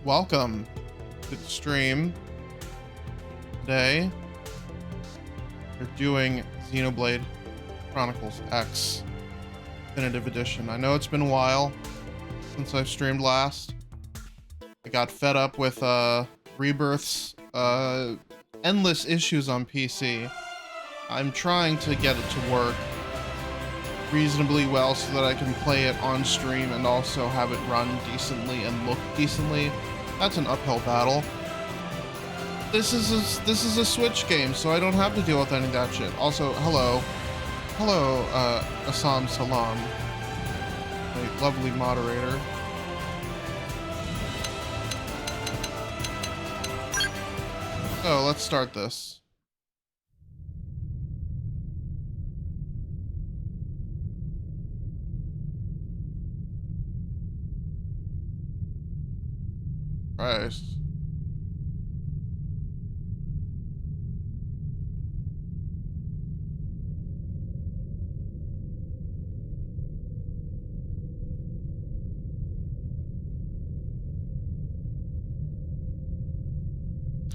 welcome to the stream. Today, we're doing Xenoblade Chronicles X Definitive Edition. I know it's been a while since I've streamed last. I got fed up with Rebirth's endless issues on PC. I'm trying to get it to work reasonably well so that I can play it on stream and also have it run decently and look decently. That's an uphill battle. This is a Switch game, so I don't have to deal with any of that shit. Also, hello, Assam Salam, a lovely moderator. So let's start this. Christ.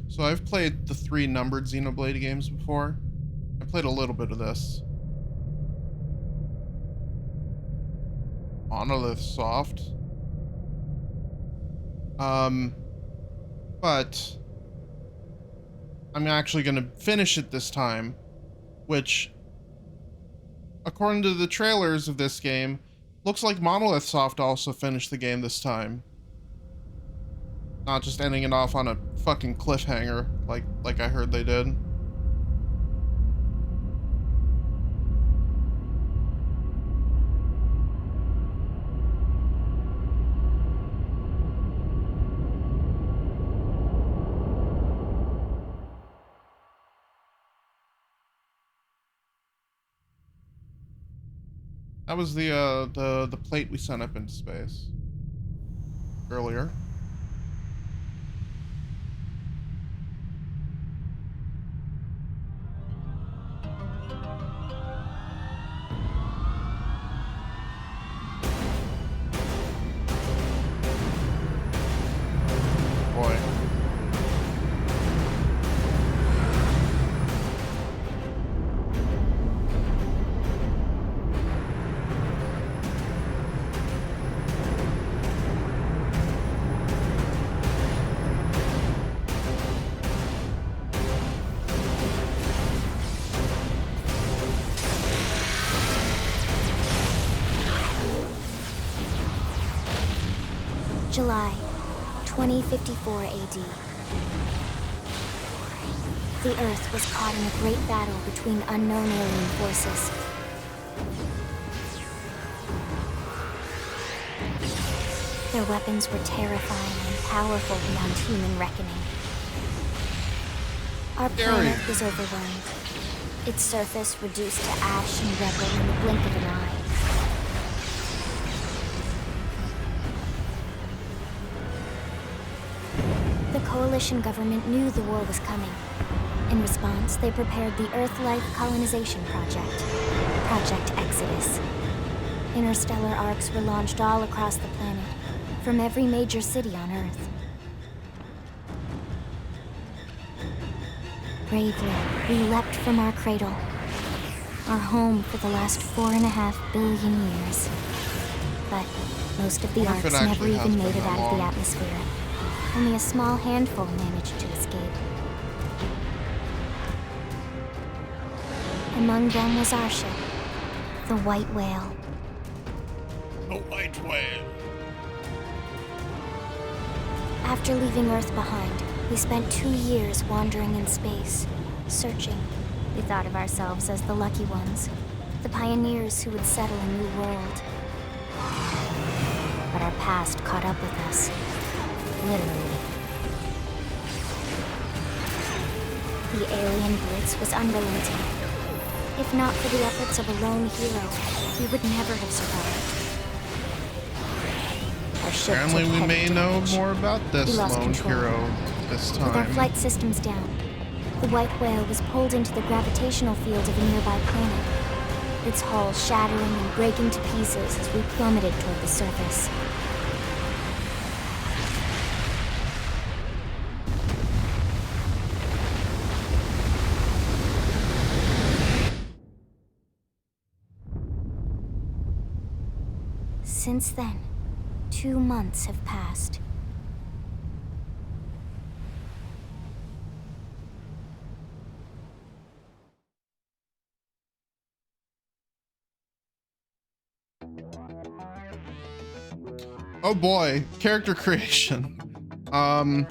So I've played the 3 numbered Xenoblade games before. I played a little bit of this. Monolith Soft. But I'm actually gonna finish it this time, which, according to the trailers of this game, looks like Monolith Soft also finished the game this time. Not just ending it off on a fucking cliffhanger, like I heard they did. That was the plate we sent up into space earlier. Boy. July 2054 AD. The Earth was caught in a great battle between unknown alien forces. Their weapons were terrifying and powerful beyond human reckoning. Our planet was overwhelmed, its surface reduced to ash and rubble in the blink of an eye. The Coalition government knew the war was coming. In response, they prepared the Earth Life Colonization Project, Project Exodus. Interstellar arcs were launched all across the planet, from every major city on Earth. Bravely, we leapt from our cradle, our home for the last 4.5 billion years. But most of the arcs never even made it out of the atmosphere. Only a small handful managed to escape. Among them was our ship, the White Whale. The White Whale. After leaving Earth behind, we spent 2 years wandering in space, searching. We thought of ourselves as the lucky ones, the pioneers who would settle a new world. But our past caught up with us. Literally. The alien blitz was unrelenting. If not for the efforts of a lone hero, we would never have survived. Our ship Apparently took we heavy may know damage. more about this We lost lone control. hero this time. With our flight systems down, the White Whale was pulled into the gravitational field of a nearby planet, its hull shattering and breaking to pieces as we plummeted toward the surface. Since then, 2 months have passed. Oh boy, character creation. I'm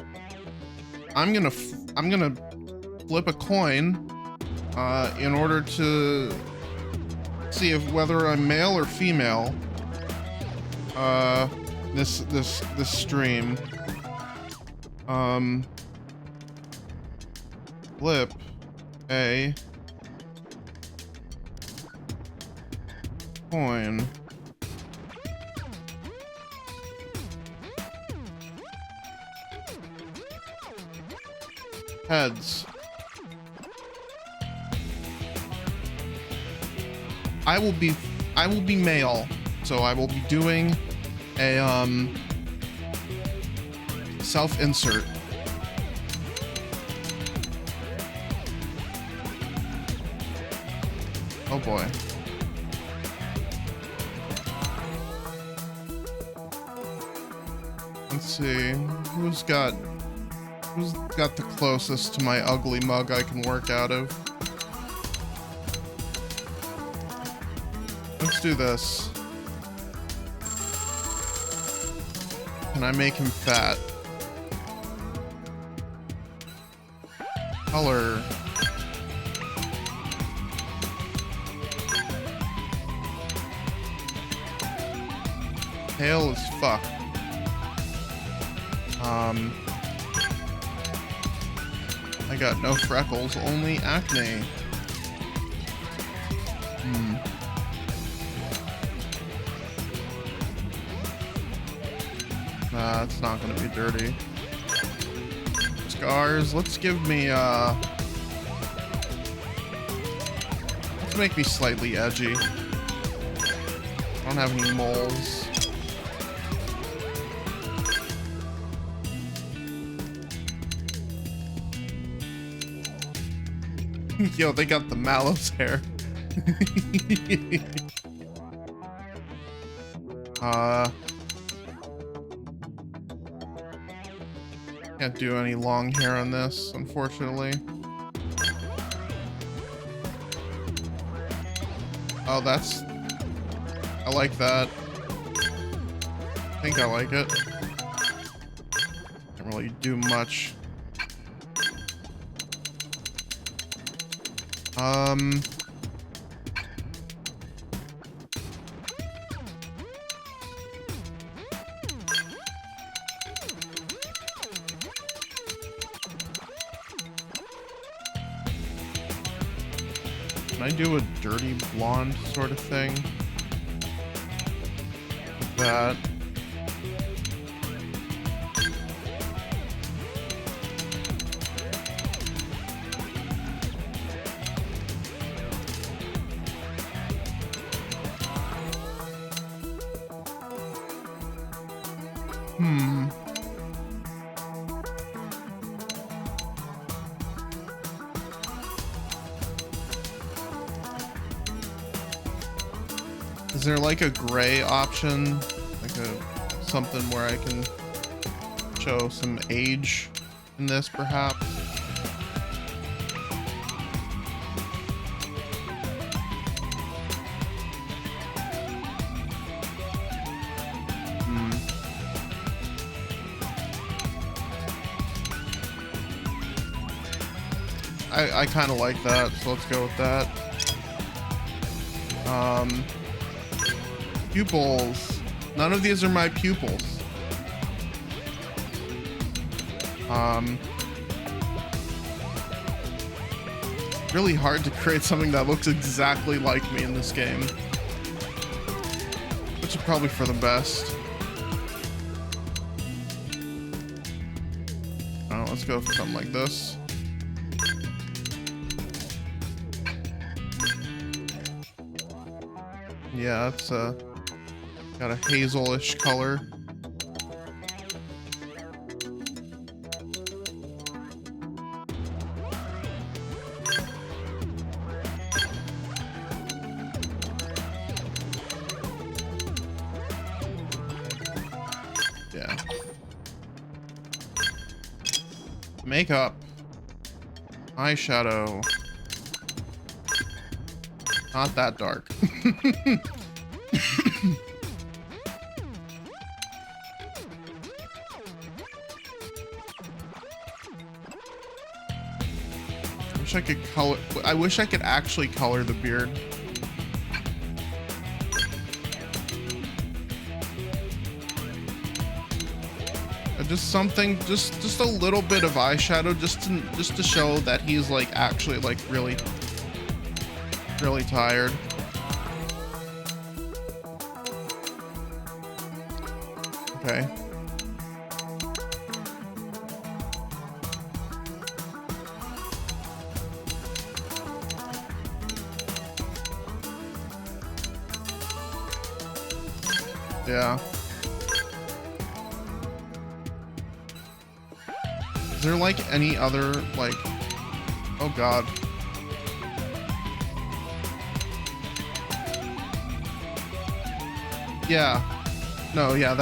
gonna flip a coin in order to see if whether I'm male or female. This stream. Flip a coin. Heads. I will be male, so I will be doing a self-insert. Oh boy. Let's see who's got the closest to my ugly mug I can work out of. Let's do this. Can I make him fat? Color. Pale as fuck. I got no freckles, only acne. Nah, it's not gonna be dirty. Scars, let's give me, let's make me slightly edgy. I don't have any moles. Yo, they got the Mallows hair. Can't do any long hair on this, unfortunately. Oh, I like that. I think I like it. Can't really do much. Can I do a dirty blonde sort of thing? Like that. Is there like a gray option? Like something where I can show some age in this, perhaps? I kind of like that, so let's go with that. Pupils. None of these are my pupils. Really hard to create something that looks exactly like me in this game. Which is probably for the best. Oh, let's go for something like this. Yeah, it's got a hazelish color. Makeup. Eyeshadow. Not that dark. Wish I could color. I wish I could actually color the beard. Just something, just a little bit of eyeshadow, just to show that he's like actually like really tired. Okay. Yeah. Is there like any other like, oh god. Yeah. No, yeah,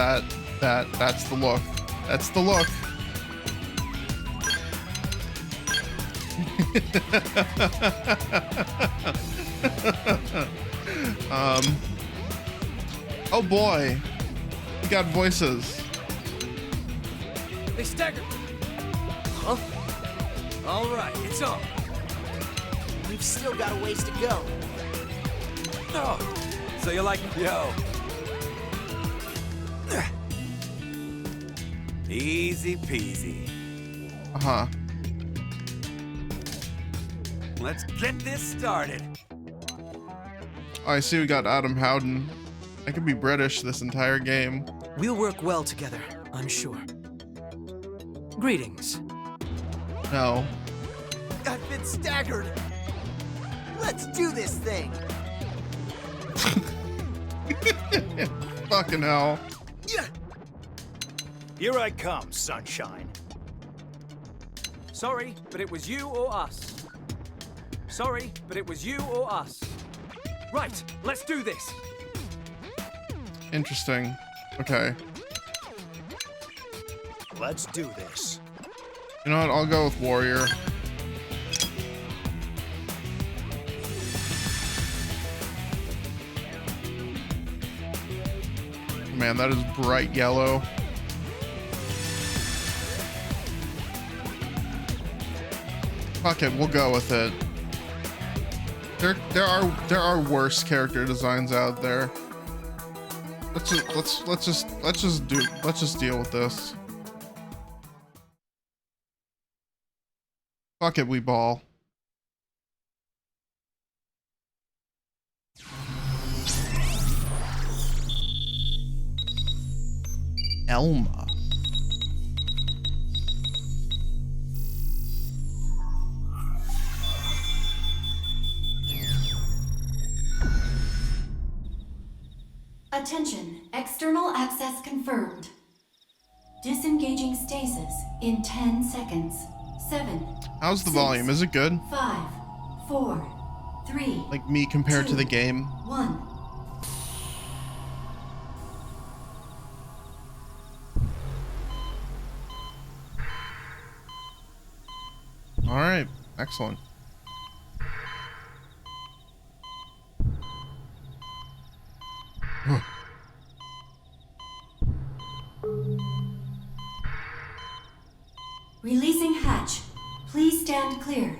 that's the look. That's the look. Oh boy. We got voices. They staggered. Huh? All right, it's on. We've still got a ways to go. Oh, so you're like, yo. Easy peasy. Uh-huh. Let's get this started. Oh, I see we got Adam Howden. I could be British this entire game. We'll work well together, I'm sure. Greetings. No. I've been staggered. Let's do this thing. Fucking hell. Yeah. Here I come, sunshine. Sorry, but it was you or us. Sorry, but it was you or us. Right, let's do this. Interesting. Okay. Let's do this. You know what? I'll go with Warrior. Man, that is bright yellow. Fuck it, we'll go with it. There are worse character designs out there. Let's just deal with this. Fuck it, we ball. Elma. Attention, external access confirmed. Disengaging stasis in 10 seconds. 7. How's the 6, volume? Is it good? 5, 4, 3. Like me compared to the 2, game? 1. All right, excellent. Releasing hatch. Please stand clear.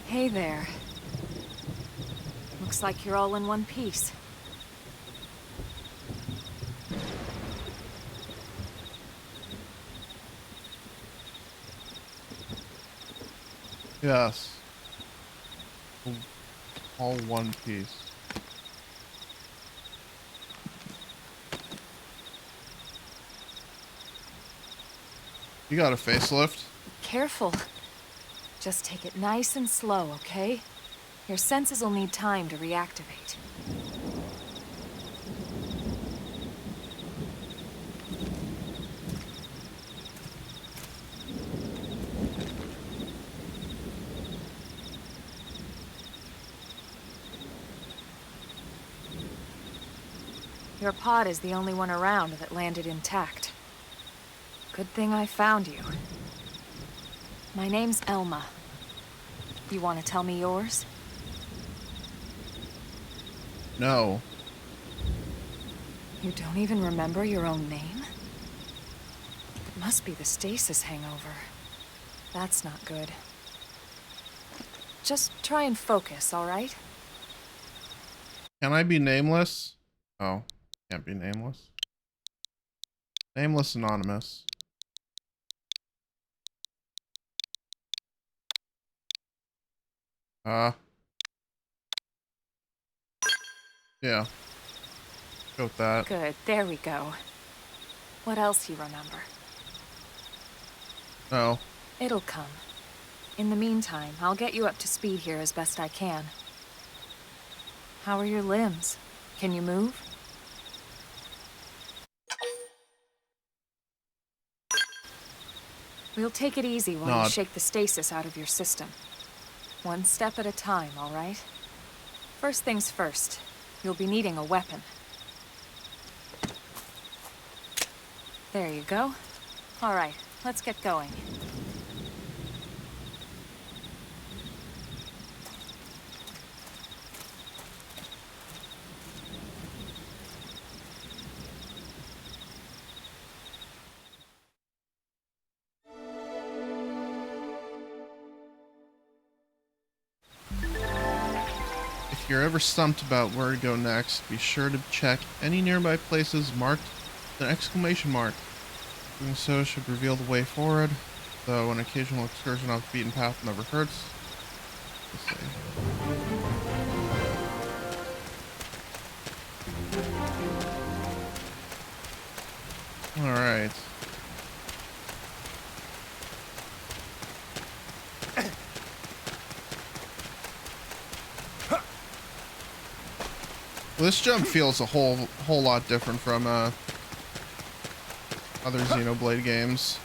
Hey there. Looks like you're all in one piece. Yes. All one piece. You got a facelift? Careful. Just take it nice and slow, okay? Your senses will need time to reactivate. Your pod is the only one around that landed intact. Good thing I found you. My name's Elma. You want to tell me yours? No. You don't even remember your own name? It must be the stasis hangover. That's not good. Just try and focus, all right? Can I be nameless? Oh, can't be nameless. Nameless Anonymous. Yeah. Go with that. Good, there we go. What else you remember? No. It'll come. In the meantime, I'll get you up to speed here as best I can. How are your limbs? Can you move? We'll take it easy while you shake the stasis out of your system. One step at a time, all right? First things first, you'll be needing a weapon. There you go. All right, let's get going. If you're ever stumped about where to go next, be sure to check any nearby places marked with an exclamation mark. Doing so should reveal the way forward, though an occasional excursion off the beaten path never hurts. Let's see. Alright. Well, this jump feels a whole lot different from other Xenoblade games.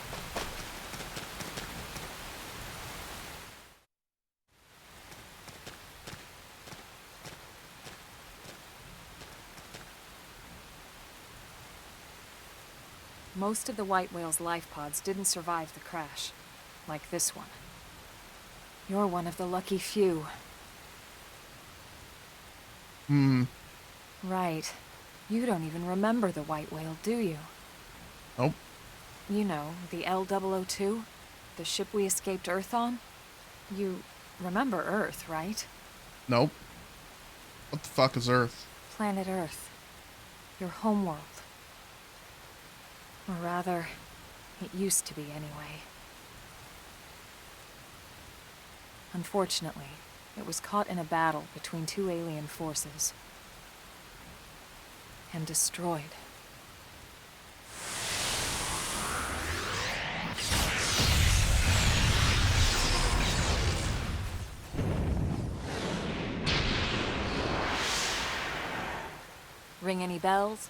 Most of the White Whale's life pods didn't survive the crash, like this one. You're one of the lucky few. Right. You don't even remember the White Whale, do you? Nope. You know, the L-002? The ship we escaped Earth on? You remember Earth, right? Nope. What the fuck is Earth? Planet Earth. Your homeworld. Or rather, it used to be anyway. Unfortunately, it was caught in a battle between two alien forces. And destroyed. Ring any bells?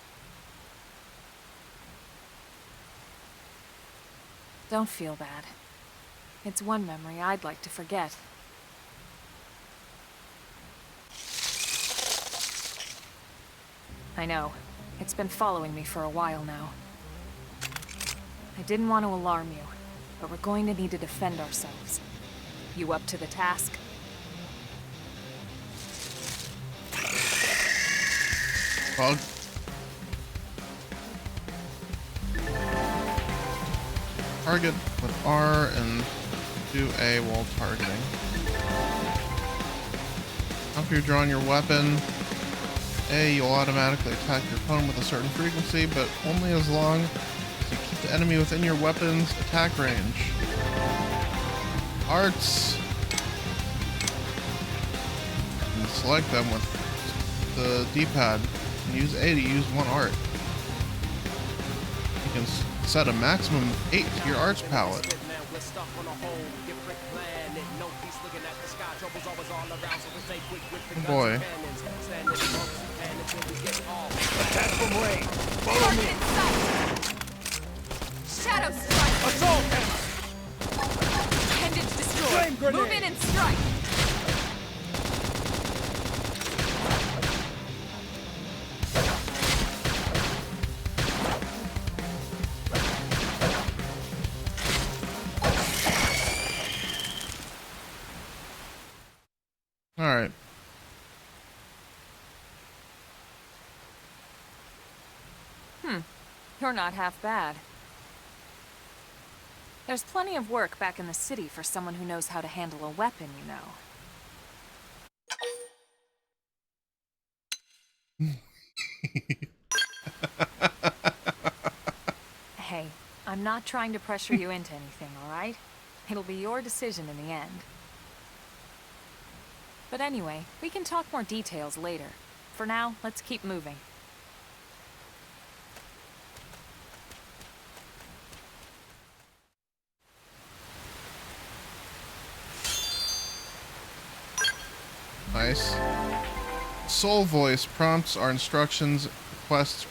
Don't feel bad. It's one memory I'd like to forget. I know. It's been following me for a while now. I didn't want to alarm you, but we're going to need to defend ourselves. You up to the task? Bug. Target with R and do A while targeting. After you're drawing your weapon, A, you'll automatically attack your opponent with a certain frequency, but only as long as you keep the enemy within your weapon's attack range. Arts. And select them with the D-pad and use A to use one art. You can set a maximum of 8 to your arts palette. Oh boy. Attack from range. Follow me. Shadow strike. Assault hammer. Appendage destroyed. Flame grenade. Move in and strike. You're not half bad. There's plenty of work back in the city for someone who knows how to handle a weapon, you know. Hey, I'm not trying to pressure you into anything, alright? It'll be your decision in the end. But anyway, we can talk more details later. For now, let's keep moving. Nice. Soul voice prompts are instructions, requests,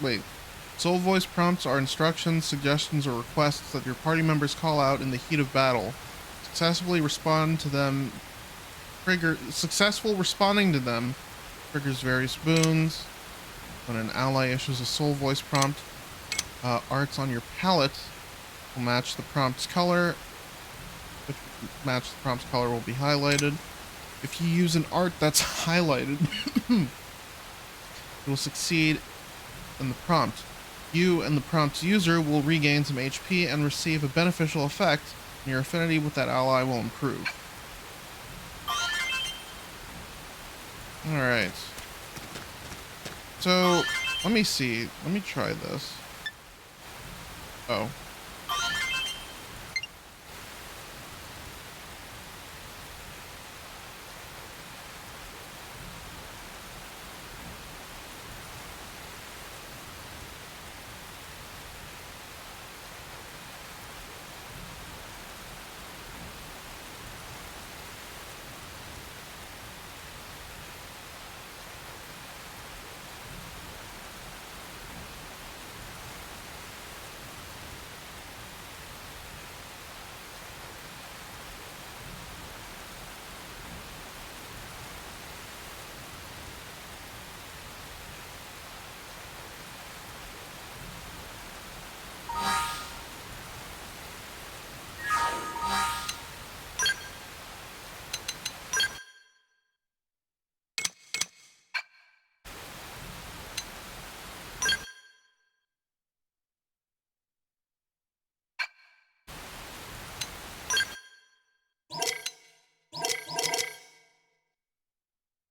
wait. Soul voice prompts are instructions, suggestions, or requests that your party members call out in the heat of battle. Successful responding to them triggers various boons. When an ally issues a soul voice prompt, arts on your palette will match the prompt's color. If match the prompt's color will be highlighted. If you use an art that's highlighted, it will succeed in the prompt. You and the prompt's user will regain some HP and receive a beneficial effect, and your affinity with that ally will improve. Alright. So, let me see. Let me try this. Oh.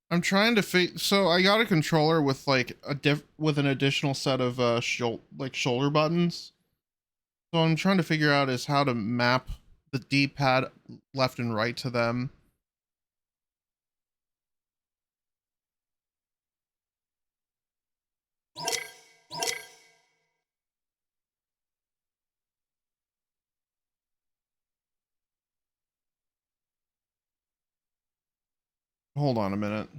I'm trying to so I got a controller with like with an additional set of shoulder buttons. So I'm trying to figure out is how to map the D-pad left and right to them. Hold on a minute.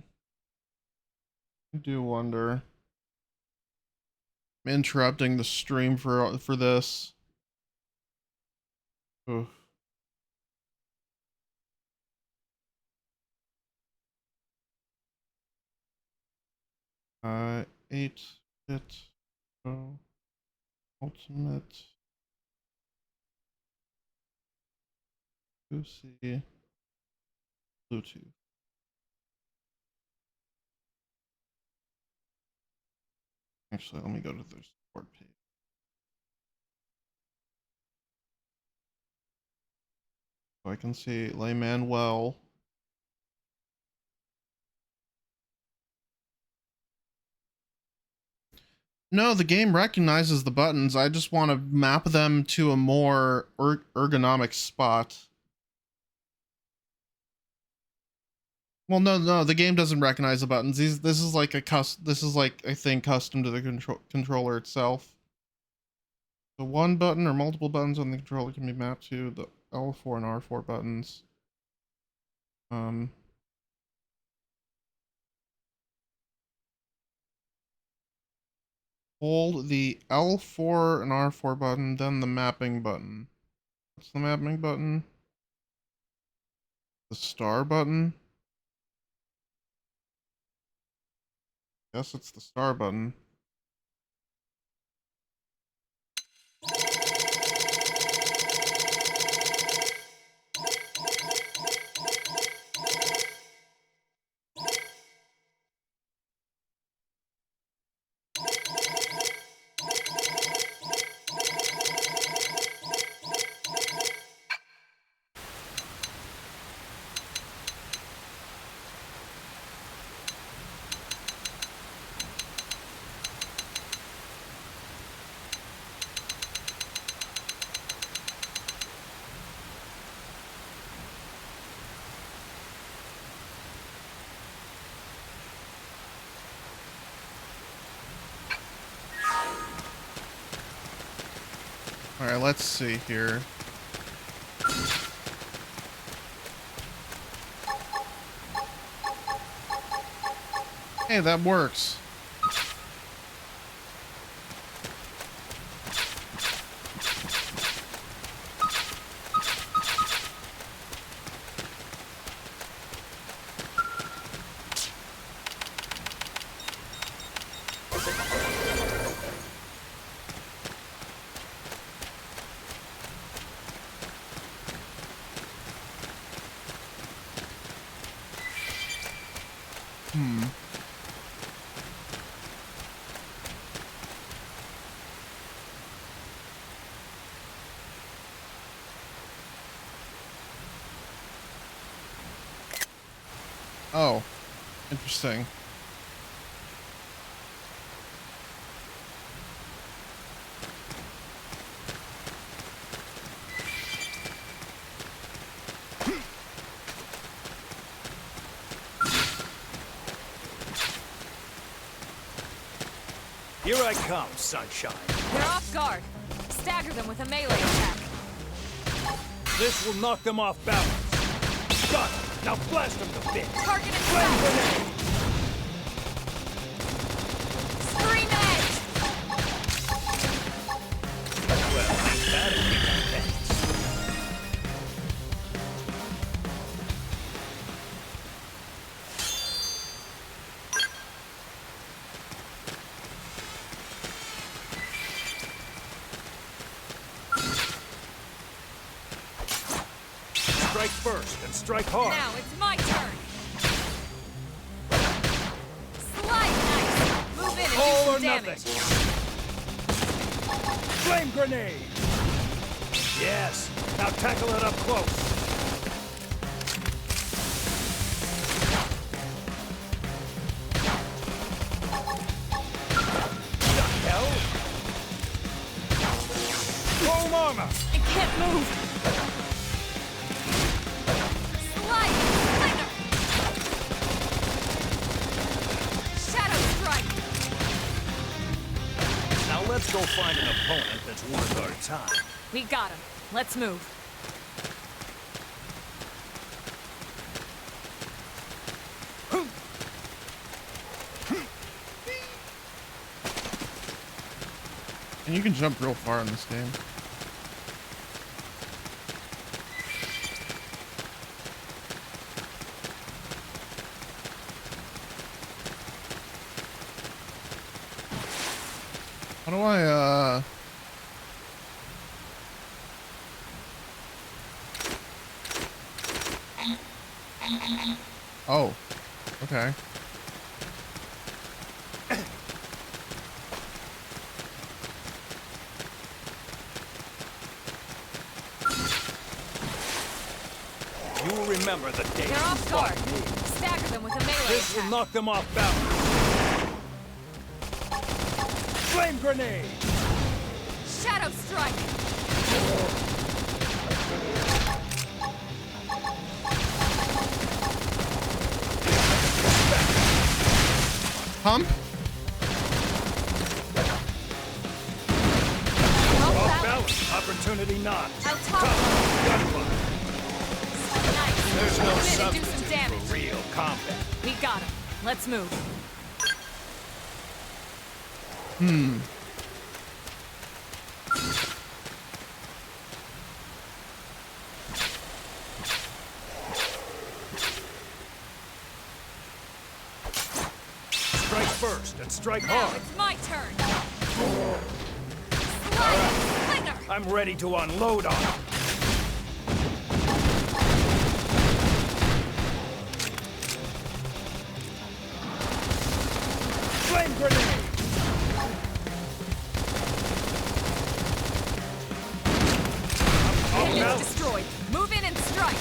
I do wonder. I'm interrupting the stream for this. Oof. 8-bit ultimate 2C Bluetooth. Actually, let me go to their support page. So I can see Manuel. No, the game recognizes the buttons. I just want to map them to a more ergonomic spot. Well, no, the game doesn't recognize the buttons. This is like a thing custom to the controller itself. The one button or multiple buttons on the controller can be mapped to the L4 and R4 buttons. Hold the L4 and R4 button, then the mapping button. What's the mapping button? The star button? Guess it's the star button. All right, let's see here. Hey, that works. Oh, interesting. Here I come, sunshine. They're off guard. Stagger them with a melee attack. This will knock them off balance. Got it. Now blast them to bits. Target in Flame sight. grenade. Scream edge. Well, that'll be intense. Strike first and strike hard. Now it's my turn. Slide knife. Move in and All do or some damage. nothing. Flame grenade. Yes. Now tackle it up close. The hell? Foam armor. I can't move. Slide. Splinter. Shadow strike. Now let's go find an opponent that's worth our time. We got him. Let's move. And you can jump real far in this game. How do I, Oh, okay. You will remember the day They're you off guard. fought me. Stagger them with a melee This will attack. knock them off balance. Flame grenade! Shadow strike. Pump? Off balance. Opportunity not. Out top. Gunfire. Nice. There's no Move in and do some substitute damage. for real combat. We got him. Let's move. Strike first and strike Now hard. it's my turn. Slide. Splinter. I'm ready to unload on them. Flame grenade! Off Engine's balance. destroyed. Move in and strike.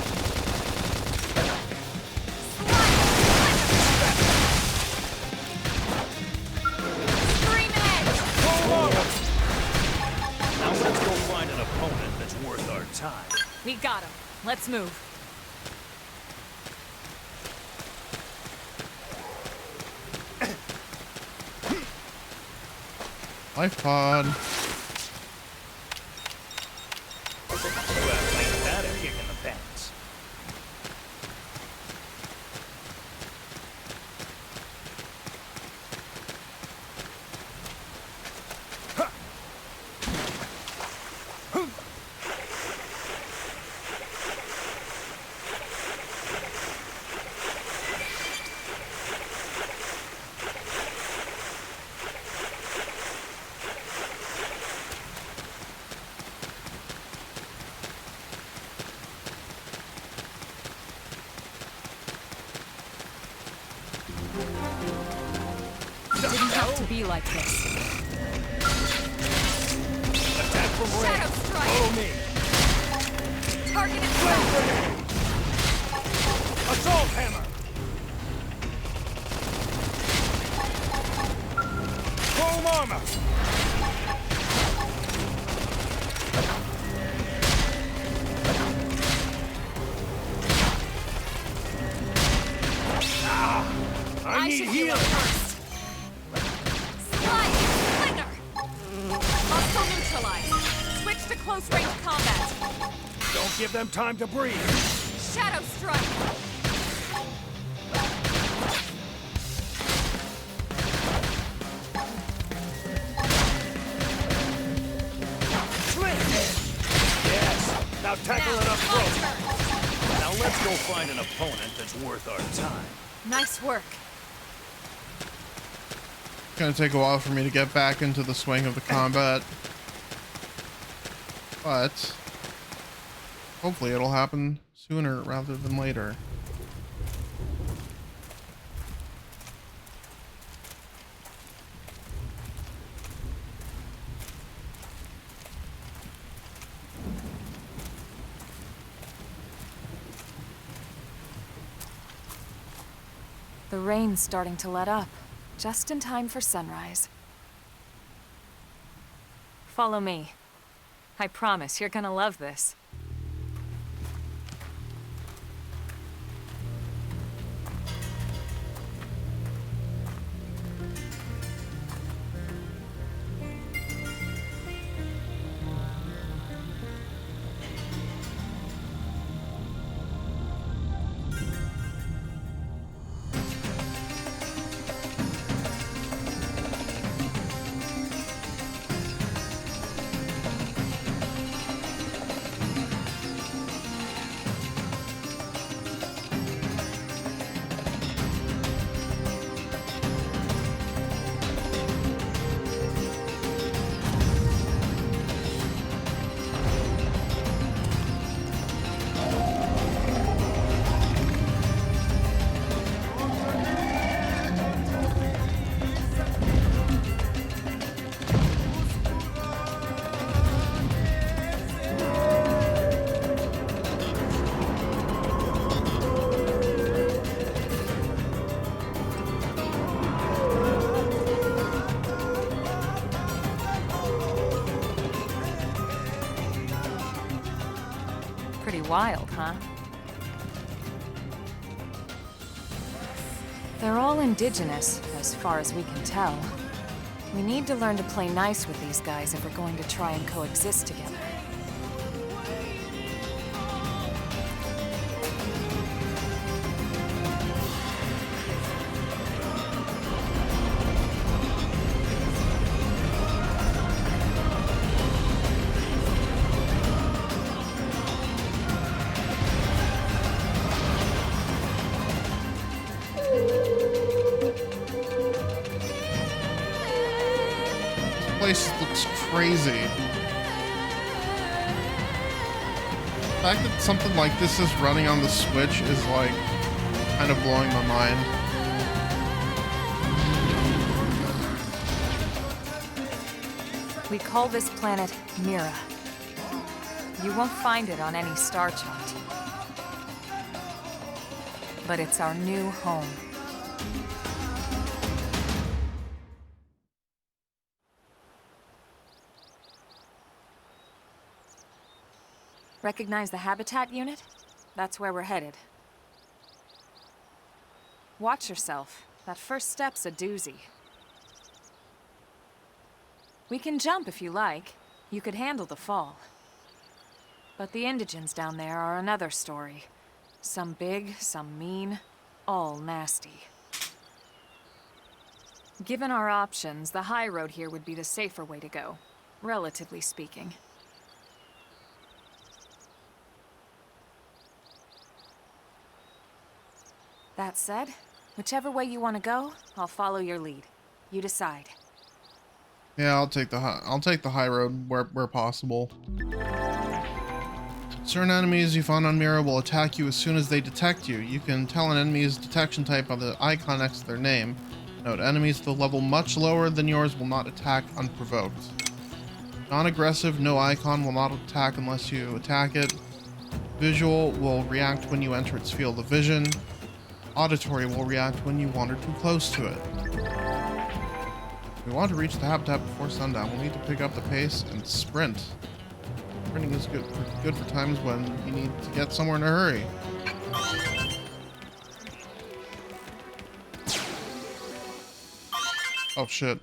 Scream edge. Full armor. Now let's go find an opponent that's worth our time. We got him. Let's move. Life pod. be like this. Attack from range. Shadow strike. Follow me. Targeted Flame strike. grenade. Assault hammer. Foam armor. I need should heal healing. up first. Slide. Flinger. Hostile neutralized. Switch to close range combat. Don't give them time to breathe. Shadow strike. Slit. Yes. Now tackle Now, it up my close. turn. Now let's go find an opponent that's worth our time. Nice work. It's gonna take a while for me to get back into the swing of the combat, but hopefully it'll happen sooner rather than later. The rain's starting to let up, just in time for sunrise. Follow me. I promise you're gonna love this. Pretty wild, huh? They're all indigenous, as far as we can tell. We need to learn to play nice with these guys if we're going to try and coexist together. Place looks crazy. The fact that something like this is running on the Switch is like kind of blowing my mind. We call this planet Mira. You won't find it on any star chart. But it's our new home. Recognize the habitat unit? That's where we're headed. Watch yourself. That first step's a doozy. We can jump if you like. You could handle the fall. But the indigents down there are another story. Some big, some mean, all nasty. Given our options, the high road here would be the safer way to go, relatively speaking. That said, whichever way you want to go, I'll follow your lead. You decide. Yeah, I'll take the high road where possible. Certain enemies you find on Mira will attack you as soon as they detect you. You can tell an enemy's detection type by the icon next to their name. Note, enemies with a level much lower than yours will not attack unprovoked. Non-aggressive, no icon will not attack unless you attack it. Visual will react when you enter its field of vision. Auditory will react when you wander too close to it. If we want to reach the habitat before sundown, we'll need to pick up the pace and sprint. Sprinting is good for times when you need to get somewhere in a hurry. Oh shit.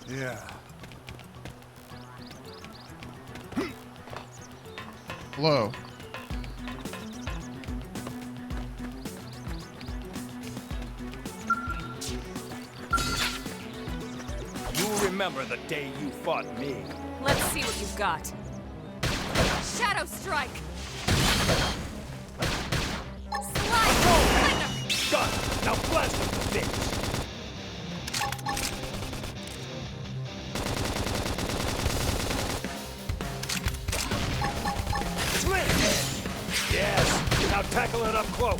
Yeah. Hello. You'll remember the day you fought me. Let's see what you've got. Shadow Strike! Slide! Thunder! Got it! Now blast him to bits! Slit! Yes! Now tackle it up close!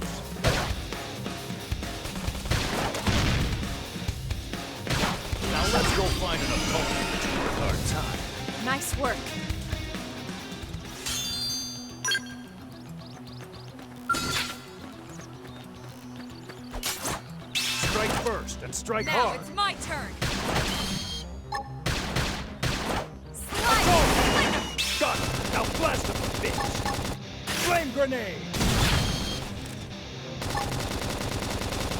Now let's go find an opponent with our time. Nice work. Strike first and strike Now hard. it's my turn. Oh! Got it! Now blast him to bits! Flame grenade!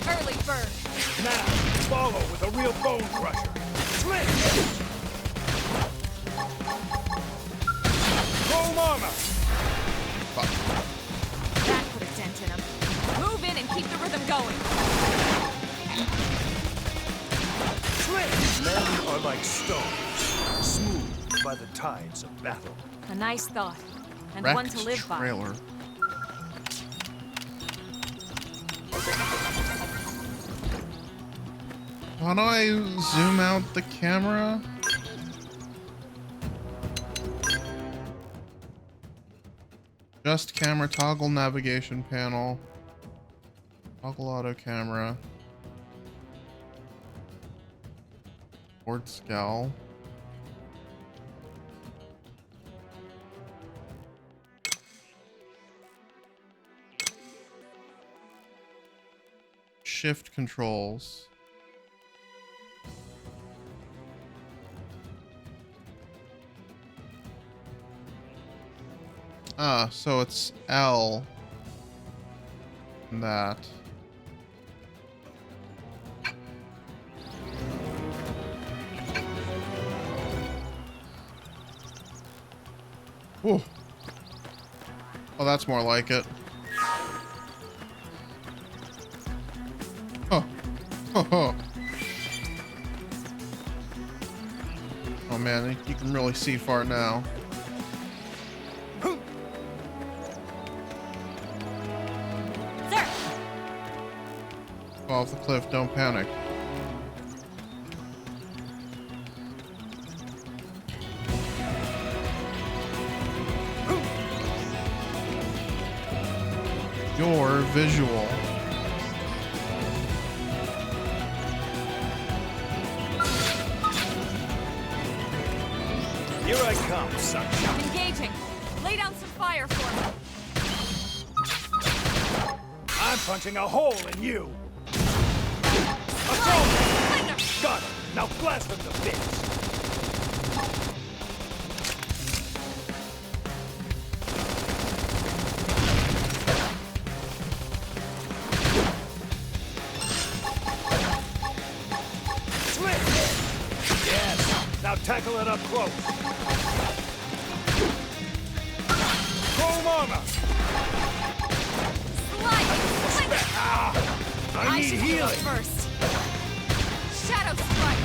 Early bird. Now, follow with a real bone crusher. Slit! Chrome armor! That put a dent in him. Move in and keep the rhythm going. Slit! Men are like stones, smooth by the tides of battle. A nice thought. And Wrecked one to live by. trailer. How do I zoom out the camera? Just camera, toggle navigation panel. Toggle auto camera. Board scowl. Shift controls. Ah, so it's L. And that. Whew. Oh, that's more like it. Oh. Oh man, you can really see far now. Sir! Fall off the cliff, don't panic. Your visual. Here I come, sunshine. Engaging. Lay down some fire for me. I'm punching a hole in you. Thunder! Got it. Now blast them to bits. Slit! Yes. Now tackle it up close. Chrome armor. Slide! Ah! I need should heal healing. first. Shadow Strike!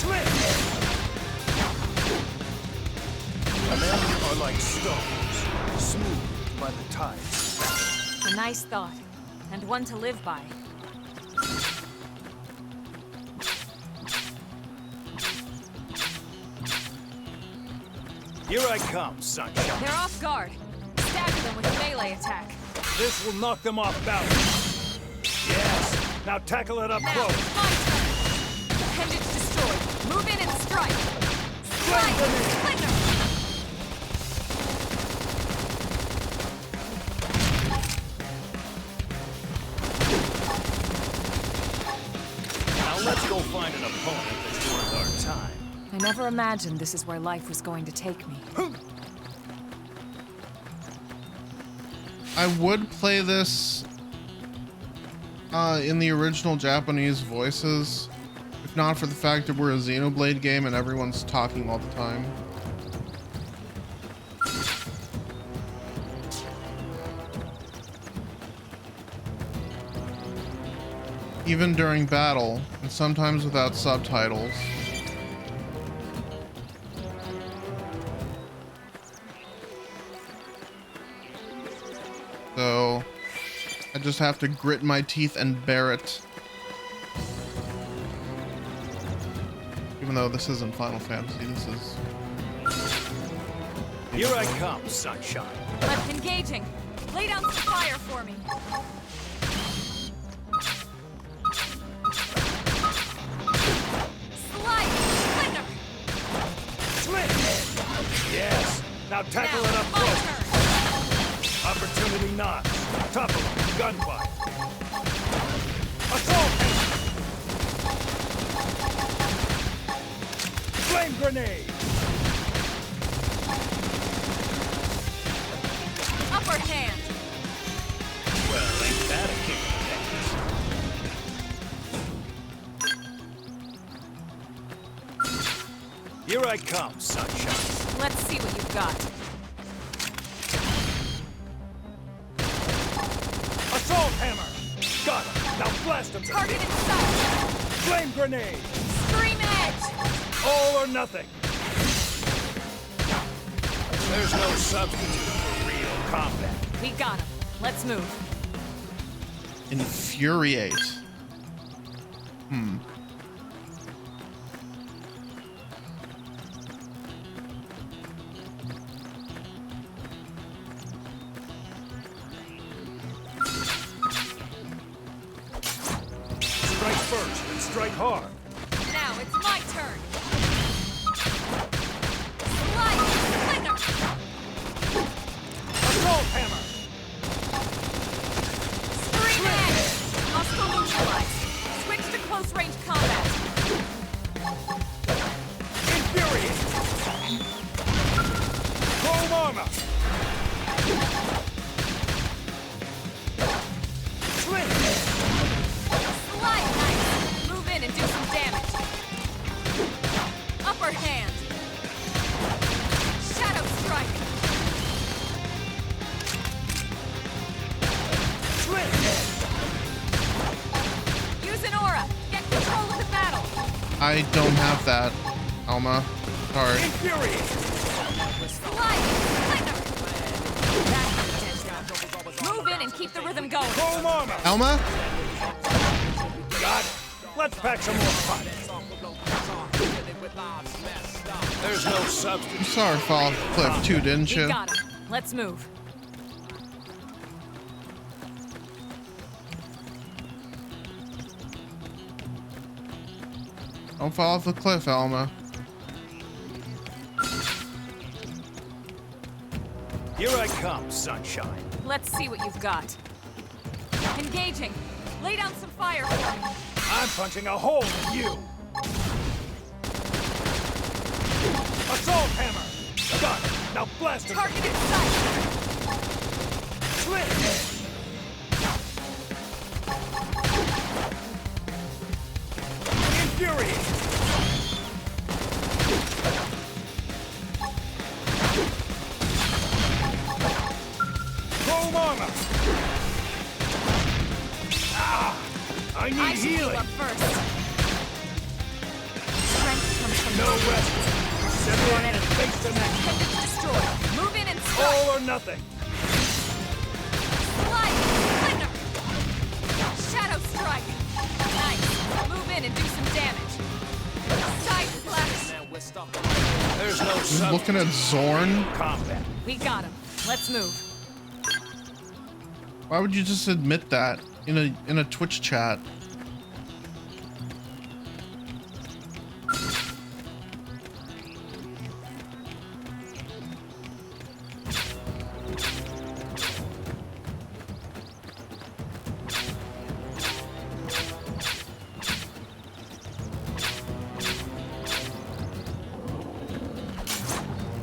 Slit! are like stones, smoothed by the tides. A nice thought, and one to live by. Here I come, sunshine. They're off guard. Stagger them with a melee attack. This will knock them off balance. Yes. Now tackle it up Now, close. my turn. Appendage destroyed. Move in and strike. Strike! Splinter! Now let's go find an opponent that's worth our time. I never imagined this is where life was going to take me. I would play this in the original Japanese voices, if not for the fact that we're a Xenoblade game and everyone's talking all the time. Even during battle, and sometimes without subtitles. So I just have to grit my teeth and bear it. Even though this isn't Final Fantasy, this is... Here I come, sunshine. I'm engaging. Lay down some fire for me. Slide! Splinter! Slit! Yes. Now tackle Now, it up my close. turn. Opportunity knocks. Topple him. Gunfire. Assault hammer. Flame grenade. Upper hand. Well, ain't that a kick in the ass? Here I come, sunshine. Let's see what you've got. Assault hammer. Got him. Now blast him. Target in sight. Flame grenade. Screaming edge. All or nothing. There's no substitute for real combat. We got him. Let's move. Infuriate. Strike first and strike hard. Now it's my turn. Slide! Splinter! Assault hammer. Scream edge! Hostile neutralized. Switch to close range combat. Infuriate. Chrome armor. Slit. Slide knife! Move in and do some damage. Upper hand. Shadow strike. Slit. Use an aura. Get control of the battle. I don't have that, Alma. Sorry. Infuriate. Slide! Splinter! That's intense. Move in and keep the rhythm going. Chrome armor. Alma? Got it. Let's pack some more punch. There's no substitute. You saw her fall off the cliff too, didn't We you? got him. Let's move. Don't fall off the cliff, Alma. Here I come, sunshine. Let's see what you've got. Engaging. Lay down some fire for me. I'm punching a hole in you. Assault hammer. Got it. Now blast him. Target in sight. Slit. Infuriate. Chrome armor. Ah, I need I should heal healing. up first. Strength comes from No rest. Set on in and enemy. face the next. Appendage destroyed. strike! All or nothing. Slide! Thunder! Shadow strike! Nice! Move in and do some damage. Side slash! There's no He's looking at Zorn. combat. We got him. Let's move. Why would you just admit that in a Twitch chat?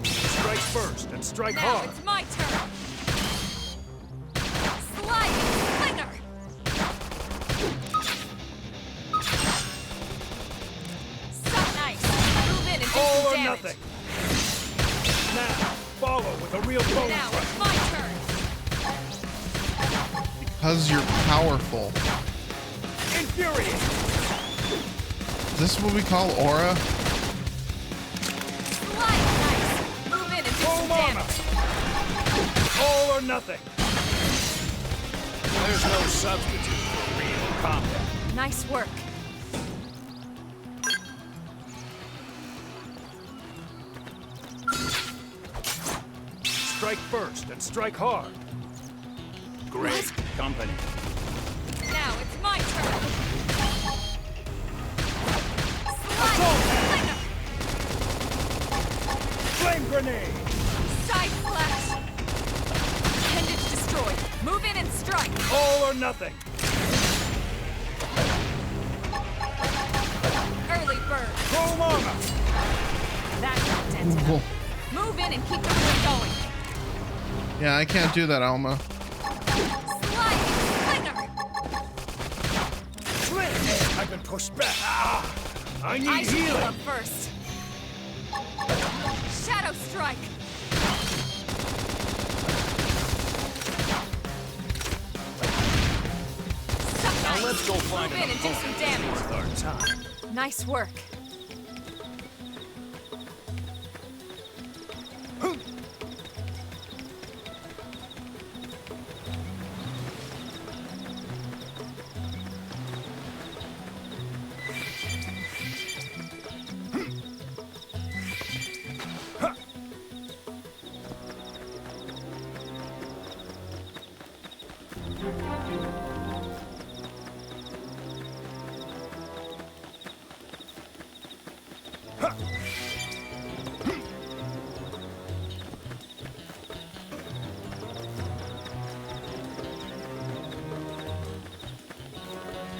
Strike first and strike Now hard. it's my turn. Slide! Thunder! So nice. Move in and do All some or damage. nothing. Now, follow with a real bone Now crush. it's my turn. Because you're powerful. Infuriate. Is this what we call aura? Slide! Nice. Move in and do Full some armor. damage. All or nothing. There's no substitute for real combat. Nice work. Strike first and strike hard. Great company. Now it's my turn. Slide! Thunder! Flame grenade. Side slash! Appendage destroyed. Move in and strike. All or nothing. Early bird. Full armor. That's dented him. Move in and keep the rhythm going. Yeah, I can't do that, Alma. Slide! Thunder! Flame. I've been pushed back. Ah, I need I should heal healing. up first. Shadow strike! Now let's go find Move in and do some damage. worth our time. Nice work.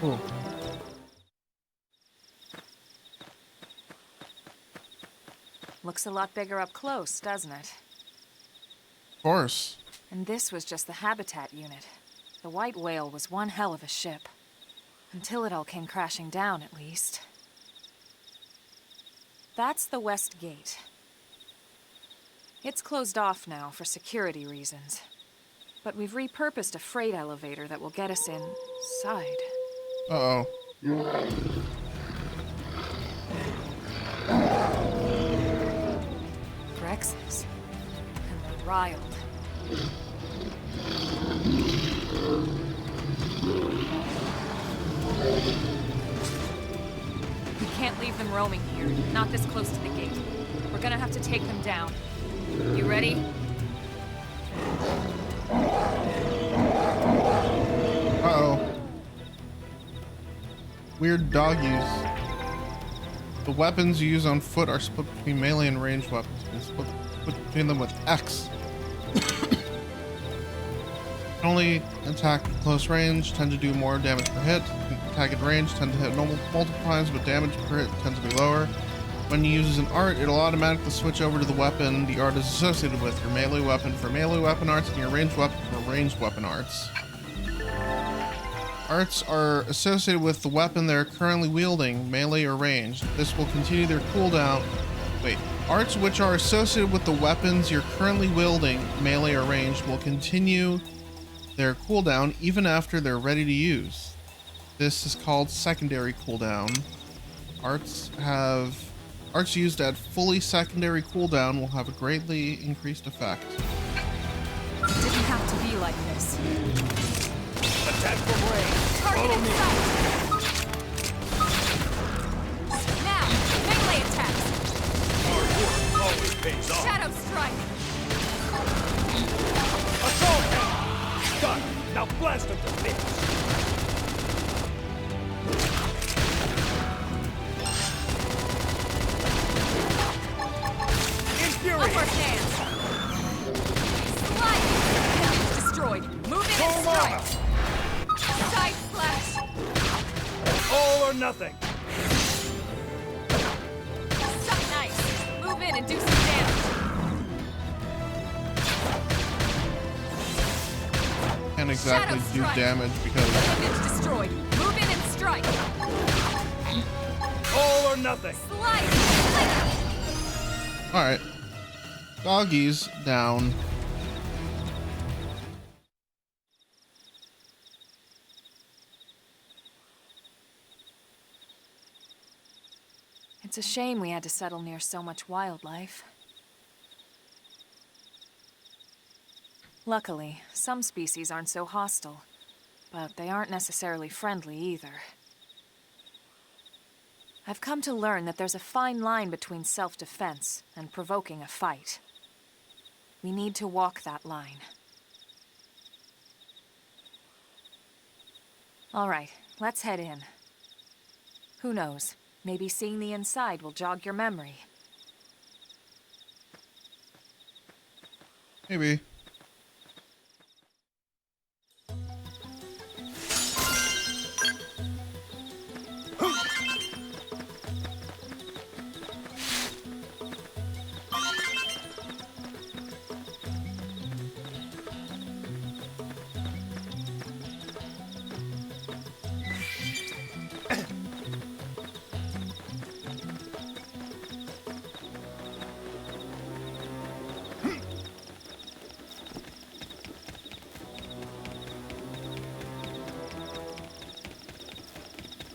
Cool. Looks a lot bigger up close, doesn't it? Of course. And this was just the habitat unit. The white whale was one hell of a ship. Until it all came crashing down, at least. That's the west gate. It's closed off now for security reasons. But we've repurposed a freight elevator that will get us inside. Uh-oh. Rexes. And they're riled. We can't leave them roaming here, not this close to the gate. We're gonna have to take them down. You ready? Uh-oh. Weird dog use. The weapons you use on foot are split between melee and ranged weapons. You can split between them with X. Only attack at close range, tend to do more damage per hit. Attack at range, tend to hit multiple times, but damage per hit tends to be lower. When you use an art, it'll automatically switch over to the weapon the art is associated with. Your melee weapon for melee weapon arts and your ranged weapon for ranged weapon arts. Arts are associated with the weapon they're currently wielding, melee or ranged. This will continue their cooldown. Wait. Arts which are associated with the weapons you're currently wielding, melee or ranged, will continue their cooldown even after they're ready to use. This is called secondary cooldown. Arts used at fully secondary cooldown will have a greatly increased effect. like this. Attack from range. Target Follow in me. sight. Now, melee attacks. Hard work always pays off. Shadow strike. Assault hammer. Done. Now blast him to bits. Upward hand. Slide. Enemy's destroyed. Move in and strike. Side slash. All or nothing. Suck nice. Move in and do some damage. Can't exactly Shadow do strike. damage because Image destroyed. Move in and strike. All or nothing. Slide. alright. Doggies down. It's a shame we had to settle near so much wildlife. Luckily, some species aren't so hostile, but they aren't necessarily friendly either. I've come to learn that there's a fine line between self-defense and provoking a fight. We need to walk that line. All right, let's head in. Who knows? Maybe seeing the inside will jog your memory. Maybe.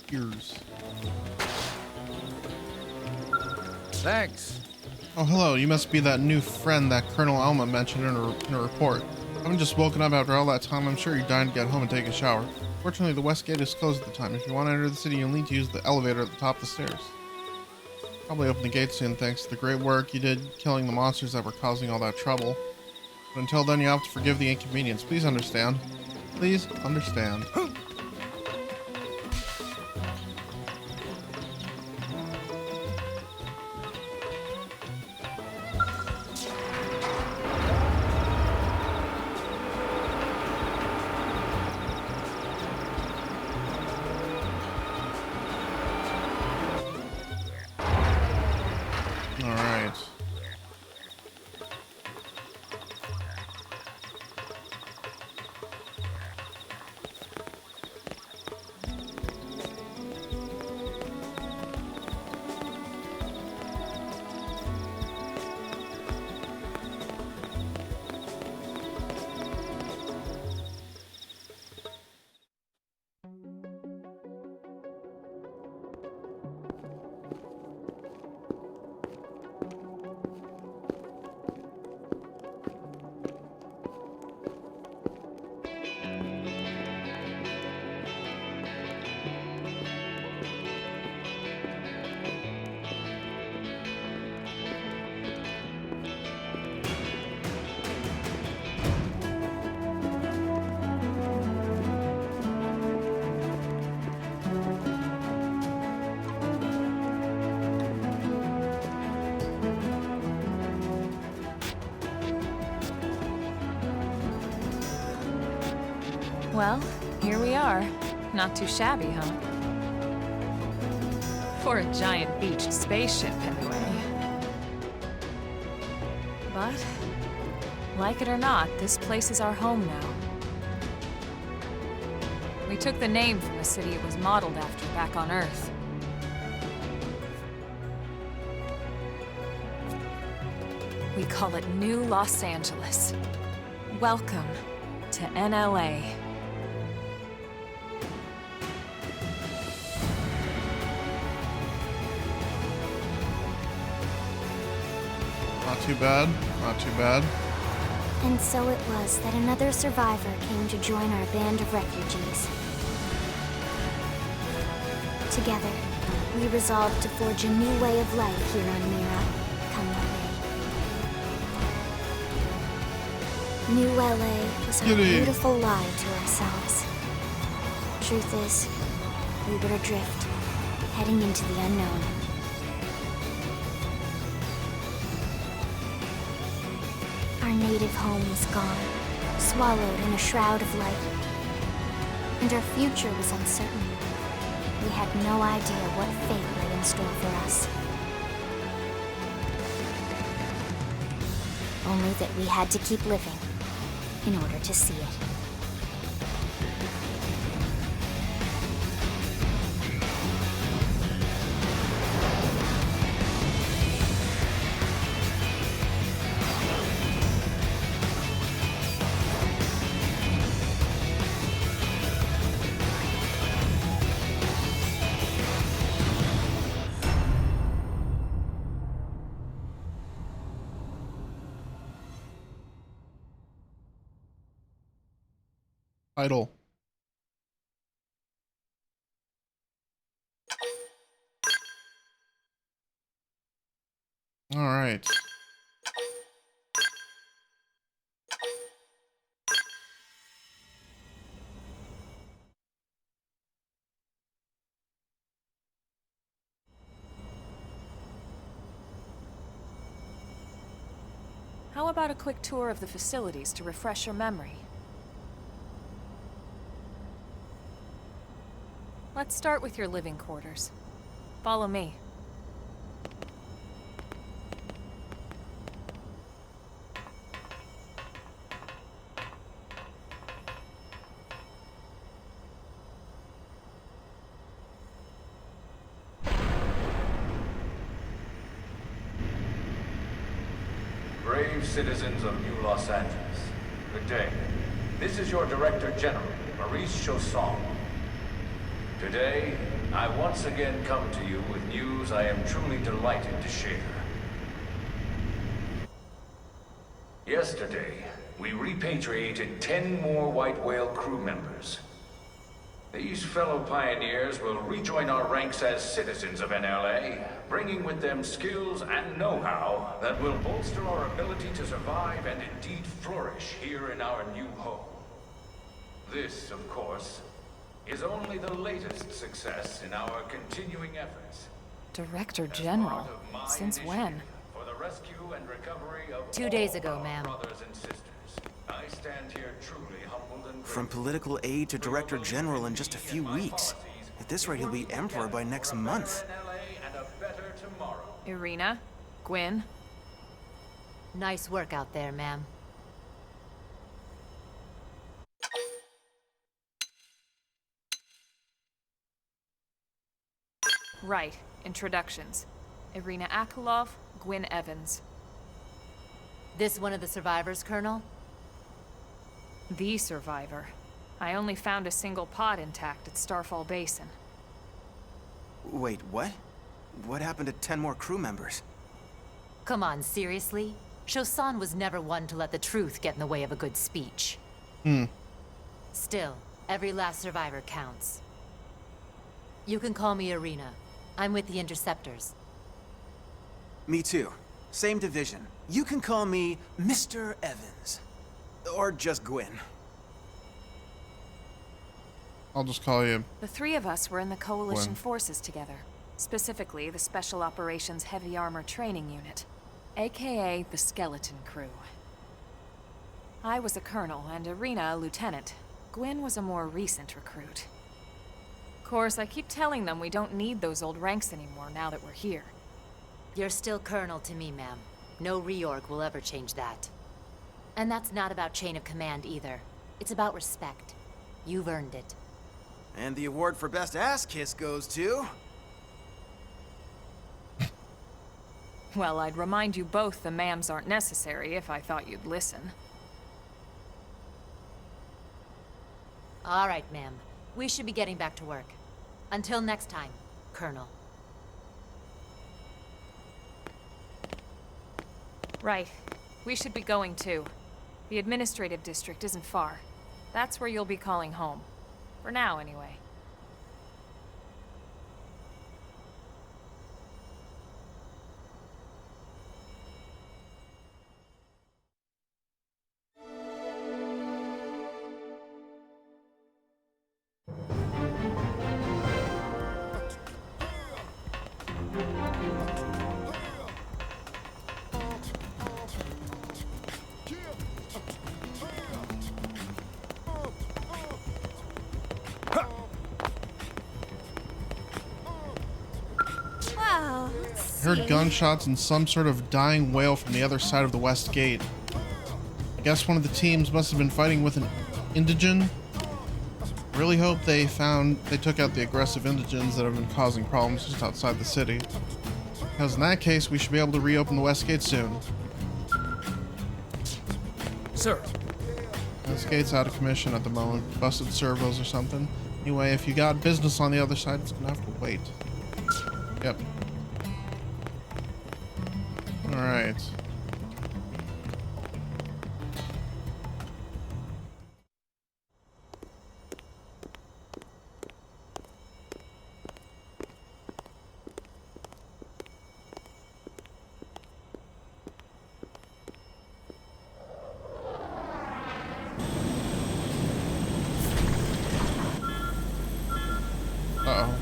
Ears. Thanks. Oh, hello. You must be that new friend that Colonel Alma mentioned in her report. I haven't just woken up after all that time. I'm sure you're dying to get home and take a shower. Fortunately, the west gate is closed at the time. If you want to enter the city, you'll need to use the elevator at the top of the stairs. Probably open the gate soon, thanks to the great work you did killing the monsters that were causing all that trouble. But until then, you have to forgive the inconvenience. Please understand. Please understand. Alright. Well, here we are. Not too shabby, huh? For a giant beached spaceship, anyway. But, like it or not, this place is our home now. We took the name from the city it was modeled after back on Earth. We call it New Los Angeles. Welcome to NLA. Not too bad. Not too bad. And so it was that another survivor came to join our band of refugees. Together, we resolved to forge a new way of life here on Mira, come what may. New LA was our Kitty. beautiful lie to ourselves. Truth is, we were adrift, heading into the unknown. Our native home was gone, swallowed in a shroud of light. And our future was uncertain. We had no idea what fate lay in store for us. Only that we had to keep living in order to see it. Title. All right. How about a quick tour of the facilities to refresh your memory? Let's start with your living quarters. Follow me. Brave citizens of New Los Angeles, good day. This is your Director General, Maurice Chausson. Today, I once again come to you with news I am truly delighted to share. Yesterday, we repatriated 10 more White Whale crew members. These fellow pioneers will rejoin our ranks as citizens of NLA, bringing with them skills and know-how that will bolster our ability to survive and indeed flourish here in our new home. This, of course, is only the latest success in our continuing efforts. Director General? Since when? For the rescue and recovery of 2 days all ago, our ma'am. brothers and sisters. I stand here truly humbled and From grateful. political aide to director general in just a few weeks. At this rate, he'll be emperor by next month. And a better tomorrow. Irina? Gwyn? Nice work out there, ma'am. Right. Introductions. Irina Akulov, Gwyn Evans. This one of the survivors, Colonel? The survivor. I only found a single pod intact at Starfall Basin. Wait, what? What happened to 10 more crew members? Come on, seriously? Chausson was never one to let the truth get in the way of a good speech. Still, every last survivor counts. You can call me Irina. I'm with the Interceptors. Me too. Same division. You can call me Mr. Evans. Or just Gwyn. I'll just call you. The three of us were in the Coalition Gwyn. forces together. Specifically, the Special Operations Heavy Armor Training Unit, aka the Skeleton Crew. I was a colonel and Irina a lieutenant. Gwyn was a more recent recruit. Of course, I keep telling them we don't need those old ranks anymore now that we're here. You're still Colonel to me, ma'am. No reorg will ever change that. And that's not about chain of command either. It's about respect. You've earned it. And the award for best ass kiss goes to... Well, I'd remind you both the ma'ams aren't necessary if I thought you'd listen. All right, ma'am. We should be getting back to work. Until next time, Colonel. Right. We should be going too. The administrative district isn't far. That's where you'll be calling home. For now, anyway. Wow. Heard gunshots and some sort of dying wail from the other side of the west gate. I guess one of the teams must have been fighting with an indigen. Really hope they took out the aggressive indigens that have been causing problems just outside the city. Because in that case, we should be able to reopen the west gate soon. Sir. This gate's out of commission at the moment. Busted servos or something. Anyway, if you got business on the other side, it's gonna have to wait. Yep. Alright. Uh-oh.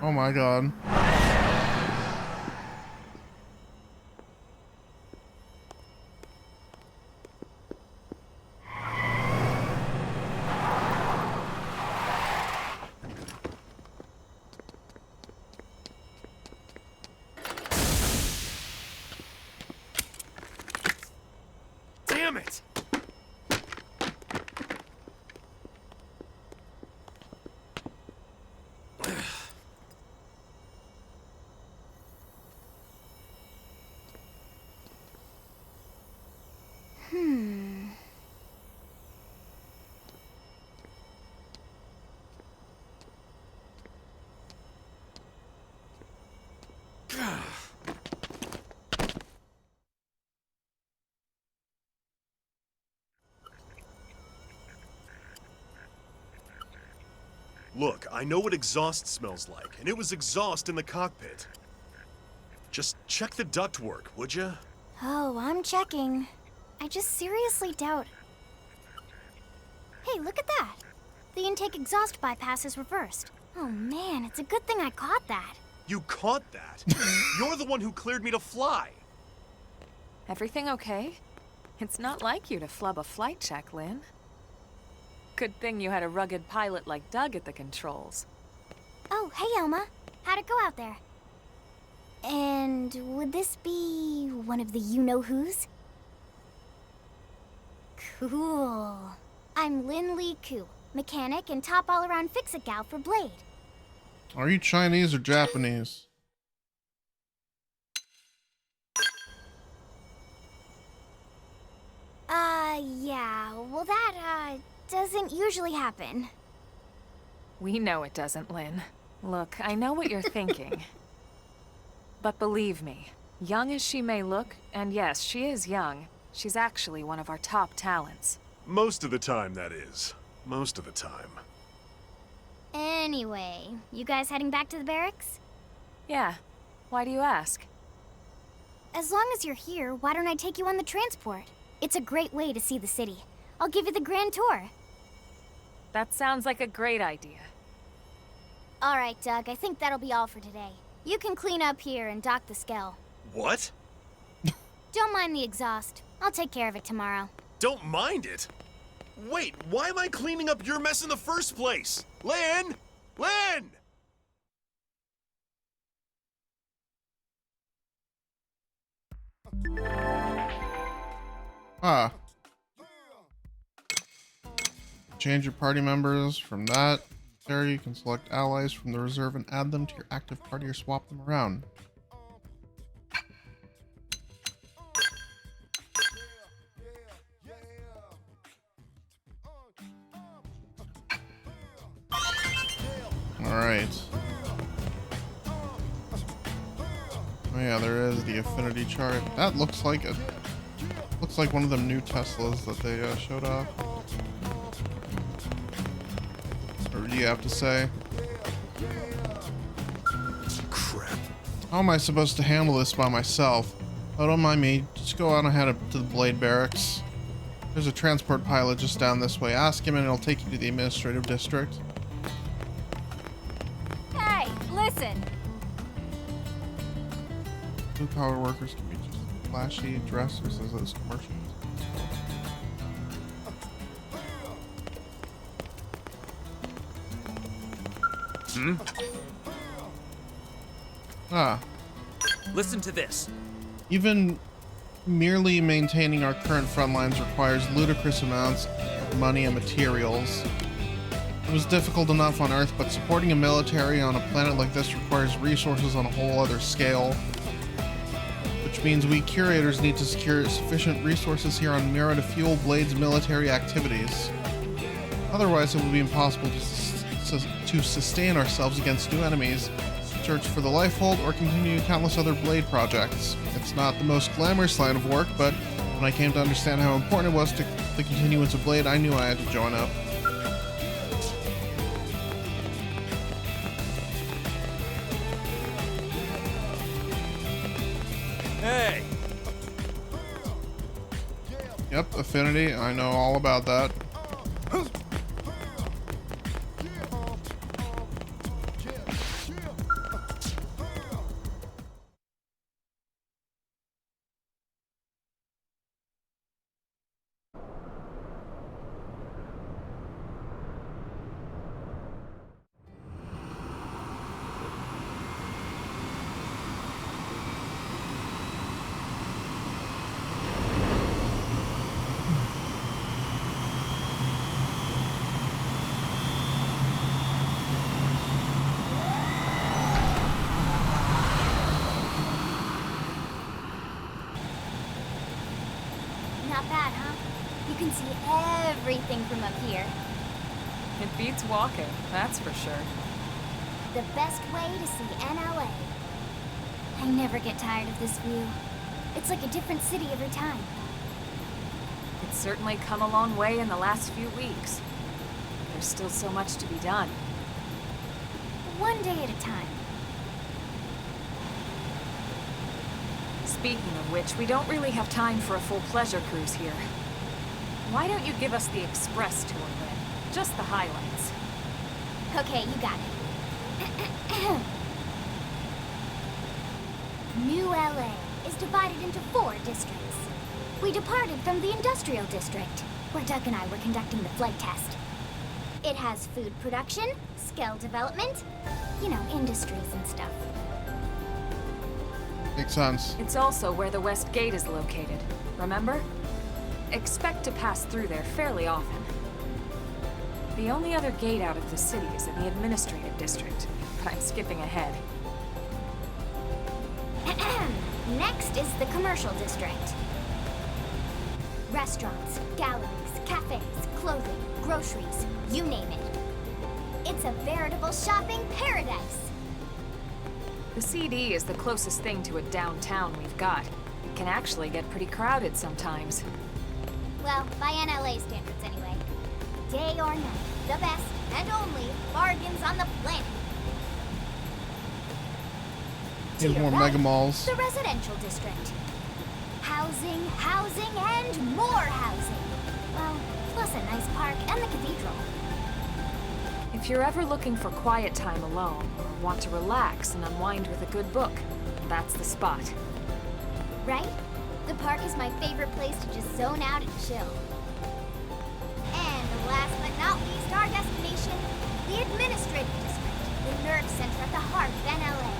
Oh my god. Damn it! Look, I know what exhaust smells like, and it was exhaust in the cockpit. Just check the ductwork, would ya? Oh, I'm checking. I just seriously doubt. Hey, look at that. The intake exhaust bypass is reversed. Oh man, it's a good thing I caught that. You caught that? You're the one who cleared me to fly. Everything okay? It's not like you to flub a flight check, Lynn. Good thing you had a rugged pilot like Doug at the controls. Oh, hey Elma. How'd it go out there? And would this be one of the you-know-who's? Cool. I'm Lynn Lee Koo, mechanic and top all-around fix-it gal for Blade. Are you Chinese or Japanese? Yeah. Well, that, doesn't usually happen. We know it doesn't, Lynn. Look, I know what you're thinking. But believe me, young as she may look, and yes, she is young, she's actually one of our top talents. Most of the time, that is. Most of the time. Anyway, you guys heading back to the barracks? Yeah. Why do you ask? As long as you're here, why don't I take you on the transport? It's a great way to see the city. I'll give you the grand tour. That sounds like a great idea. All right, Doug, I think that'll be all for today. You can clean up here and dock the Skell. What? Don't mind the exhaust. I'll take care of it tomorrow. Don't mind it? Wait, why am I cleaning up your mess in the first place? Lynn! Lynn! Ah. Change your party members from that. There you can select allies from the reserve and add them to your active party or swap them around. Alright. Oh yeah, there is the affinity chart. That looks like one of them new Teslas that they showed off. Or do you have to say? Crap. How am I supposed to handle this by myself? Oh, don't mind me. Just go on ahead to the Blade Barracks. There's a transport pilot just down this way. Ask him and it'll take you to the administrative district. Hey, listen! Blue collar workers can be just flashy dressers as those commercials. Ah. Listen to this. Even merely maintaining our current front lines requires ludicrous amounts of money and materials. It was difficult enough on Earth, but supporting a military on a planet like this requires resources on a whole other scale. Which means we curators need to secure sufficient resources here on Mira to fuel Blade's military activities. Otherwise, it will be impossible to sustain ourselves against new enemies, search for the Lifehold, or continue countless other Blade projects. It's not the most glamorous line of work, but when I came to understand how important it was to the continuance of Blade, I knew I had to join up. Hey! Yep, affinity, I know all about that. Not bad, huh? You can see everything from up here. It beats walking, that's for sure. The best way to see NLA. I never get tired of this view. It's like a different city every time. It's certainly come a long way in the last few weeks. There's still so much to be done. One day at a time. Speaking of which, we don't really have time for a full pleasure cruise here. Why don't you give us the express tour then? Just the highlights. Okay, you got it. New LA is divided into 4 districts. We departed from the industrial district, where Doug and I were conducting the flight test. It has food production, skill development, you know, industries and stuff. Makes sense. It's also where the West Gate is located, remember? Expect to pass through there fairly often. The only other gate out of the city is in the administrative district, but I'm skipping ahead. Next is the commercial district. Restaurants, galleries, cafes, clothing, groceries, you name it. It's a veritable shopping paradise. The CD is the closest thing to a downtown we've got. It can actually get pretty crowded sometimes. Well, by NLA standards anyway. Day or night, the best and only bargains on the planet. To Need your more right, mega malls. the residential district. Housing, housing, and more housing. Well, plus a nice park and the cathedral. If you're ever looking for quiet time alone, or want to relax and unwind with a good book, that's the spot. Right? The park is my favorite place to just zone out and chill. And last but not least, our destination, the administrative district, the nerve center at the heart of NLA.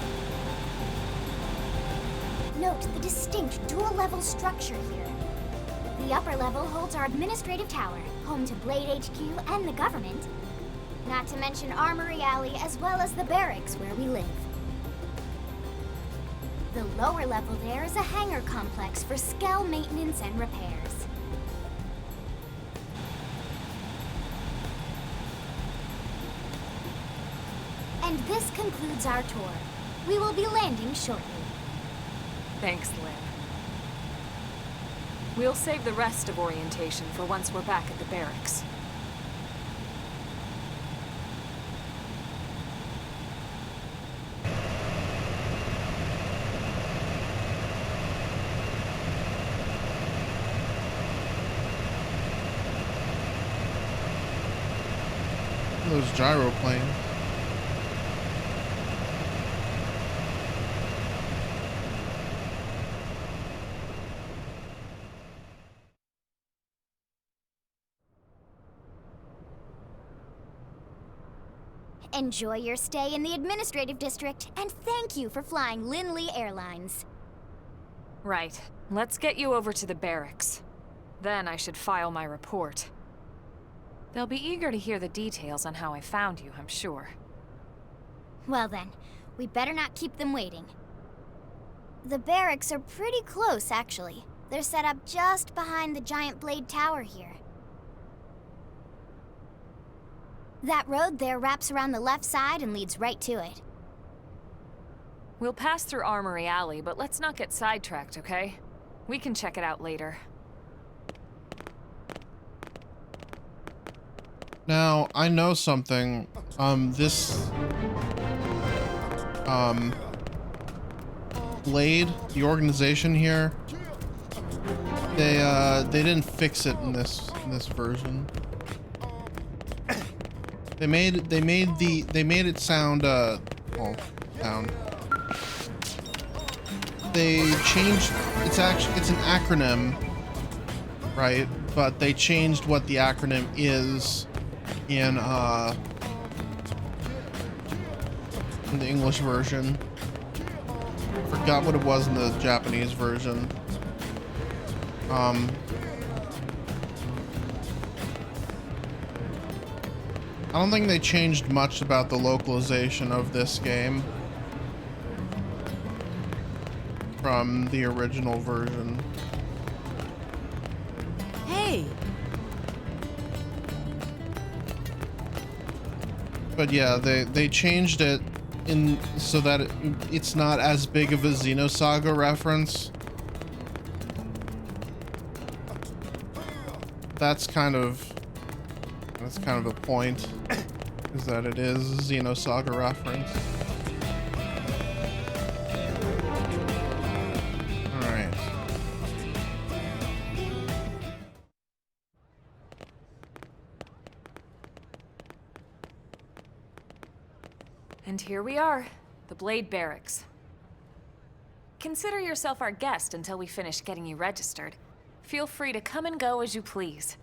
Note the distinct dual-level structure here. The upper level holds our administrative tower, home to Blade HQ and the government. Not to mention Armory Alley, as well as the barracks where we live. The lower level there is a hangar complex for Skell maintenance and repairs. And this concludes our tour. We will be landing shortly. Thanks, Lynn. We'll save the rest of orientation for once we're back at the barracks. Those gyroplanes. Enjoy your stay in the administrative district, and thank you for flying Lindley Airlines. Right. Let's get you over to the barracks. Then I should file my report. They'll be eager to hear the details on how I found you, I'm sure. Well then, we better not keep them waiting. The barracks are pretty close, actually. They're set up just behind the giant blade tower here. That road there wraps around the left side and leads right to it. We'll pass through Armory Alley, but let's not get sidetracked, okay? We can check it out later. Now, I know something. Blade, the organization here, they didn't fix it in this version. They made it sound they changed, it's an acronym, right? But they changed what the acronym is in the English version. Forgot what it was in the Japanese version. I don't think they changed much about the localization of this game from the original version. Hey! But yeah, they changed it in so that it's not as big of a Xenosaga reference. That's kind of the point, is that it is a Xenosaga reference. Alright. And here we are, the Blade Barracks. Consider yourself our guest until we finish getting you registered. Feel free to come and go as you please.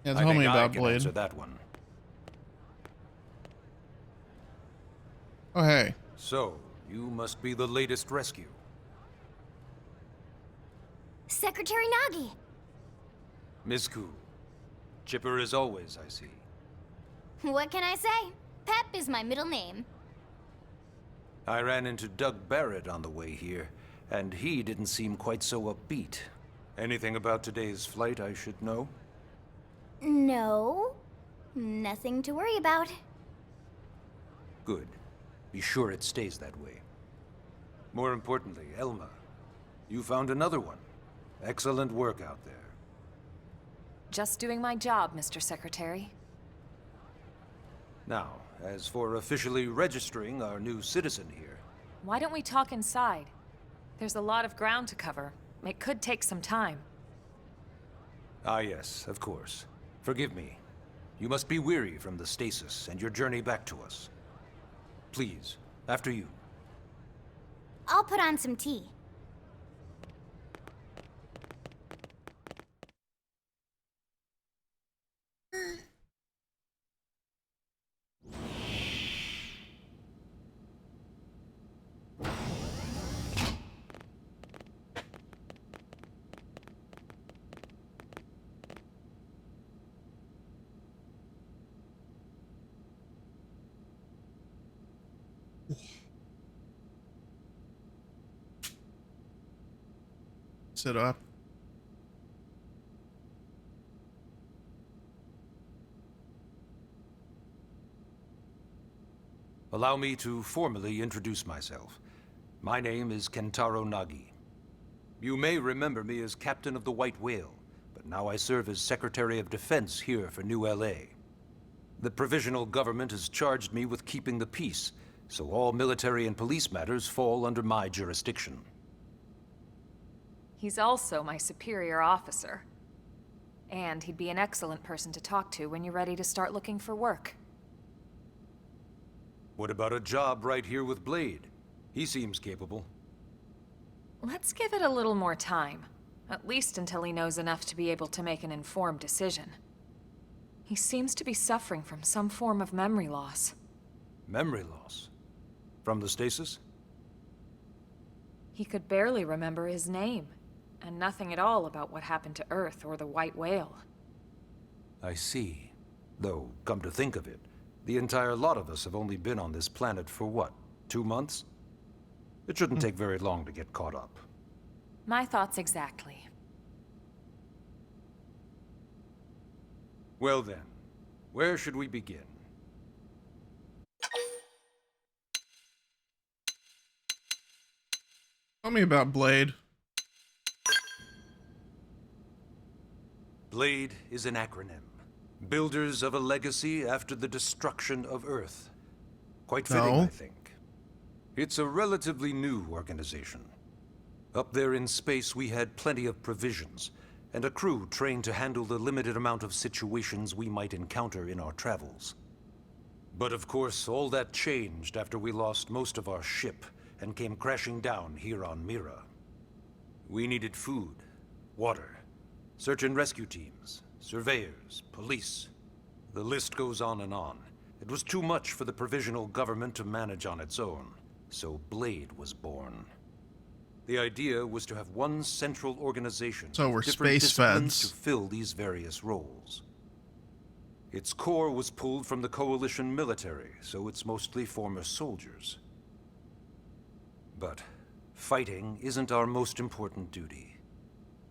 Yeah, tell me about can Blade. answer that one. Oh, hey. So, you must be the latest rescue. Secretary Nagi! Miss Cool. Chipper as always, I see. What can I say? Pep is my middle name. I ran into Doug Barrett on the way here, and he didn't seem quite so upbeat. Anything about today's flight I should know? No. Nothing to worry about. Good. Be sure it stays that way. More importantly, Elma, you found another one. Excellent work out there. Just doing my job, Mr. Secretary. Now, as for officially registering our new citizen here... Why don't we talk inside? There's a lot of ground to cover. It could take some time. Ah yes, of course. Forgive me. You must be weary from the stasis and your journey back to us. Please, after you. I'll put on some tea. Sit up. Allow me to formally introduce myself. My name is Kentaro Nagi. You may remember me as Captain of the White Whale, but now I serve as Secretary of Defense here for New LA. The provisional government has charged me with keeping the peace, so all military and police matters fall under my jurisdiction. He's also my superior officer. And he'd be an excellent person to talk to when you're ready to start looking for work. What about a job right here with Blade? He seems capable. Let's give it a little more time. At least until he knows enough to be able to make an informed decision. He seems to be suffering from some form of memory loss. Memory loss? From the stasis? He could barely remember his name, and nothing at all about what happened to Earth or the White Whale. I see. Though, come to think of it, the entire lot of us have only been on this planet for what, 2 months? It shouldn't take very long to get caught up. My thoughts exactly. Well then, where should we begin? Tell me about Blade. Blade is an acronym. Builders of a legacy after the destruction of Earth. Quite fitting, No. I think. It's a relatively new organization. Up there in space, we had plenty of provisions, and a crew trained to handle the limited amount of situations we might encounter in our travels. But of course, all that changed after we lost most of our ship and came crashing down here on Mira. We needed food, water, search and rescue teams, surveyors, police. The list goes on and on. It was too much for the provisional government to manage on its own, so Blade was born. The idea was to have one central organization So we're with different space disciplines feds. to fill these various roles. Its core was pulled from the Coalition military, so it's mostly former soldiers. But fighting isn't our most important duty.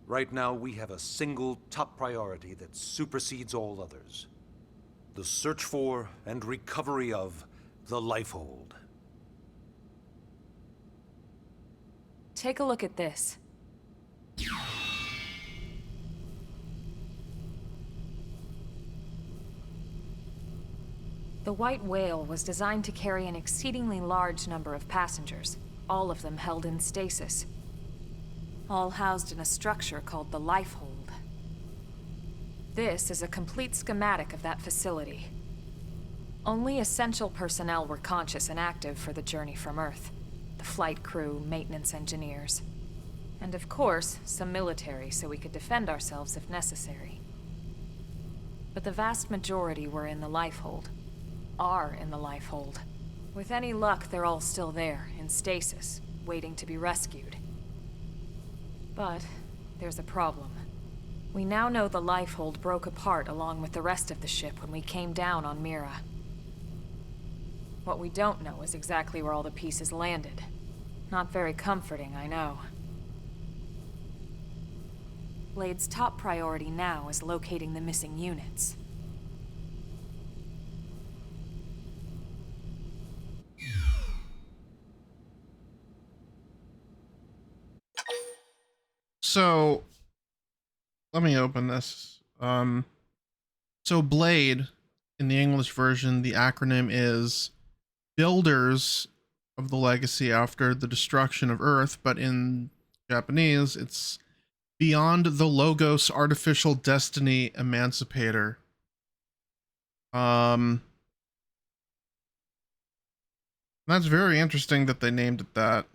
Right now, we have a single top priority that supersedes all others. The search for and recovery of the Lifehold. Take a look at this. The White Whale was designed to carry an exceedingly large number of passengers, all of them held in stasis. All housed in a structure called the Lifehold. This is a complete schematic of that facility. Only essential personnel were conscious and active for the journey from Earth. The flight crew, maintenance engineers. And of course, some military so we could defend ourselves if necessary. But the vast majority were in the Lifehold. Are in the Lifehold. With any luck, they're all still there, in stasis, waiting to be rescued. But there's a problem. We now know the Lifehold broke apart along with the rest of the ship when we came down on Mira. What we don't know is exactly where all the pieces landed. Not very comforting, I know. Blade's top priority now is locating the missing units. So, let me open this. So Blade, in the English version, the acronym is Builders of the Legacy After the Destruction of Earth, but in Japanese, it's Beyond the Logos Artificial Destiny Emancipator. That's very interesting that they named it that.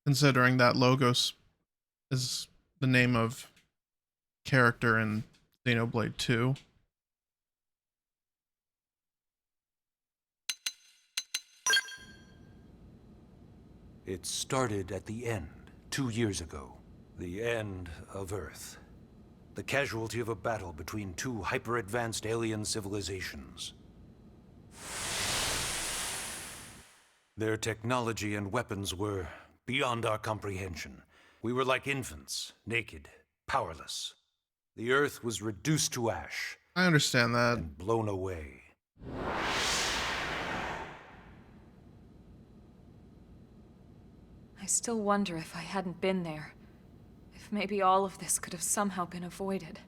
Considering that Logos is the name of character in Xenoblade 2. It started at the end, 2 years ago. The end of Earth. The casualty of a battle between two hyper-advanced alien civilizations. Their technology and weapons were beyond our comprehension. We were like infants, naked, powerless. The Earth was reduced to ash. I understand that. And blown away. I still wonder if I hadn't been there. If maybe all of this could have somehow been avoided.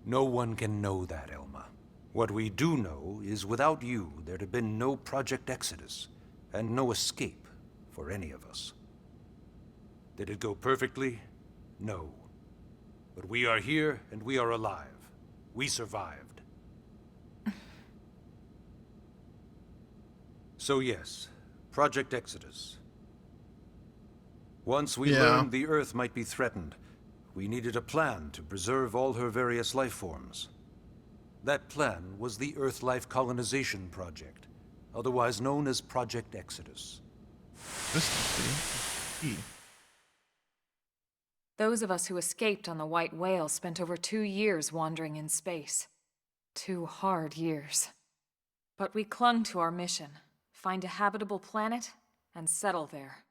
No one can know that, Elma. What we do know is without you, there'd have been no Project Exodus, and no escape for any of us. Did it go perfectly? No. But we are here, and we are alive. We survived. So yes, Project Exodus. Once we learned the Earth might be threatened, we needed a plan to preserve all her various life forms. That plan was the Earth Life Colonization Project, otherwise known as Project Exodus. This is key. Those of us who escaped on the White Whale spent over 2 years wandering in space. 2 hard years. But we clung to our mission, find a habitable planet, and settle there.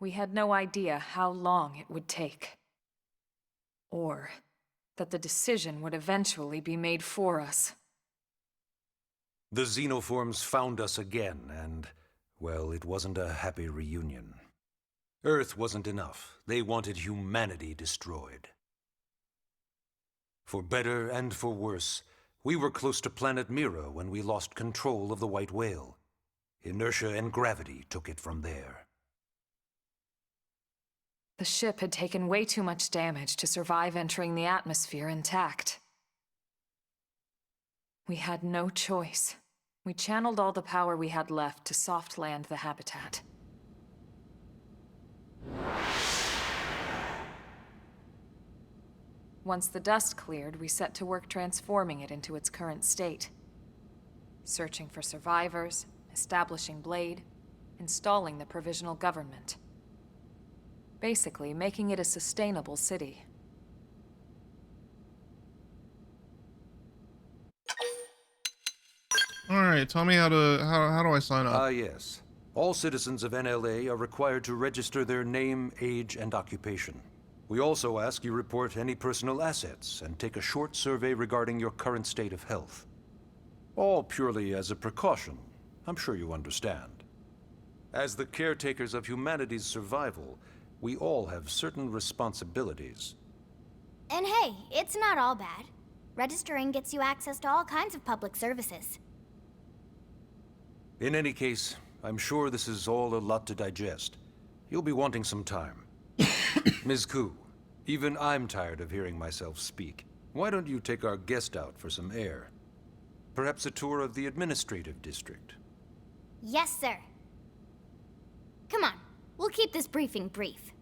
We had no idea how long it would take. Or that the decision would eventually be made for us. The xenoforms found us again, and, well, it wasn't a happy reunion. Earth wasn't enough. They wanted humanity destroyed. For better and for worse, we were close to planet Mira when we lost control of the White Whale. Inertia and gravity took it from there. The ship had taken way too much damage to survive entering the atmosphere intact. We had no choice. We channeled all the power we had left to soft land the habitat. Once the dust cleared, we set to work transforming it into its current state. Searching for survivors, establishing Blade, installing the provisional government. Basically, making it a sustainable city. Alright, tell me how do I sign up? Yes. All citizens of NLA are required to register their name, age, and occupation. We also ask you report any personal assets and take a short survey regarding your current state of health. All purely as a precaution. I'm sure you understand. As the caretakers of humanity's survival, we all have certain responsibilities. And hey, it's not all bad. Registering gets you access to all kinds of public services. In any case, I'm sure this is all a lot to digest. You'll be wanting some time. Ms. Koo, even I'm tired of hearing myself speak. Why don't you take our guest out for some air? Perhaps a tour of the administrative district. Yes, sir. Come on, we'll keep this briefing brief.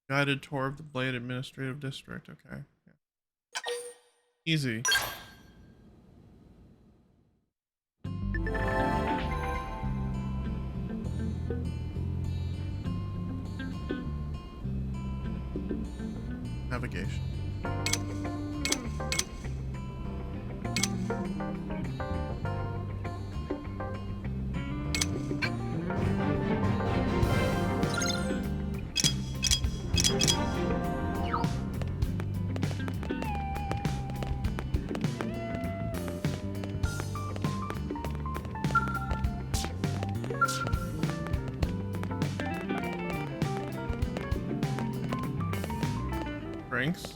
Guided tour of the Blade Administrative District. Okay. Yeah. Easy. Navigation. Drinks.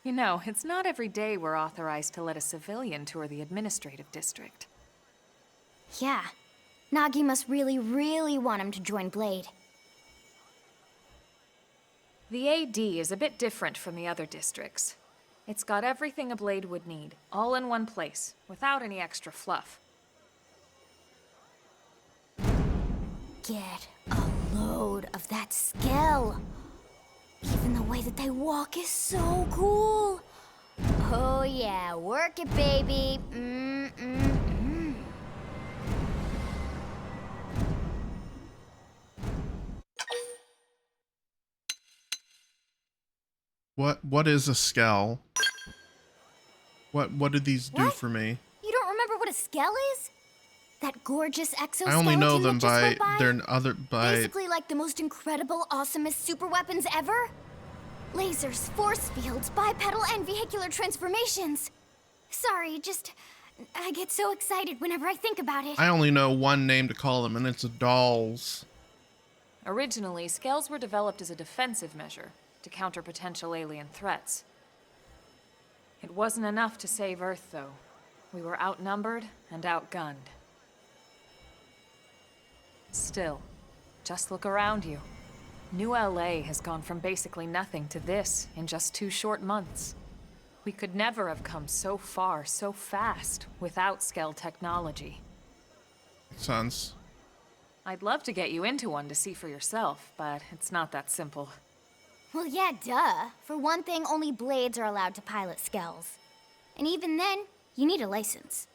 You know, it's not every day we're authorized to let a civilian tour the administrative district. Yeah. Nagi must really, really want him to join Blade. The AD is a bit different from the other districts. It's got everything a Blade would need, all in one place, without any extra fluff. Get a load of that skill. Even the way that they walk is so cool. Oh yeah, work it, baby. What is a skell? What did these do for me? You don't remember what a skell is? That gorgeous exoskeleton I only know them that just by went by? their other Basically like the most incredible, awesomest super weapons ever? Lasers, force fields, bipedal and vehicular transformations. Sorry, I get so excited whenever I think about it. I only know one name to call them, and it's dolls. Originally, scales were developed as a defensive measure to counter potential alien threats. It wasn't enough to save Earth, though. We were outnumbered and outgunned. Still, just look around you. New LA has gone from basically nothing to this in just 2 short months. We could never have come so far so fast without Skell technology. Makes sense. I'd love to get you into one to see for yourself, but it's not that simple. Well, yeah, duh. For one thing, only Blades are allowed to pilot Skells. And even then, you need a license.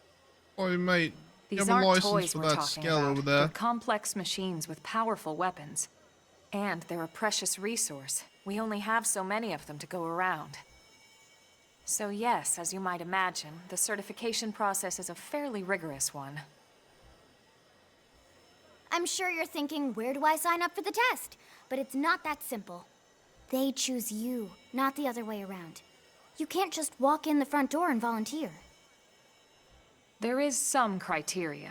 Oi, mate. You These have a aren't license toys for we're that talking skell about. over there. They're complex machines with powerful weapons. And they're a precious resource. We only have so many of them to go around. So yes, as you might imagine, the certification process is a fairly rigorous one. I'm sure you're thinking, where do I sign up for the test? But it's not that simple. They choose you, not the other way around. You can't just walk in the front door and volunteer. There is some criteria.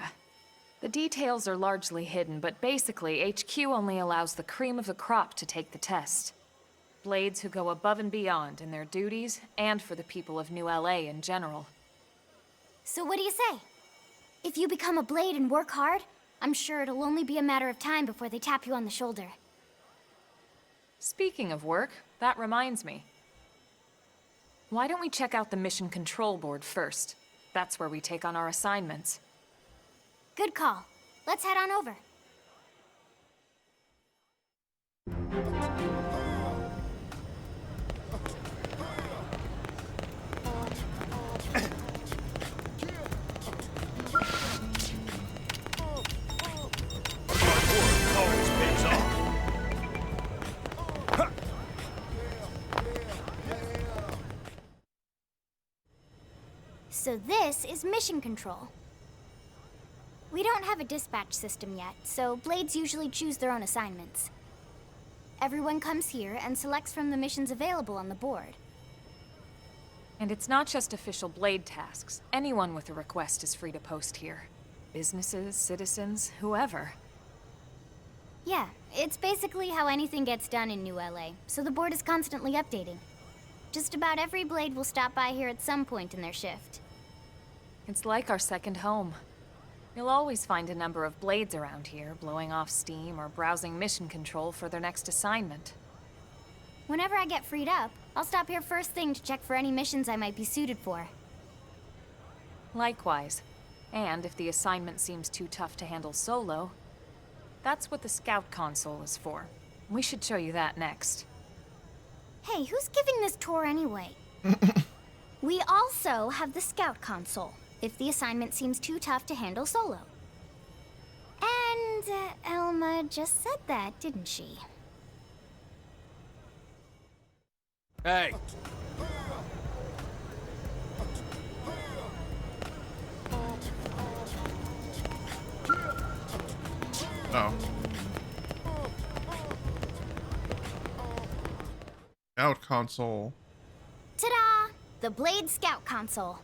The details are largely hidden, but basically, HQ only allows the cream of the crop to take the test. Blades who go above and beyond in their duties, and for the people of New LA in general. So what do you say? If you become a Blade and work hard, I'm sure it'll only be a matter of time before they tap you on the shoulder. Speaking of work, that reminds me. Why don't we check out the mission control board first? That's where we take on our assignments. Good call. Let's head on over. So this is mission control. We don't have a dispatch system yet, so Blades usually choose their own assignments. Everyone comes here and selects from the missions available on the board. And it's not just official Blade tasks. Anyone with a request is free to post here. Businesses, citizens, whoever. Yeah, it's basically how anything gets done in New LA, so the board is constantly updating. Just about every Blade will stop by here at some point in their shift. It's like our second home. You'll always find a number of Blades around here, blowing off steam or browsing mission control for their next assignment. Whenever I get freed up, I'll stop here first thing to check for any missions I might be suited for. Likewise. And if the assignment seems too tough to handle solo, that's what the Scout console is for. We should show you that next. Hey, who's giving this tour anyway? We also have the Scout console, if the assignment seems too tough to handle solo. And Elma just said that, didn't she? Hey! Oh. Scout console. Ta-da! The Blade Scout console.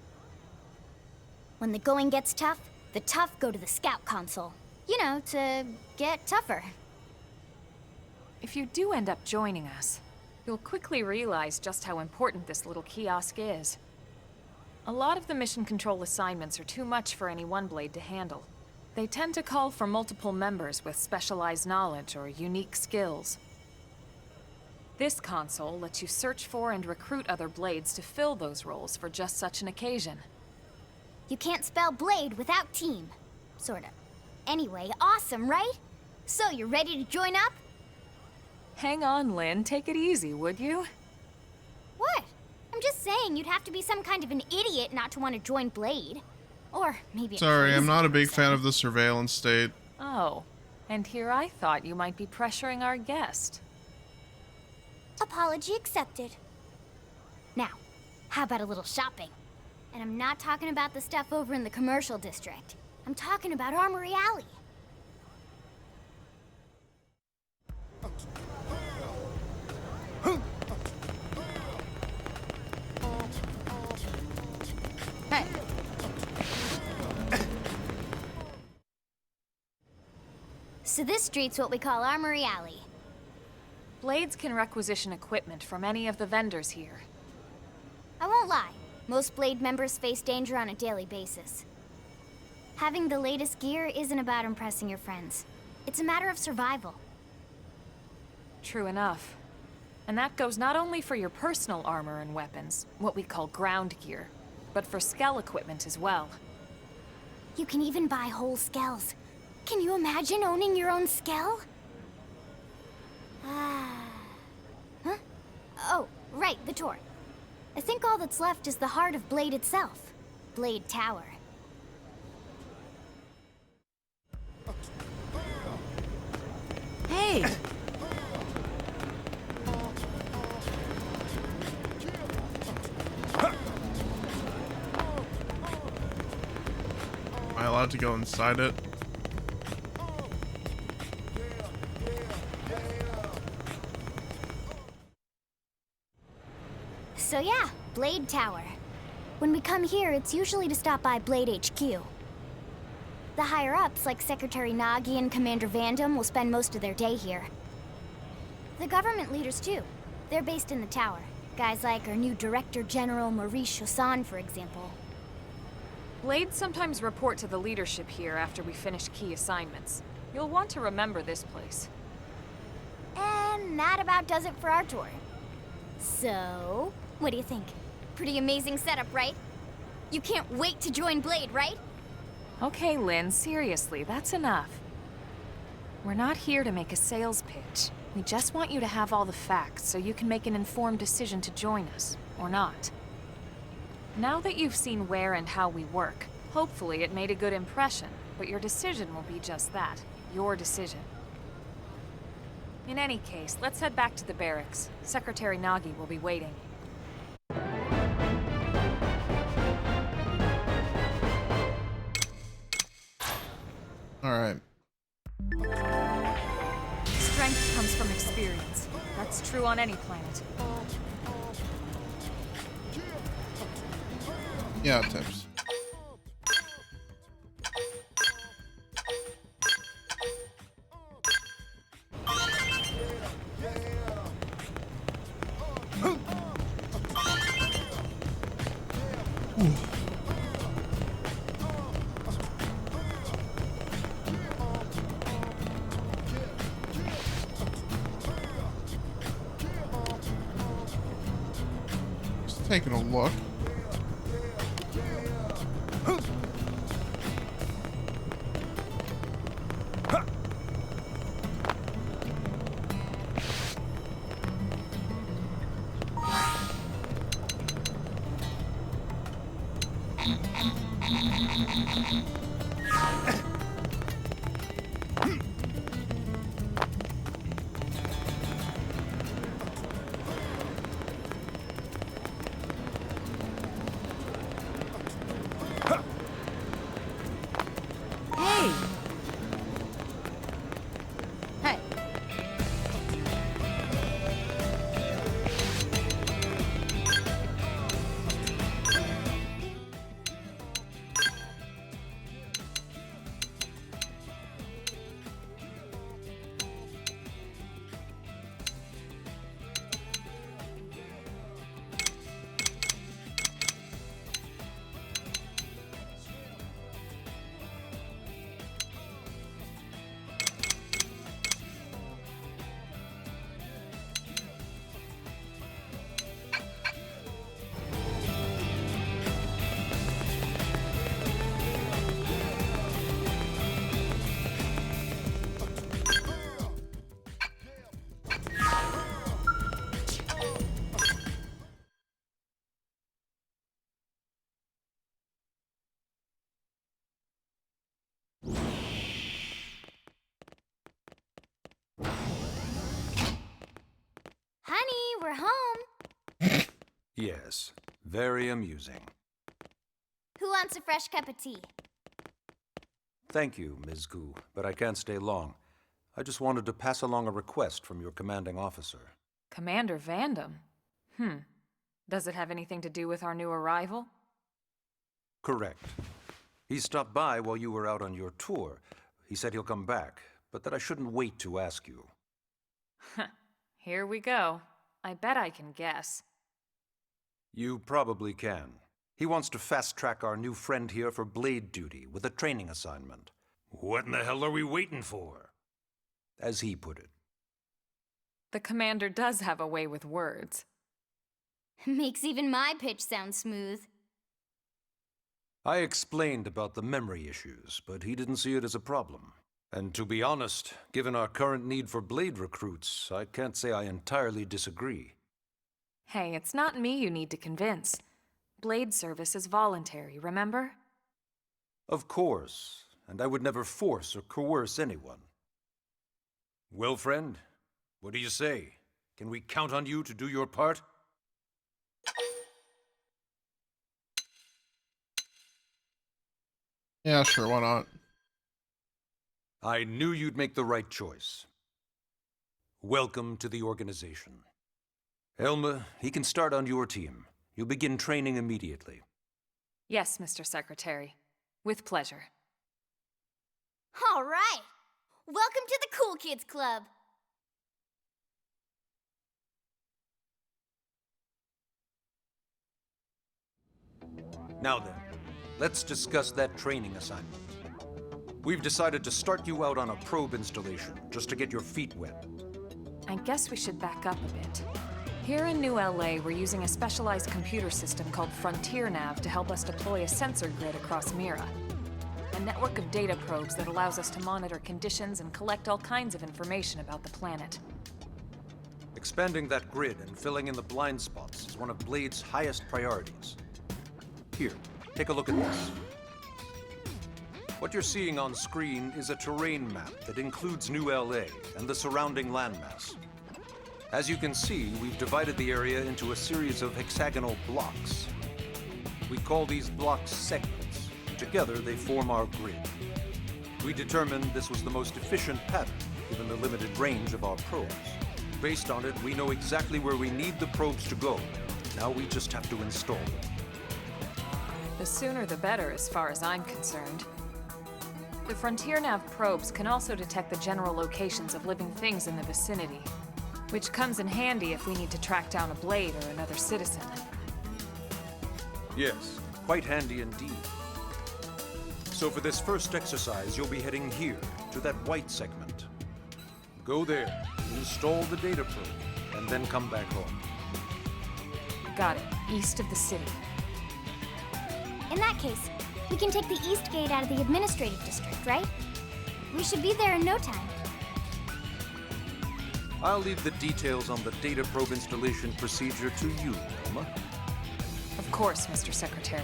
When the going gets tough, the tough go to the Scout console. You know, to get tougher. If you do end up joining us, You'll quickly realize just how important this little kiosk is. A lot of the mission control assignments are too much for any one blade to handle. They tend to call for multiple members with specialized knowledge or unique skills. This console lets you search for and recruit other blades to fill those roles for just such an occasion. You can't spell blade without team. Sorta. Anyway, awesome, right? So, you're ready to join up? Hang on, Lynn. Take it easy, would you? What? I'm just saying you'd have to be some kind of an idiot not to want to join Blade. Or maybe Sorry, I'm not a big fan of the surveillance state. Oh, and here I thought you might be pressuring our guest. Apology accepted. Now, how about a little shopping? And I'm not talking about the stuff over in the commercial district. I'm talking about Armory Alley. Hey. So this street's what we call Armory Alley. Blades can requisition equipment from any of the vendors here. I won't lie. Most Blade members face danger on a daily basis. Having the latest gear isn't about impressing your friends. It's a matter of survival. True enough. And that goes not only for your personal armor and weapons, what we call ground gear, but for skell equipment as well. You can even buy whole skells. Can you imagine owning your own skell? Huh? Oh, right, the tour. I think all that's left is the heart of Blade itself. Blade Tower. Hey! Am I allowed to go inside it? So yeah, Blade Tower. When we come here, it's usually to stop by Blade HQ. The higher-ups, like Secretary Nagi and Commander Vandam, will spend most of their day here. The government leaders, too. They're based in the tower. Guys like our new Director General Maurice Chassan, for example. Blades sometimes report to the leadership here after we finish key assignments. You'll want to remember this place. And that about does it for our tour. So, what do you think? Pretty amazing setup, right? You can't wait to join Blade, right? Okay, Lynn, seriously, that's enough. We're not here to make a sales pitch. We just want you to have all the facts so you can make an informed decision to join us, or not. Now that you've seen where and how we work, hopefully it made a good impression, but your decision will be just that, your decision. In any case, let's head back to the barracks. Secretary Nagi will be waiting. Alright. Strength comes from experience. That's true on any planet. Yeah, tips. Just taking a look. Honey, we're home. Yes, very amusing. Who wants a fresh cup of tea? Thank you, Ms. Gu, but I can't stay long. I just wanted to pass along a request from your commanding officer. Commander Vandam? Does it have anything to do with our new arrival? Correct. He stopped by while you were out on your tour. He said he'll come back, but that I shouldn't wait to ask you. Here we go. I bet I can guess. You probably can. He wants to fast-track our new friend here for blade duty with a training assignment. What in the hell are we waiting for? As he put it. The commander does have a way with words. Makes even my pitch sound smooth. I explained about the memory issues, but he didn't see it as a problem. And to be honest, given our current need for blade recruits, I can't say I entirely disagree. Hey, it's not me you need to convince. Blade service is voluntary, remember? Of course, and I would never force or coerce anyone. Well, friend, what do you say? Can we count on you to do your part? Yeah, sure, why not? I knew you'd make the right choice. Welcome to the organization. Elma, he can start on your team. You'll begin training immediately. Yes, Mr. Secretary. With pleasure. All right. Welcome to the Cool Kids Club. Now then, let's discuss that training assignment. We've decided to start you out on a probe installation, just to get your feet wet. I guess we should back up a bit. Here in New LA, we're using a specialized computer system called Frontier Nav to help us deploy a sensor grid across Mira. A network of data probes that allows us to monitor conditions and collect all kinds of information about the planet. Expanding that grid and filling in the blind spots is one of Blade's highest priorities. Here, take a look at this. What you're seeing on screen is a terrain map that includes New LA and the surrounding landmass. As you can see, we've divided the area into a series of hexagonal blocks. We call these blocks segments. Together, they form our grid. We determined this was the most efficient pattern, given the limited range of our probes. Based on it, we know exactly where we need the probes to go. Now we just have to install them. The sooner the better, as far as I'm concerned. The Frontier Nav probes can also detect the general locations of living things in the vicinity, which comes in handy if we need to track down a blade or another citizen. Yes, quite handy indeed. So for this first exercise, you'll be heading here, to that white segment. Go there, install the data probe, and then come back home. Got it. East of the city. In that case, we can take the East Gate out of the administrative district, right? We should be there in no time. I'll leave the details on the data probe installation procedure to you, Elma. Of course, Mr. Secretary.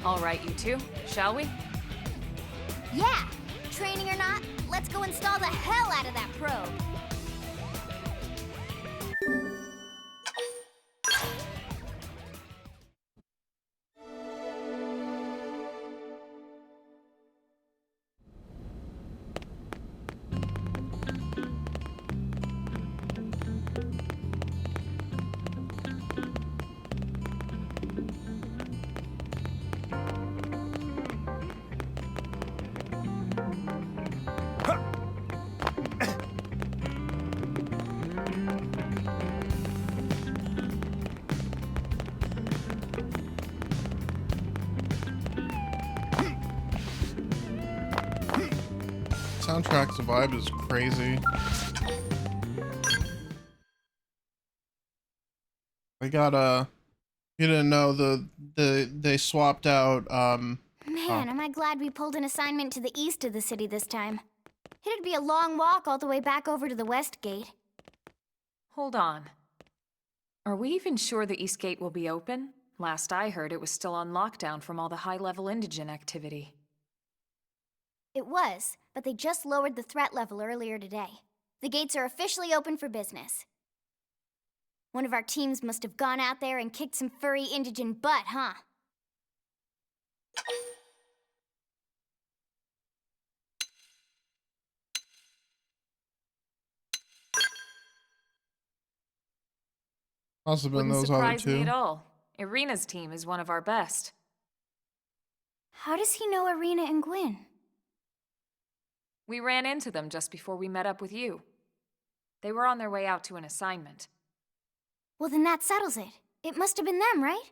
All right, you two, shall we? Yeah! Training or not, let's go install the hell out of that probe! Soundtrack's vibe is crazy. I got you didn't know they swapped out Man, am I glad we pulled an assignment to the east of the city this time. It'd be a long walk all the way back over to the West Gate. Hold on. Are we even sure the East Gate will be open? Last I heard, it was still on lockdown from all the high-level indigen activity. It was, but they just lowered the threat level earlier today. The gates are officially open for business. One of our teams must have gone out there and kicked some furry indigent butt, huh? Must have been Wouldn't those other surprise me two. at all. Irina's team is one of our best. How does he know Irina and Gwyn? We ran into them just before we met up with you. They were on their way out to an assignment. Well, then that settles it. It must have been them, right?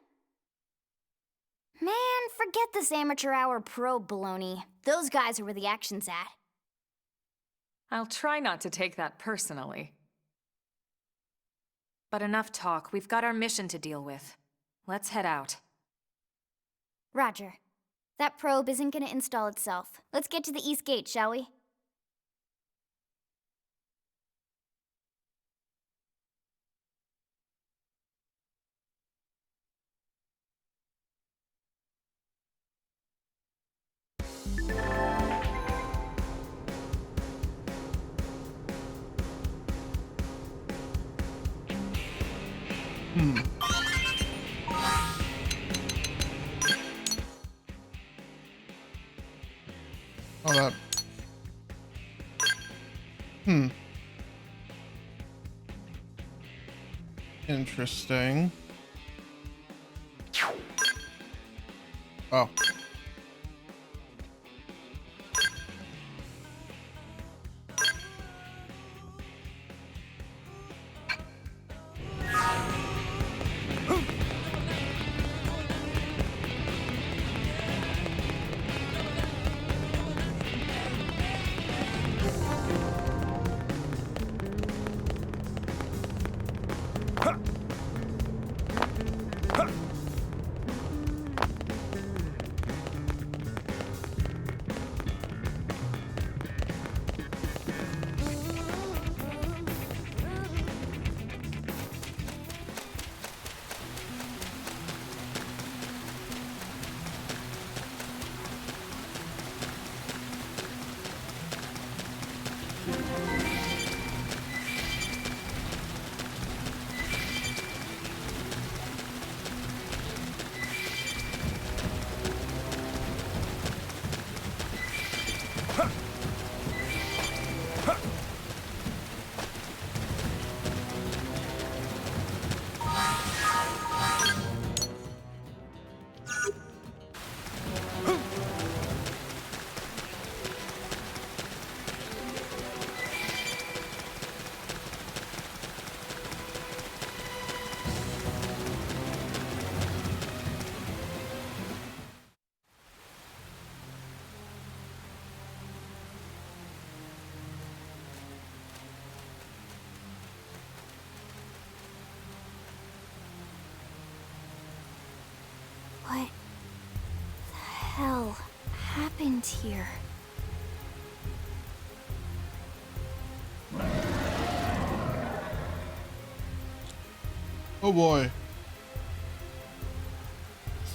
Man, forget this amateur hour probe baloney. Those guys are where the action's at. I'll try not to take that personally. But enough talk. We've got our mission to deal with. Let's head out. Roger. That probe isn't gonna install itself. Let's get to the East Gate, shall we? Oh, that. Interesting. Oh. What the hell happened here? Oh boy.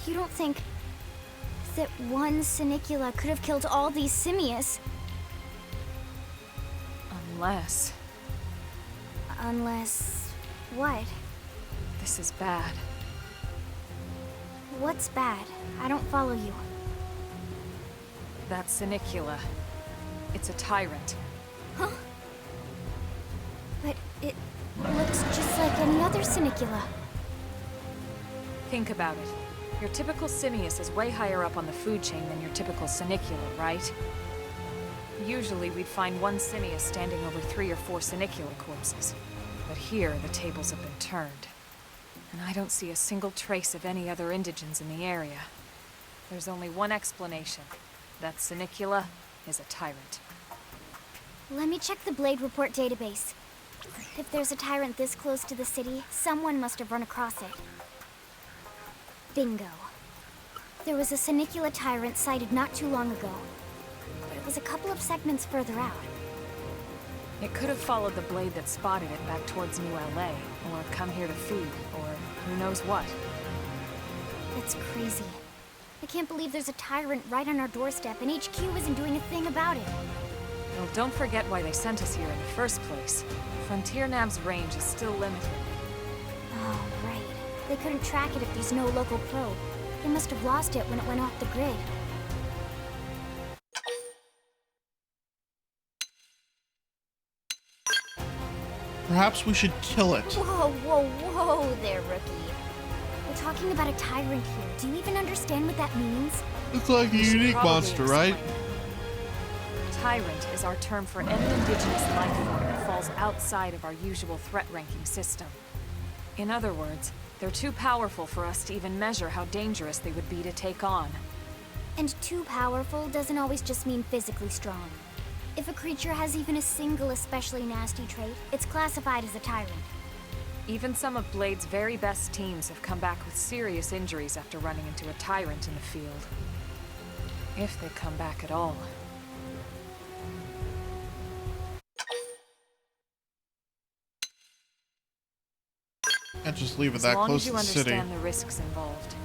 You don't think that one Sinicula could have killed all these simius? Unless... Unless... what? This is bad. What's bad? I don't follow you. That Sinicula. It's a tyrant. Huh? But it looks just like any other Sinicula. Think about it. Your typical simius is way higher up on the food chain than your typical Sinicula, right? Usually we'd find one simius standing over 3 or 4 Sinicula corpses. But here, the tables have been turned. And I don't see a single trace of any other indigents in the area. There's only one explanation. That Sinicula is a tyrant. Let me check the Blade Report database. If there's a tyrant this close to the city, someone must have run across it. Bingo. There was a Sinicula tyrant sighted not too long ago, but it was a couple of segments further out. It could have followed the blade that spotted it back towards New LA, or come here to feed, or who knows what. That's crazy. I can't believe there's a tyrant right on our doorstep and HQ isn't doing a thing about it. Well, don't forget why they sent us here in the first place. Frontier Nav's range is still limited. They couldn't track it if there's no local probe. They must have lost it when it went off the grid. Perhaps we should kill it. Whoa, whoa, whoa there, rookie. We're talking about a tyrant here. Do you even understand what that means? It's like a We should unique probably monster, right? explain. Tyrant is our term for any indigenous life form that falls outside of our usual threat ranking system. In other words, they're too powerful for us to even measure how dangerous they would be to take on. And too powerful doesn't always just mean physically strong. If a creature has even a single especially nasty trait, it's classified as a tyrant. Even some of Blade's very best teams have come back with serious injuries after running into a tyrant in the field. If they come back at all. Can't just leave it As that long close as to you the city. understand the risks involved.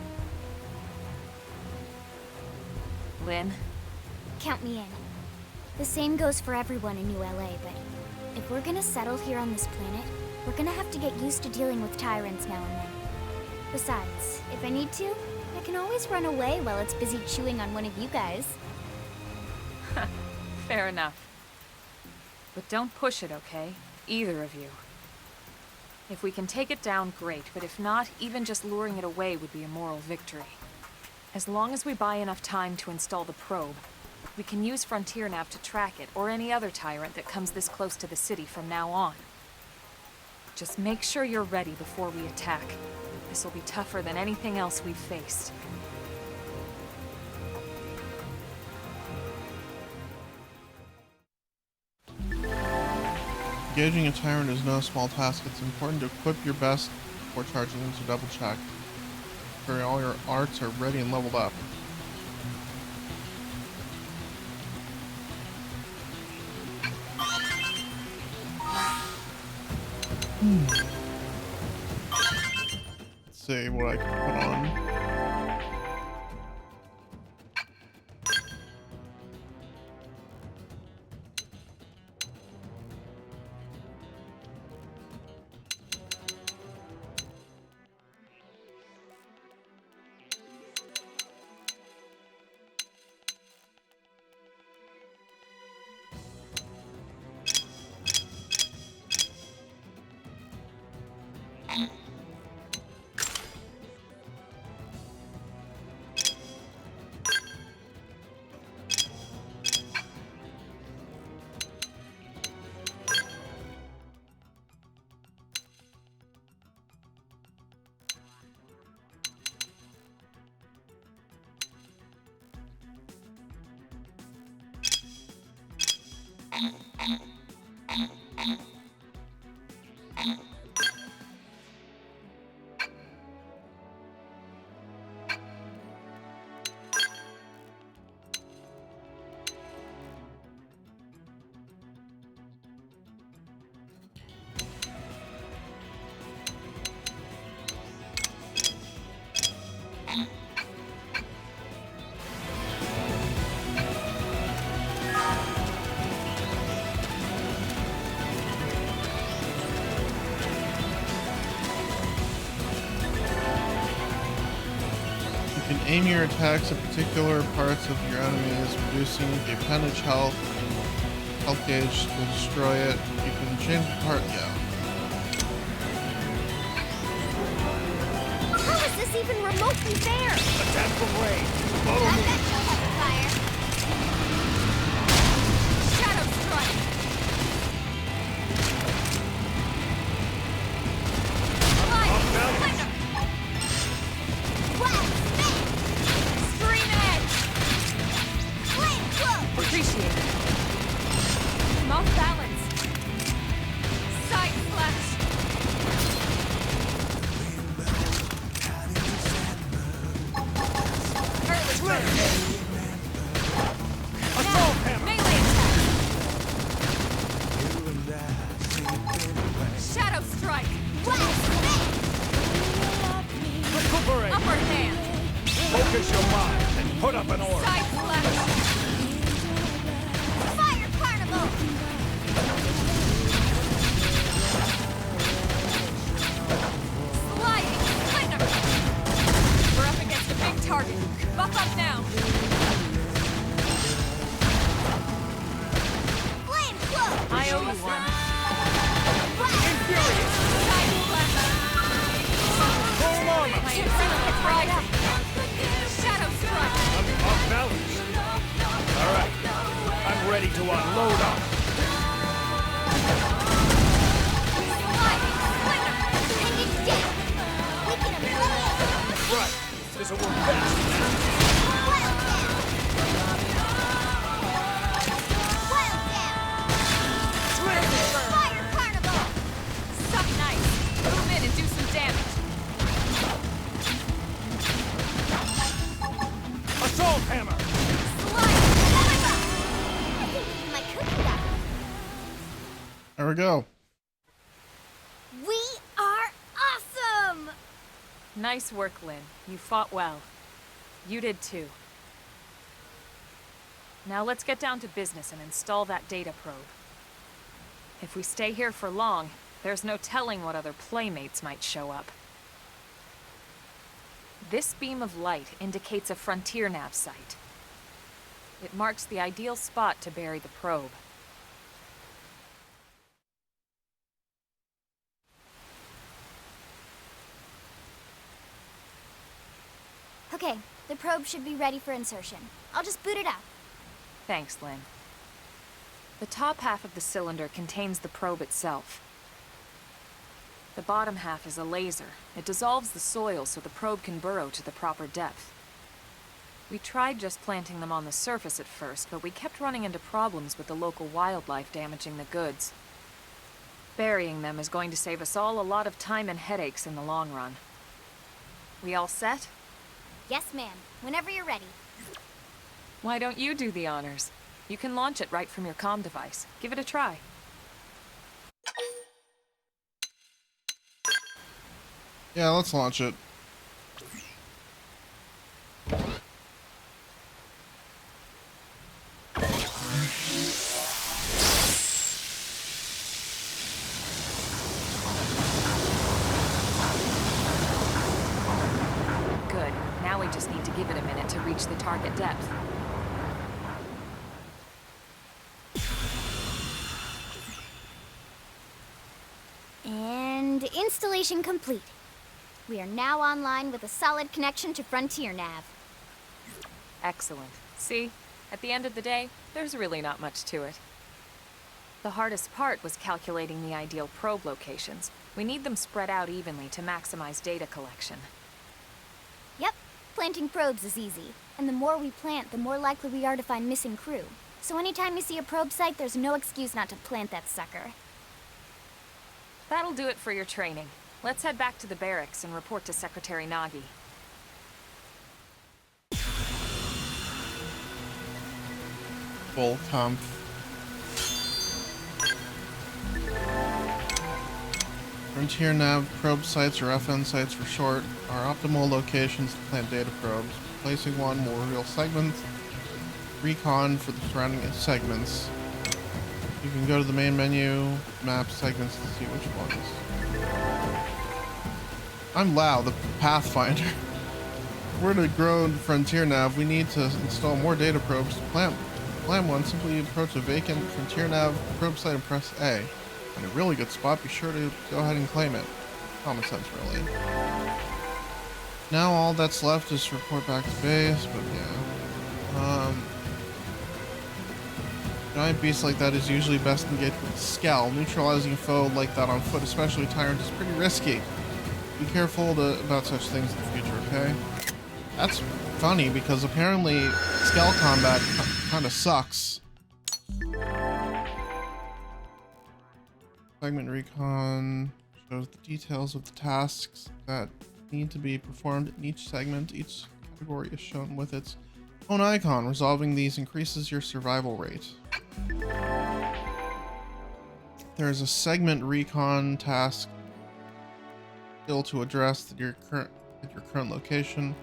Lynn? Count me in. The same goes for everyone in New LA, but if we're gonna settle here on this planet, we're gonna have to get used to dealing with tyrants now and then. Besides, if I need to, I can always run away while it's busy chewing on one of you guys. Fair enough. But don't push it, okay? Either of you. If we can take it down, great, but if not, even just luring it away would be a moral victory. As long as we buy enough time to install the probe, we can use Frontier Nav to track it, or any other tyrant that comes this close to the city from now on. Just make sure you're ready before we attack. This will be tougher than anything else we've faced. Engaging a tyrant is no small task. It's important to equip your best before charging them, so double check. Ensure all your arts are ready and leveled up. Let's see what I can put on. You can aim your attacks at particular parts of your enemies, reducing the appendage health gauge to destroy it. You can change the part, yeah. How is this even remotely fair? Attack from range. Follow I me. bet you'll have a fire. Shadow strike! Off balance. Wow, spin! Screen edge! Flame flow! Appreciate it. I'm off balance! Side slash! Early bird! ready to unload on them. Right. This'll work best. Fire carnival! Suck nice. Move in and do some damage. Assault hammer! My cookie gun. There we go. We are awesome! Nice work, Lynn. You fought well. You did too. Now let's get down to business and install that data probe. If we stay here for long, there's no telling what other playmates might show up. This beam of light indicates a frontier nav site. It marks the ideal spot to bury the probe. Okay, the probe should be ready for insertion. I'll just boot it up. Thanks, Lynn. The top half of the cylinder contains the probe itself. The bottom half is a laser. It dissolves the soil so the probe can burrow to the proper depth. We tried just planting them on the surface at first, but we kept running into problems with the local wildlife damaging the goods. Burying them is going to save us all a lot of time and headaches in the long run. We all set? Yes, ma'am. Whenever you're ready. Why don't you do the honors? You can launch it right from your comm device. Give it a try. Yeah, let's launch it. Good. Now we just need to give it a minute to reach the target depth. And installation complete. We are now online with a solid connection to Frontier Nav. Excellent. See? At the end of the day, there's really not much to it. The hardest part was calculating the ideal probe locations. We need them spread out evenly to maximize data collection. Yep, planting probes is easy. And the more we plant, the more likely we are to find missing crew. So anytime you see a probe site, there's no excuse not to plant that sucker. That'll do it for your training. Let's head back to the barracks and report to Secretary Nagi. Full comp. Frontier Nav probe sites, or FN sites for short, are optimal locations to plant data probes. Placing one will reveal segments, recon for the surrounding segments. You can go to the main menu, map segments to see which ones. I'm Lau, the Pathfinder. If we're to grow Frontier Nav, we need to install more data probes to plant. To plant one, simply approach a vacant Frontier Nav probe site and press A. In a really good spot, be sure to go ahead and claim it. Common sense, really. Now all that's left is to report back to base, but yeah. Giant beasts like that is usually best engaged with a scowl. Neutralizing a foe like that on foot, especially Tyrant, is pretty risky. Be careful about such things in the future, okay? That's funny, because apparently scowl combat kind of sucks. Segment recon shows the details of the tasks that need to be performed in each segment. Each category is shown with its own icon. Resolving these increases your survival rate. There's a segment recon task still to address at your current location.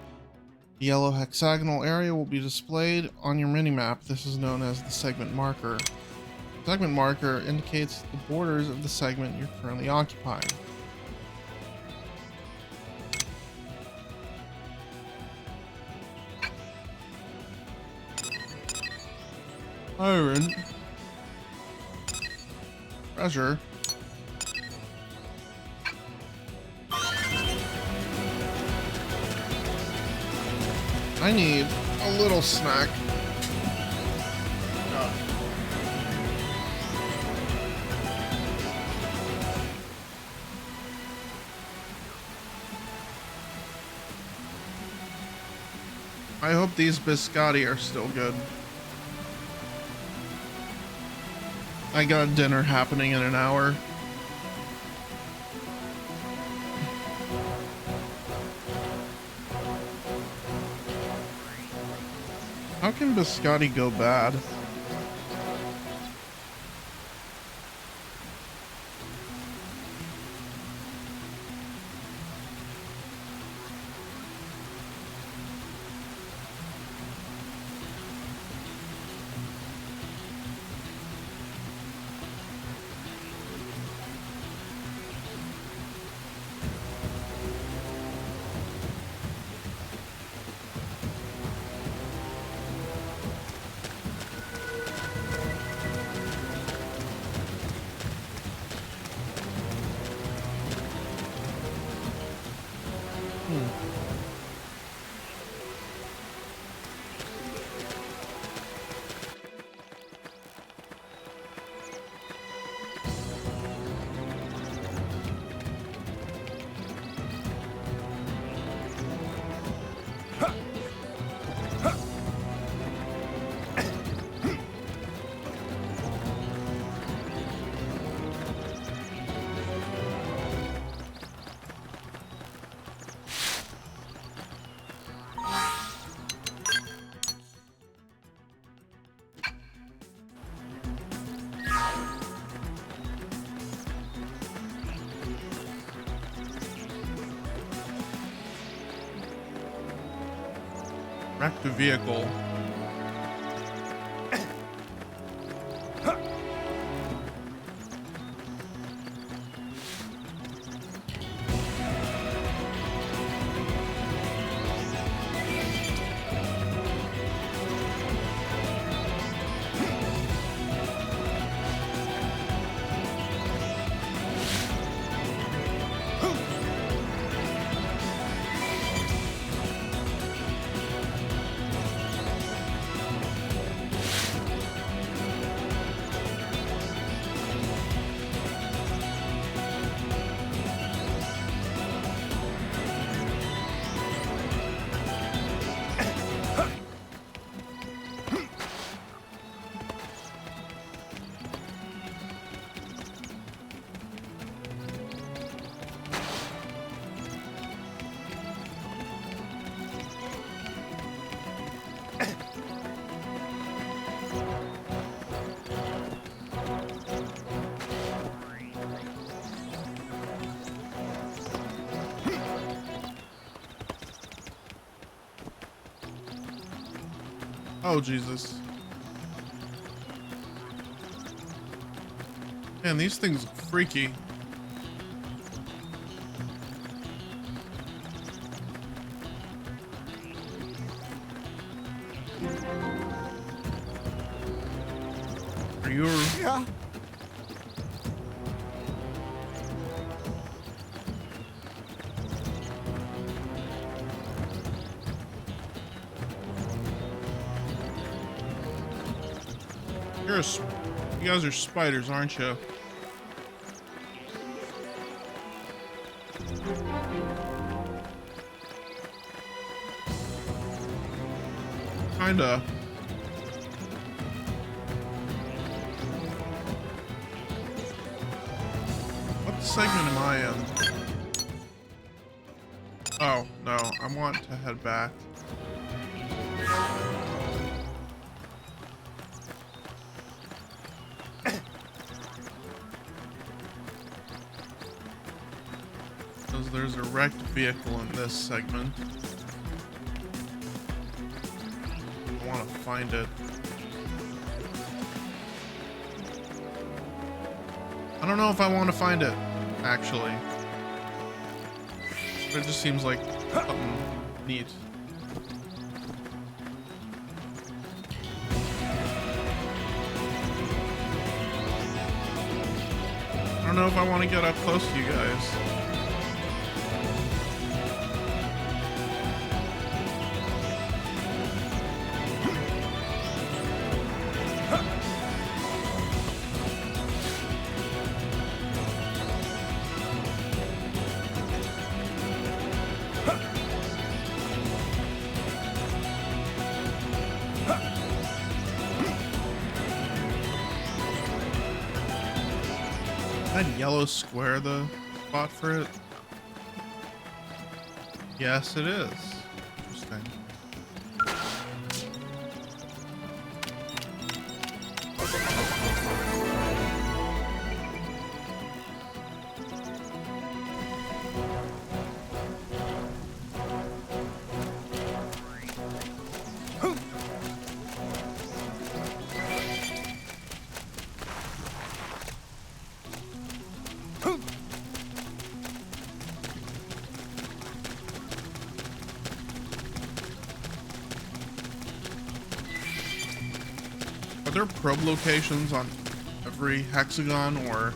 The yellow hexagonal area will be displayed on your minimap. This is known as the segment marker. The segment marker indicates the borders of the segment you're currently occupying. Iron. Treasure. I need a little snack. I hope these biscotti are still good. I got dinner happening in an hour. How can biscotti go bad? Wrecked the vehicle. Oh, Jesus. Man, these things look freaky. Are you... Yeah. You guys are spiders, aren't you? Kinda. What segment am I in? Oh, no. I want to head back. There's a wrecked vehicle in this segment. I want to find it. I don't know if I want to find it, actually. But it just seems like something neat. I don't know if I want to get up close to you guys. that yellow square the spot for it? Yes, it is. Interesting. Are there probe locations on every hexagon, or?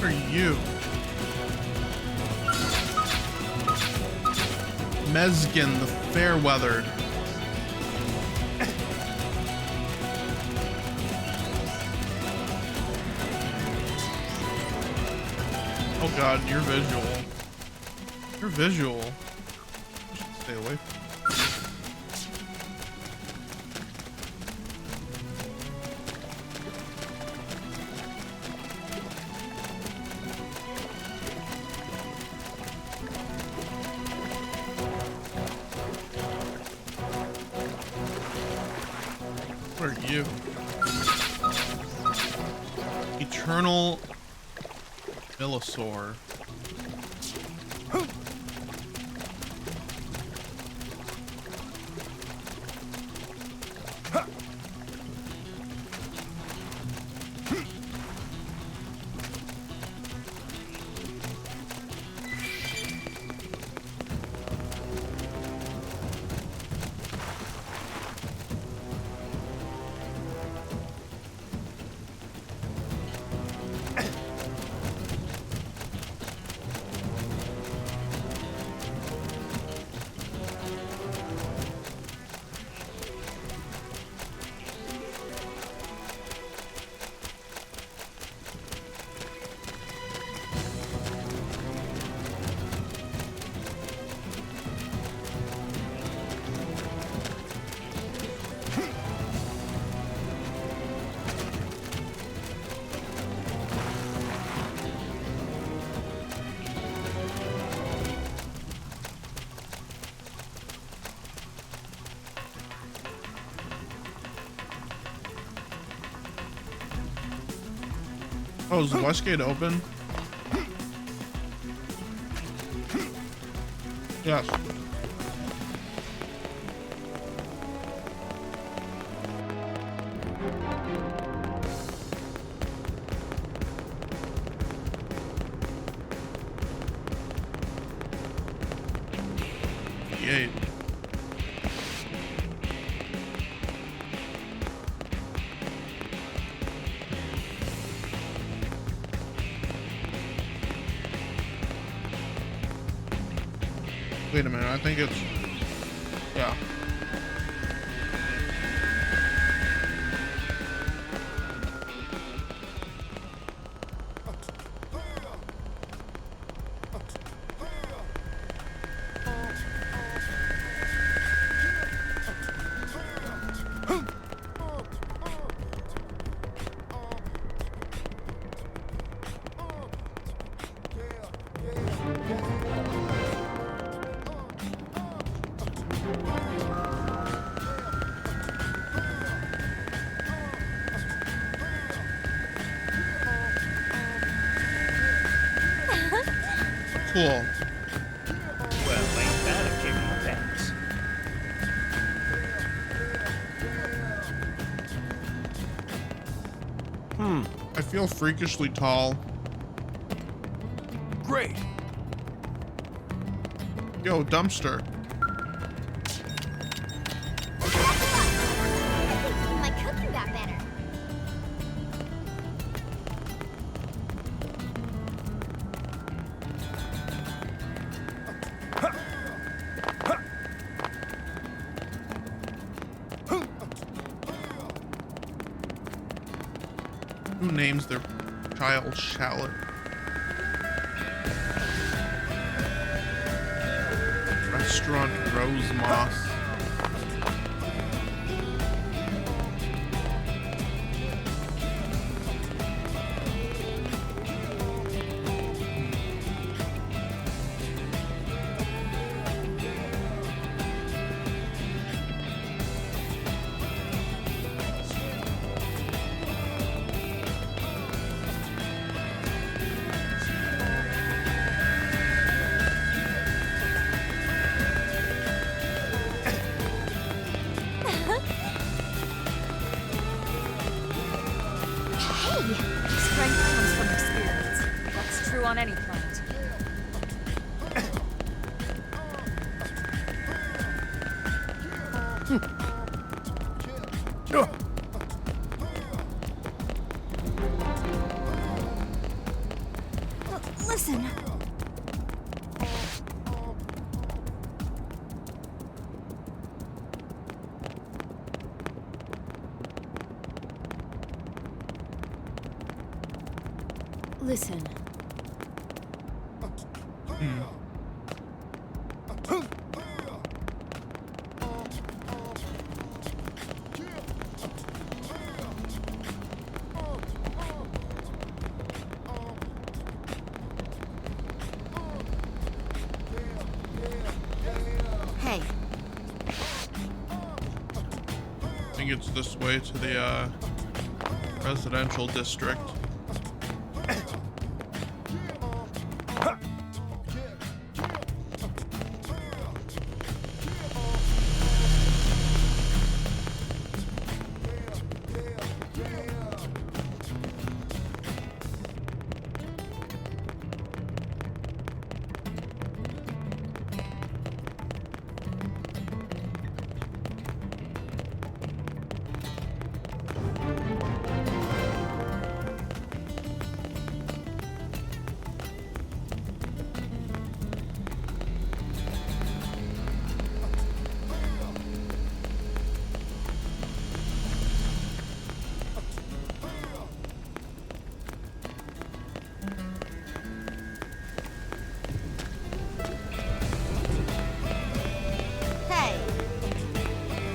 What are you? Mezgin, the fair-weathered. Oh god, you're visual. You're visual. You should stay away from me. What are you? Eternal Millosaur. Oh, is the west gate open? Yes. Gate. Wait a minute, I think it's... yeah. Cool. Well, ain't that a kick in the pants? I feel freakishly tall. Great. Yo, dumpster. My cooking got better. Who names their child Shallot? Restaurant Rose Moss. Strength comes from experience. That's true on any planet. Listen. Listen. Hey. I think it's this way to the residential district.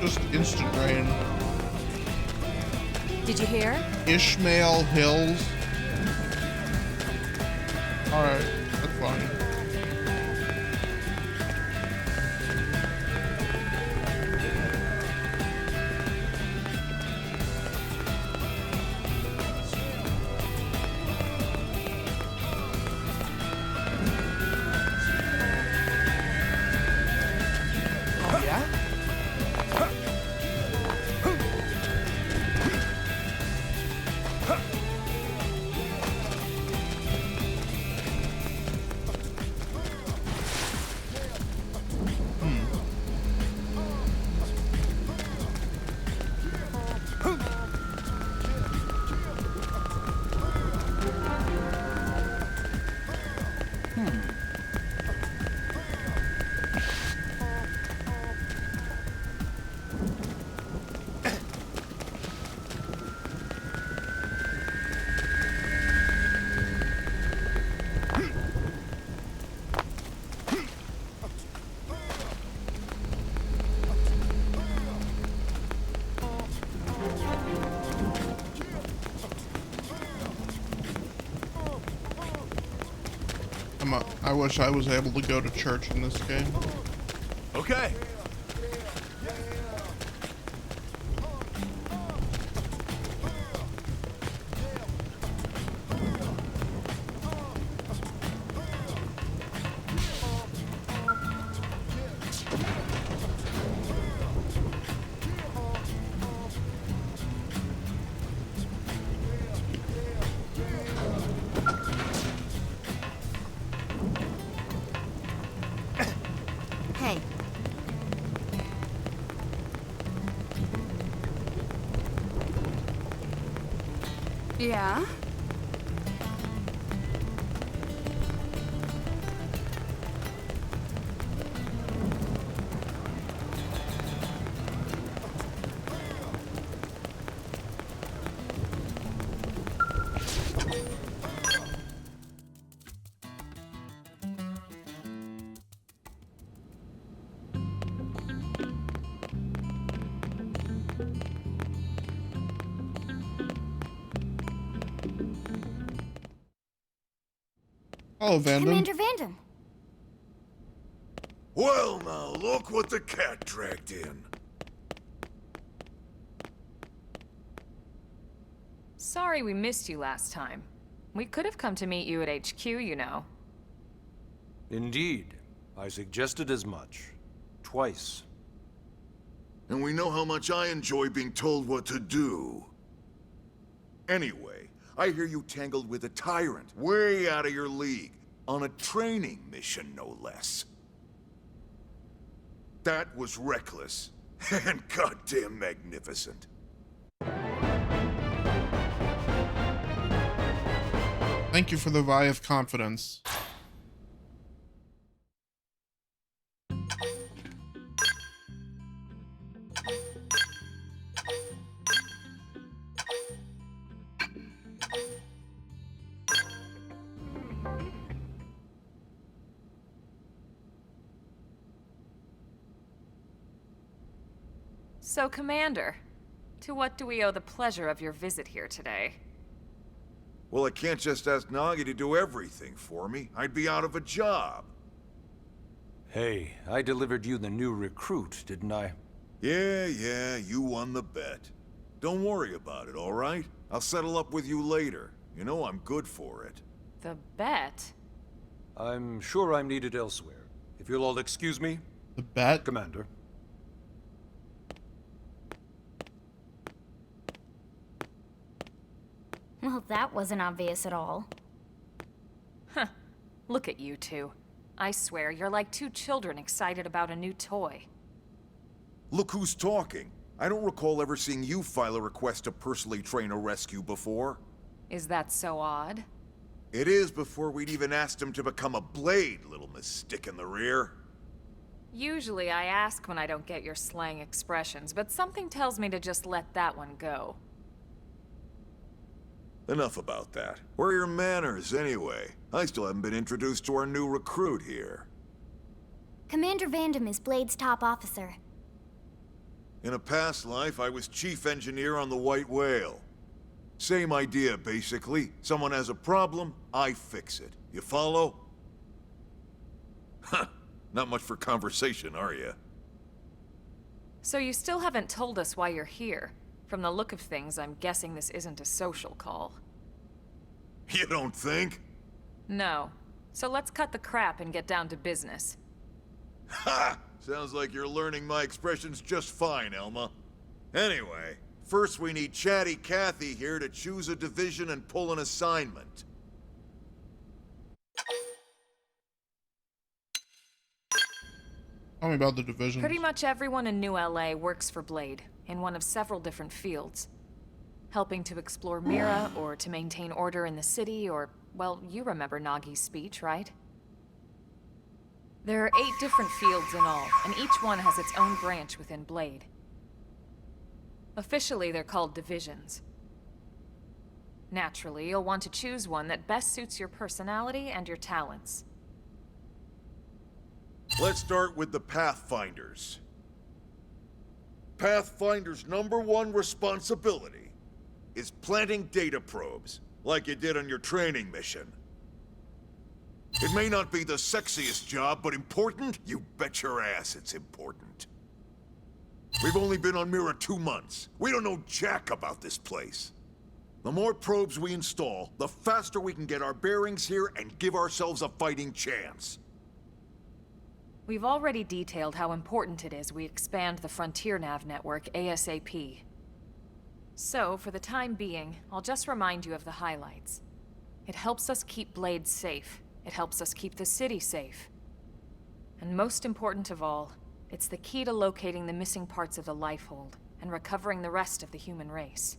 Just instant rain. Did you hear? Ishmael Hills. Alright, that's fine. Oh, yeah? I wish I was able to go to church in this game. Okay. Yeah? Oh, Vandam. Commander Vandam. Well, now, look what the cat dragged in. Sorry we missed you last time. We could have come to meet you at HQ, you know. Indeed. I suggested as much. Twice. And we know how much I enjoy being told what to do. Anyway, I hear you tangled with a tyrant, way out of your league, on a training mission, no less. That was reckless, and goddamn magnificent. Thank you for the vie of confidence. So, Commander, to what do we owe the pleasure of your visit here today? Well, I can't just ask Nagi to do everything for me. I'd be out of a job. Hey, I delivered you the new recruit, didn't I? Yeah, you won the bet. Don't worry about it, all right? I'll settle up with you later. You know I'm good for it. The bet? I'm sure I'm needed elsewhere. If you'll all excuse me. The bet? Commander. Well, that wasn't obvious at all. Huh. Look at you two. I swear, you're like two children excited about a new toy. Look who's talking. I don't recall ever seeing you file a request to personally train a rescue before. Is that so odd? It is before we'd even asked him to become a blade, little Miss Stick in the Rear. Usually I ask when I don't get your slang expressions, but something tells me to just let that one go. Enough about that. Where are your manners, anyway? I still haven't been introduced to our new recruit here. Commander Vandam is Blade's top officer. In a past life, I was chief engineer on the White Whale. Same idea, basically. Someone has a problem, I fix it. You follow? Huh. Not much for conversation, are you? So you still haven't told us why you're here. From the look of things, I'm guessing this isn't a social call. You don't think? No. So let's cut the crap and get down to business. Ha! Sounds like you're learning my expressions just fine, Elma. Anyway, first we need Chatty Cathy here to choose a division and pull an assignment. Tell me about the division. Pretty much everyone in New LA works for Blade, in one of several different fields. Helping to explore Mira, or to maintain order in the city, or, well, you remember Nagi's speech, right? There are 8 different fields in all, and each one has its own branch within Blade. Officially, they're called divisions. Naturally, you'll want to choose one that best suits your personality and your talents. Let's start with the Pathfinders. Pathfinder's #1 responsibility is planting data probes, like you did on your training mission. It may not be the sexiest job, but important? You bet your ass it's important. We've only been on Mira 2 months. We don't know jack about this place. The more probes we install, the faster we can get our bearings here and give ourselves a fighting chance. We've already detailed how important it is we expand the Frontier Nav network ASAP. So, for the time being, I'll just remind you of the highlights. It helps us keep Blade safe. It helps us keep the city safe. And most important of all, it's the key to locating the missing parts of the Lifehold and recovering the rest of the human race.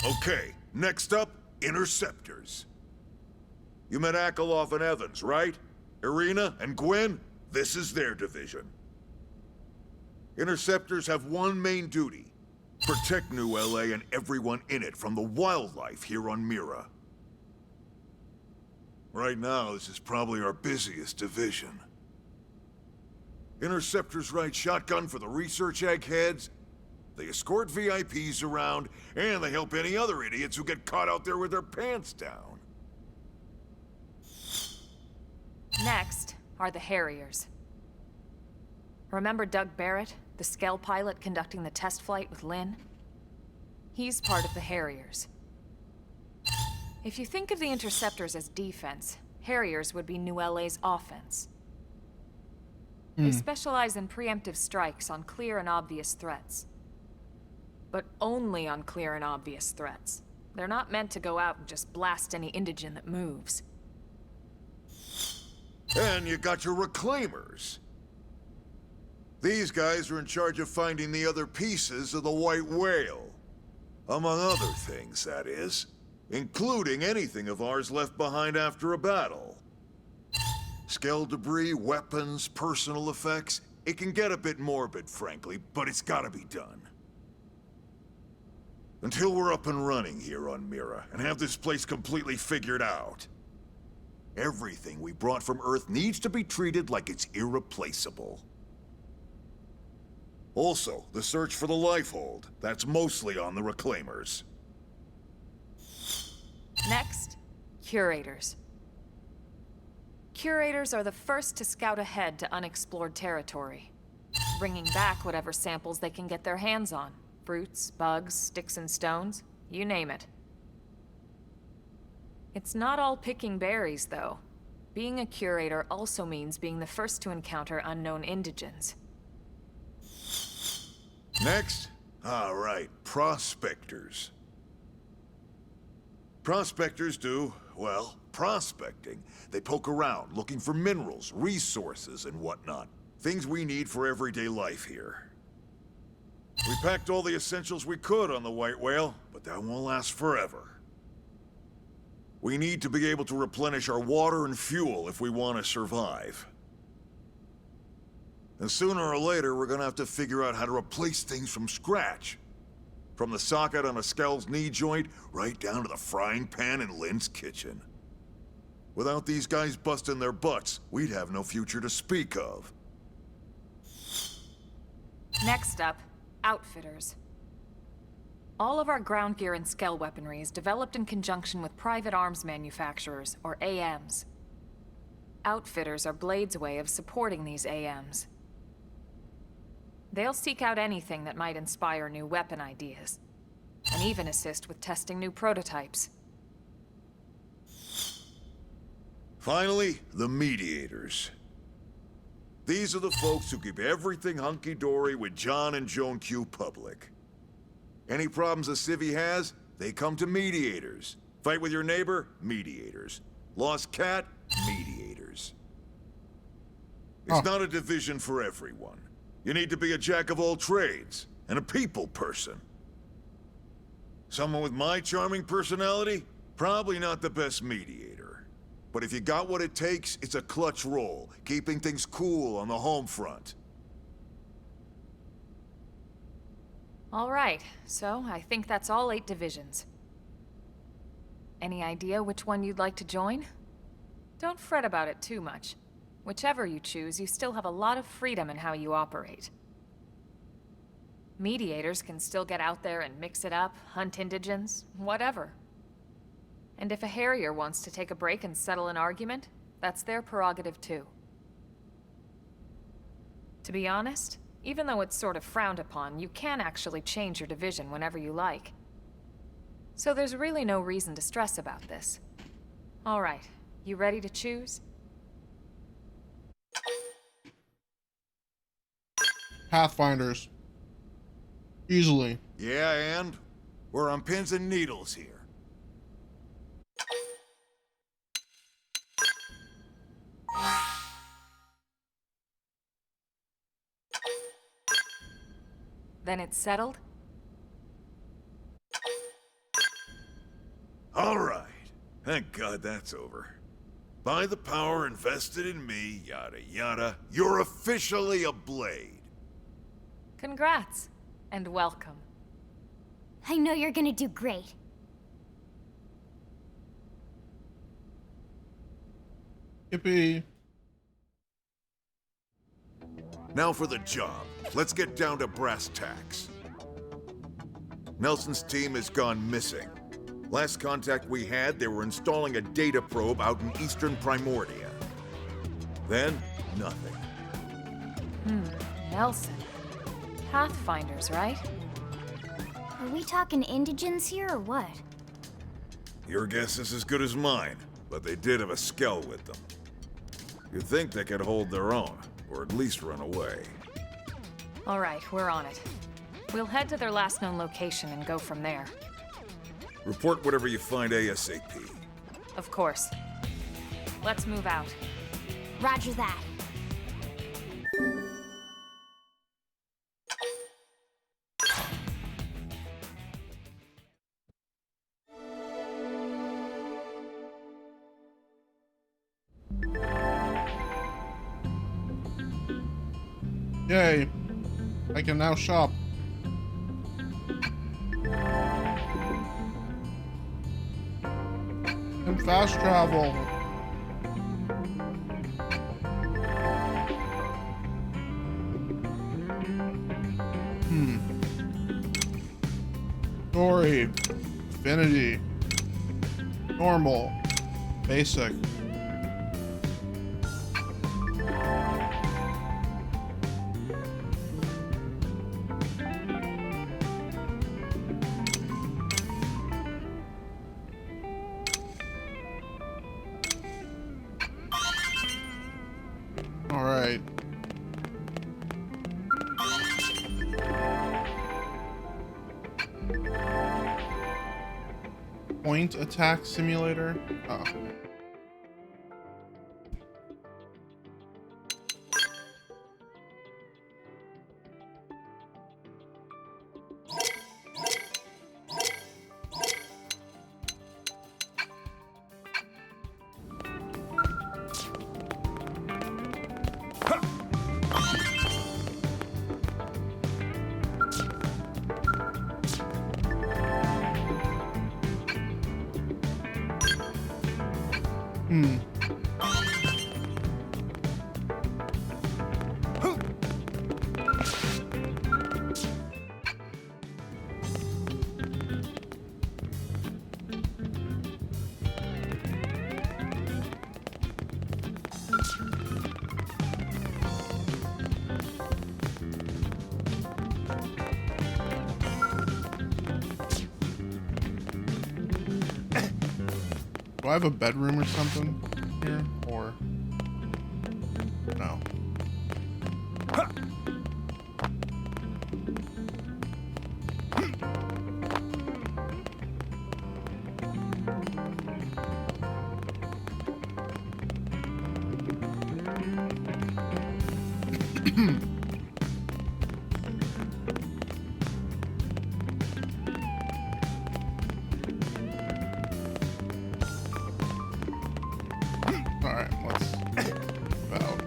Okay, next up, Interceptors. You met Akerlof and Evans, right? Irina and Gwen? This is their division. Interceptors have one main duty. Protect New LA and everyone in it from the wildlife here on Mira. Right now, this is probably our busiest division. Interceptors ride shotgun for the research eggheads, they escort VIPs around, and they help any other idiots who get caught out there with their pants down. Next are the Harriers. Remember Doug Barrett, the Skell pilot conducting the test flight with Lynn? He's part of the Harriers. If you think of the Interceptors as defense, Harriers would be New LA's offense. They specialize in preemptive strikes on clear and obvious threats. But only on clear and obvious threats. They're not meant to go out and just blast any indigene that moves. And you got your Reclaimers. These guys are in charge of finding the other pieces of the White Whale. Among other things, that is. Including anything of ours left behind after a battle. Skell debris, weapons, personal effects. It can get a bit morbid, frankly, but it's gotta be done. Until we're up and running here on Mira, and have this place completely figured out. Everything we brought from Earth needs to be treated like it's irreplaceable. Also, the search for the Lifehold. That's mostly on the Reclaimers. Next, Curators. Curators are the first to scout ahead to unexplored territory, bringing back whatever samples they can get their hands on. Fruits, bugs, sticks and stones, you name it. It's not all picking berries, though. Being a curator also means being the first to encounter unknown indigens. Next? All right, Prospectors. Prospectors do, well, prospecting. They poke around, looking for minerals, resources, and whatnot. Things we need for everyday life here. We packed all the essentials we could on the White Whale, but that won't last forever. We need to be able to replenish our water and fuel if we want to survive. And sooner or later, we're gonna have to figure out how to replace things from scratch. From the socket on a Skell's knee joint, right down to the frying pan in Lynn's kitchen. Without these guys busting their butts, we'd have no future to speak of. Next up, Outfitters. All of our ground gear and Skell weaponry is developed in conjunction with private arms manufacturers, or AMs. Outfitters are Blade's way of supporting these AMs. They'll seek out anything that might inspire new weapon ideas, and even assist with testing new prototypes. Finally, the Mediators. These are the folks who keep everything hunky-dory with John and Joan Q public. Any problems a civvy has, they come to Mediators. Fight with your neighbor? Mediators. Lost cat? Mediators. It's not a division for everyone. You need to be a jack of all trades, and a people person. Someone with my charming personality? Probably not the best mediator. But if you got what it takes, it's a clutch role, keeping things cool on the home front. All right, so I think that's all 8 divisions. Any idea which one you'd like to join? Don't fret about it too much. Whichever you choose, you still have a lot of freedom in how you operate. Mediators can still get out there and mix it up, hunt indigens, whatever. And if a Harrier wants to take a break and settle an argument, that's their prerogative too. To be honest, even though it's sort of frowned upon, you can actually change your division whenever you like. So there's really no reason to stress about this. All right, you ready to choose? Pathfinders. Easily. Yeah, and? We're on pins and needles here. Then it's settled? Thank God that's over. By the power invested in me, yada yada, you're officially a Blade. Congrats, and welcome. I know you're gonna do great. Yippee. Now for the job. Let's get down to brass tacks. Nelson's team has gone missing. Last contact we had, they were installing a data probe out in eastern Primordia. Then, nothing. Nelson. Pathfinders, right? Are we talking indigents here or what? Your guess is as good as mine, but they did have a skell with them. You'd think they could hold their own, or at least run away. All right, we're on it. We'll head to their last known location and go from there. Report whatever you find ASAP. Of course. Let's move out. Roger that. Yay. I can now shop. And fast travel. Story. Infinity. Normal. Basic. All right. Point attack simulator. Oh. Do I have a bedroom or something here? Or no? Alright, let's move out.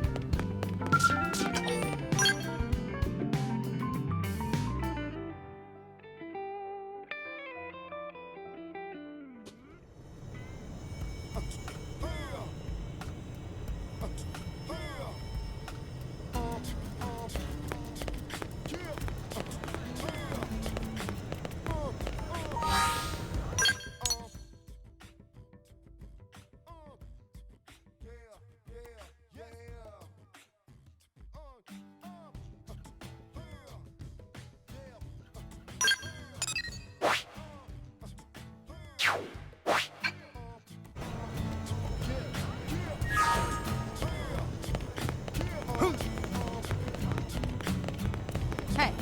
Hey,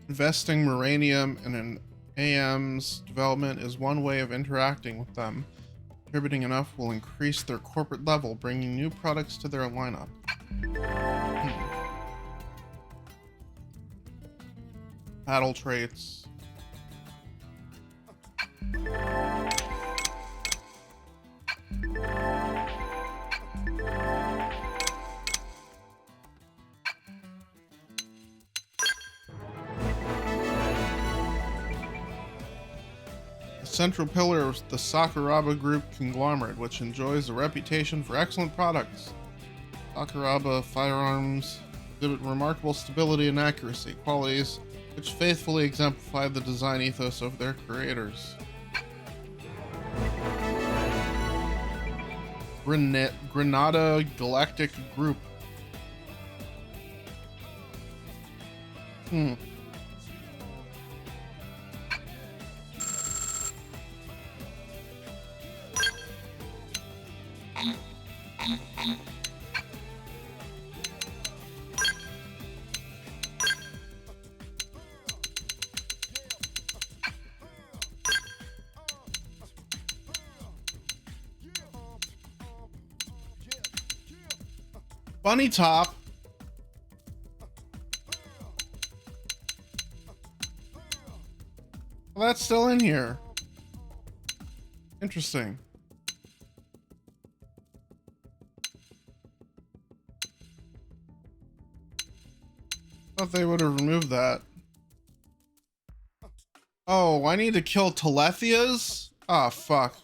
Investing Moranium in an AM's development is one way of interacting with them. Contributing enough will increase their corporate level, bringing new products to their lineup. Battle traits. Central pillar of the Sakuraba Group conglomerate, which enjoys a reputation for excellent products. Sakuraba firearms exhibit remarkable stability and accuracy, qualities which faithfully exemplify the design ethos of their creators. Granada Galactic Group. Bunny top. Well, that's still in here. Interesting. Thought they would have removed that. Oh, I need to kill Telethias? Ah, fuck.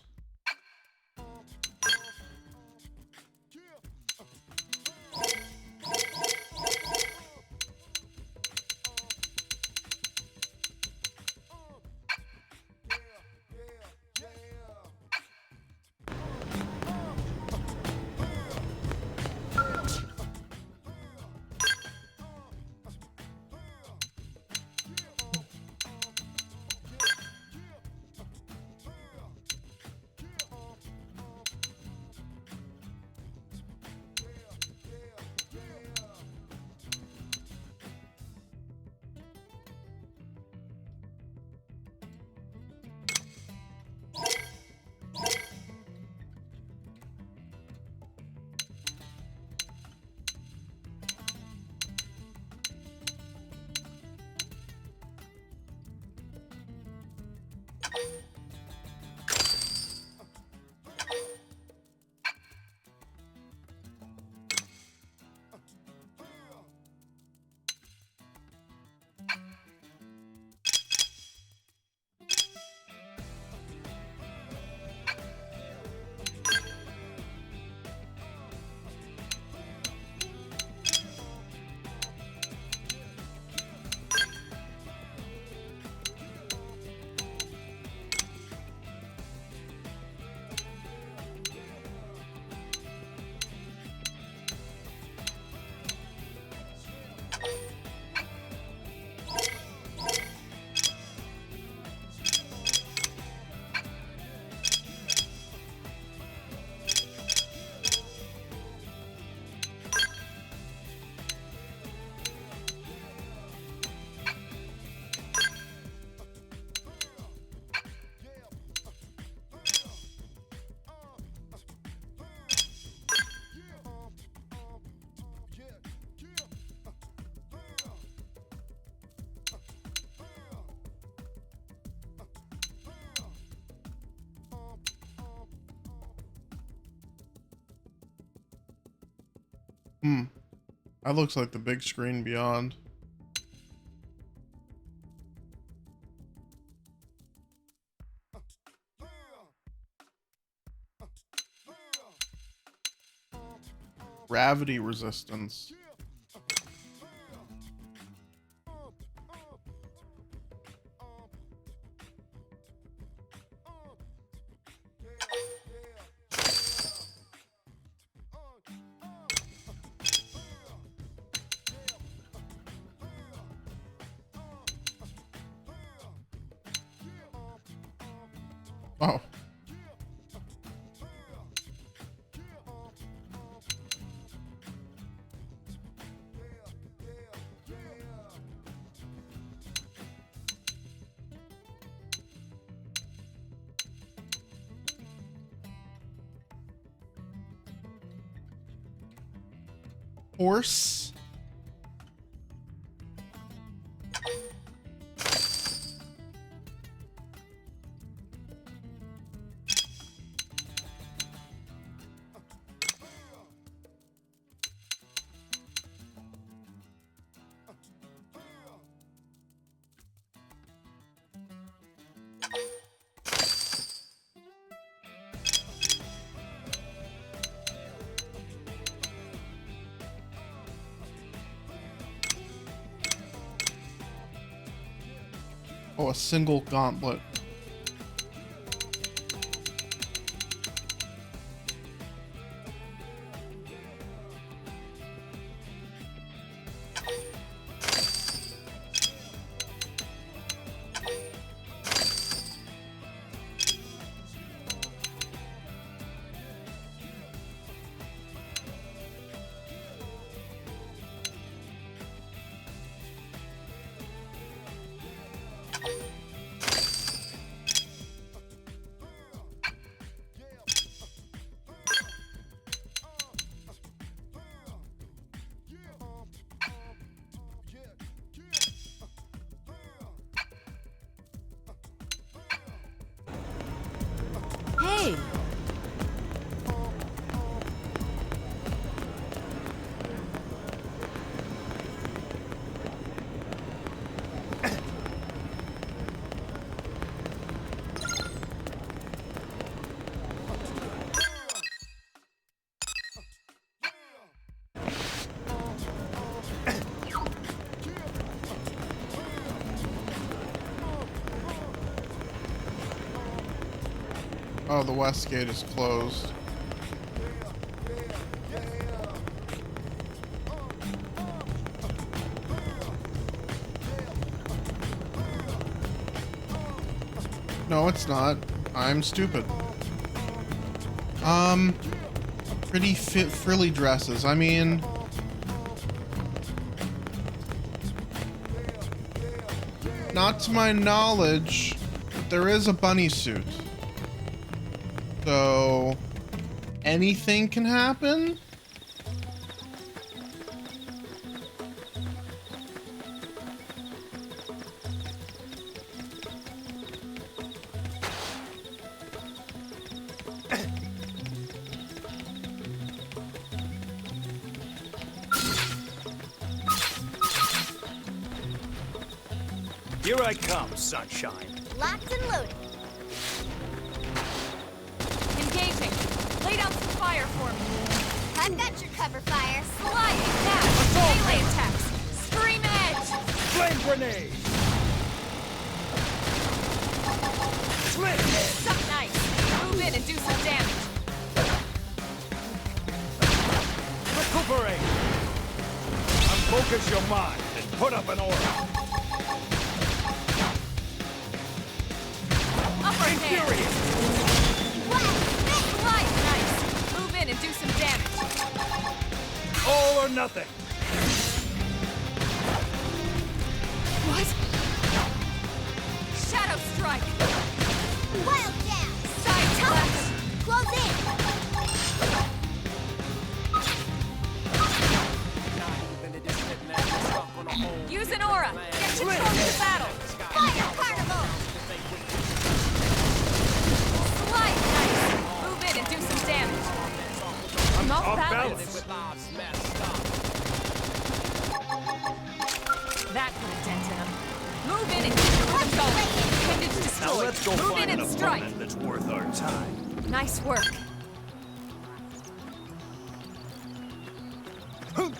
That looks like the big screen beyond. Gravity resistance. Oh. Horse. Oh, a single gauntlet. Hey! Oh, the west gate is closed. No, it's not. I'm stupid. Pretty frilly dresses. I mean, not to my knowledge, but there is a bunny suit. So, anything can happen? Here I come, sunshine. Locked and loaded. Engaging. Lay down some fire for me. I've got your cover fire. Sliding now. Melee attacks. Scream edge. Flame grenade! Slip! Suck nice. Move in and do some damage. Recuperate! Unfocus your mind and put up an order. Upper hand. Infuriate! Slide nice. Move in and do some damage. All or nothing! What? Shadow strike. Wild down. Side slash. Close in. Use an aura. Get control of the battle. Fire carnival. Slide nice. Move in and do some damage. I'm off Off balance. balance. That put a dent in him. Move in and keep the rhythm going. Appendage Now destroyed. let's go Move find in an and strike. opponent that's worth our time. Nice work. Oh.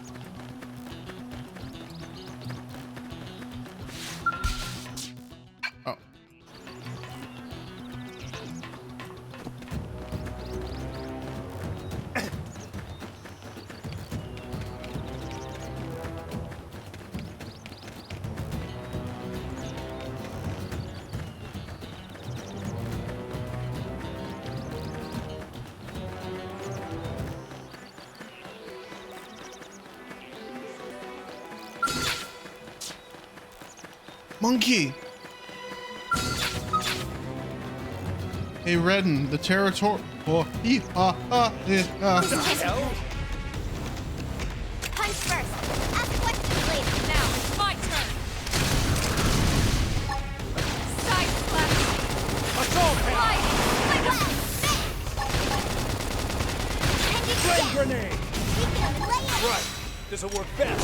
Monkey! Hey, Redden, the territory. Oh, What the hell? Punch first. Ask questions later. Now it's my turn. Side slash. Assault Slide. hammer! Flame grenade! We can lay it. Right. This'll work best.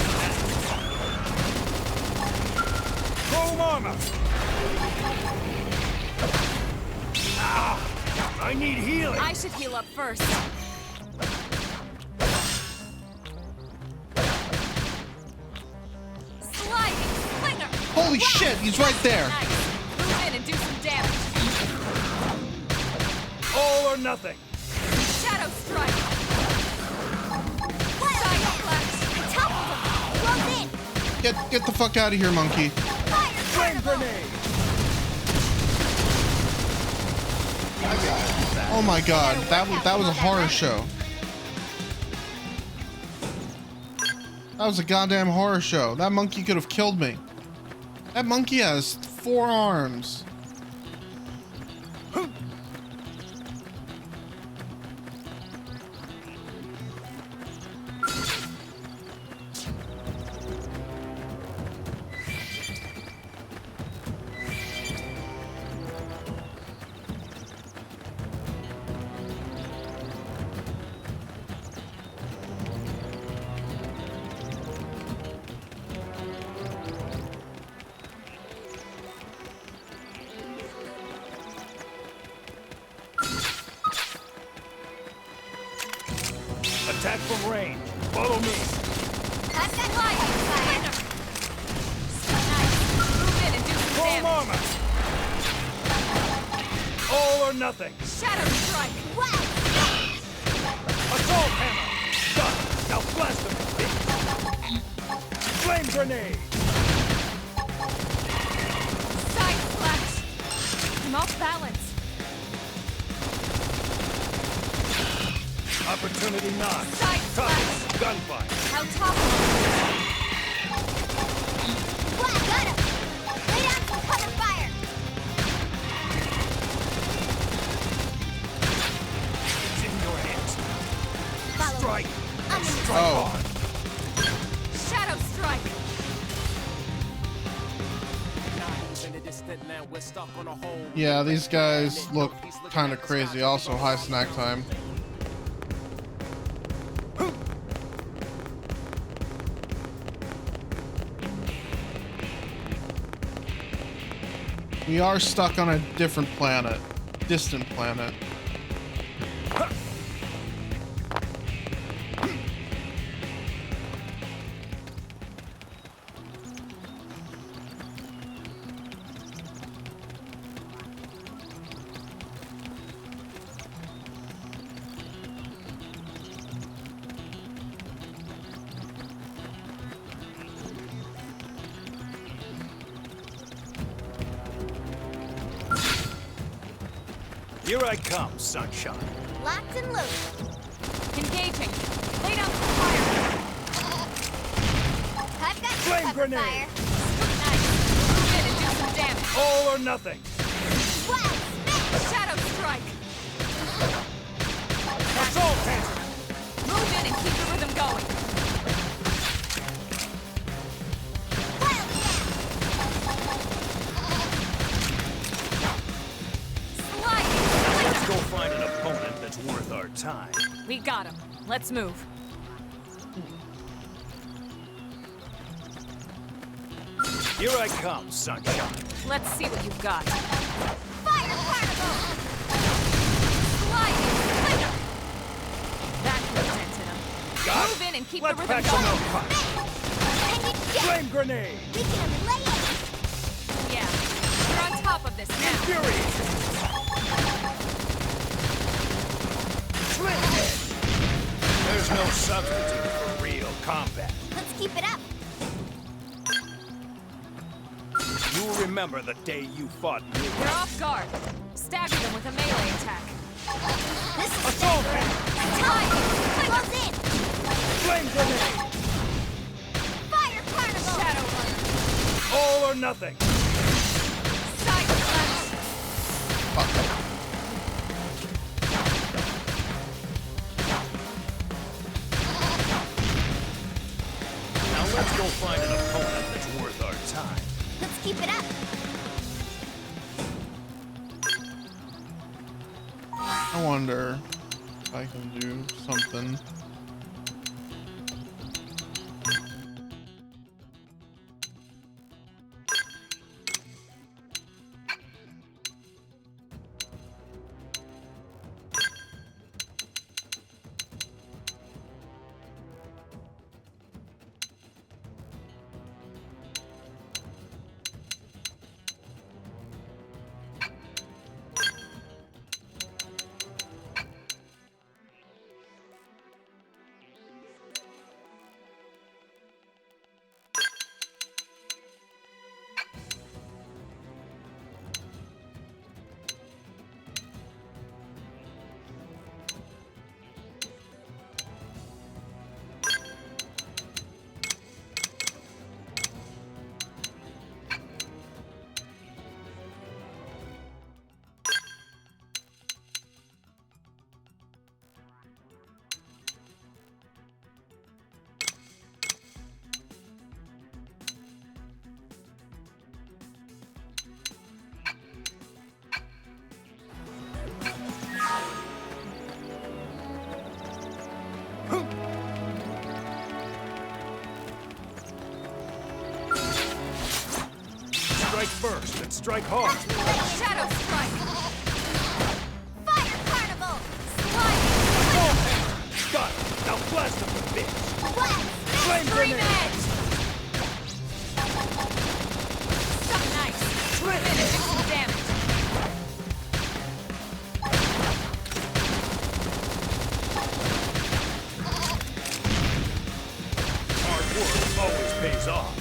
Chrome armor! Ah! I need healing! I should heal up first. Sliding slinger. holy shit, he's right there. Nice. or nothing. Shadow strike. Side flash. Toppled him! Close in! Get the fuck out of here, monkey. Fire Flame grenade. Oh my god, that was a horror show. That was a goddamn horror show. That monkey could have killed me. That monkey has 4 arms. Attack from range. Follow me. I've got lightning fire! Nice. Move in and do some Full damage. armor. All or nothing. Shadow strike. What? Assault hammer. Done. Now blast him. Flame grenade. Side flash. I'm off balance. Opportunity knock. Side Touch. Gunfire. How top. What? Got him! Lay down some cover fire! It's in your hands. Follow Strike. me. I'm in the Oh. Shadow strike. Yeah, these guys look kind of crazy. Also, high snack time. We are stuck on a different planet. Distant planet. Here I come, sunshine. Locked and loaded. Engaging. Lay down some fire. I've got Flame cover grenade. fire. Nice. Move in and do some damage. All or nothing. What? Shadow strike. Assault hammer. Move in and keep the rhythm going. Pile Sliding. Let's go find an opponent that's worth our time. We got him. Let's move. Here I come, sunshine. Let's see what you've got. Fire carnival! Sliding. That presented him. Got Move in and keep Let's the rhythm pack some going. milk pipe. And you get Flame grenade. we can lay it! Yeah. We're on top of this now. Fury. Slit head. There's no substitute for real combat. Let's keep it up! You'll remember the day you fought me. We're off guard. Stagger them with a melee attack. This is Assault hammer. time! Close in! Flame grenade. Fire carnival! Shadow runner. All or nothing. Side flash. Fuck. Now let's go find an opponent that's worth our time. Let's keep it up! I wonder if I can do something. first and strike hard. Shadow Strike! Fire Carnival! Slide! Got it! Now blast him to bits! Flame Extreme Edge! Something nice! Move in and do some damage! Hard work always pays off.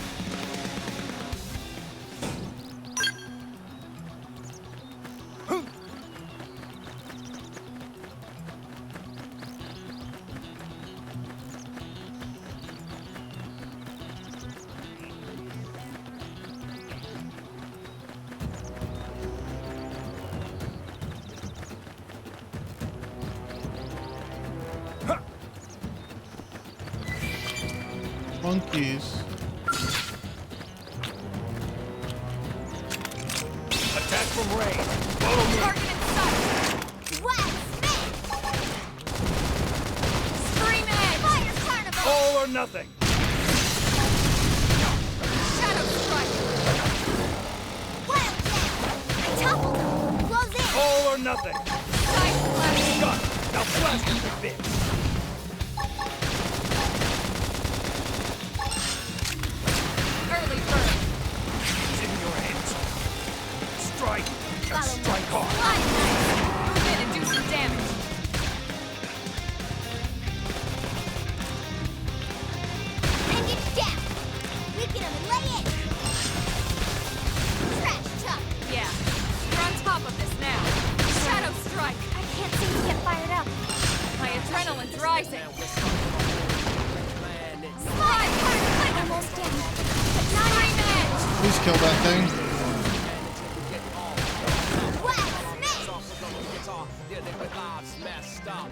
Monkeys. Attack from range. Follow me. Target in sight! Scream Edge! Fire Carnival! All or nothing. Shadow Strike! Wild Jam! I toppled them! Close in! All or nothing. Side Flash! Got it! Now blast him to bits! Early Bird! It's in your hands. Strike and strike hard. Slide Knife! Move in and do some damage! And get down! Weaken him and lay in! Trash Chuck! Yeah, you're on top of this now! Shadow Strike! I can't seem to get fired up. My adrenaline's rising! Slide Hard! Almost in. But not Scream Edge! Please kill that thing.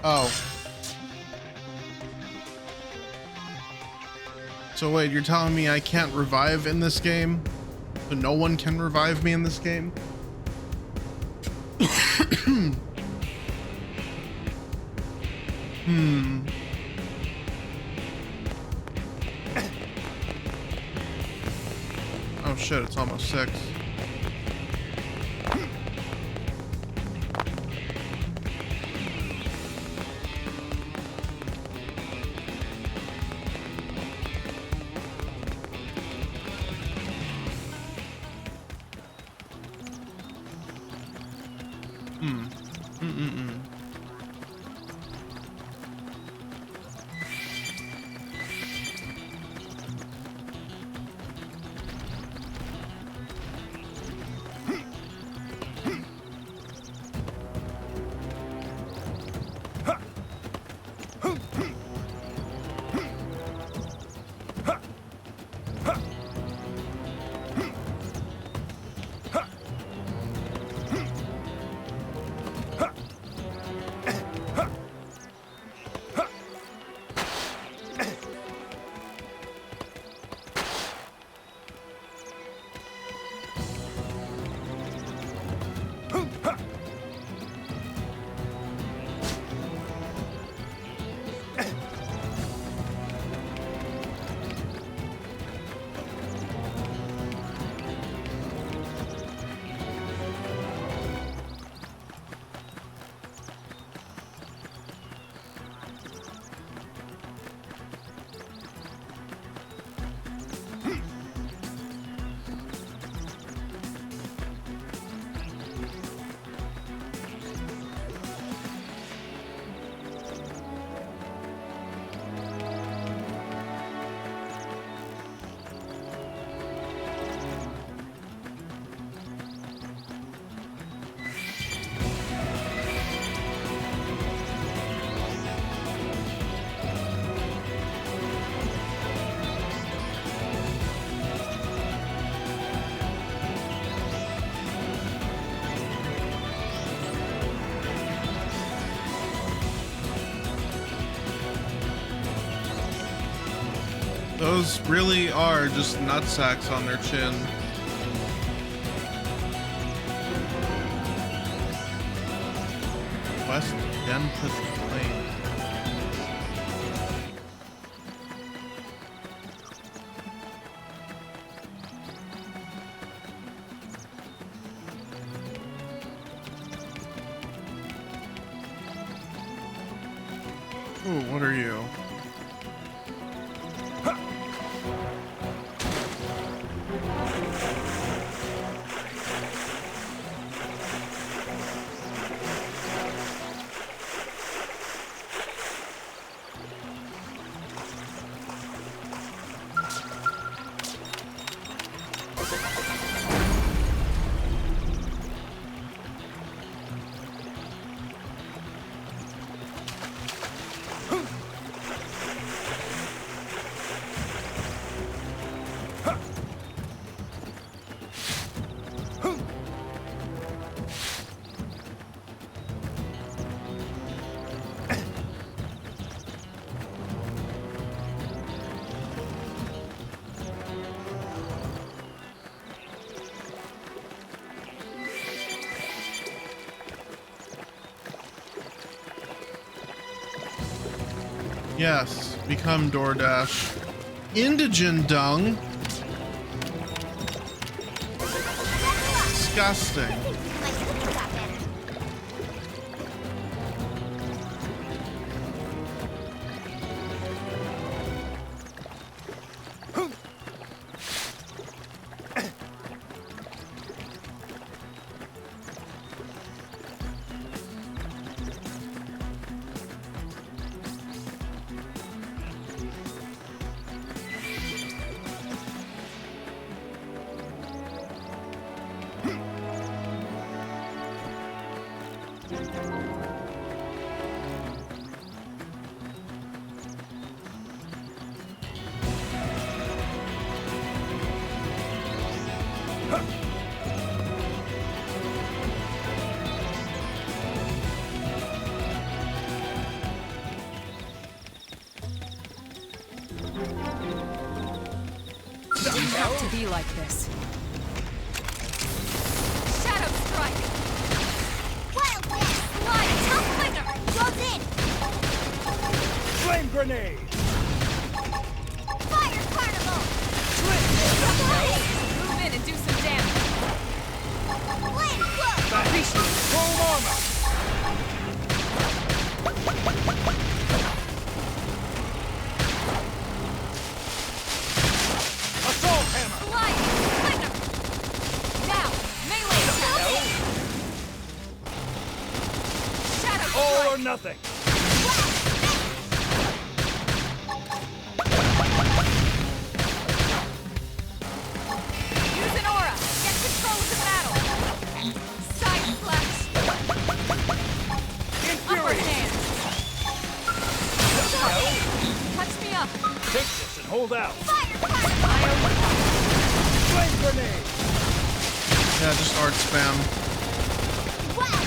Oh. So wait, you're telling me I can't revive in this game? So no one can revive me in this game? Oh shit, it's almost 6. Those really are just nutsacks on their chin. West Denpeth Plain. Ooh, what are you? Yes, become DoorDash. Indigent dung. Disgusting. Have to be like this. Shadow strike! Wild blast! Slide! Tough flicker! Goes in! Flame grenade! Fire carnival! Move in and do some damage. Flame cloak! Appreciate full armor! Assault hammer! Slide! Flicker! Now! Melee attack! Shadow All or strike! nothing! Use an aura! Get control of the battle! Side flash! Upper Infuriate! hand! Touch me up! Take this and hold out! Fire carnival! Flame grenade! Yeah, just art spam. Wild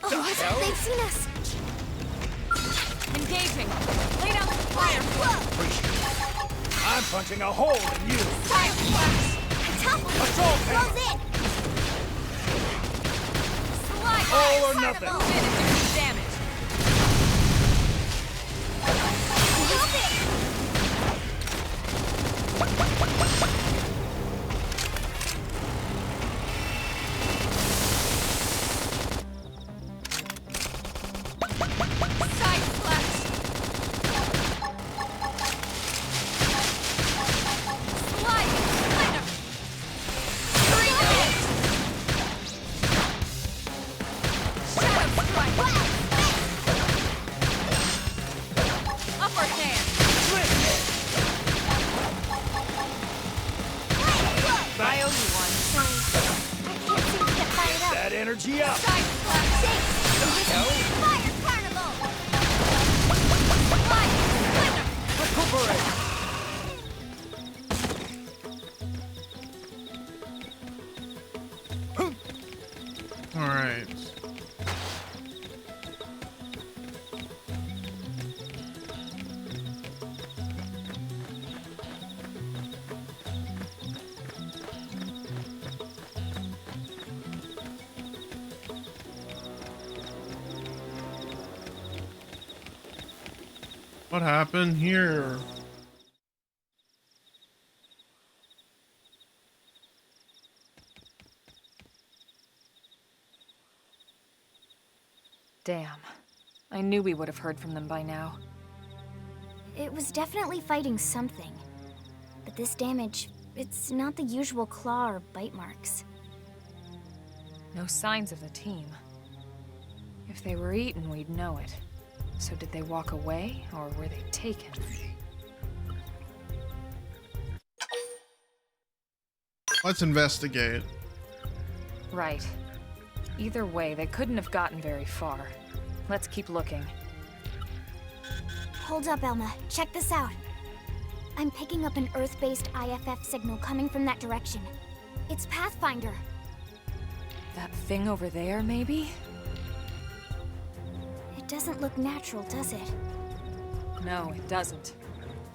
Oh, they've seen us. engaging! Lay down the fire cloak! I'm punching a hole in you! Fire flash! Assault Goes hammer! in! Slide! All or Fire nothing. carnival! Move in and do some damage! Move it! Side flash! Slide! Flicker! Three hits! Shadow strike! Upper hand! I owe you one. Sorry. I can't seem to get fired up. That energy up! Side flash! Fire carnival! Slide! Flicker! Recuperate! All right. What happened here? Damn. I knew we would have heard from them by now. It was definitely fighting something. But this damage, it's not the usual claw or bite marks. No signs of the team. If they were eaten, we'd know it. So did they walk away, or were they taken? Let's investigate. Right. Either way, they couldn't have gotten very far. Let's keep looking. Hold up, Elma. Check this out. I'm picking up an Earth-based IFF signal coming from that direction. It's Pathfinder. That thing over there, maybe? It doesn't look natural, does it? No, it doesn't.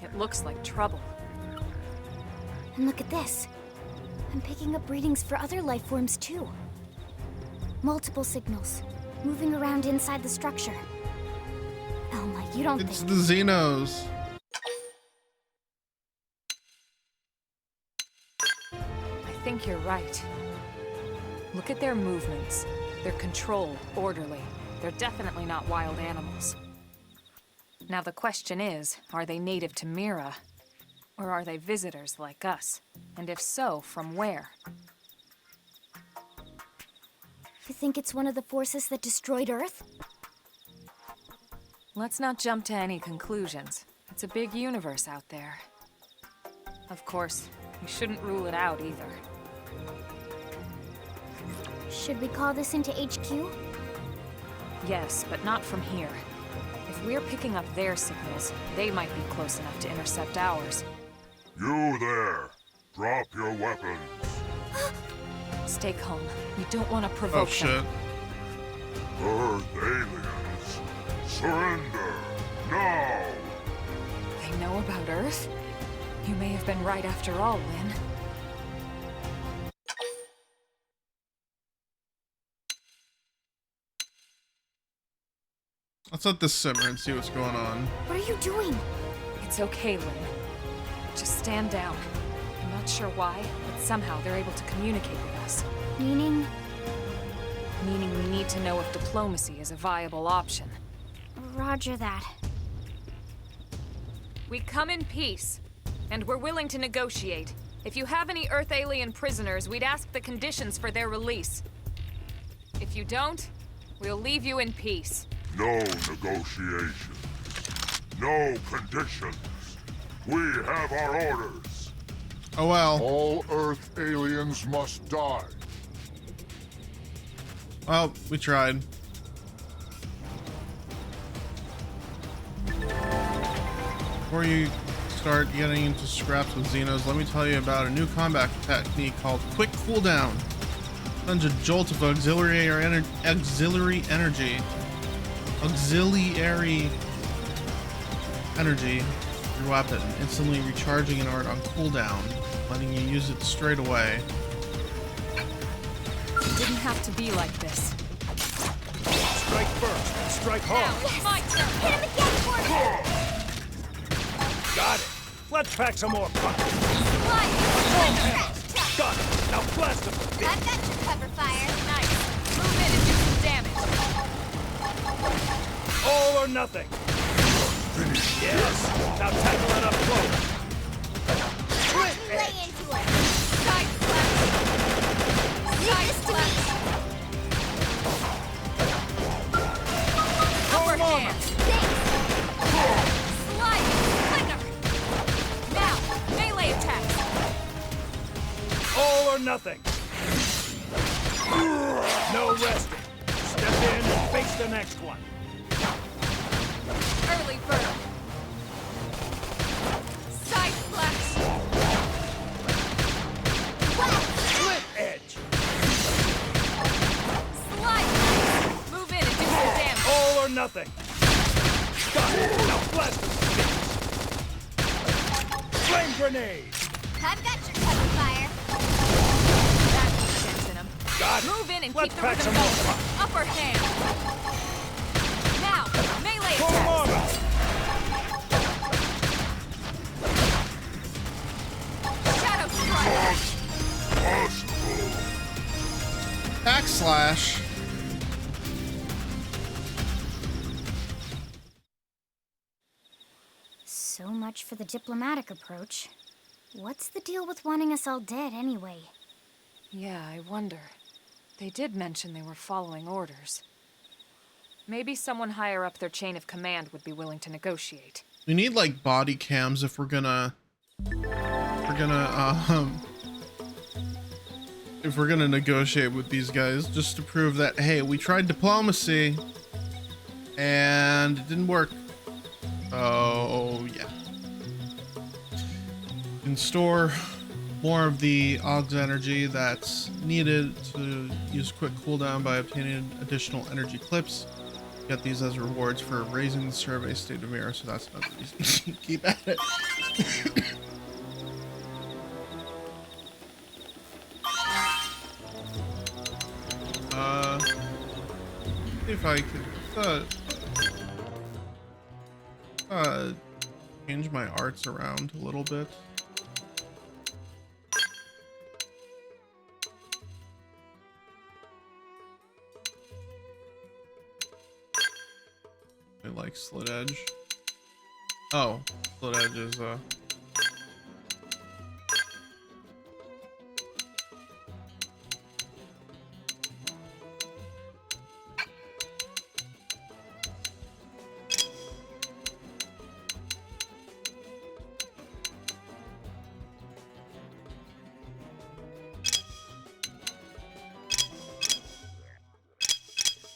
It looks like trouble. And look at this. I'm picking up readings for other life forms, too. Multiple signals, moving around inside the structure. Elma, you don't It's think... the Xenos. I think you're right. Look at their movements. They're controlled, orderly. They're definitely not wild animals. Now the question is, are they native to Mira? Or are they visitors like us? And if so, from where? You think it's one of the forces that destroyed Earth? Let's not jump to any conclusions. It's a big universe out there. Of course, we shouldn't rule it out either. Should we call this into HQ? Yes, but not from here. If we're picking up their signals, they might be close enough to intercept ours. You there! Drop your weapons! Stay calm. We don't want to provoke Oh shit. them. Earth aliens! Surrender! Now! They know about Earth? You may have been right after all, Lynn. Let's let this simmer and see what's going on. What are you doing? It's okay, Lynn. Just stand down. I'm not sure why, but somehow they're able to communicate with us. Meaning? Meaning we need to know if diplomacy is a viable option. Roger that. We come in peace, and we're willing to negotiate. If you have any Earth alien prisoners, we'd ask the conditions for their release. If you don't, we'll leave you in peace. No negotiation. No conditions. We have our orders. Oh well. All Earth aliens must die. Well, we tried. Before you start getting into scraps with Xenos, let me tell you about a new combat technique called Quick Cooldown. Sends a jolt of auxiliary energy to your weapon, instantly recharging an art on cooldown, letting you use it straight away. It didn't have to be like this. Strike first, strike hard. Now, my turn. Hit him again for me! Got it. Let's pack some more punch. Slide. Got it. Now blast him. I've got your cover fire. Nice. Move in and do some damage. All or nothing. Yes. Now tackle it up close. Watch me lay into it. Side slash. Side slash. Upper hand. Slide. Slinger. Now, melee attack. All or nothing. No resting. Step in and face the next one. Early bird. Side slash. Split edge. Slide. Move in and do some damage. All or nothing. Got it. Now blast him. Flame grenade. I've got your cover fire. That's sense in him. Got it. Move in and Let's keep the pack rhythm some more going. punch. Upper hand. Now, melee Full attack. armor. Shadow strike. Backslash. for the diplomatic approach. What's the deal with wanting us all dead anyway? Yeah, I wonder. They did mention they were following orders. Maybe someone higher up their chain of command would be willing to negotiate. We need like body cams if we're gonna negotiate with these guys, just to prove that, hey, we tried diplomacy and it didn't work. Oh yeah. You can store more of the Og's energy that's needed to use quick cooldown by obtaining additional energy clips. Get these as rewards for raising the survey state of mirror, so that's another reason to keep at it. See if I could change my arts around a little bit. I like Slit Edge. Oh, Slit Edge is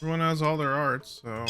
everyone has all their arts, so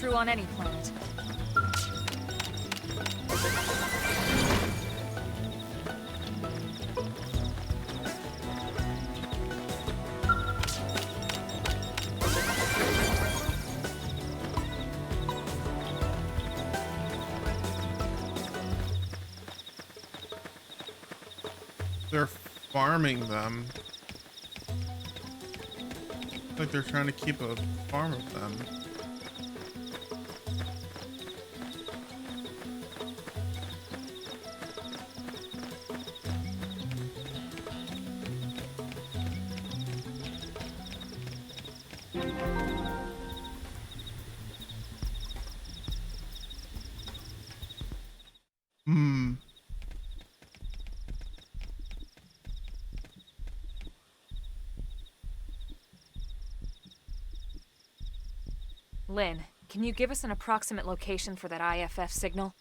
true on any planet. they're farming them. It's like they're trying to keep a farm of them. Lynn, can you give us an approximate location for that IFF signal?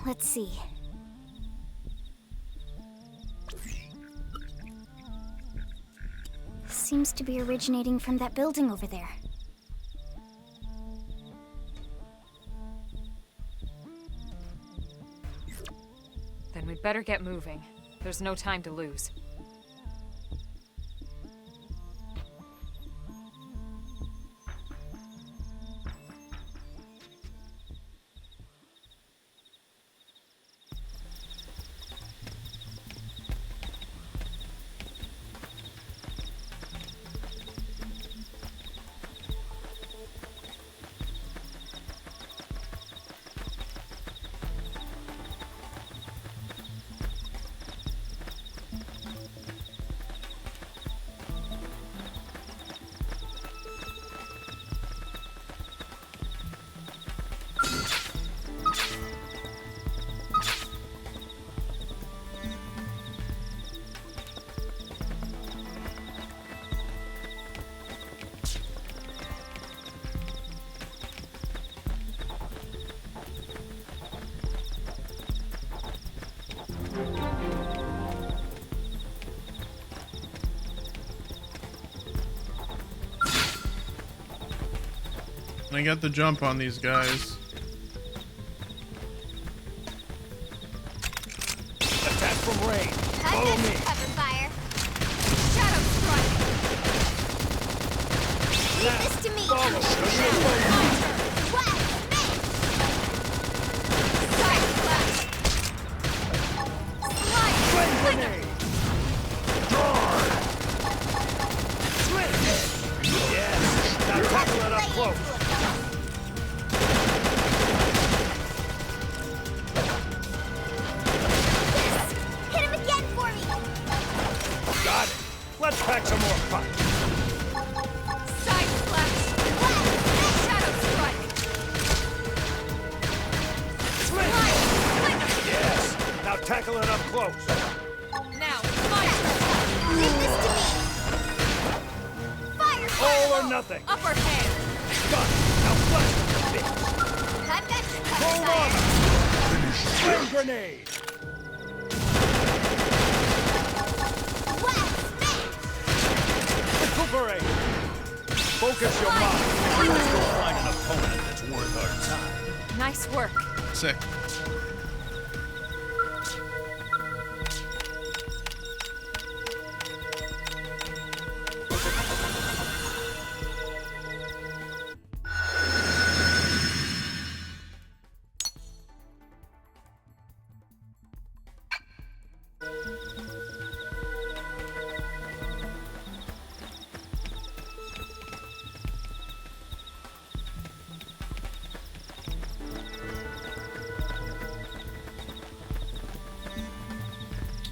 Let's see. Seems to be originating from that building over there. Then we'd better get moving. There's no time to lose. I get the jump on these guys. Attack from range. Follow me. Cover fire. Shadow strike. Leave this to me. Follow. My turn. What? Side slash. Slide. Flame grenade. Yes. Now tackle it up close. Hit him again for me. Got it. Let's pack some more punch. Side slash. Shadow strike. Slide. Yes. Now tackle it up close. Now it's my turn. Leave this to me. Fire. All or nothing. Upper hand. Got it. Now flash the bitch. I've got you covered, Full fire. armor. Flame grenade. Recuperate. Focus your mind. Let's go find an opponent that's worth our time. Nice work. Sick.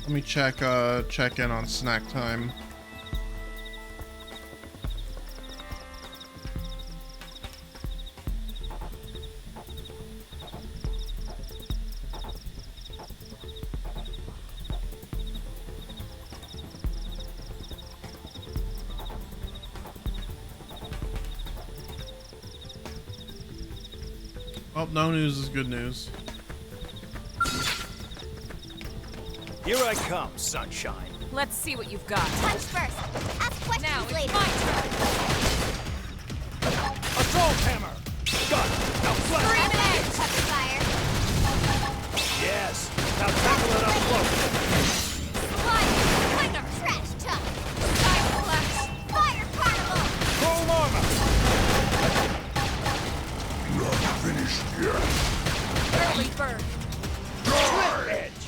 Let me check in on snack time. Well, no news is good news. Here I come, sunshine. Let's see what you've got. Punch first. Ask questions Now it's later. my turn. Assault hammer. Got it. Now flash. I've got you covered, fire. Yes. Now tackle it up close. Slide. Slinger. Trash talk. Side slash. Fire carnival. Full armor. Not finished yet. Early bird. Split edge.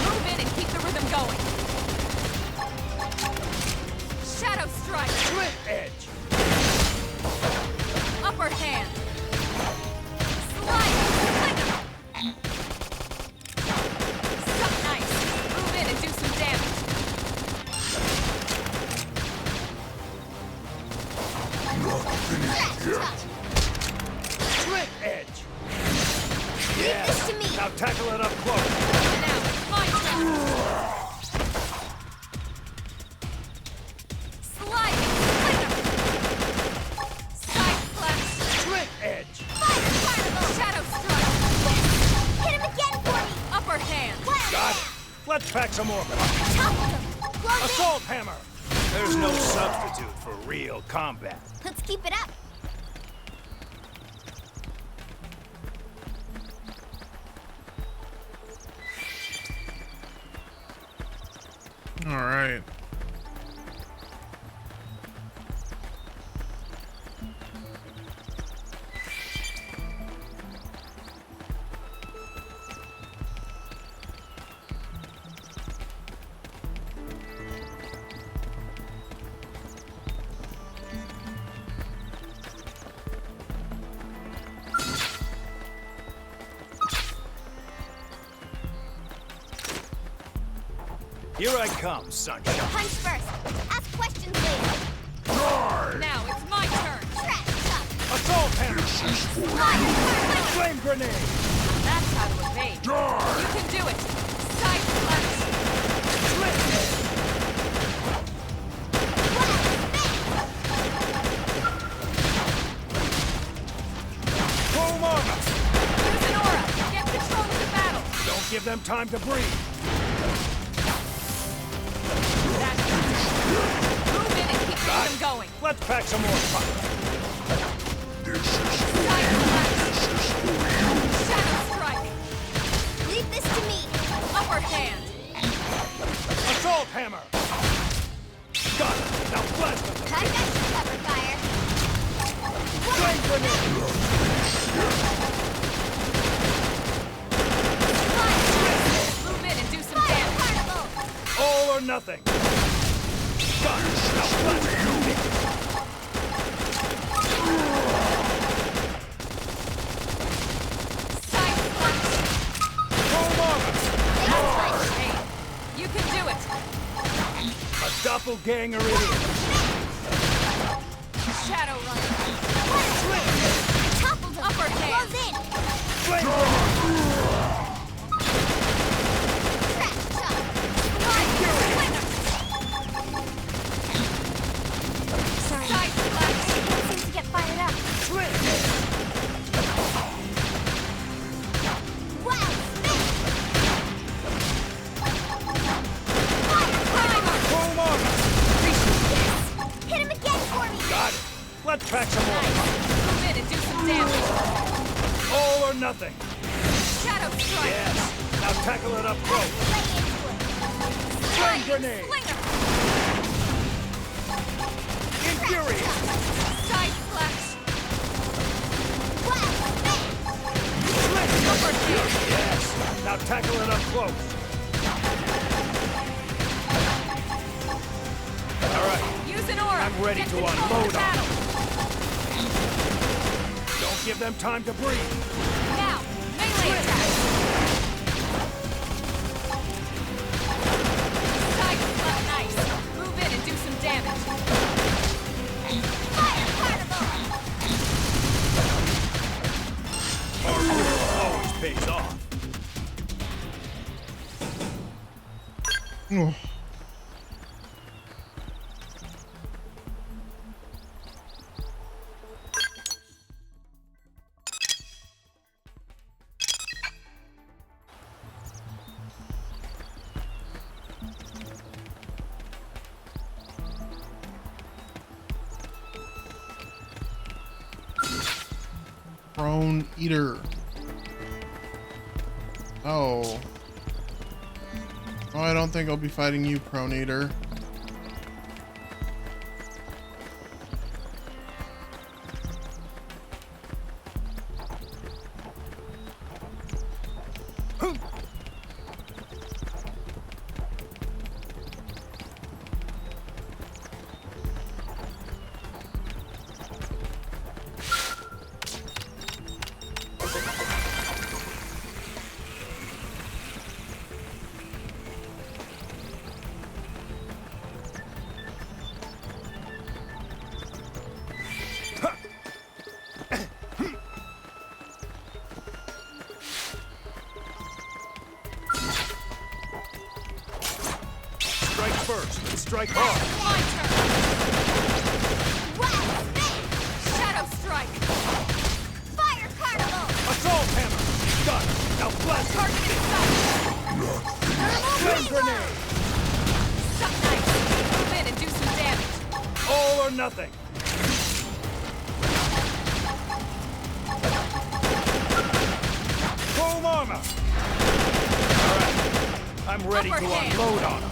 Move in and keep the rhythm going. Shadow strike. Split edge. Upper hand. Slide. Slinger. So nice. Move in and do some damage. Not finished yet. Split edge. Leave Yes. this to me. Now tackle it up close. Now it's my turn. Slide. Slinger. Side slash. Split edge. Fire carnival. Shadow strike. Hit him again for me. Upper hand. Wild Got man. it. Let's pack some more punch. Toppled him. Close in. Assault hammer. There's no substitute for real combat. Let's keep it up. All right. Here I come, sunshine. Punch first. Ask questions later. Now it's my turn. Trash talk. Assault hammer. Fire carnival. Flame grenade. That's how to evade. You can do it. Side slash. Split edge. Full armor. Use an aura. Get control of the battle. Don't give them time to breathe. That's it. Move in going. Let's pack some more fire. Shadow strike. Leave this to me. Upper hand. Assault hammer. Got it. Now blast them. I got you covered, fire. Flame grenade. Move in and do some damage. Carnival. All or nothing. Got it. Now blast them. Side punch. Roll armor. Hey, you can do it. A doppelganger it is. Shadow runner. Toppled him. Upper hand. Close in. Flame grenade. Trash top. Sorry. Side slash. Seems to get fired up. Flame. Wow. Roll armor. Hit him again for me. Got it. Let's pack some more. Move in and do some damage. All or nothing. Shadow strike. Yes. Now tackle it up close. Lay into it. Flame grenade. Slinger. Infuriate. Side slash. Wow. Upper hand. Yes. Now tackle it up close. All right. Use an aura. I'm ready Get to control of unload the on battle. Don't give them time to breathe. Now, melee attack. Side slash. Nice. Move in and do some damage. Fire carnival. Hard work always pays off. Oh. Prone Eater. Oh. Oh, I don't think I'll be fighting you, Prone Eater. Strike first and strike hard. My turn. Wow. Shadow strike. Fire carnival. Assault hammer. Got it. Now blast it. Target inside. Flame grenade. Suck nice. Move in and do some damage. All or nothing. Full armor. All right. I'm ready Upper to hand. unload on them.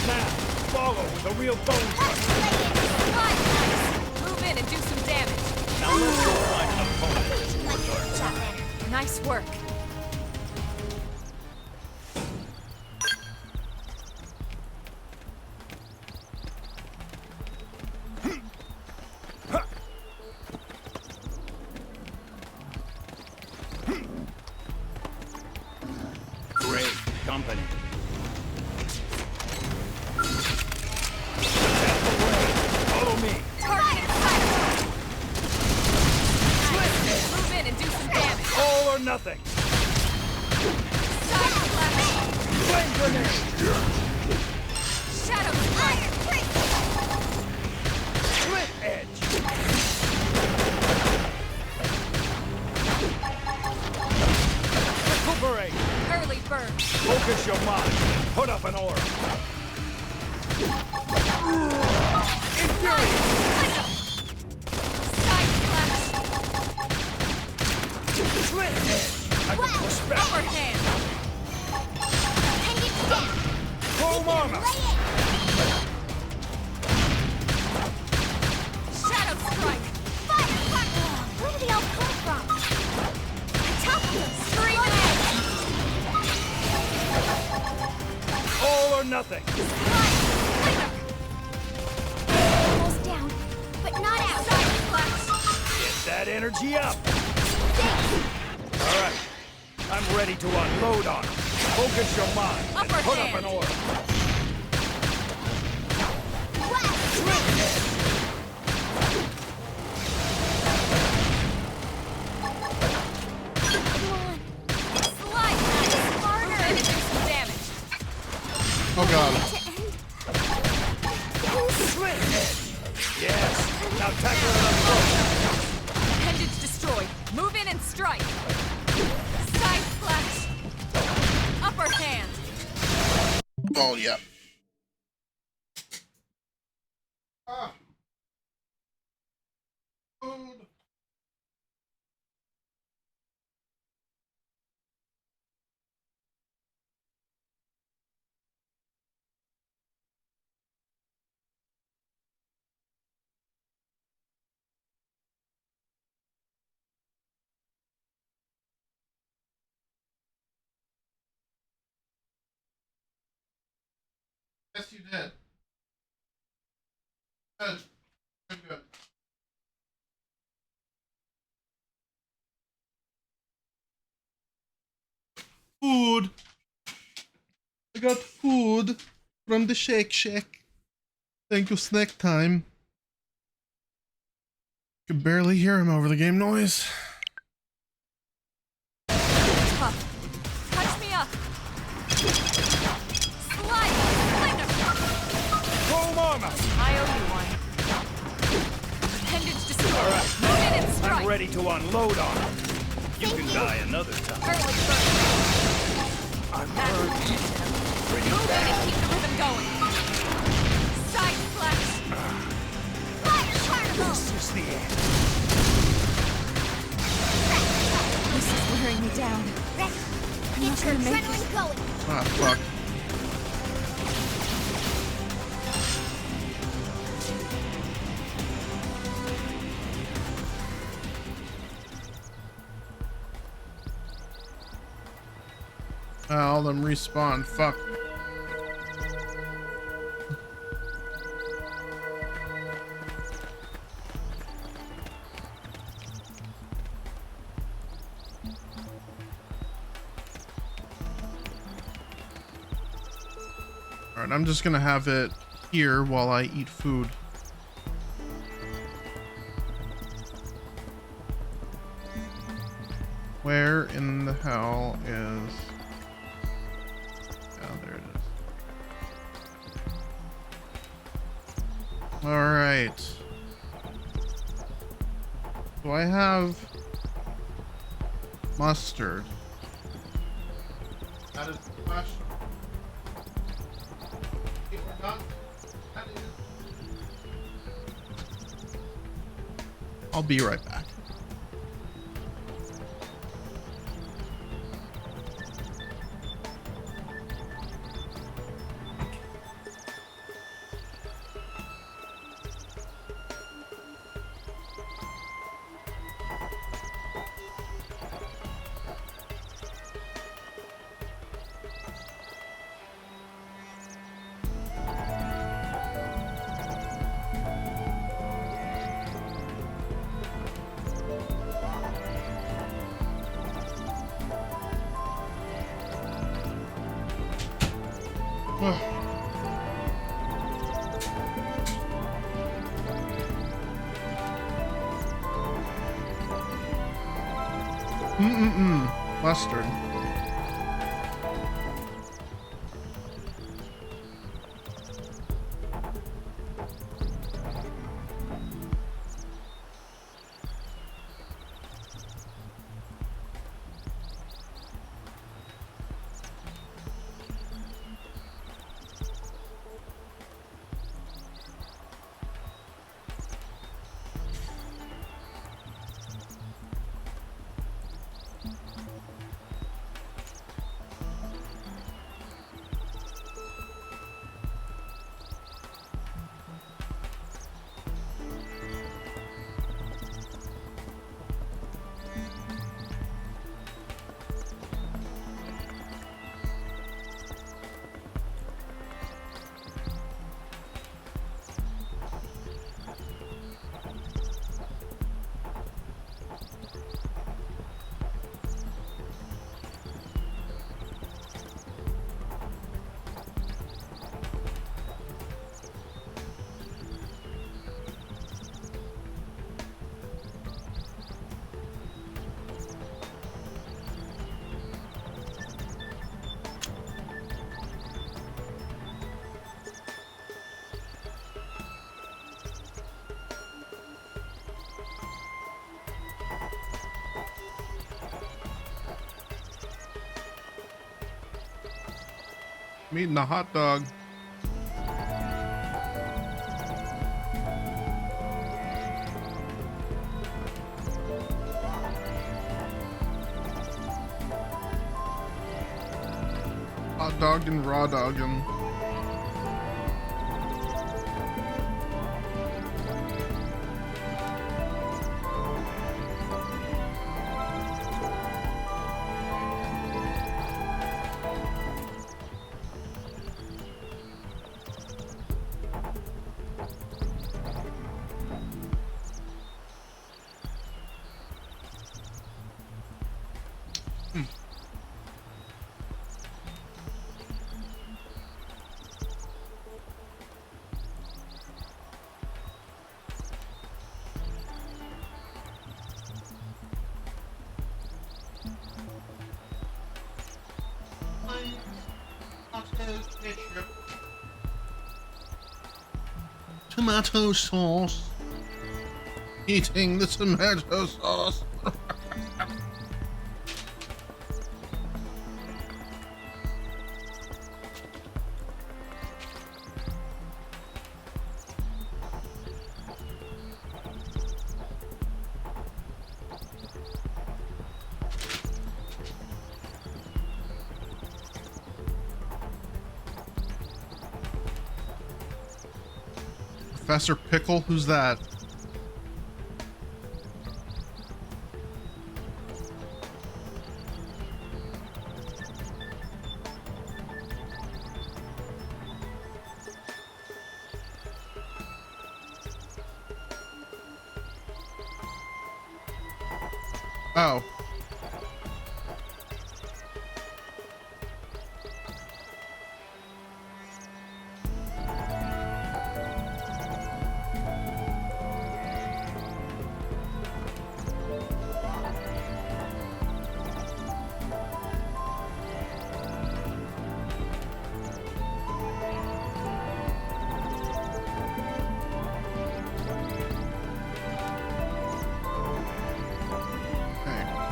Now, follow with a real bone crusher. Nice. Move in and do some damage. Now let's go find an opponent that's worth our time. Nice work. Great company. Follow me. Target inside. Move in and do some damage. All or nothing. Side slash. Flame grenade. Shadow strike. Split edge. Recuperate. Early burn. Focus your mind. Put up an aura. nothing. Almost down, but not out. Get that energy up. All right. I'm ready to unload on him. Focus your mind and Upper put hand. up an order. Oh god. Yes. Now tackle it up close. Appendage destroyed. Move in and strike. Side splash. Upper hand. Oh yeah. Ah. Food. Yes, you did. Good. Good, good. Food. I got food from the Shake Shack. Thank you, snack time. Could barely hear him over the game noise. Tough. Touch me up. Slide. Splinter. Home armor. I owe you one. Appendage destroyed. All right. Move in and strike. I'm ready to unload on him. You can die another time. Early bird. I'm hurt. Pretty Move in bad. and keep the rhythm going. Side splash. Fire carnival. This is the end. This is wearing me down. I'm not gonna make it. Ah, fuck. All them respawn. Fuck. Alright, I'm just gonna have it here while I eat food. Where in the hell is... Oh, there it is. Alright. Do I have mustard? That is the question. If we're not, that is... I'll be right back. Mustard. I'm eating a hot dog. Hot dog and raw dogging. Tomato sauce. Eating the tomato sauce. Professor Pickle, who's that? Oh.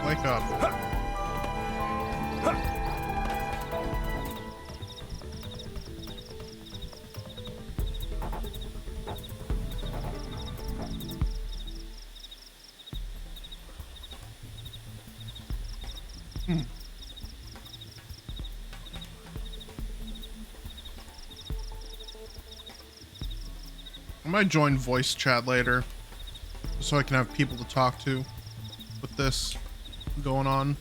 Wake up. I might join voice chat later, so I can have people to talk to with this going on.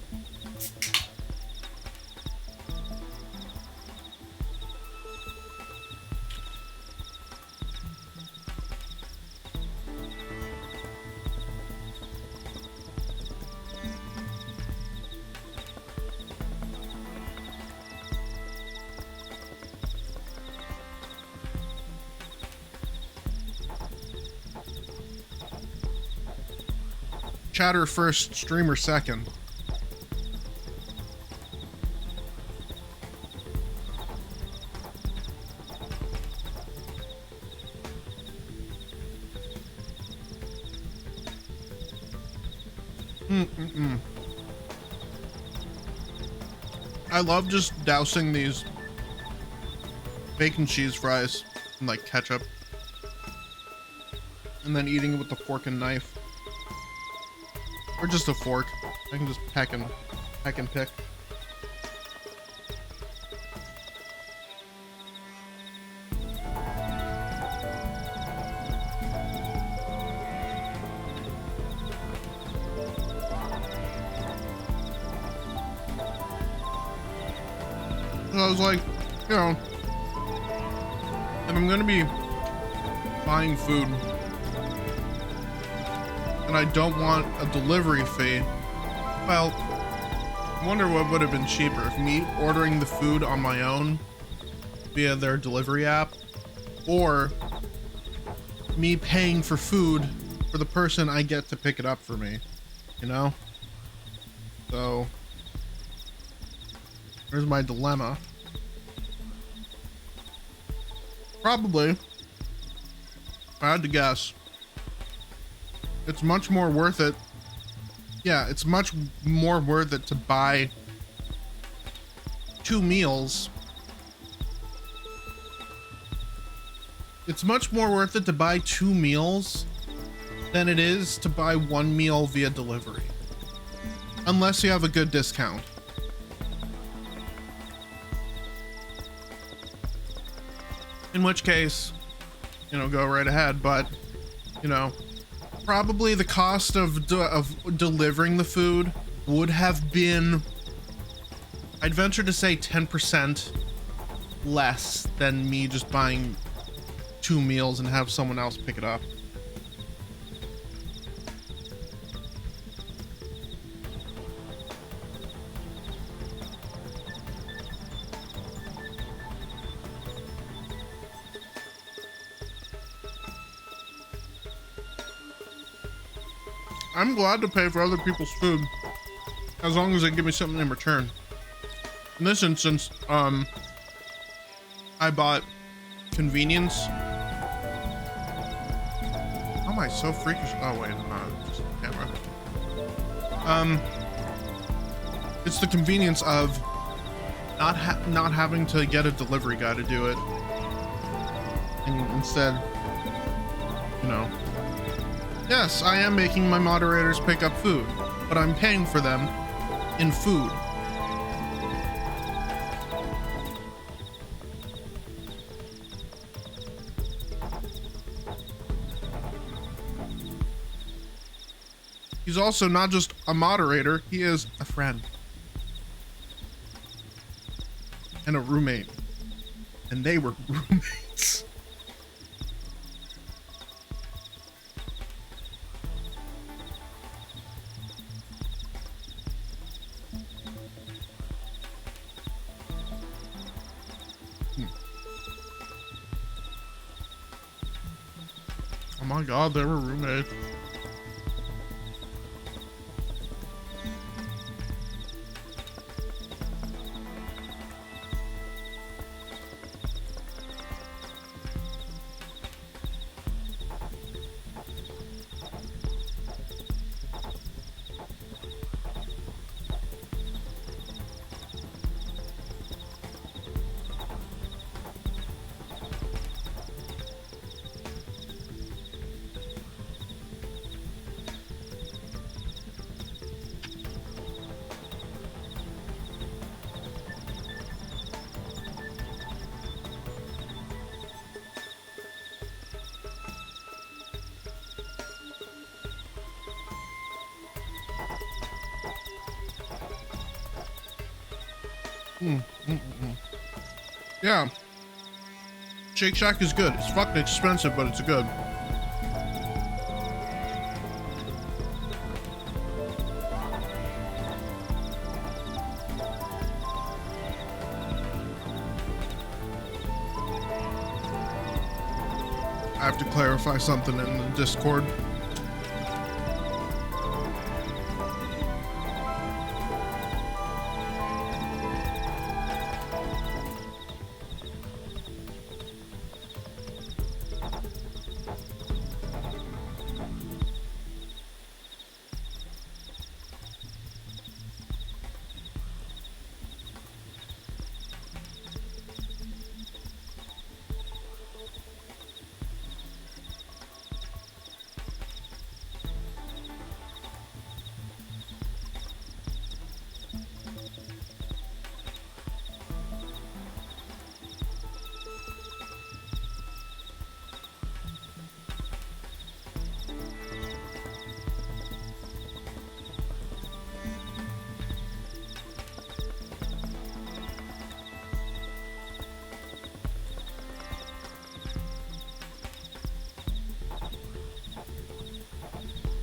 Chatter first, streamer second. I love just dousing these bacon cheese fries in like ketchup and then eating it with a fork and knife. Or just a fork. I can just peck and pick. So I was like, you know, if I'm gonna be buying food and I don't want a delivery fee, well, I wonder what would have been cheaper, if me ordering the food on my own via their delivery app, or me paying for food for the person I get to pick it up for me, you know? So there's my dilemma. Probably, if I had to guess, it's much more worth it. Yeah, it's much more worth it to buy 2 meals It's much more worth it to buy 2 meals than it is to buy 1 meal via delivery. Unless you have a good discount. In which case, you know, go right ahead, but, you know, probably the cost of delivering the food would have been, I'd venture to say 10% less than me just buying 2 meals and have someone else pick it up. I'm glad to pay for other people's food as long as they give me something in return. In this instance, I bought convenience. How am I so freakish? Oh wait, I'm not. Just the camera. It's the convenience of not having to get a delivery guy to do it, and instead, you know. Yes, I am making my moderators pick up food, but I'm paying for them in food. He's also not just a moderator, he is a friend. And a roommate. And they were roommates. Oh my god, they were roommates. Yeah. Shake Shack is good. It's fucking expensive, but it's good. I have to clarify something in the Discord.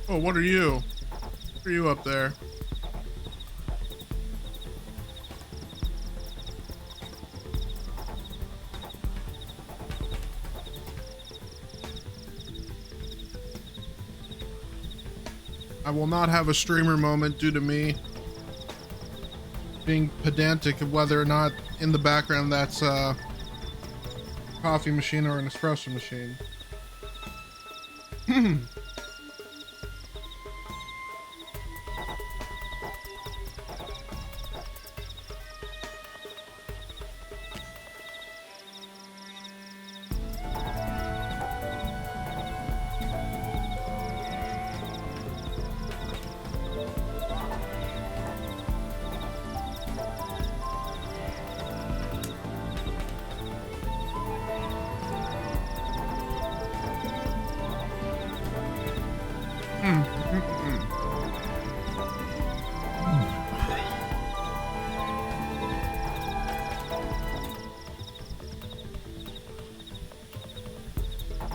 Oh, what are you? What are you up there? I will not have a streamer moment due to me being pedantic of whether or not in the background that's a coffee machine or an espresso machine.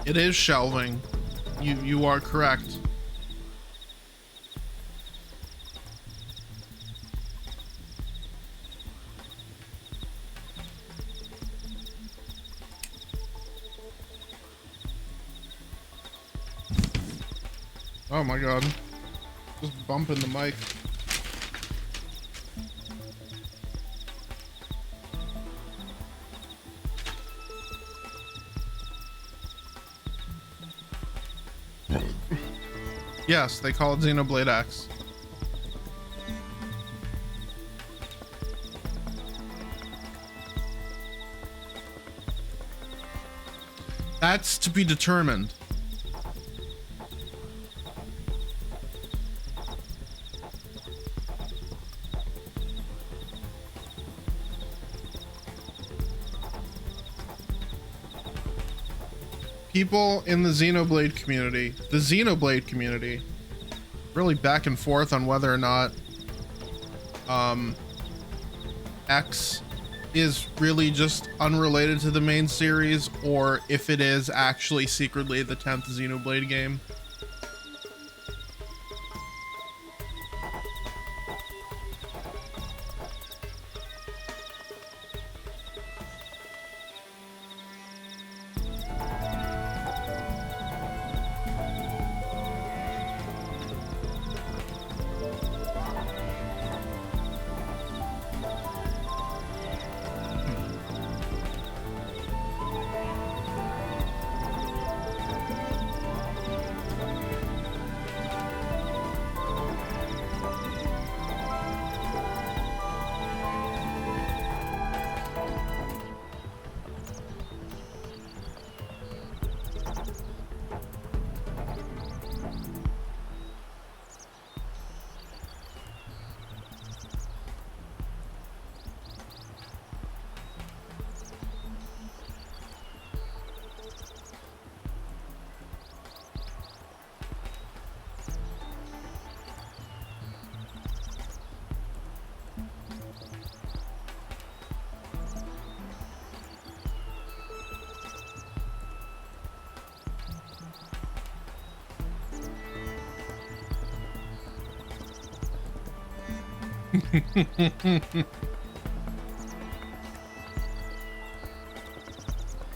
It is shelving. You are correct. Oh my god. Just bumping the mic. Yes, they call it Xenoblade X. That's to be determined. People in the Xenoblade community, really back and forth on whether or not X is really just unrelated to the main series, or if it is actually secretly the 10th Xenoblade game.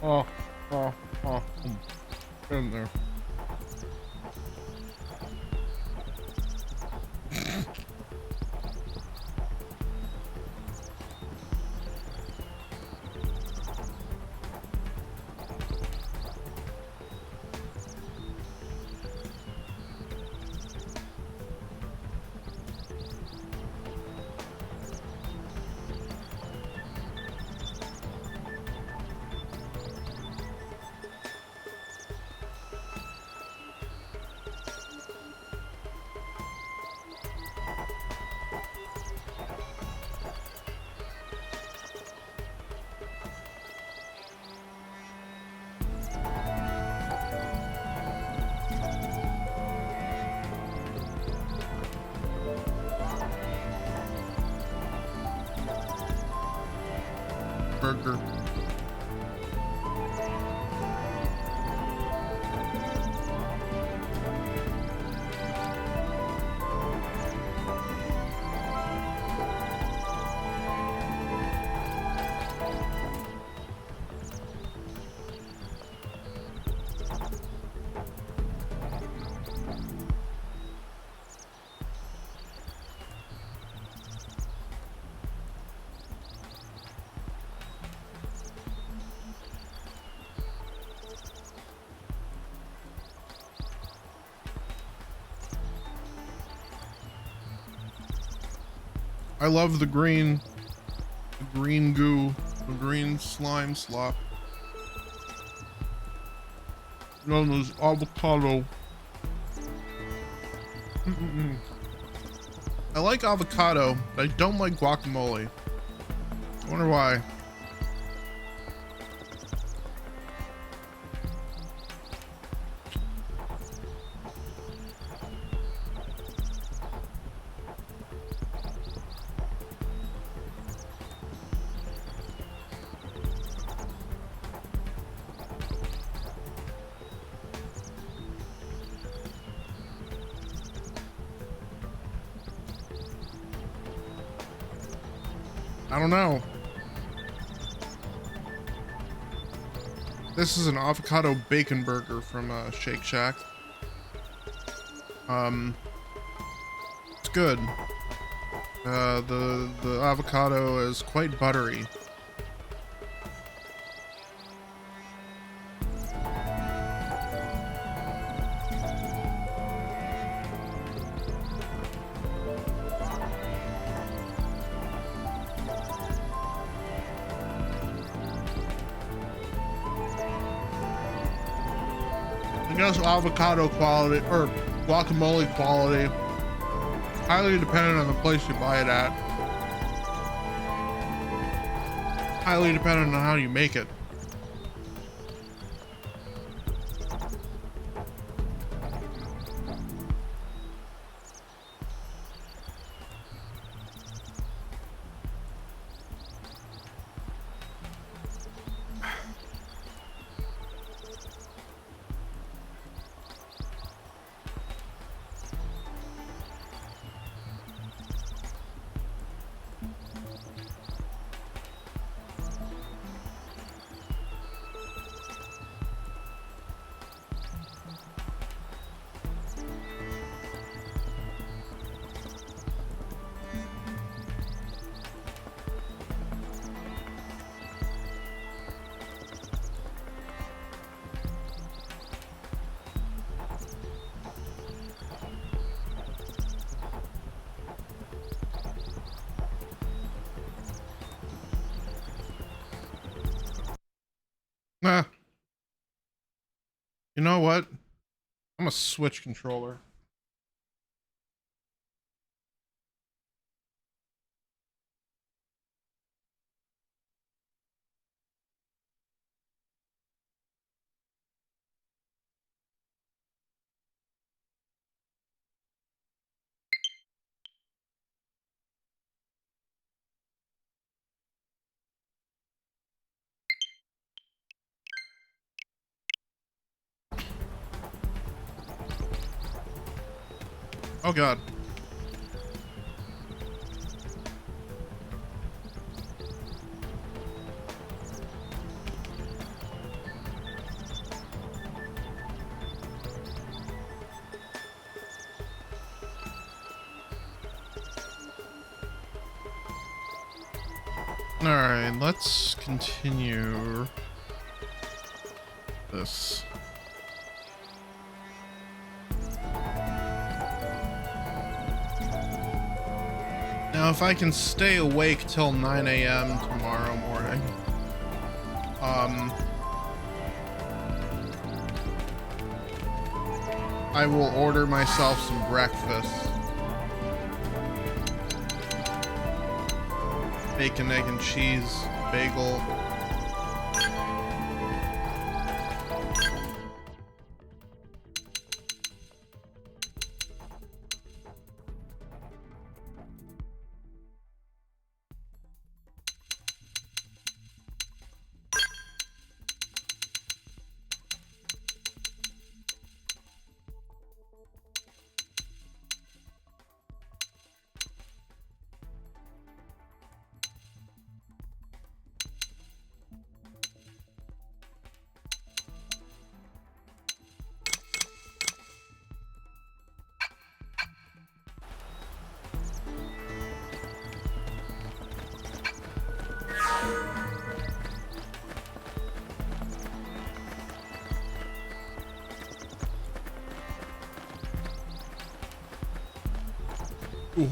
Oh, in there. Burger. I love the green goo, the green slime slop. Known as avocado. I like avocado, but I don't like guacamole. I wonder why. I don't know. This is an avocado bacon burger from Shake Shack. It's good. The avocado is quite buttery. I guess avocado quality or guacamole quality highly dependent on the place you buy it at. Highly dependent on how you make it. Nah. You know what? I'm a Switch controller. Oh God. All right, let's continue this. Now, if I can stay awake till 9 a.m. tomorrow morning, I will order myself some breakfast. Bacon, egg, and cheese, bagel. Ooh.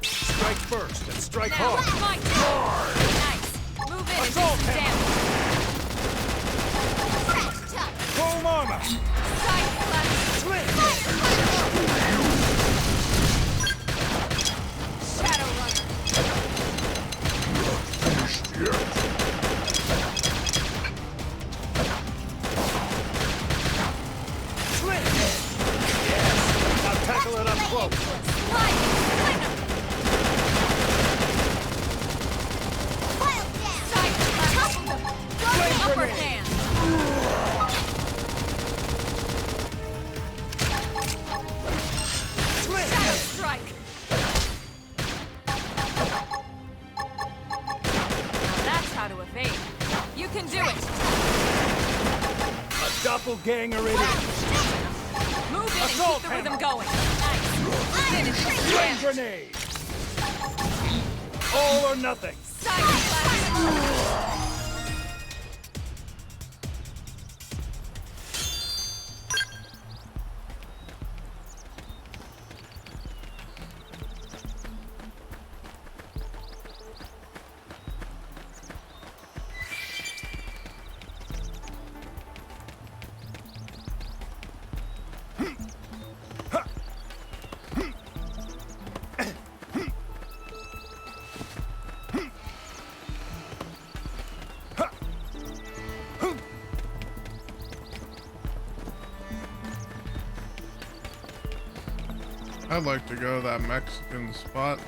Strike first and strike hard. Nice. Move in and do some damage. Full armor. Side Shadow Runner. Now tackle it up close. Upper hand. Doppelganger it is! Move in and Assault keep the rhythm hammer. going. Nice. Move in and do some Flame damage. grenade! All or nothing! Side blast. I'd like to go to that Mexican spot.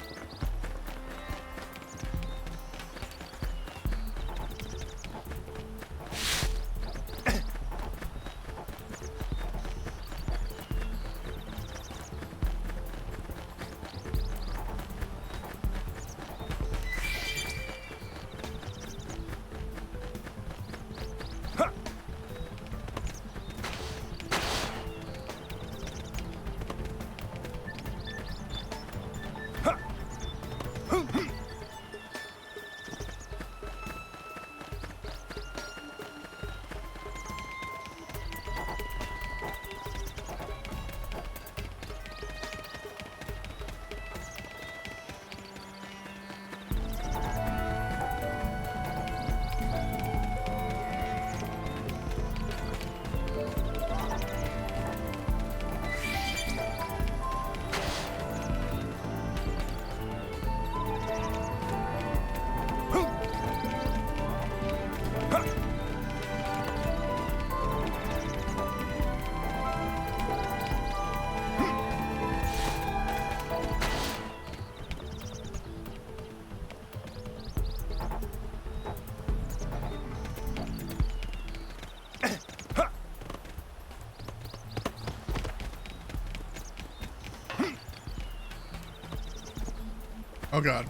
Oh God.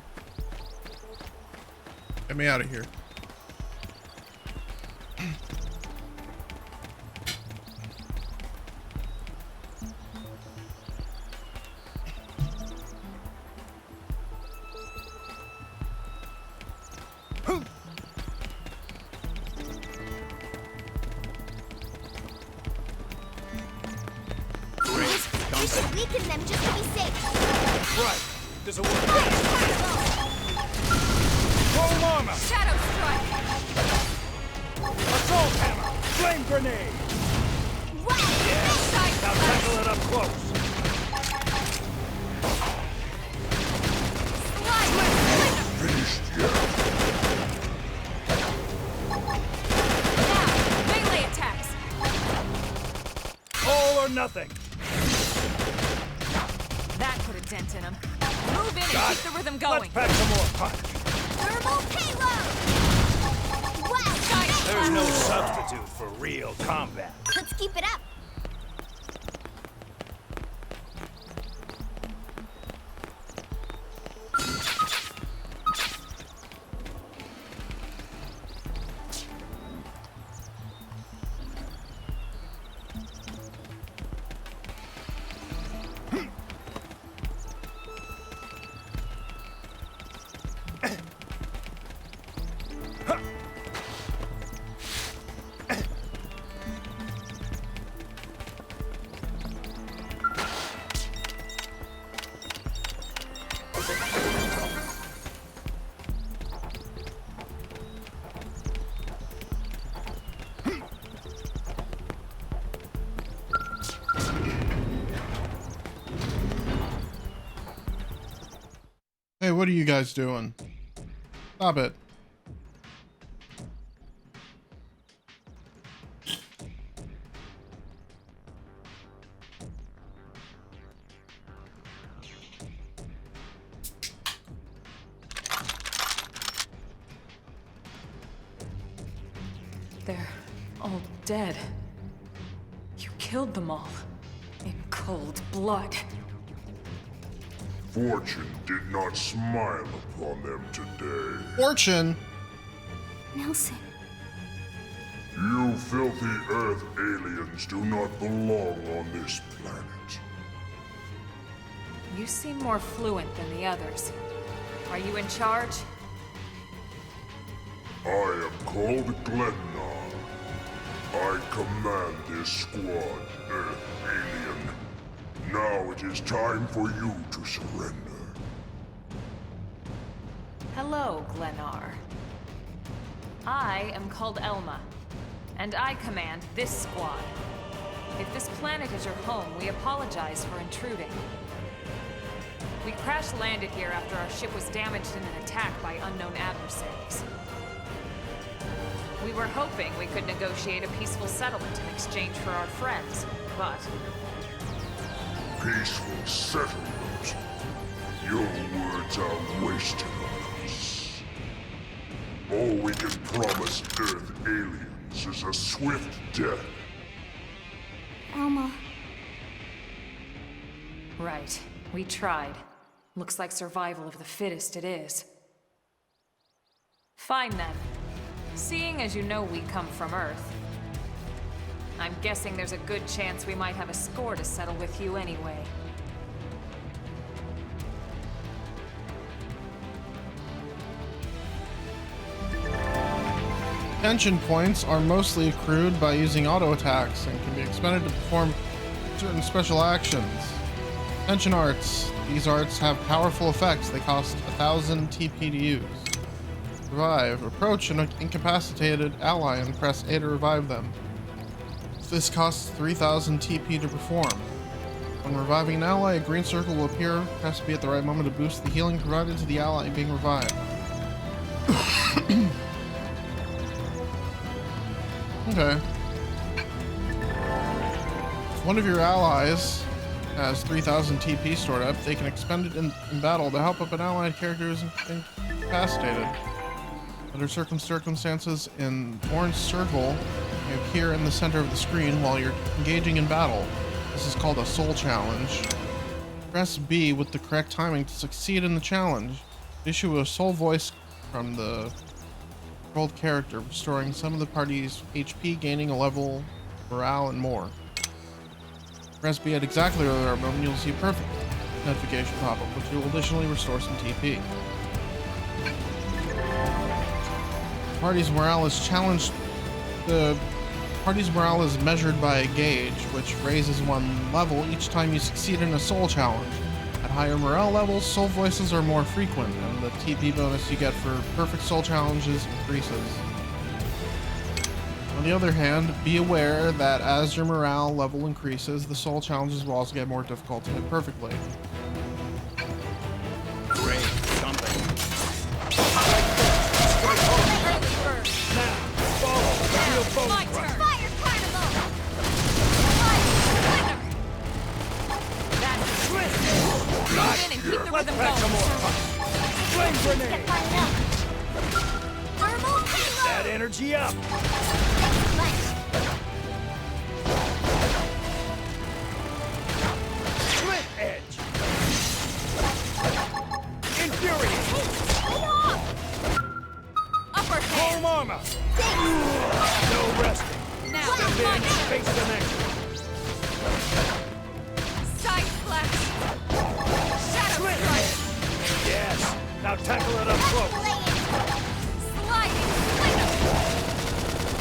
Get me out of here. We should weaken them just to be safe. Right. There's a way. Full armor! Shadow strike. Assault hammer! Flame grenade! Yes! Now tackle it up close! Finished yet? Now, melee attacks. All or nothing! That put a dent in him. Move in and Got keep it. the rhythm Let's going. pack some more punch! Thermal payload! Wow! There's no substitute for real combat. Let's keep it up. Hey, what are you guys doing? Stop it. They're all dead. You killed them all. In cold blood. Fortune did not smile upon them today. Fortune? Nelson. You filthy Earth Earth aliens do not belong on this planet. You seem more fluent than the others. Are you in charge? I am called Glennar. I command this squad, Earth alien. Now it is time for you to surrender. Hello, Glennar. I am called Elma, and I command this squad. If this planet is your home, we apologize for intruding. We crash-landed here after our ship was damaged in an attack by unknown adversaries. We were hoping we could negotiate a peaceful settlement in exchange for our friends, but... Peaceful settlement? Your words are wasted on us. All we can promise Earth aliens is a swift death. Elma. Right. We tried. Looks like survival of the fittest it is. Fine then. Seeing as you know we come from Earth, I'm guessing there's a good chance we might have a score to settle with you anyway. Tension points are mostly accrued by using auto attacks and can be expended to perform certain special actions. Tension arts. These arts have powerful effects. They cost 1,000 TP to use. Revive. Approach an incapacitated ally and press A to revive them. This costs 3,000 TP to perform. When reviving an ally, a green circle will appear. Press B at the right moment to boost the healing provided to the ally being revived. Okay. If one of your allies has 3,000 TP stored up, they can expend it in battle to help up an allied character who is incapacitated. Under certain circumstances, an orange circle may appear in the center of the screen while you're engaging in battle. This is called a soul challenge. Press B with the correct timing to succeed in the challenge. Issue a soul voice from the controlled character, restoring some of the party's HP, gaining a level, morale, and more. Press B at exactly the right moment, you'll see a perfect notification pop up, which will additionally restore some TP. Party's morale is challenged. The party's morale is measured by a gauge, which raises one level each time you succeed in a soul challenge. At higher morale levels, soul voices are more frequent, and the TP bonus you get for perfect soul challenges increases. On the other hand, be aware that as your morale level increases, the soul challenges will also get more difficult to hit perfectly. Great, something. My turn! Fire Carnival! Fire Winner! That's twist! Move in and keep the rhythm going. Flame grenade! Thermal payload! That energy up! Split edge! Infuriate! Upper hand! Home armor! No resting! Now, Step in and face the next one! side slash! Shadow strike! Yes! Now tackle it up close! Sliding splinter!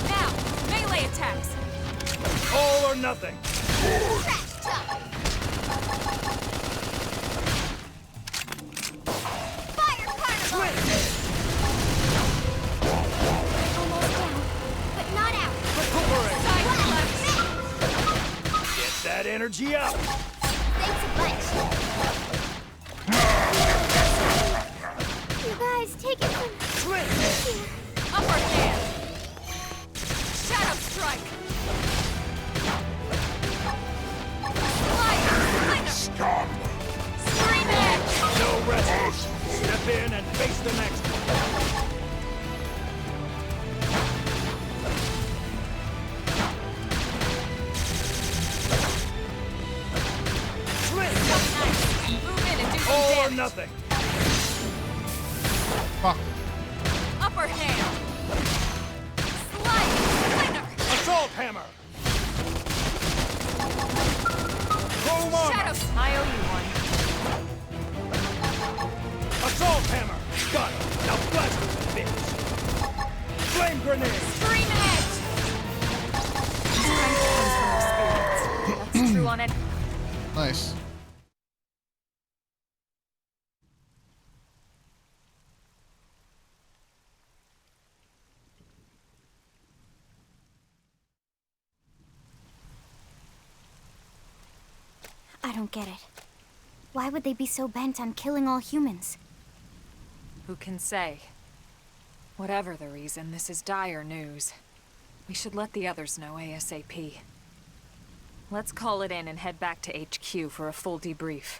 Now, melee attacks! All or nothing! Trash talk! Fire Carnival! Almost down, but not out. Recuperate! Side slash! Get that energy up! Thanks a bunch. You guys, take it from here. Upper hand. Shadow strike. Slide. Stop! Scream edge. No rest! Step in and face the next one! Move in and do some All or damage. nothing! Fuck. Upper hand. Slide. Splinter. Assault hammer! Home armor! Shadows! I owe you one. Assault hammer! Got it! Now blast him, bitch! Flame grenade! Scream edge! Strength comes from experience. That's true on it. Nice. I don't get it. Why would they be so bent on killing all humans? Who can say? Whatever the reason, this is dire news. We should let the others know ASAP. Let's call it in and head back to HQ for a full debrief.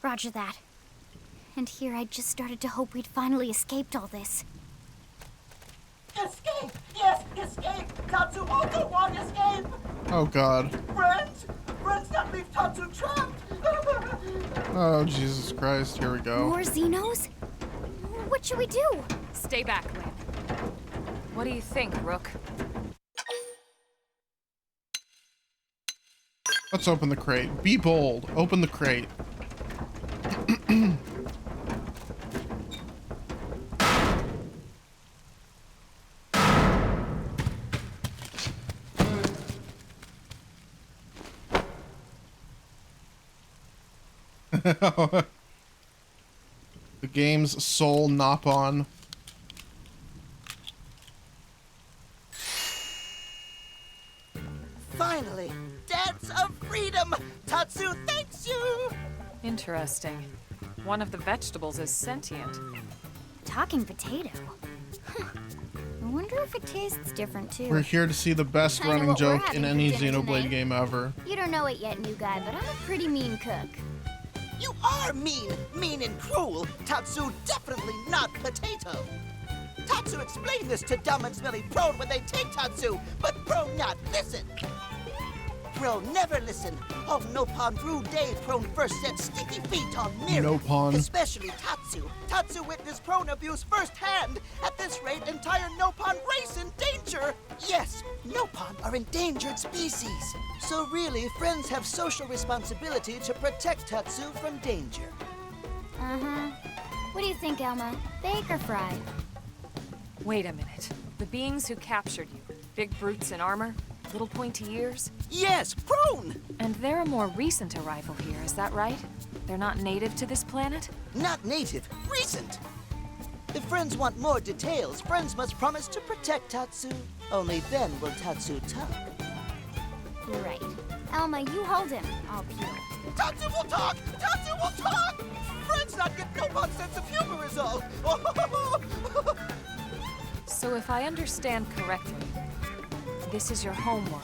Roger that. And here I just started to hope we'd finally escaped all this. Escape! Yes, escape! Tatsu also want escape! Oh god. Friends! Friends that leave Tatsu trapped! Oh Jesus Christ, here we go. More Xenos? What should we do? Stay back, Lynn. What do you think, Rook? Let's open the crate. Be bold. Open the crate. The game's sole Nopon. Finally! Dance of freedom! Tatsu thanks you! Interesting. One of the vegetables is sentient. Talking potato. I wonder if it tastes different too. We're here to see the best I know running what we're joke having in for any dinner Xenoblade tonight. game ever. You don't know it yet, new guy, but I'm a pretty mean cook. You are mean! Mean and cruel! Tatsu definitely not potato! Tatsu explained this to dumb and smelly Prone when they take Tatsu, but Prone not listen! Prone never listen! On Nopon Brew Day, Prone first set sticky feet on Mira. Nopon. Especially Tatsu. Tatsu witnessed Prone abuse firsthand. At this rate, entire Nopon race in danger! Yes, Nopon are endangered species. So really, friends have social responsibility to protect Tatsu from danger. Uh-huh. What do you think, Elma? Bake or fry? Wait a minute. The beings who captured you, big brutes in armor, little pointy ears? Yes, Prone! And they're a more recent arrival here, is that right? They're not native to this planet? Not native, recent! If friends want more details, friends must promise to protect Tatsu. Only then will Tatsu talk. Right. Elma, you hold him. I'll peel. Tatsu will talk! Tatsu will talk! Friends not get Nopon's sense of humor is all! So if I understand correctly, this is your homeworld.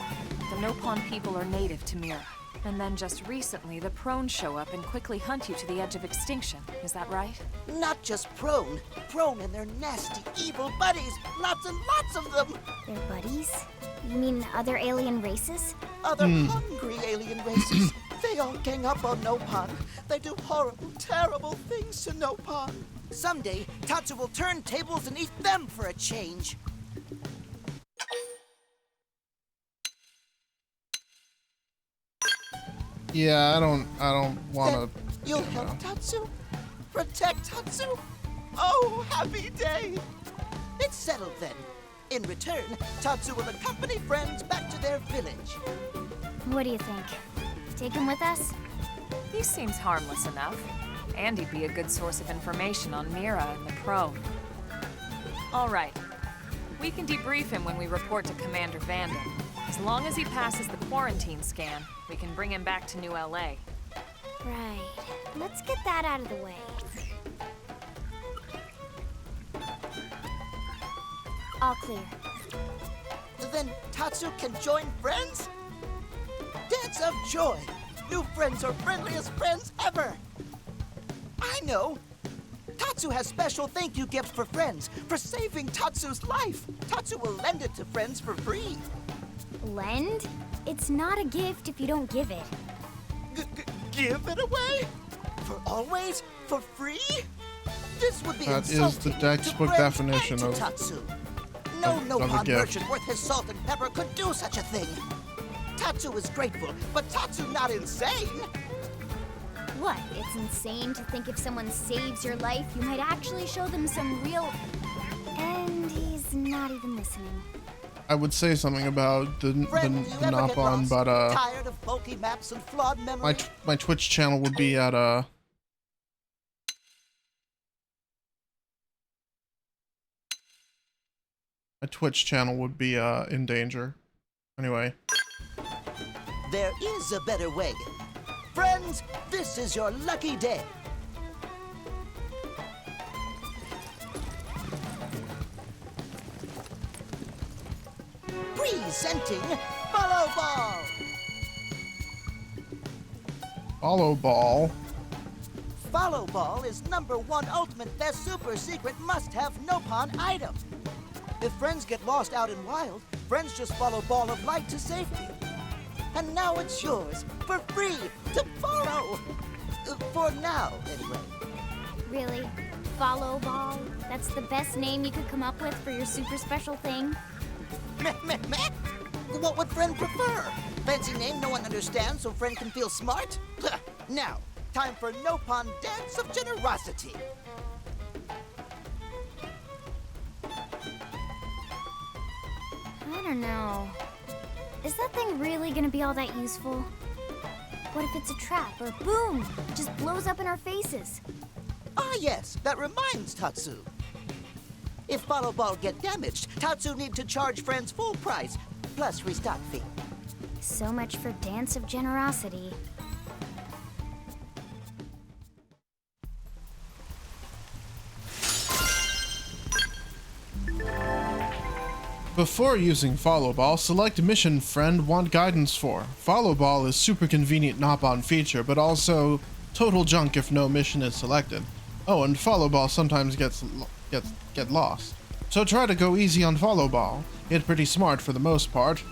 The Nopon people are native to Mira. And then just recently, the Prone show up and quickly hunt you to the edge of extinction. Is that right? Not just Prone. Prone and their nasty, evil buddies. Lots and lots of them. Their buddies? You mean other alien races? Other hungry alien races. They all gang up on Nopon. They do horrible, terrible things to Nopon. Someday, Tatsu will turn tables and eat them for a change. Yeah, I don't wanna. You'll help Tatsu? Protect Tatsu? Oh, happy day! It's settled then. In return, Tatsu will accompany friends back to their village. What do you think? Take him with us? He seems harmless enough. And he'd be a good source of information on Mira and the Prone. All right. We can debrief him when we report to Commander Vanda. As long as he passes the quarantine scan, we can bring him back to New LA. Right. Let's get that out of the way. All clear. Then Tatsu can join friends? Dance of joy! New friends are friendliest friends ever! I know! Tatsu has special thank you gifts for friends, for saving Tatsu's life! Tatsu will lend it to friends for free! Lend? It's not a gift if you don't give it. Give it away? For always? For free? This would be That is insulting the textbook to friends definition and to of- Tatsu. No of a Nopon gift. merchant worth his salt and pepper could do such a thing. Tatsu is grateful, but Tatsu not insane. What? It's insane to think if someone saves your life, you might actually show them some real... And he's not even listening. I would say something about the Friend, you ever not get on, lost? but Tired of bulky maps and flawed memory? my Twitch channel would be at my Twitch channel would be in danger. Anyway. There is a better way. Friends, this is your lucky day. Presenting Follow Ball. Follow Ball. Follow Ball is #1 ultimate best super secret must-have Nopon item. If friends get lost out in wild, friends just follow Ball of Light to safety. And now it's yours, for free, to borrow. For now, anyway. Really? Follow Ball? That's the best name you could come up with for your super special thing? Meh, meh, meh. What would friend prefer? Fancy name no one understands so friend can feel smart? Now, time for Nopon Dance of Generosity. I don't know. Is that thing really gonna be all that useful? What if it's a trap, or boom, it just blows up in our faces? Ah yes, that reminds Tatsu. If Follow Ball get damaged, Tatsu need to charge friends full price, plus restock fee. So much for Dance of Generosity. Before using Follow Ball, select mission friend want guidance for. Follow Ball is super convenient Nopon feature, but also total junk if no mission is selected. Oh, and Follow Ball sometimes get lost. So try to go easy on Follow Ball. It's pretty smart for the most part.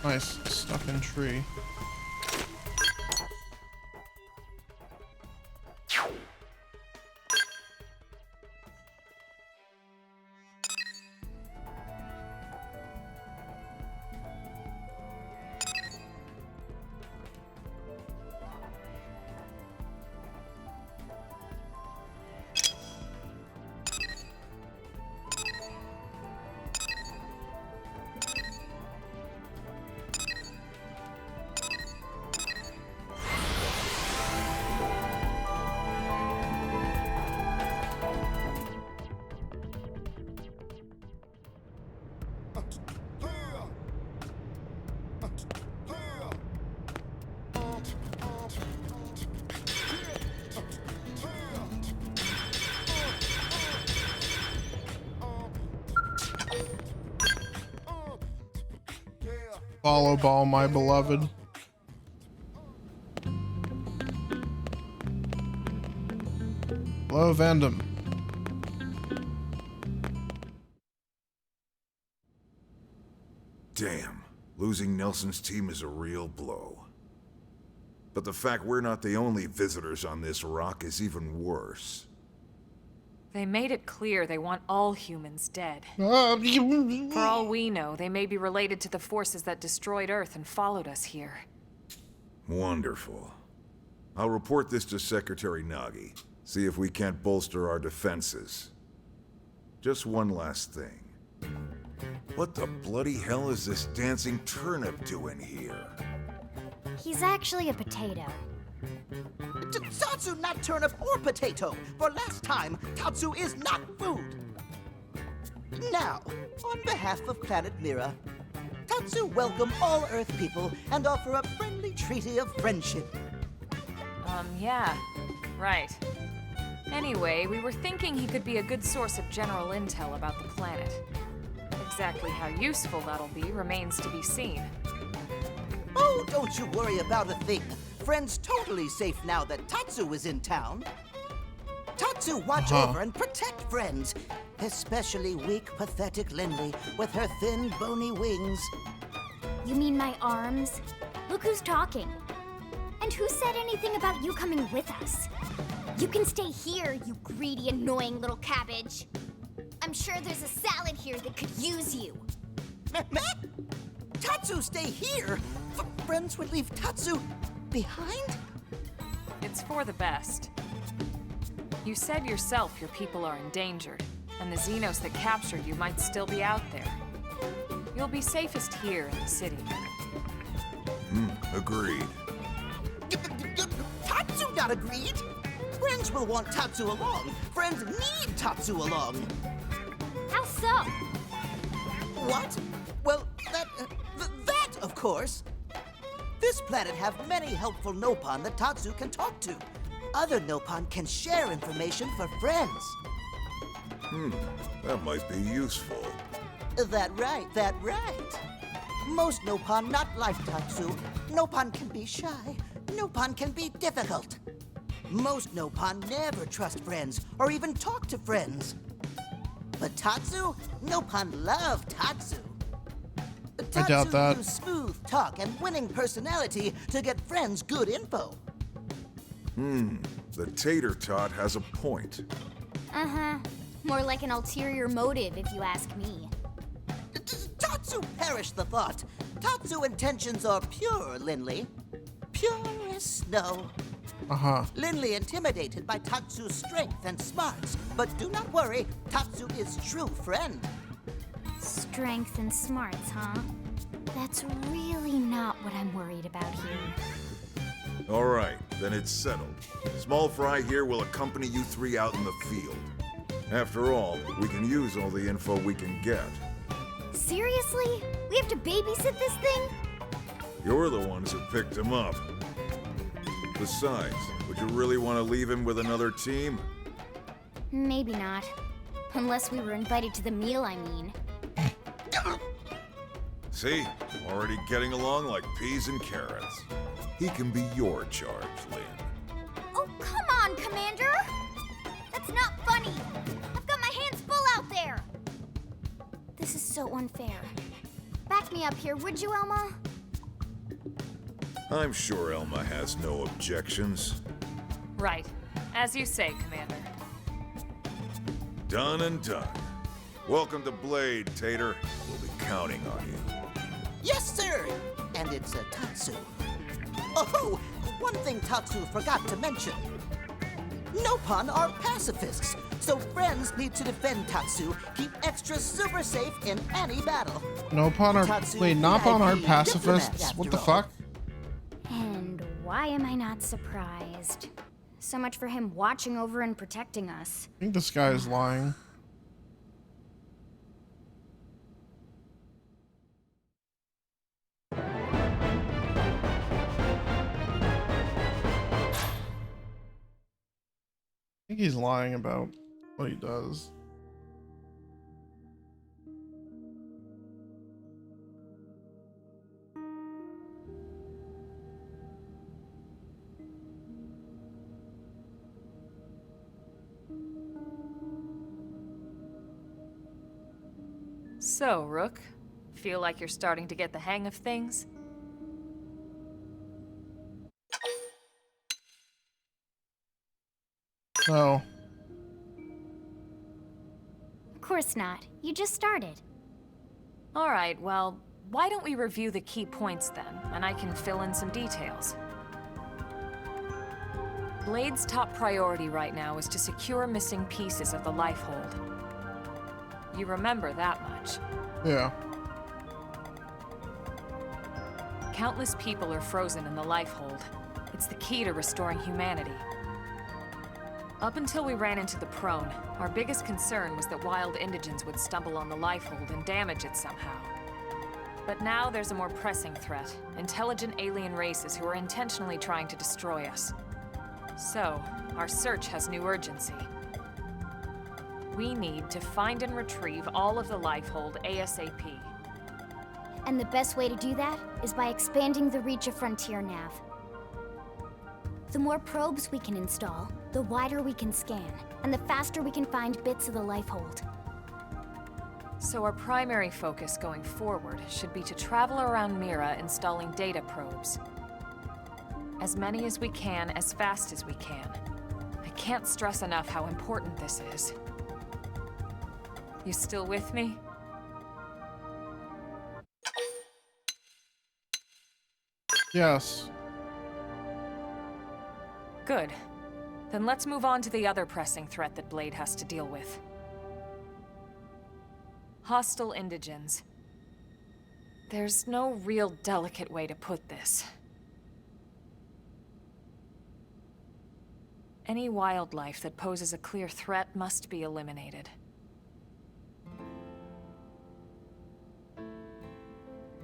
Nice, stuck in tree. Follow Ball, my beloved. Hello, Vandom. Damn, losing Nelson's team is a real blow. But the fact we're not the only visitors on this rock is even worse. They made it clear they want all humans dead. For all we know, they may be related to the forces that destroyed Earth and followed us here. Wonderful. I'll report this to Secretary Nagi. See if we can't bolster our defenses. Just one last thing. What the bloody hell is this dancing turnip doing here? He's actually a potato. Tatsu not turnip or potato. For last time, Tatsu is not food. Now, On behalf of Planet Mira, Tatsu welcome all Earth people and offer a friendly treaty of friendship. Yeah. Right. Anyway, we were thinking he could be a good source of general intel about the planet. Exactly how useful that'll be remains to be seen. Oh, don't you worry about a thing. Friend's totally safe now that Tatsu is in town. Tatsu watch over and protect friends, especially weak, pathetic Lindley with her thin, bony wings. You mean my arms? Look who's talking. And who said anything about you coming with us? You can stay here, you greedy, annoying little cabbage. I'm sure there's a salad here that could use you. Tatsu stay here? Friends would leave Tatsu behind? It's for the best. You said yourself your people are endangered, and the Xenos that captured you might still be out there. You'll be safest here in the city. Agreed. Tatsu not agreed? Friends will want Tatsu along. Friends need Tatsu along. How so? What? Well, that, of course. This planet have many helpful Nopon that Tatsu can talk to. Other Nopon can share information for friends. That might be useful. That right. Most Nopon not like Tatsu. Nopon can be shy. Nopon can be difficult. Most Nopon never trust friends or even talk to friends. But Tatsu? Nopon love Tatsu. I doubt that. Tatsu use smooth talk and winning personality to get friends good info. The tater tot has a point. Uh-huh. More like an ulterior motive, if you ask me. Tatsu perish the thought. Tatsu intentions are pure, Lindley. Pure as snow. Lindley intimidated by Tatsu's strength and smarts. But do not worry, Tatsu is true friend. Strength and smarts, huh? That's really not what I'm worried about here. All right, then it's settled. Small Fry here will accompany you three out in the field. After all, we can use all the info we can get. Seriously? We have to babysit this thing? You're the ones who picked him up. Besides, would you really want to leave him with another team? Maybe not. Unless we were invited to the meal, I mean. See? Already getting along like peas and carrots. He can be your charge, Lynn. Oh, come on, Commander! That's not funny! I've got my hands full out there! This is so unfair. Back me up here, would you, Elma? I'm sure Elma has no objections. Right. As you say, Commander. Done and done. Welcome to Blade, Tater. We'll be counting on you. Yes, sir! And it's a Tatsu. Oh, one thing Tatsu forgot to mention. Nopon are pacifists, so friends need to defend Tatsu, keep extra super safe in any battle. Nopon are... Tatsu Wait, Nopon are VIP pacifists? diplomat, What the after all. fuck? And why am I not surprised? So much for him watching over and protecting us. I think this guy is lying. I think he's lying about what he does. So, Rook, feel like you're starting to get the hang of things? No. Of course not. You just started. All right, well, why don't we review the key points then, and I can fill in some details. Blade's top priority right now is to secure missing pieces of the Lifehold. You remember that much. Yeah. Countless people are frozen in the Lifehold. It's the key to restoring humanity. Up until we ran into the prone, our biggest concern was that wild indigents would stumble on the lifehold and damage it somehow. But now there's a more pressing threat. Intelligent alien races who are intentionally trying to destroy us. So, our search has new urgency. We need to find and retrieve all of the lifehold ASAP. And the best way to do that is by expanding the reach of Frontier Nav. The more probes we can install, the wider we can scan, and the faster we can find bits of the lifehold. So our primary focus going forward should be to travel around Mira installing data probes. As many as we can, as fast as we can. I can't stress enough how important this is. You still with me? Yes. Good. Then let's move on to the other pressing threat that Blade has to deal with. Hostile indigens. There's no real delicate way to put this. Any wildlife that poses a clear threat must be eliminated.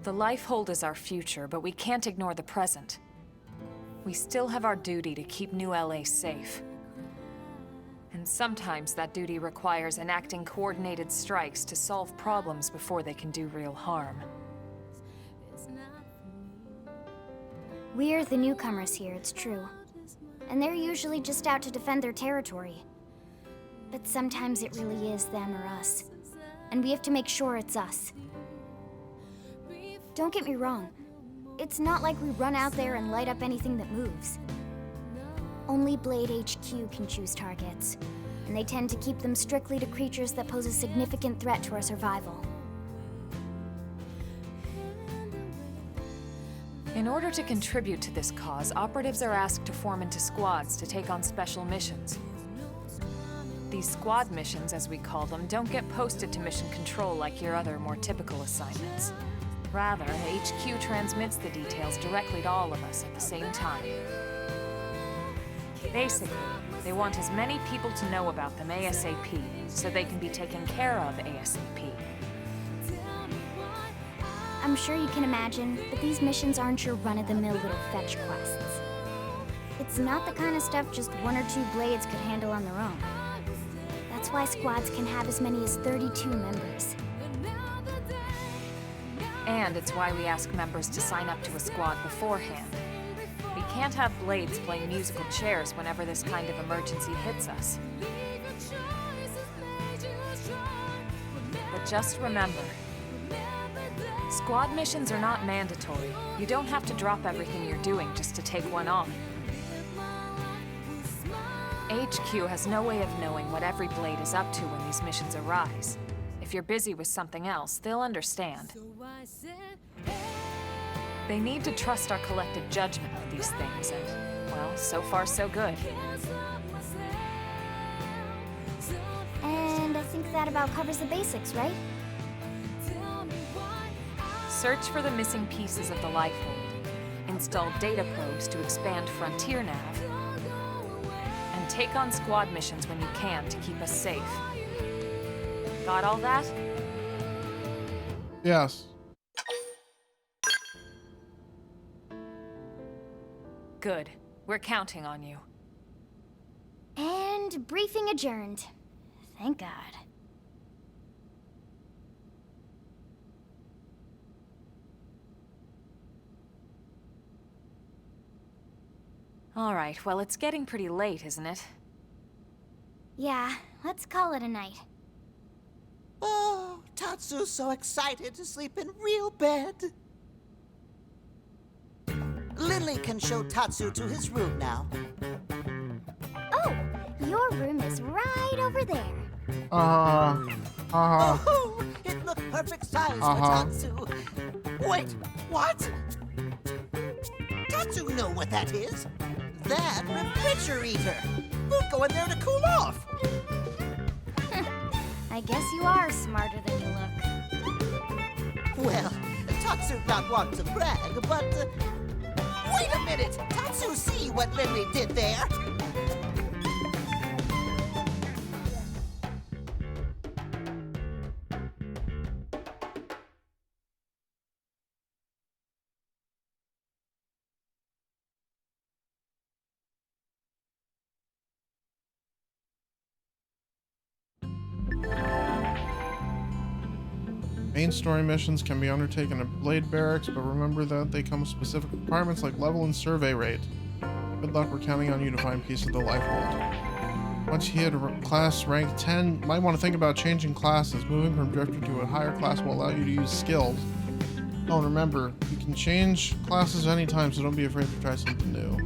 The lifehold is our future, but we can't ignore the present. We still have our duty to keep New LA safe. And sometimes that duty requires enacting coordinated strikes to solve problems before they can do real harm. We're the newcomers here, it's true. And they're usually just out to defend their territory. But sometimes it really is them or us. And we have to make sure it's us. Don't get me wrong. It's not like we run out there and light up anything that moves. Only Blade HQ can choose targets, and they tend to keep them strictly to creatures that pose a significant threat to our survival. In order to contribute to this cause, operatives are asked to form into squads to take on special missions. These squad missions, as we call them, don't get posted to mission control like your other, more typical assignments. Rather, HQ transmits the details directly to all of us at the same time. Basically, they want as many people to know about them ASAP, so they can be taken care of ASAP. I'm sure you can imagine, but these missions aren't your run-of-the-mill little fetch quests. It's not the kind of stuff just one or two Blades could handle on their own. That's why squads can have as many as 32 members. And it's why we ask members to sign up to a squad beforehand. We can't have Blades playing musical chairs whenever this kind of emergency hits us. But just remember, squad missions are not mandatory. You don't have to drop everything you're doing just to take one on. HQ has no way of knowing what every Blade is up to when these missions arise. If you're busy with something else, they'll understand. They need to trust our collective judgment with these things, and, well, so far so good. And I think that about covers the basics, right? Search for the missing pieces of the lifehold, install data probes to expand Frontier Nav, and take on squad missions when you can to keep us safe. Got all that? Yes. Good. We're counting on you. And briefing adjourned. Thank God. All right, well, it's getting pretty late, isn't it? Yeah, let's call it a night. Oh, Tatsu's so excited to sleep in real bed. Lily can show Tatsu to his room now. Oh, your room is right over there. Oh, it looked perfect size for Tatsu. Wait, what? Tatsu know what that is. That refrigerator. We'll go in there to cool off. I guess you are smarter than you look. Well, Tatsu not want to brag, but... wait a minute! Tatsu see what Lily did there! Main story missions can be undertaken at Blade Barracks, but remember that they come with specific requirements like level and survey rate. Good luck, we're counting on you to find Piece of the Life Hold. Once you hit class rank 10, you might want to think about changing classes. Moving from Drifter to a higher class will allow you to use skills. Oh, and remember, you can change classes anytime, so don't be afraid to try something new.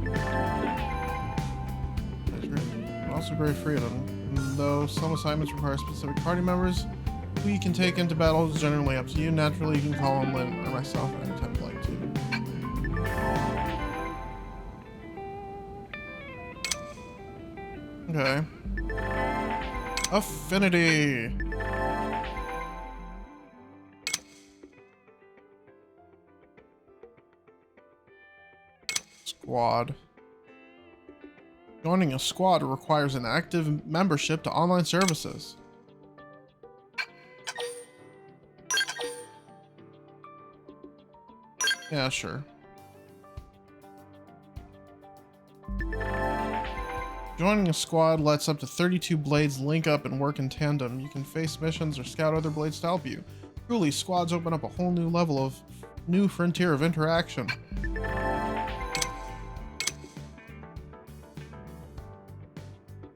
Also great freedom. And though some assignments require specific party members, who you can take into battle is generally up to you. Naturally, you can call on Lynn or myself at any time you'd like to. Okay. Affinity. Squad. Joining a squad requires an active membership to online services. Yeah, sure. Joining a squad lets up to 32 blades link up and work in tandem. You can face missions or scout other blades to help you. Truly, squads open up a whole new level of new frontier of interaction.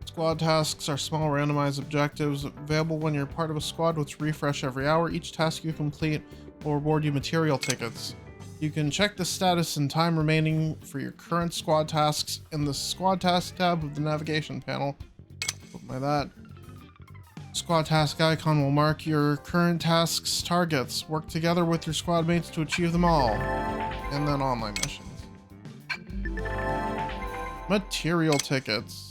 Squad tasks are small randomized objectives available when you're part of a squad, which refresh every hour. Each task you complete will reward you material tickets. You can check the status and time remaining for your current squad tasks in the squad task tab of the navigation panel. By that, squad task icon will mark your current tasks targets. Work together with your squad mates to achieve them all. And then online missions. Material tickets.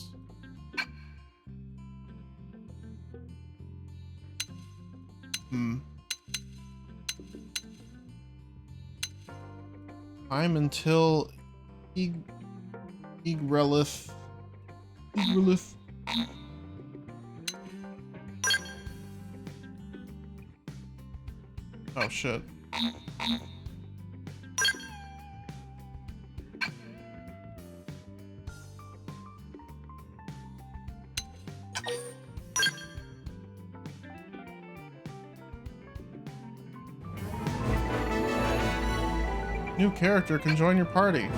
Time until Igrelith. Oh shit. New character can join your party.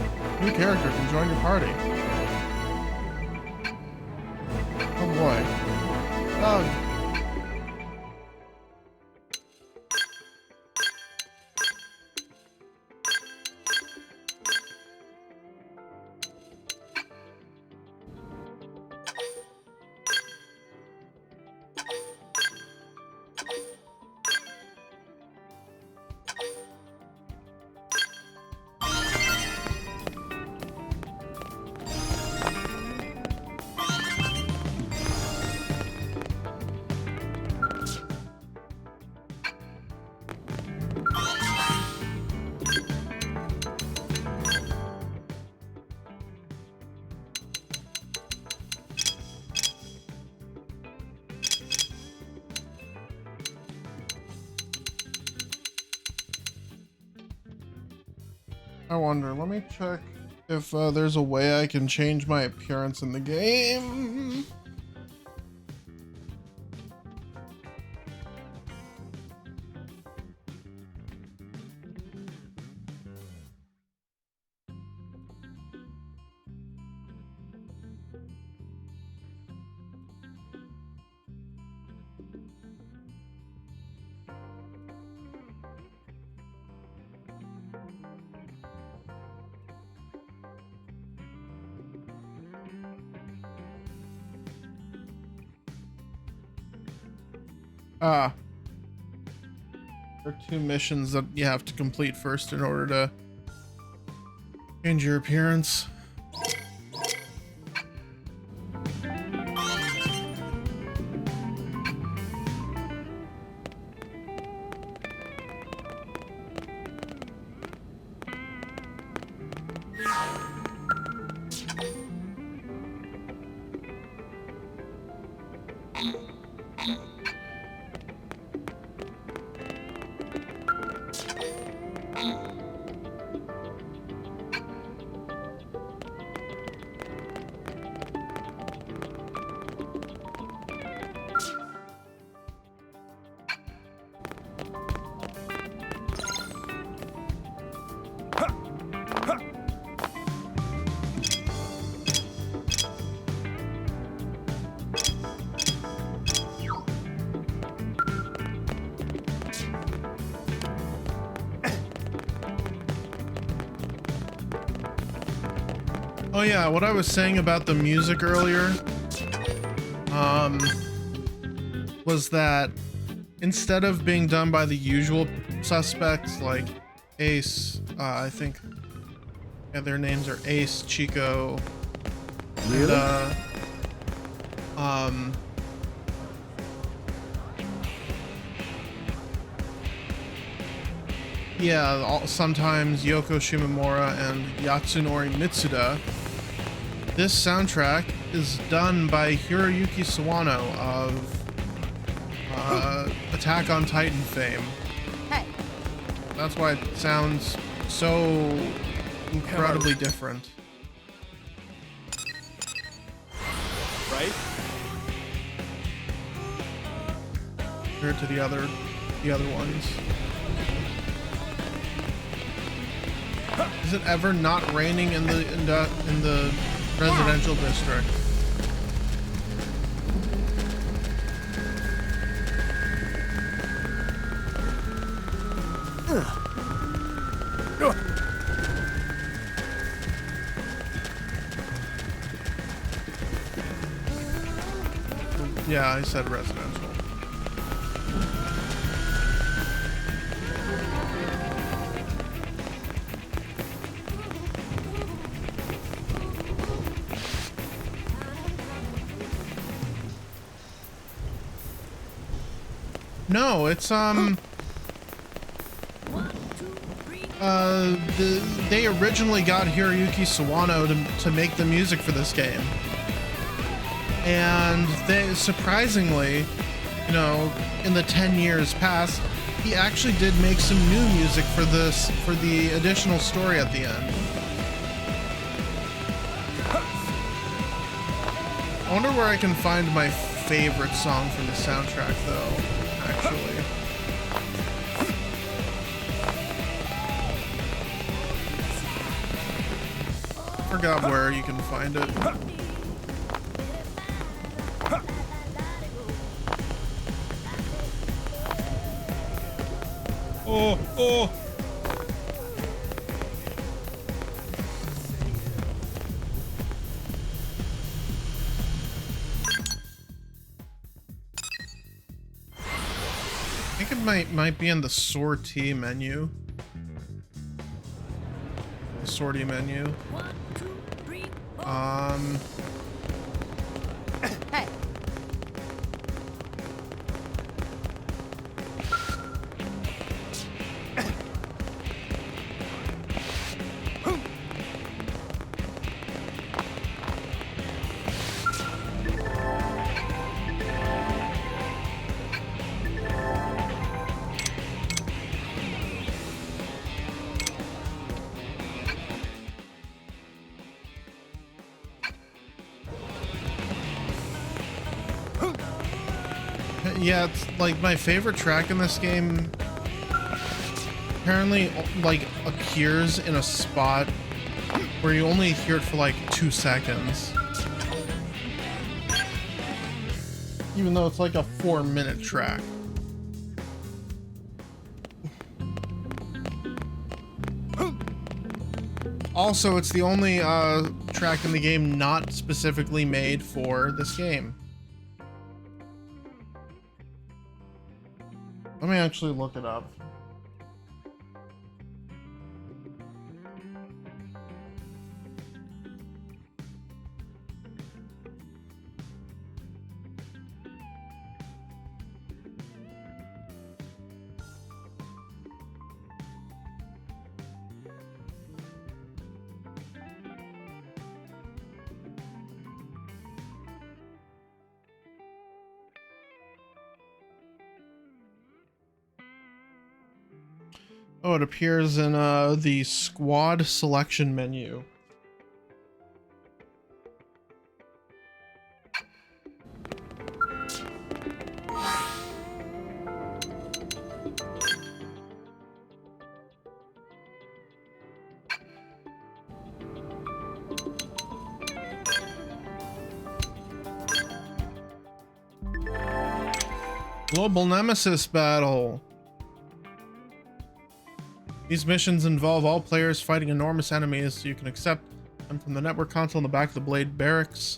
New character can join your party. Oh boy. Doug. I wonder, let me check if there's a way I can change my appearance in the game. There are 2 missions that you have to complete first in order to change your appearance. Oh yeah, what I was saying about the music earlier, was that instead of being done by the usual suspects like Ace, I think, yeah, their names are Ace, Chico, Really? and, yeah, sometimes Yoko Shimomura and Yatsunori Mitsuda. This soundtrack is done by Hiroyuki Sawano of Attack on Titan fame. Hey. That's why it sounds so incredibly different. Right? Compared to the other ones. Is it ever not raining in the residential district? Yeah, I said residential. No, it's they originally got Hiroyuki Sawano to make the music for this game. And they surprisingly, you know, in the 10 years past, he actually did make some new music for the additional story at the end. I wonder where I can find my favorite song from the soundtrack though, actually. Forgot where you can find it. Oh. I think it might be in the sortie menu. The sortie menu. Hey. Yeah, it's like my favorite track in this game apparently like appears in a spot where you only hear it for like 2 seconds. Even though it's like a 4-minute track. Also, it's the only track in the game not specifically made for this game. Let me actually look it up. Oh, it appears in the squad selection menu. Global Nemesis Battle. These missions involve all players fighting enormous enemies, so you can accept And from the network console in the back of the Blade barracks,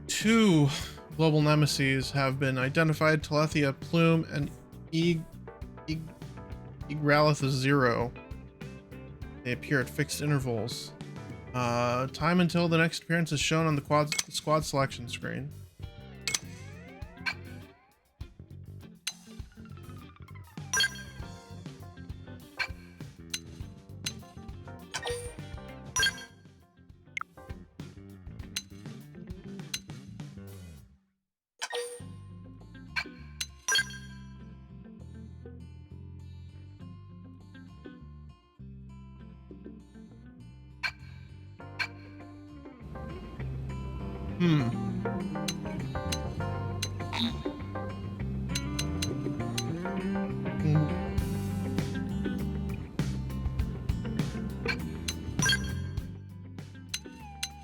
2 global nemesis have been identified: Telethia, Plume, and Igralith 0. They appear at fixed intervals. Time until the next appearance is shown on the squad selection screen.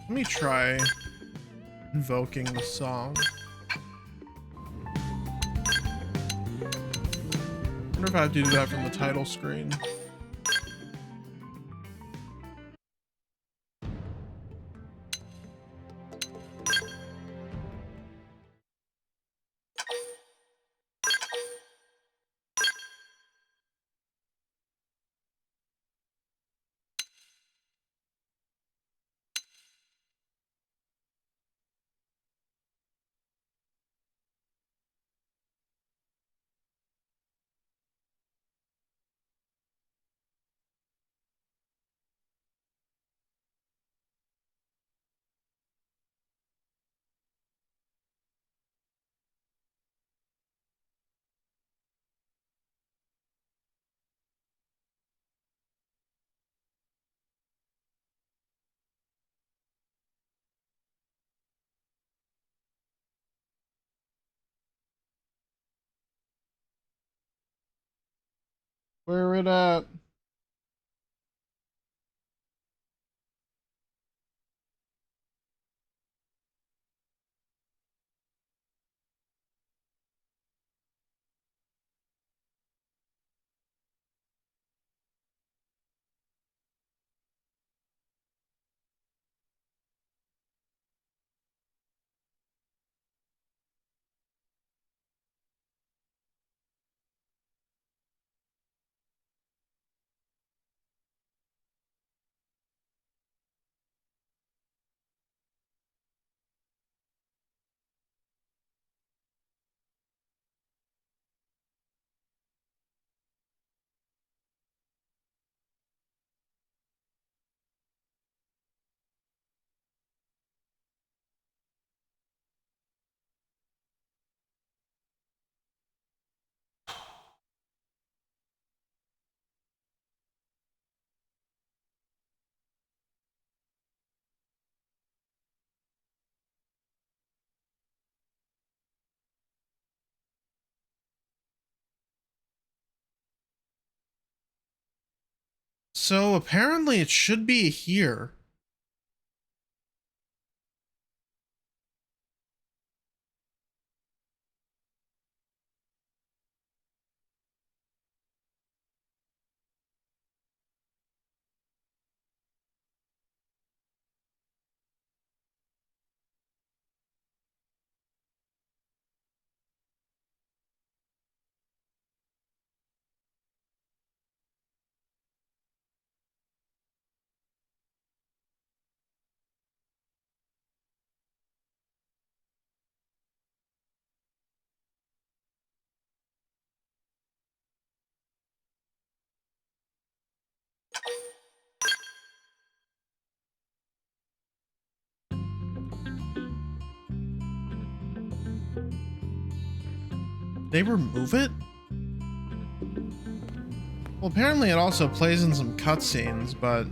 Let me try invoking the song. I wonder if I have to do that from the title screen. Where it at? So apparently it should be here. They remove it? Well, apparently it also plays in some cutscenes, but...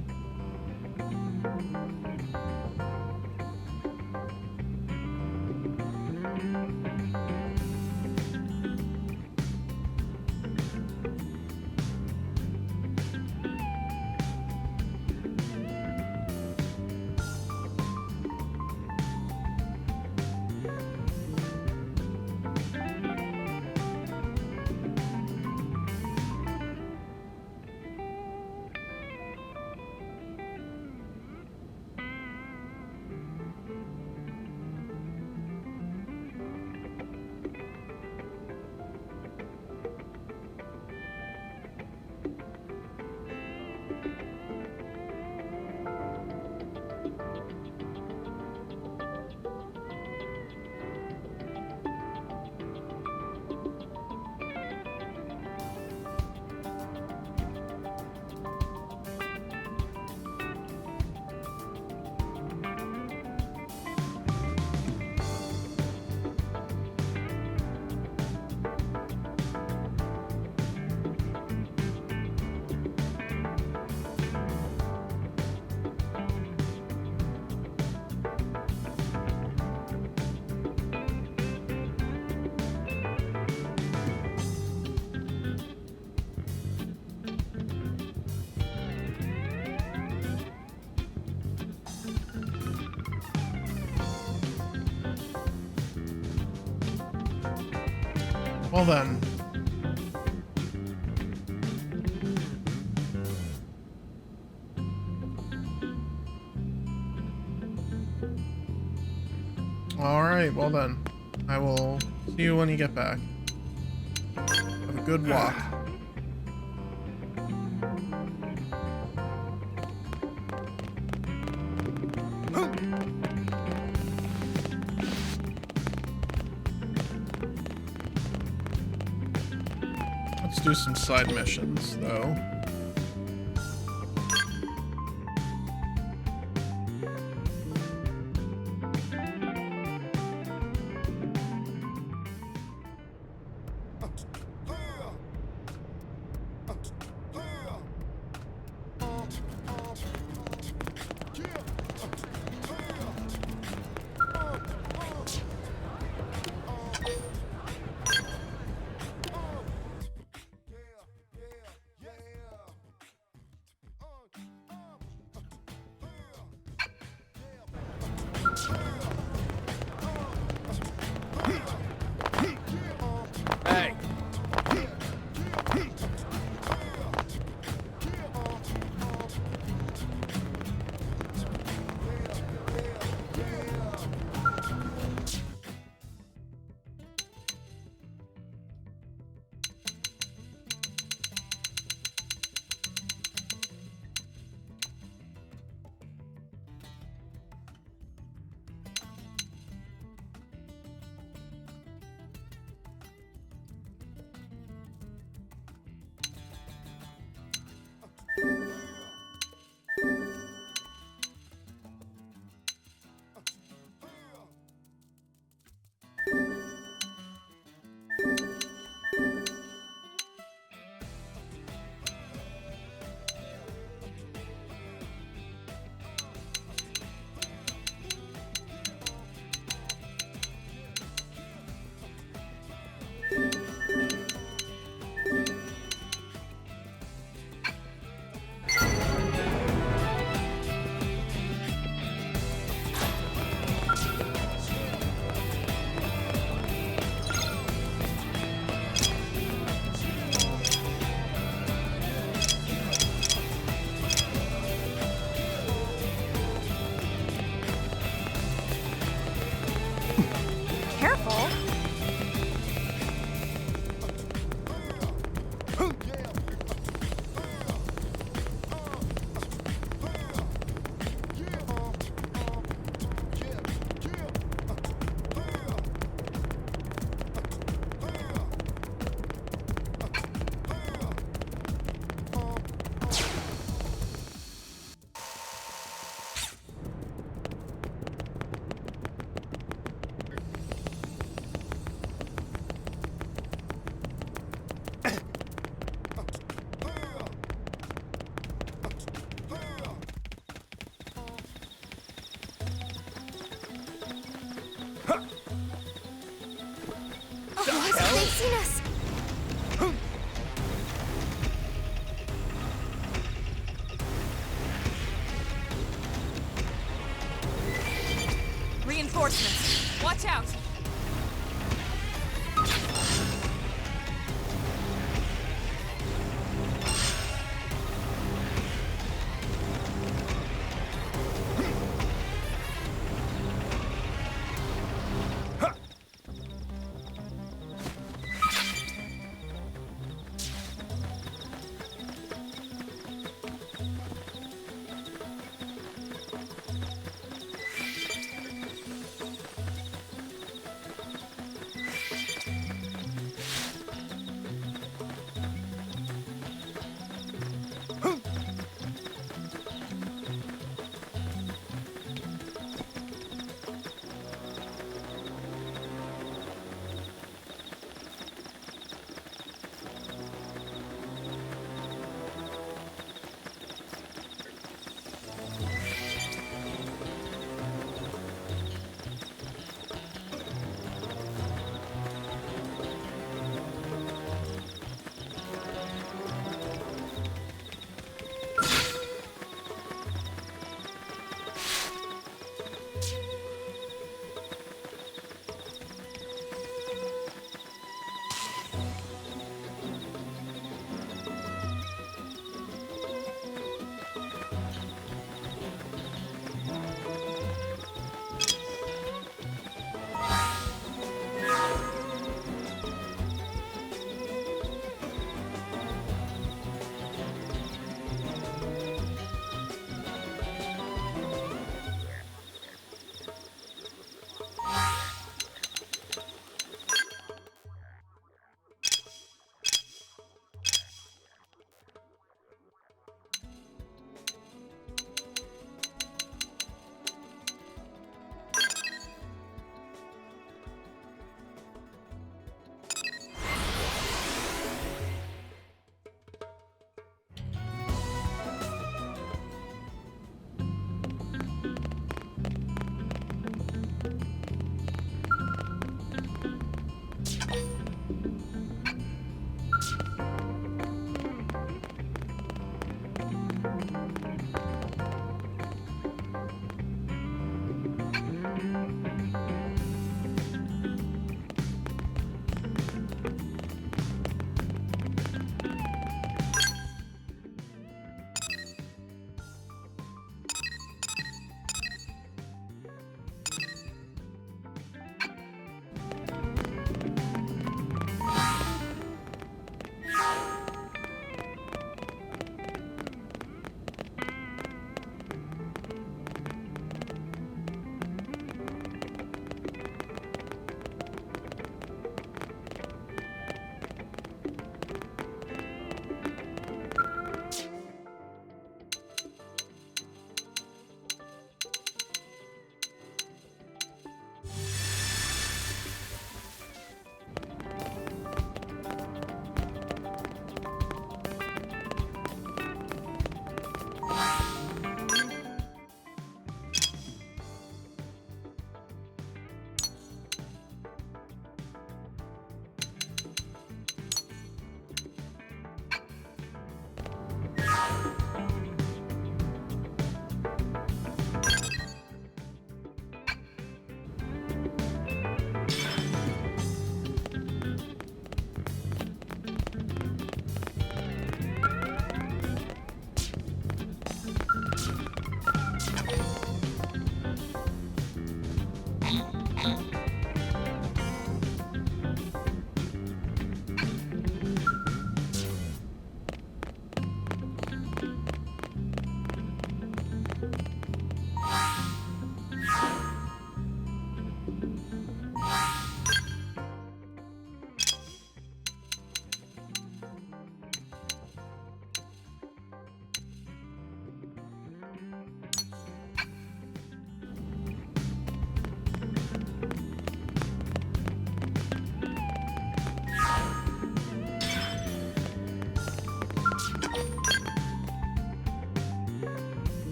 Well then. Alright, well then. I will see you when you get back. Have a good walk. Let's do some side missions, though.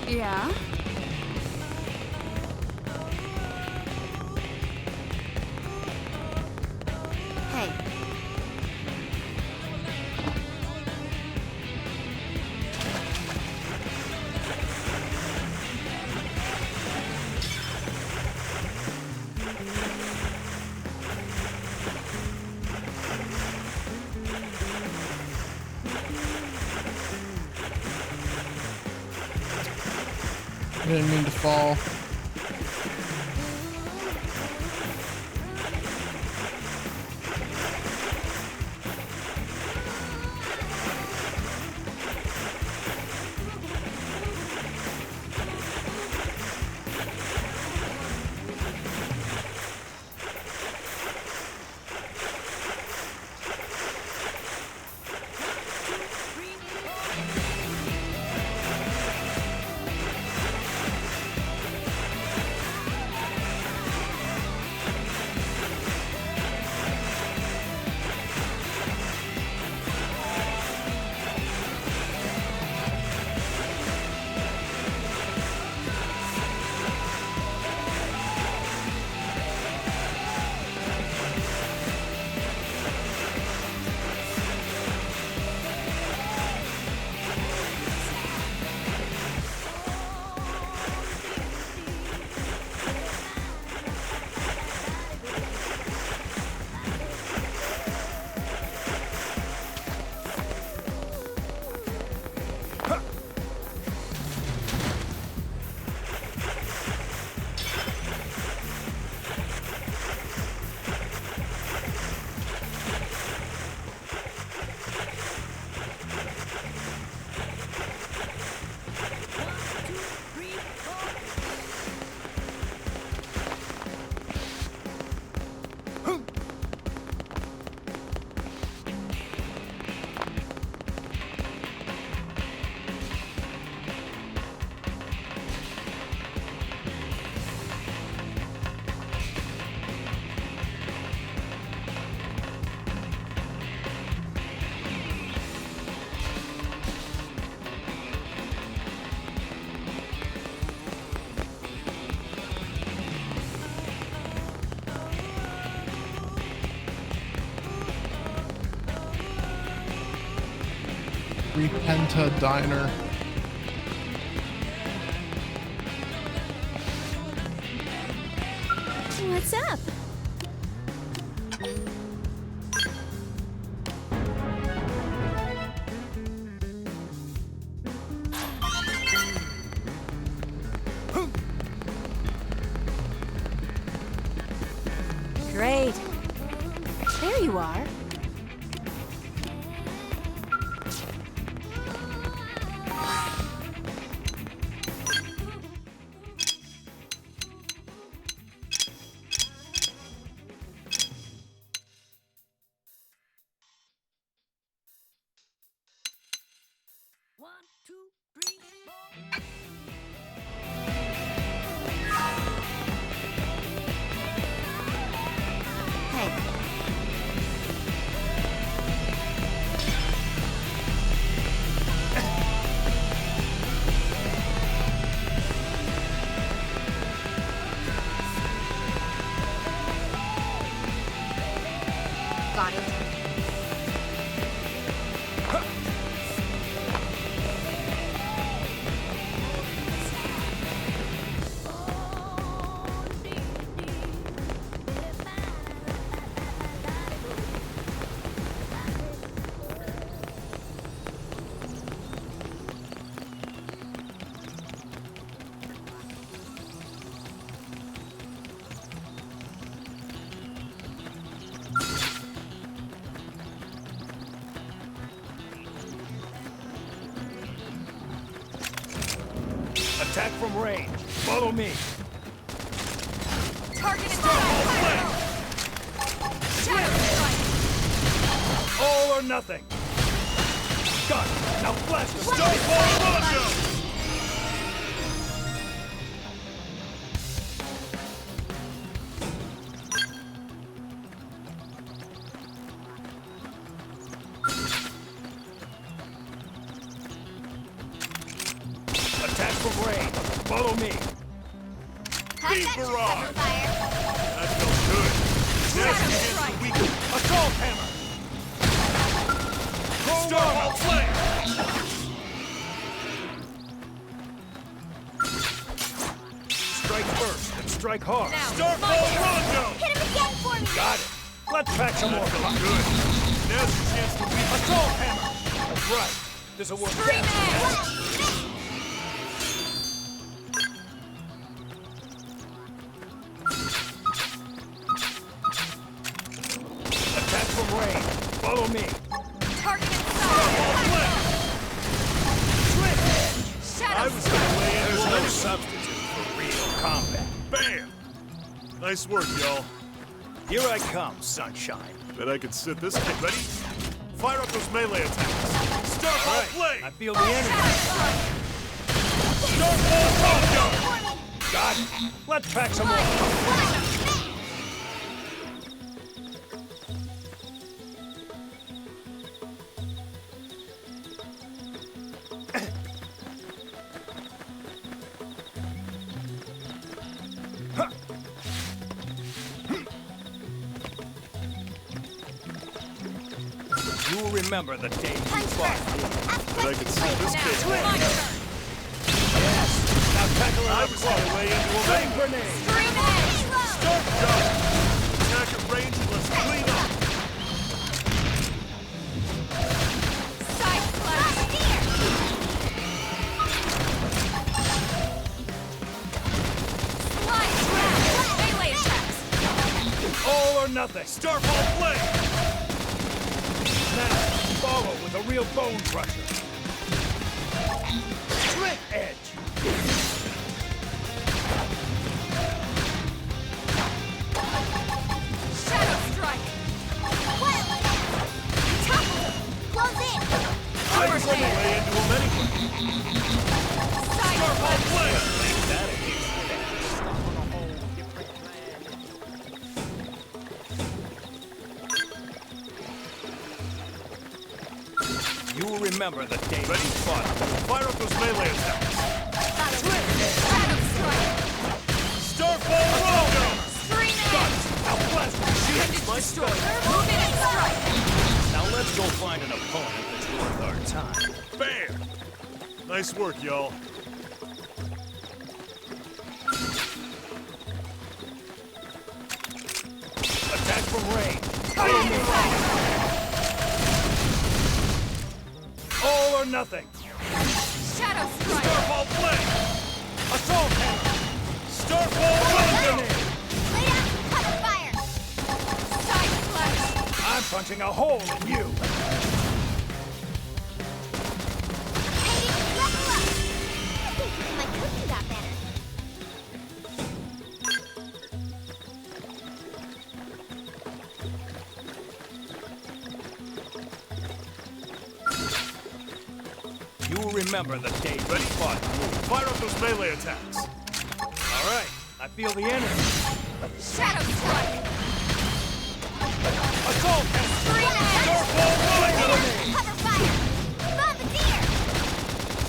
Yeah? Hey. I didn't mean to fall. Repenta Diner. What's up? Great. There you are. Got it. Attack from range. Follow me. Target is down. Shadow strike. All or nothing. Got it. Now blast them. Follow me. Beam barrage! That feels good. Next against the weak. Assault hammer. Starfall flame! Strike first and strike hard. Starfall Rondo! Hit him again for me! Got it. Let's pack some more. That feels good. Now's your chance to weaken. Assault hammer. That's right. This'll work Scream best. Attack from range. Follow me. Target inside. I was gonna lay into There's a no minute. substitute for real combat. Bam! Nice work, y'all. Here I come, sunshine. Bet I could sit this kid. Ready? Fire up those melee attacks. Starfall All right. flame! I feel the energy. Starfall Rondo! Got it. Let's pack some more. You will remember the day you fought. Bet I could sit this kid. My turn. Yes. Now tackle her I up was close. gonna lay into a Flame minute. grenade. Scream edge. Start gun! Attack at range and let's clean up. Side slash. Slide trap. Melee attacks. All or nothing. Starfall flame! Now, follow with a real bone crusher. Slit edge. Shadow strike. Close in! I was gonna lay into him anyway. Side Starfall slash. flame! You will remember the day Ready? you fought. Fire up those melee attacks. Shadow strike. Starfall Rondo! Scream edge. Now blast the shield. Appendage destroyed. Move in and strike. Now let's go find an opponent that's worth our time. Bam! Nice work, y'all. Attack from range. Target inside. All or nothing. Shadow strike. Starfall flame! Assault hammer. Starfall Rondo! Lay down some cover fire! Side slash. I'm punching a hole in you. Hey, level up! I think my cooking got better. You will remember the day you Ready? fought. Fire up those melee attacks. All right. I feel the energy. Shadow strike. Assault hammer. Scream edge. Starfall Rondo! Cover fire! Bombardier!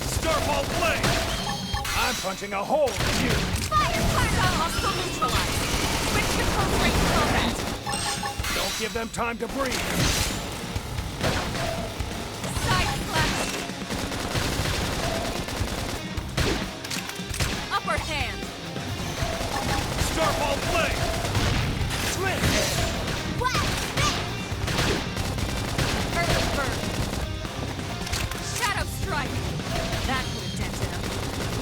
Starfall flame! I'm punching a hole in you. Fire particle! Hostile neutralized. Switch to close range combat. Don't give them time to breathe. Side slash. Upper hand. Starfall flame! Slit edge. Blast! Earth burn. Shadow strike. That put a dent in him.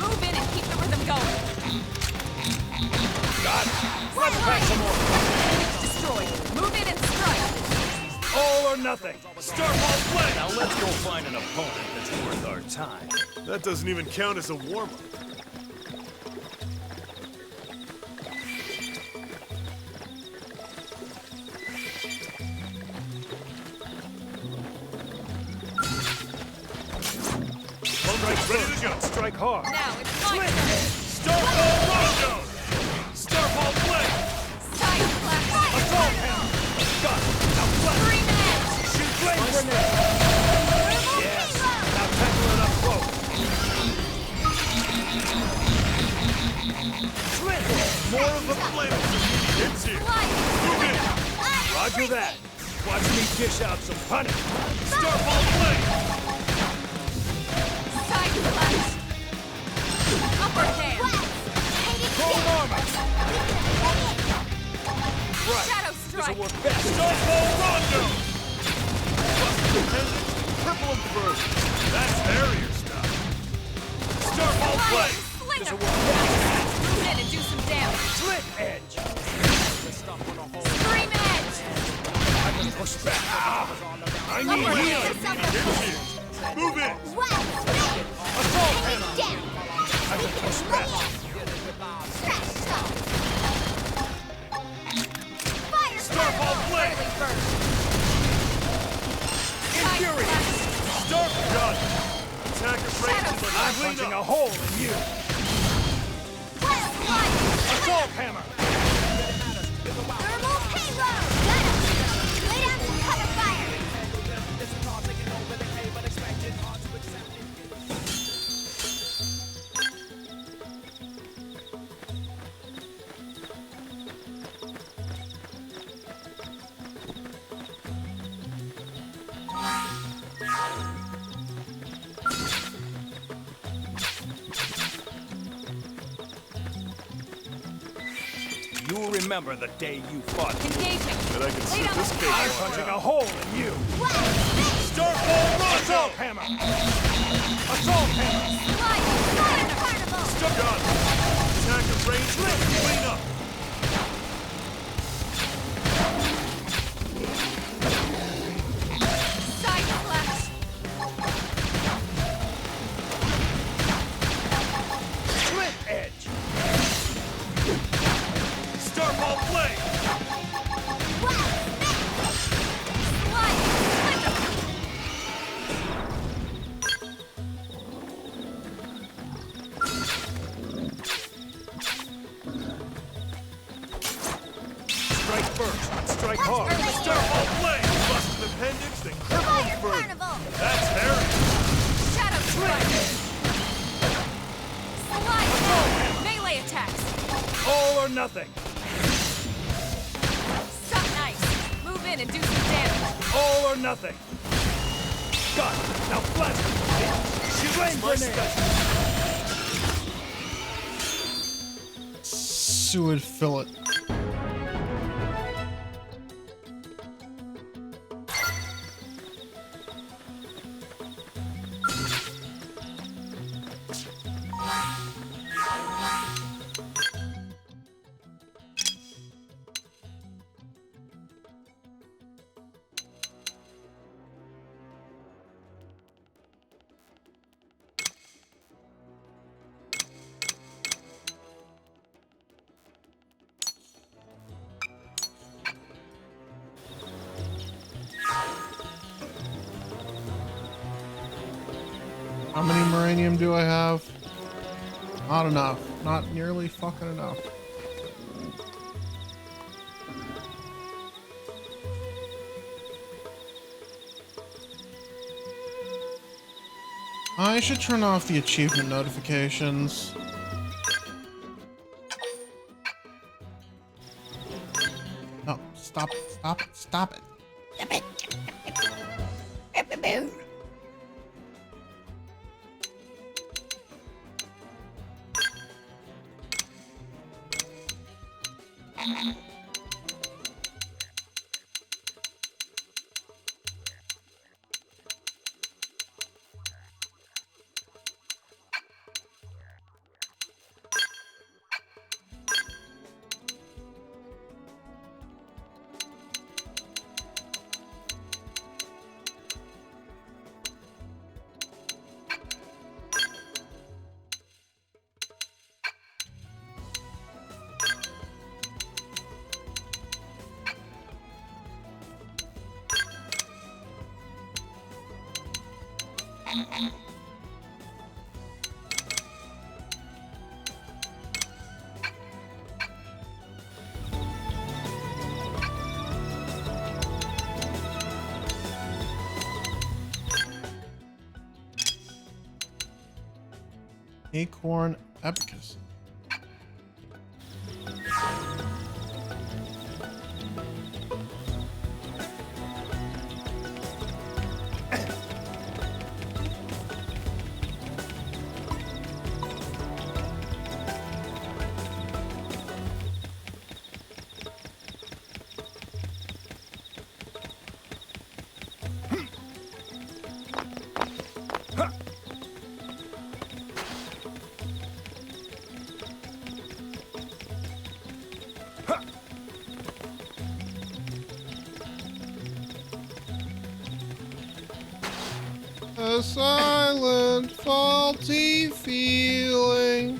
Move in and keep the rhythm going. Got it. Let's pack some more. Appendage destroyed. Move in and strike. All or nothing. Starfall flame! Now let's go find an opponent that's worth our time. That doesn't even count as a warm-up. Strike Ready to go. Strike hard. Now it's my turn. Starfall Rondo! Starfall flame! Side slash. Assault hammer. Got it. Now blast. Scream edge. Shoot flame grenade. Yes. Now tackle it up close. More of a flamethrower. It's here. Move in. Roger that. Watch me dish out some punishment. Starfall flame. Side slash. Upper hand. Chrome armor. Right. Shadow This'll strike. work best. Starfall rondo. Buster dependent. Cripple him first. That's barrier stuff. Starfall flame. Slinger. This'll work best. Move in and do some damage. Slit edge. Scream edge. I can push back. I need Upper healing. hand. It's here. Move in. Assault hammer. I can push back. Starfall flame. Infuriate. Starf gun. Attacker range is I'm punching a hole in you. Assault hammer. Thermal payload! Got him! Lay down some cover fire! You'll remember the day you fought. Engaging. But I can Lay sit down this the cake I'm on punching now. a hole in you. Starfall Assault rondo. hammer. Assault hammer. Fire carnival! Starf gun. Attacker range is clean up. Side slash. Slit edge. Starfall flame. Strike first. Strike hard. Starfall flame. Bust an appendix, then cripple him further. That's barrier. Shadow strike. Slide. Melee attacks. All or nothing. Suck nice. Move in and do some damage. All or nothing. Got it. Now blast him. Flame grenade. Suet fillet. How many uranium do I have? Not enough. Not nearly fucking enough. I should turn off the achievement notifications. No, stop it, stop it, stop it. Acorn Epicus. A silent, faulty feeling.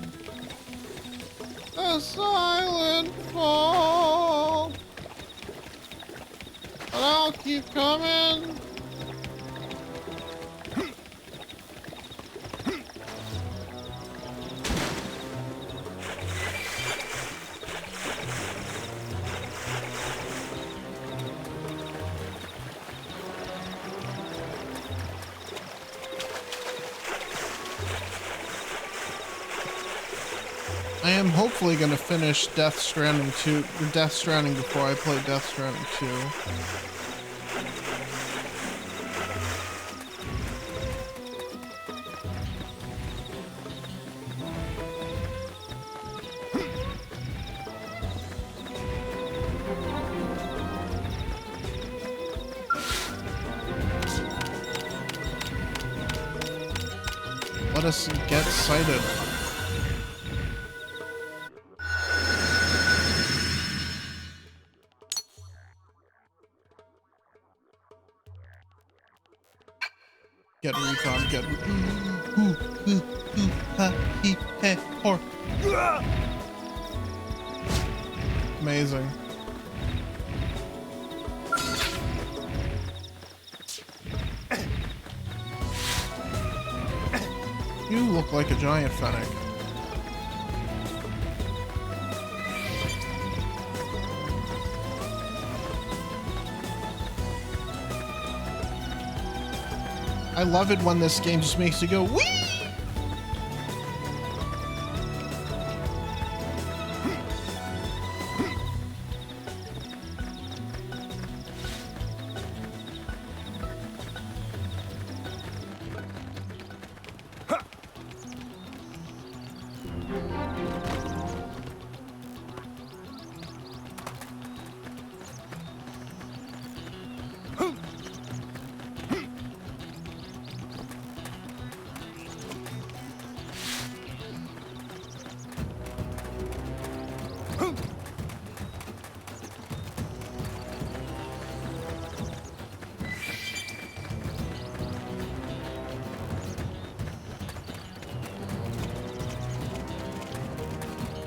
A silent fall. But I'll keep coming. I am hopefully going to finish Death Stranding before I play Death Stranding 2. Let us get sighted. Get recon, get amazing. You look like a giant fennec. I love it when this game just makes you go, whee!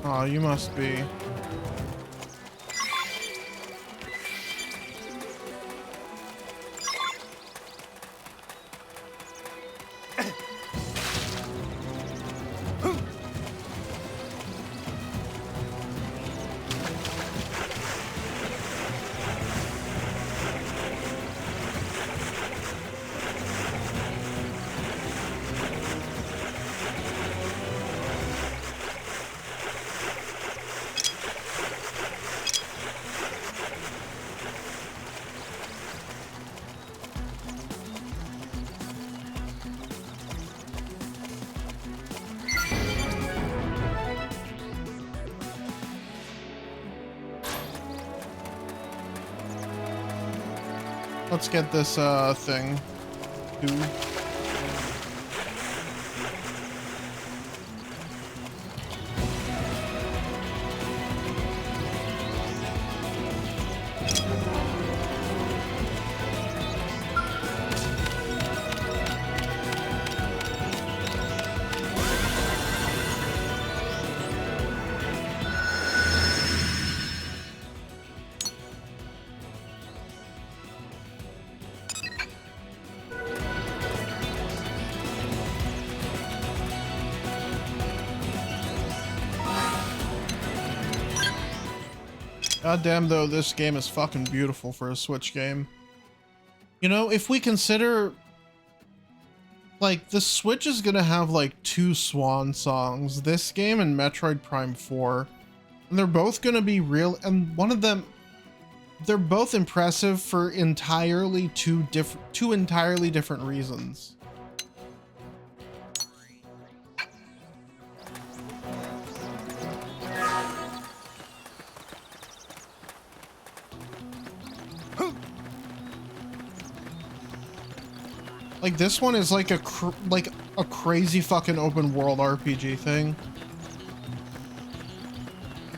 Oh, you must be. Let's get this thing. God damn though, this game is fucking beautiful for a Switch game. You know, if we consider, like, the Switch is gonna have like 2 swan songs, this game and Metroid Prime 4, and they're both gonna be real, and one of them, they're both impressive for entirely two entirely different reasons. Like, this one is like a crazy fucking open world RPG thing.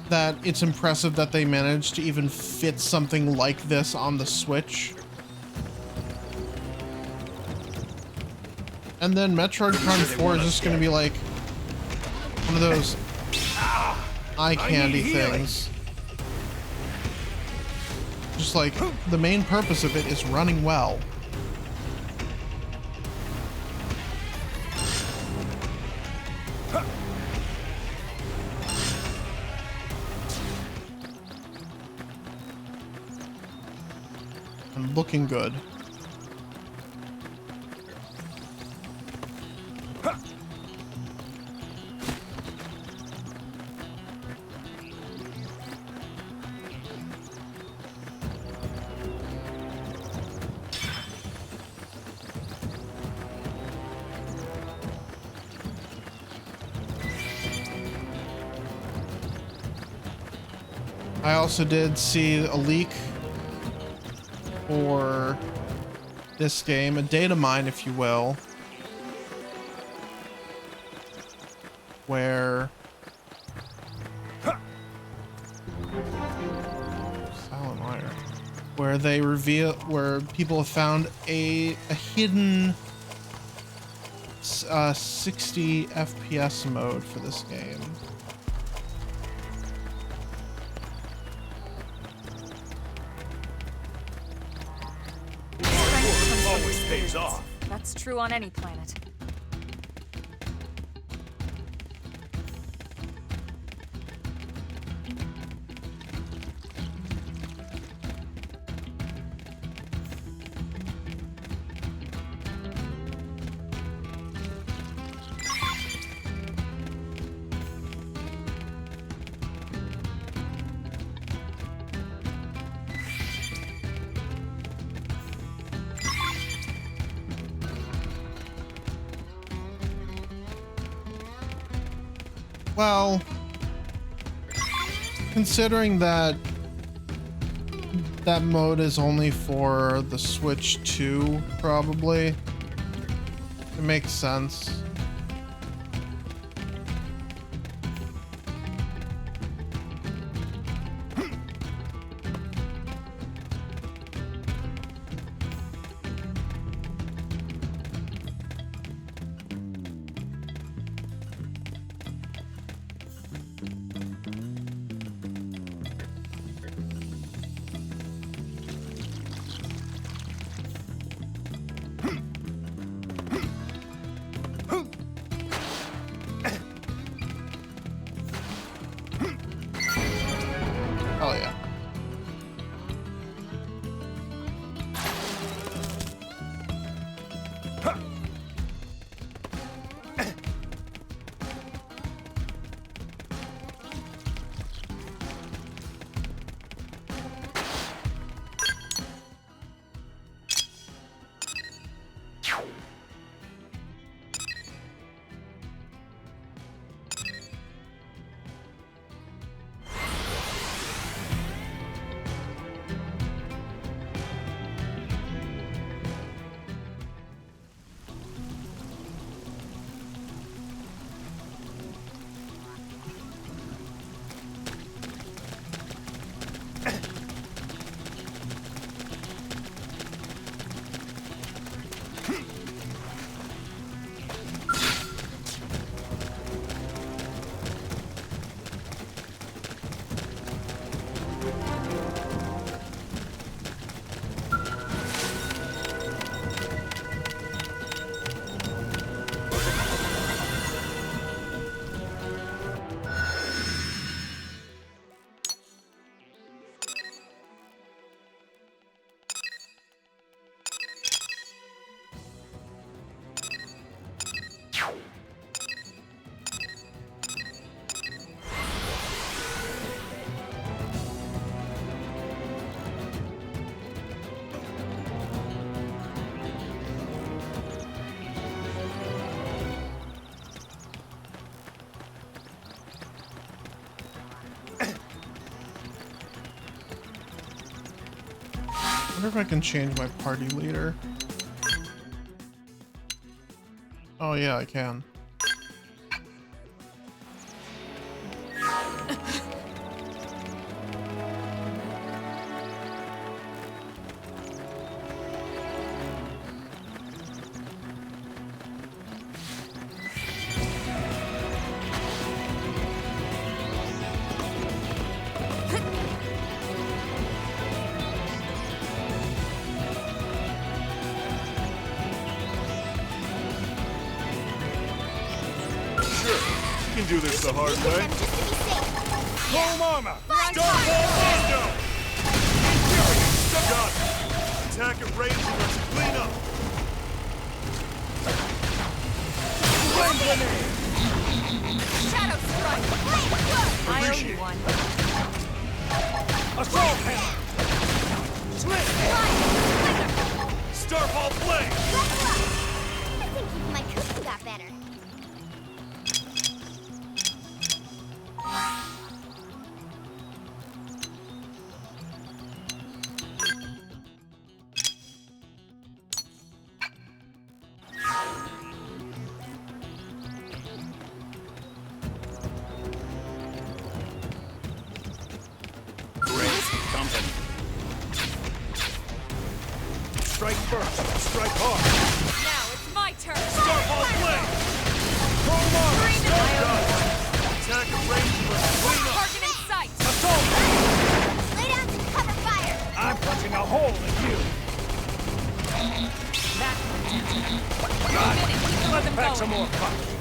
That it's impressive that they managed to even fit something like this on the Switch. And then Metroid Prime 4 is just going to be like one of those eye candy things. Just like the main purpose of it is running well. And looking good. I also did see a leak for this game, a data mine, if you will, where silent wire, where they reveal, where people have found a hidden 60 FPS mode for this game. Always pays off. That's true on any planet. Well, considering that that mode is only for the Switch 2, probably, it makes sense. Oh yeah. I wonder if I can change my party leader. Oh yeah, I can. do this the hard Weaken way. them just to be safe. Home armor! Fine, Starfall fine. Rondo! Infuriate! Got it! Attack at range and let's clean up! Shadow strike! I owe Appreciate you it. one. Assault hammer! Slit! Starfall Flame! I think even my cooking got better. Strike first, strike hard! Now it's my turn! Starfall Flame! Home armor! Green Stun and gun! Attack at range and let's clean up! Target in sight! Assault! Lay down to cover fire. I'm punching a hole in you! Got it! Let them Pack go! some more punch!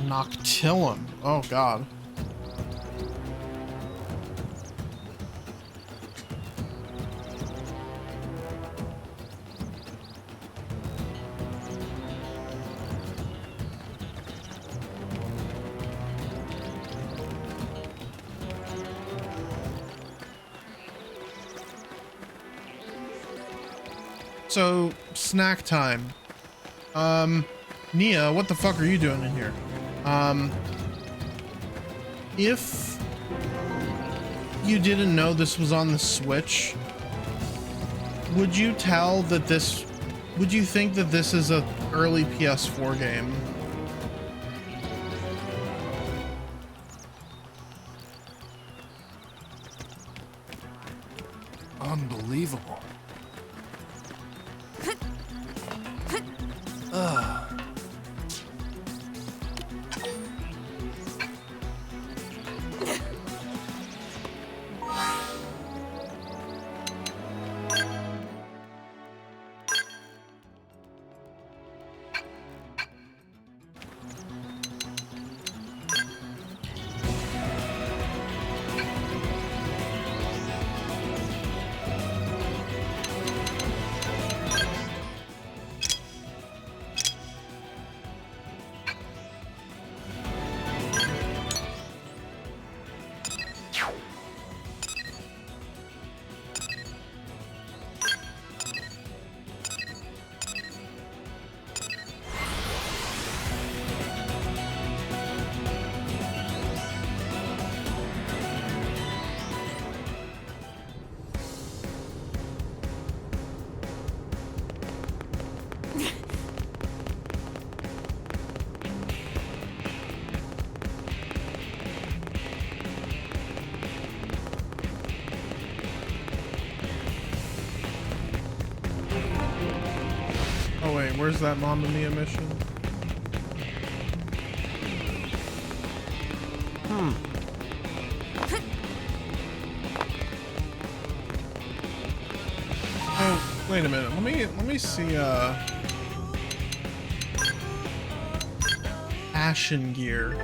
Noctillum. Oh god. So, snack time. Nia, what the fuck are you doing in here? If you didn't know this was on the Switch, would you tell that this, would you think that this is a early PS4 game? Unbelievable. Oh wait, where's that Mamma Mia mission? Oh, wait a minute. Let me see fashion gear.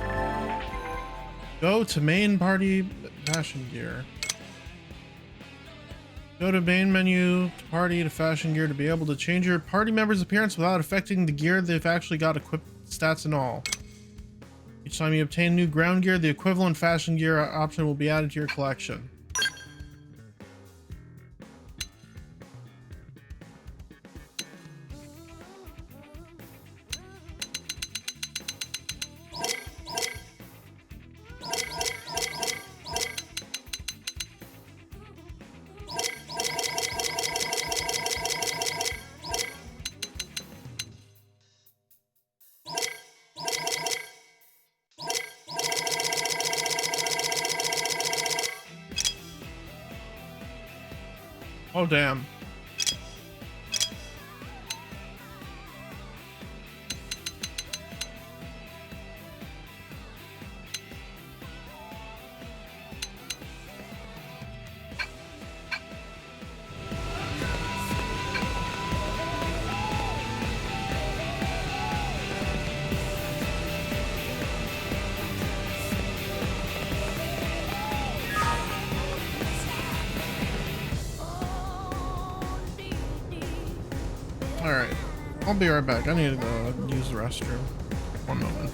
Go to main party fashion gear. Go to main menu to party to fashion gear to be able to change your party member's appearance without affecting the gear they've actually got equipped, stats and all. Each time you obtain new ground gear, the equivalent fashion gear option will be added to your collection. Oh, damn. Alright. I'll be right back. I need to use the restroom. 1 moment.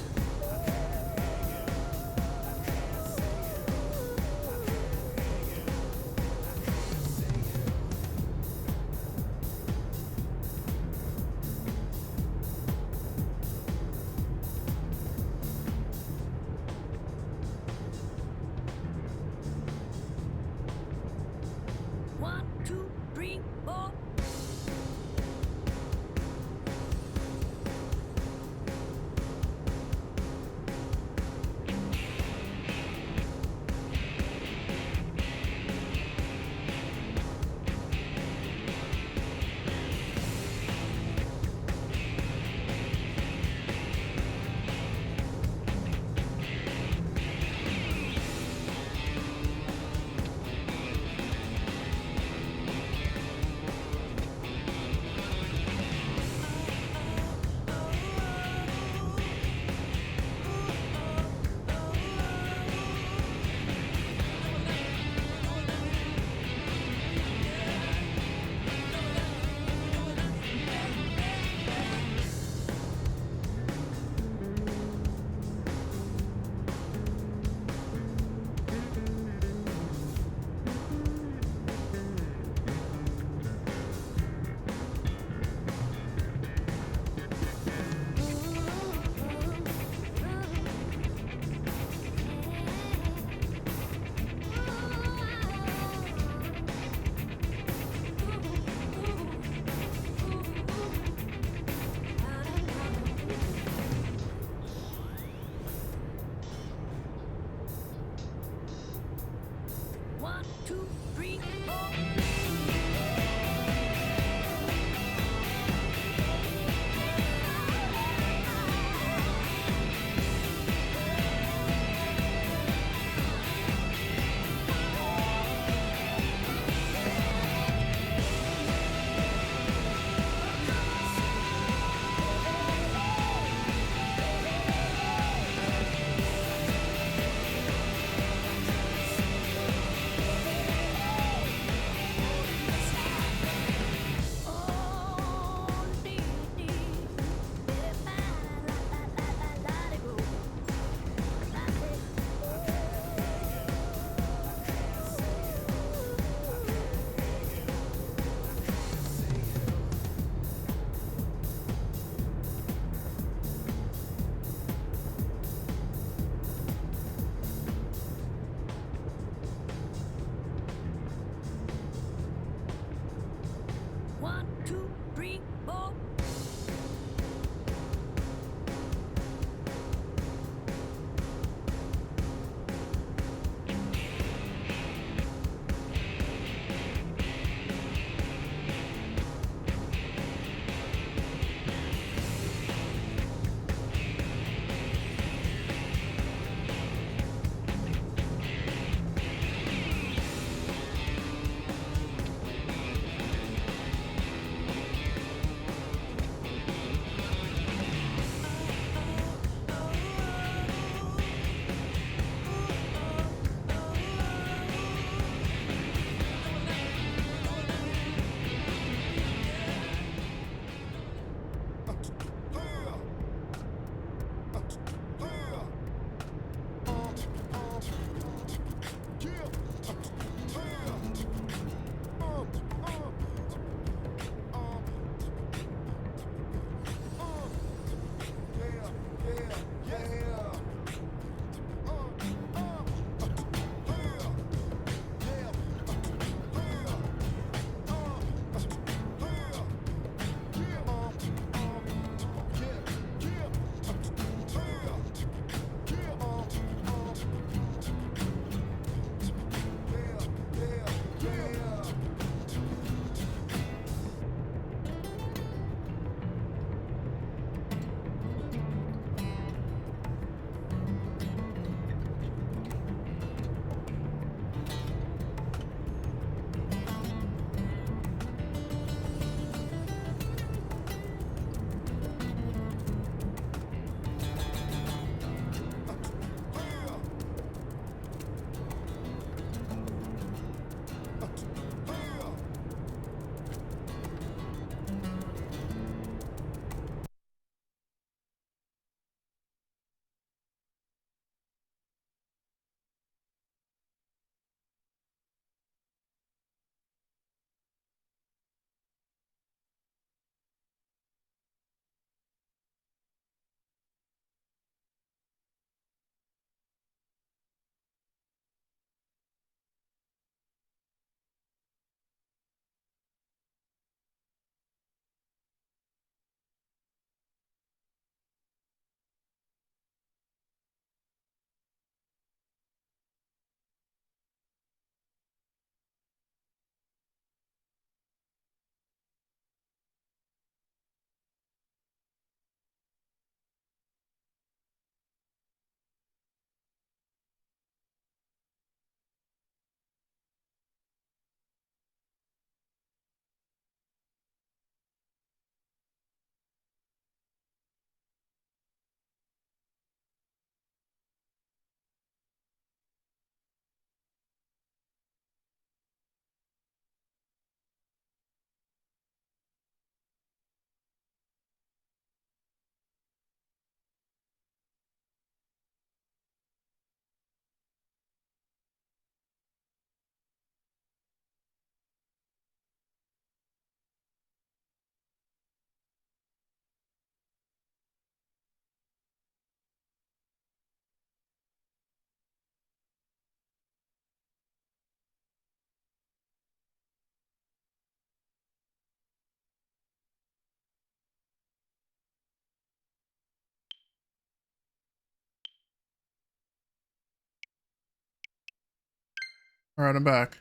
Alright, I'm back.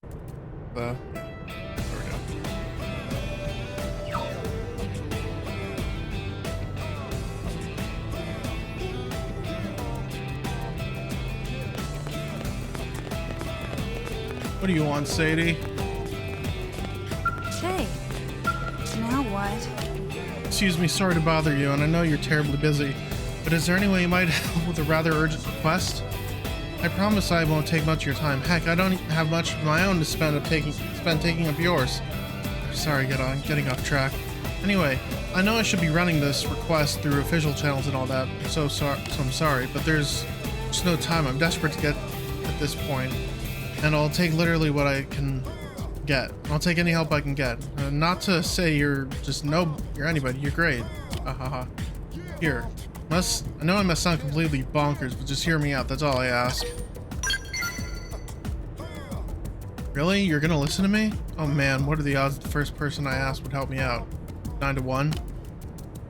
There we go. What do you want, Sadie? Hey, now what? Excuse me, sorry to bother you, and I know you're terribly busy, but is there any way you might help with a rather urgent request? I promise I won't take much of your time. Heck, I don't have much of my own to spend taking up yours. Sorry, getting off track. Anyway, I know I should be running this request through official channels and all that, so I'm sorry, but there's just no time. I'm desperate to get at this point, and I'll take literally what I can get. I'll take any help I can get. Not to say you're anybody. You're great. Here. I know I must sound completely bonkers, but just hear me out. That's all I ask. Really? You're gonna listen to me? Oh man, what are the odds the first person I asked would help me out? 9 to 1?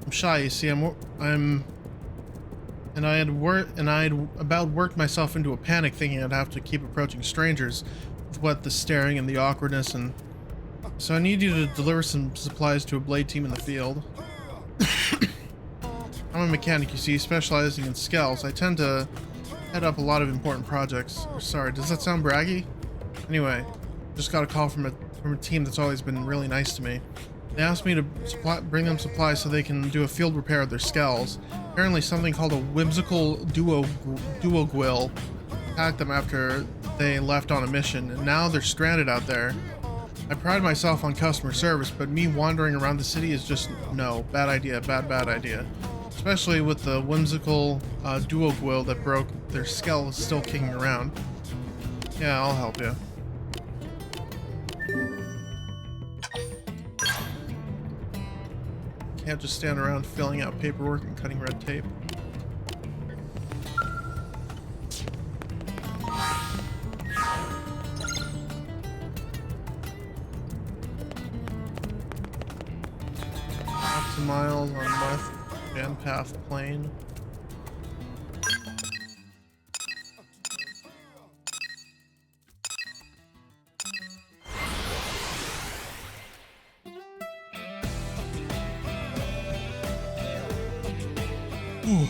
I'm shy, you see. I had about worked myself into a panic thinking I'd have to keep approaching strangers with what the staring and the awkwardness, and so I need you to deliver some supplies to a blade team in the field. I'm a mechanic, you see, specializing in scales. I tend to head up a lot of important projects. Sorry, does that sound braggy? Anyway, just got a call from a team that's always been really nice to me. They asked me to bring them supplies so they can do a field repair of their skulls. Apparently something called a whimsical duogwil attacked them after they left on a mission, and now they're stranded out there. I pride myself on customer service, but me wandering around the city is just, no, bad idea, bad idea. Especially with the whimsical duogwil that broke, their skull is still kicking around. Yeah, I'll help you. Can't just stand around filling out paperwork and cutting red tape. Lots of miles on left van path plane. Ooh.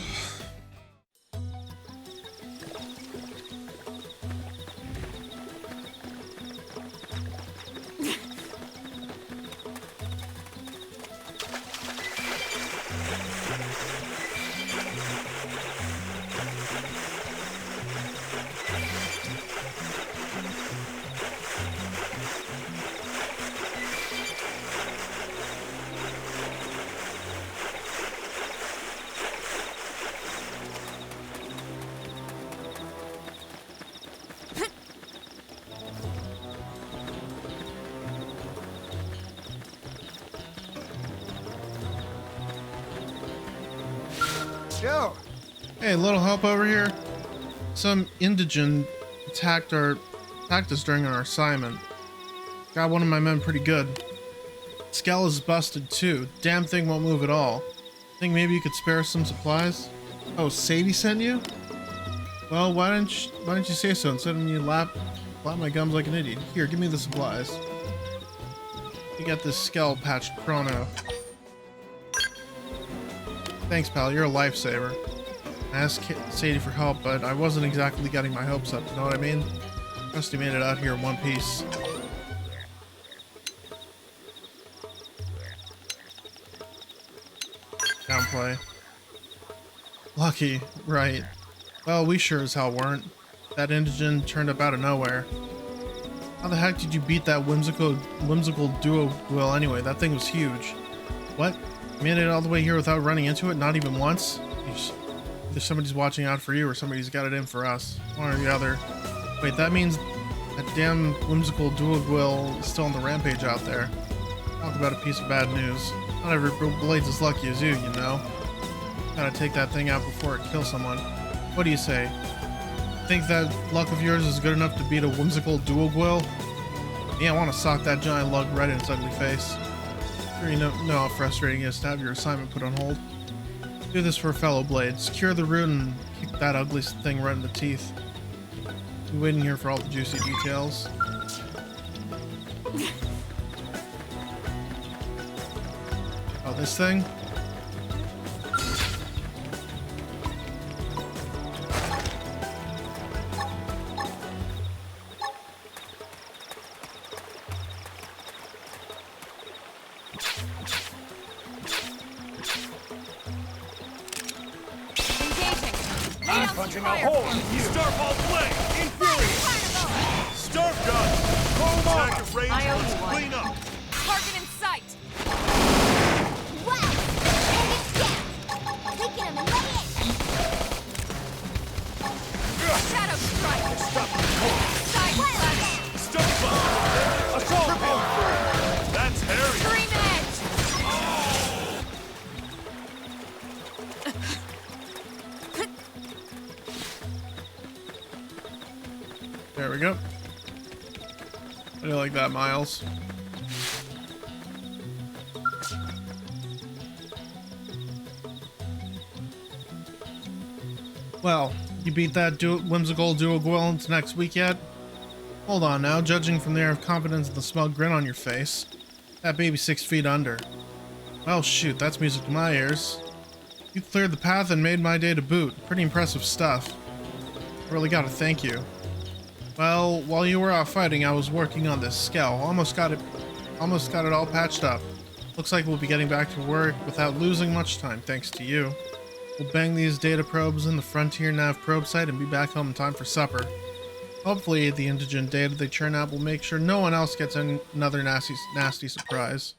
Joe! Hey, a little help over here? Some indigent attacked us during our assignment. Got one of my men pretty good. Skell is busted too. Damn thing won't move at all. Think maybe you could spare some supplies? Oh, Sadie sent you? Well, why didn't you say so instead of me lap my gums like an idiot? Here, give me the supplies. You got this skull patched chrono. Thanks, pal. You're a lifesaver. I asked Sadie for help, but I wasn't exactly getting my hopes up. You know what I mean? Trust he made it out here in one piece. Downplay. Lucky, right. Well, we sure as hell weren't. That indigent turned up out of nowhere. How the heck did you beat that whimsical duo wheel anyway? That thing was huge. What? You made it all the way here without running into it? Not even once? Either somebody's watching out for you or somebody's got it in for us. One or the other. Wait, that means that damn whimsical duogwil is still on the rampage out there. Talk about a piece of bad news. Not every blade's as lucky as you know. Gotta take that thing out before it kills someone. What do you say? Think that luck of yours is good enough to beat a whimsical duogwil? Yeah, I want to sock that giant lug right in its ugly face. Sure, you know how frustrating it is to have your assignment put on hold. Do this for a fellow blade. Secure the root and kick that ugly thing right in the teeth. I'm waiting here for all the juicy details. Oh, this thing? Punching a hole in you. Starfall flame! Infuriate! Starf gun! Attack at range versus clean up! Target in sight! Wow! And it's down! Taking him in my end! Shadow strike! Stop the cold! Side slash! Stun buster! Assault power! That's Harry! Dream edge! There we go. How do you like that, Miles? Well, you beat that whimsical duo Gwillens next week yet? Hold on now, judging from the air of confidence and the smug grin on your face. That baby's 6 feet under. Well, shoot, that's music to my ears. You cleared the path and made my day to boot. Pretty impressive stuff. I really gotta thank you. Well, while you were out fighting, I was working on this skell. Almost got it all patched up. Looks like we'll be getting back to work without losing much time, thanks to you. We'll bang these data probes in the Frontier Nav probe site and be back home in time for supper. Hopefully, the indigent data they churn out will make sure no one else gets another nasty surprise.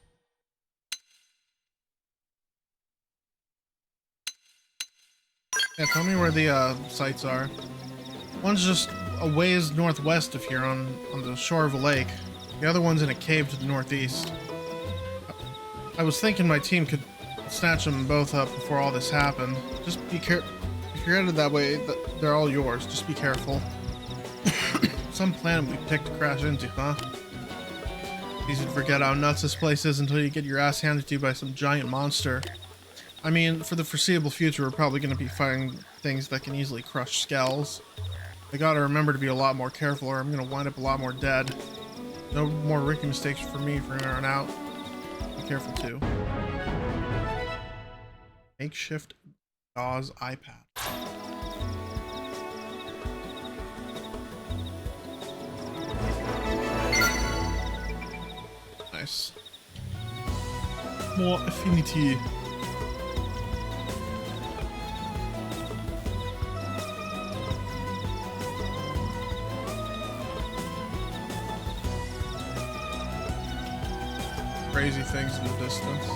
Yeah, tell me where the sites are. One's just a ways northwest of here on the shore of a lake. The other one's in a cave to the northeast. I was thinking my team could snatch them both up before all this happened. Just be careful. If you're headed that way, they're all yours. Just be careful. Some planet we picked to crash into, huh? Easy to forget how nuts this place is until you get your ass handed to you by some giant monster. I mean, for the foreseeable future, we're probably going to be fighting things that can easily crush skulls. I gotta remember to be a lot more careful or I'm gonna wind up a lot more dead. No more rookie mistakes for me from here on out. Be careful too. Makeshift Dawes iPad. Nice. More affinity. Crazy things in the distance.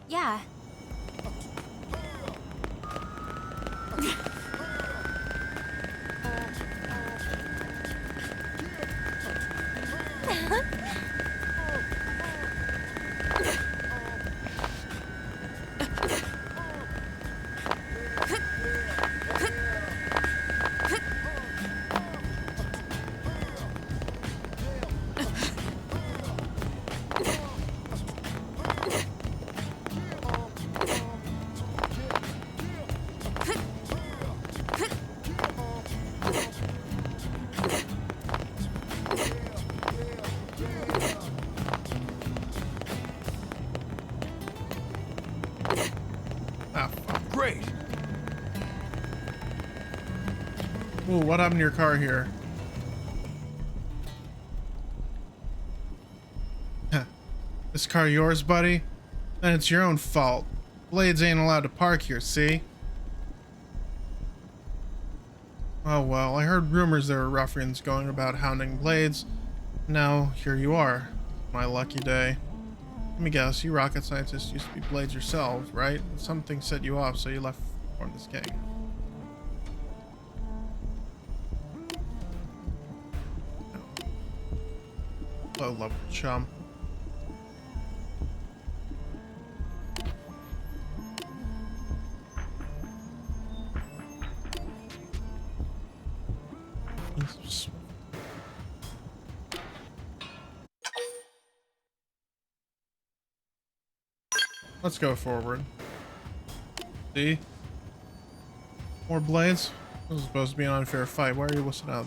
Yeah. Ooh, what happened to your car here? This car yours, buddy? Then it's your own fault. Blades ain't allowed to park here, see? Oh well, I heard rumors there were ruffians going about hounding Blades. Now, here you are. My lucky day. Let me guess, you rocket scientists used to be Blades yourselves, right? Something set you off, so you left to form this gang. Low level chum. Let's go forward. See? More Blades? This is supposed to be an unfair fight. Why are you whistling out?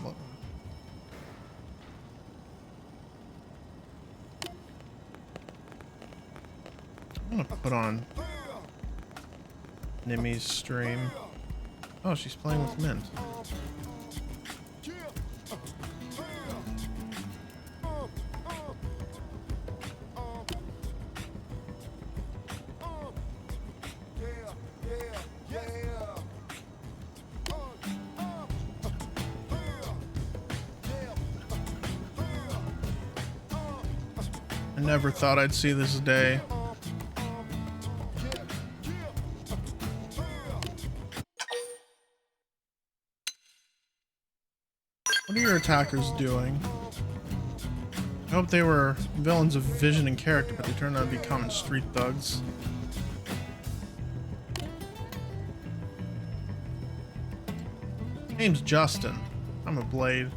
I'm gonna put on Nimi's stream. Oh, she's playing with Mint. I never thought I'd see this day. What are your attackers doing? I hope they were villains of vision and character, but they turned out to be common street thugs. Name's Justin. I'm a Blade.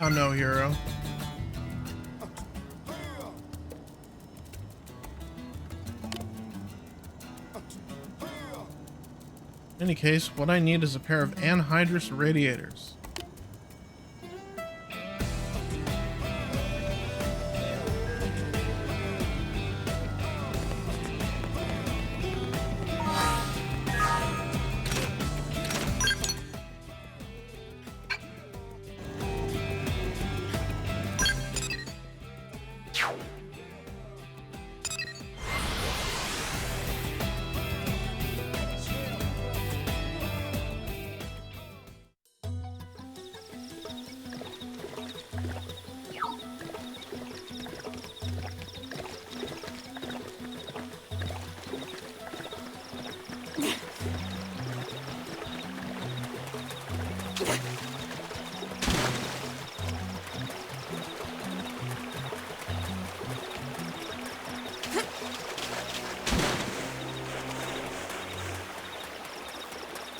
I'm no hero. In any case, what I need is a pair of anhydrous radiators.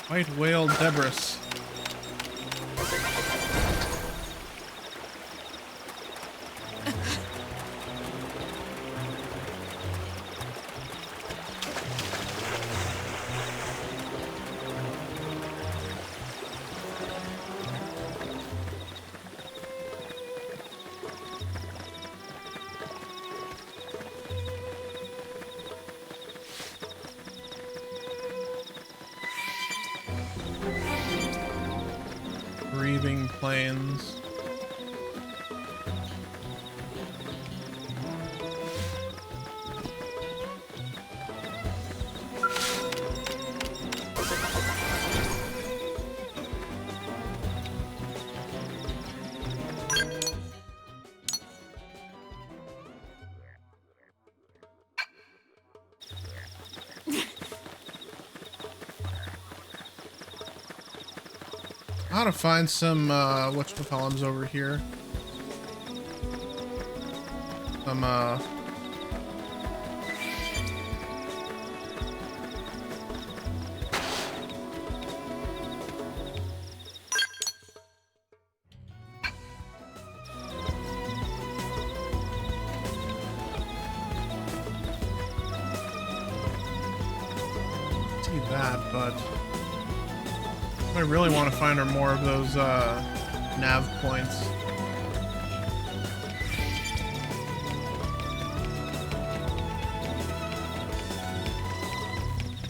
White whale debris. Breathing planes. I ought to find some whatchamacallums over here. Some see that, but I really want to find her more of those nav points.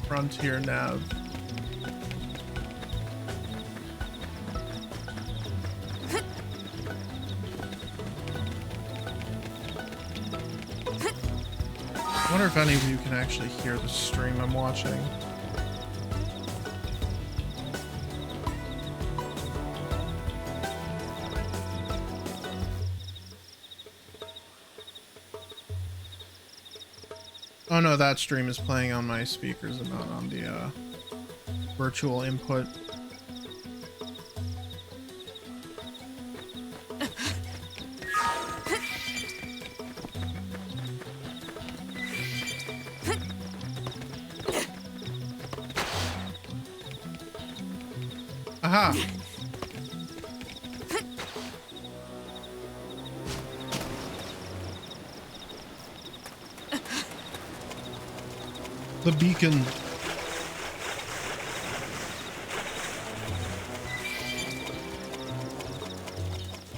Frontier nav. I wonder if any of you can actually hear the stream I'm watching. Oh no, that stream is playing on my speakers and not on the virtual input. Aha! The beacon.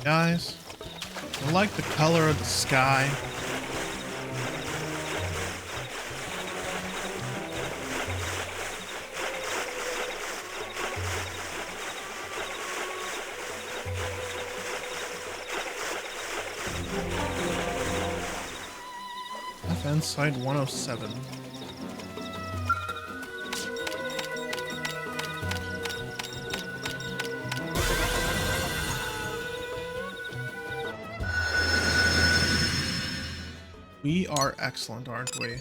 Guys, I like the color of the sky. FN site 107. We are excellent, aren't we?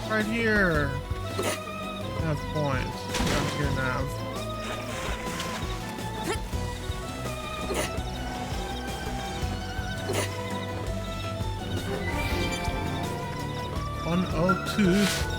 Right here. Nav point. Down here, nav. (102).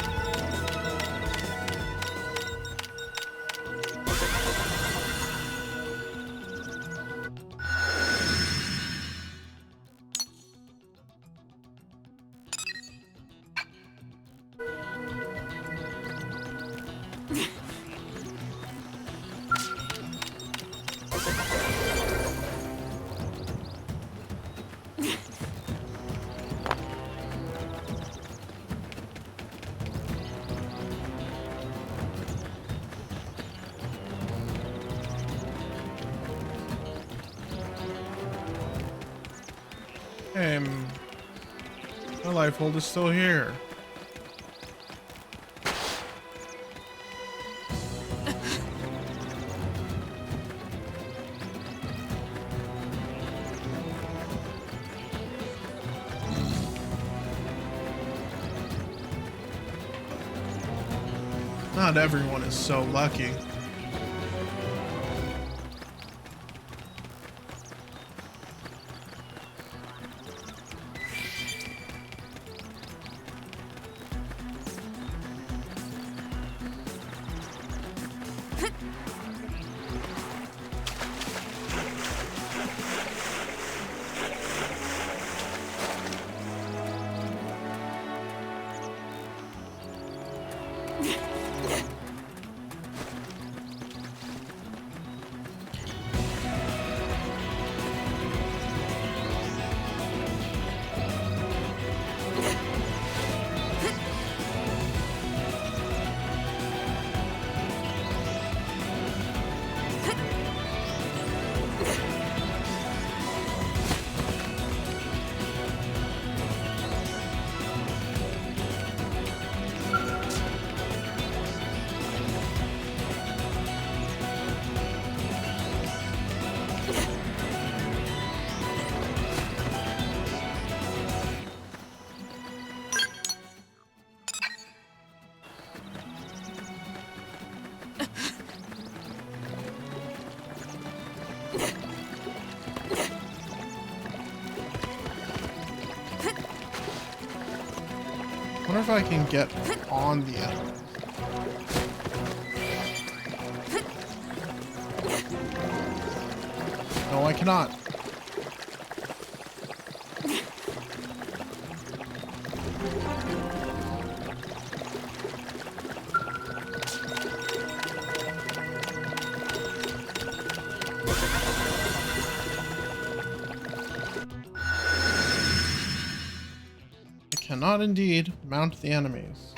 Hey, my life hold is still here. Not everyone is so lucky. wonder if I can get on the enemies. No, I cannot. I cannot indeed mount the enemies.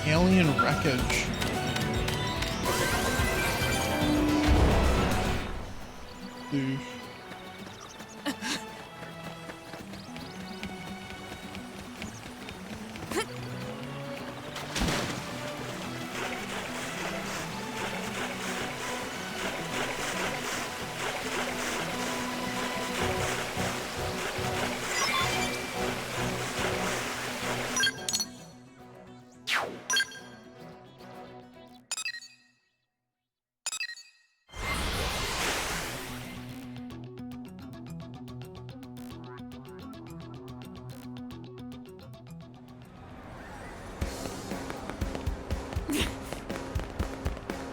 Alien wreckage. Douche.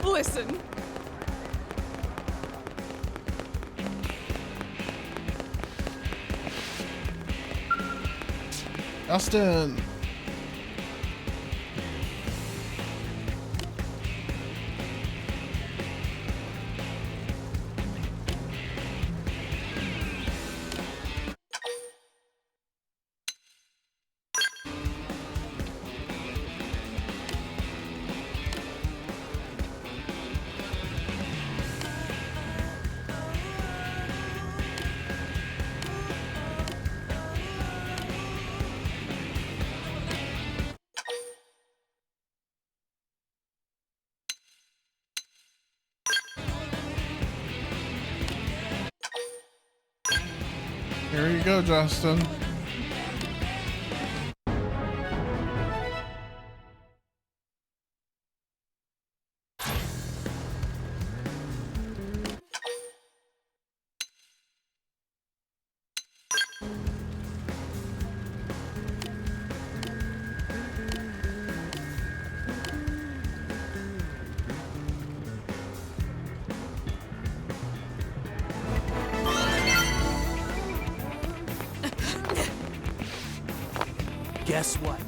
Listen. Justin. Here you go, Justin. Guess what?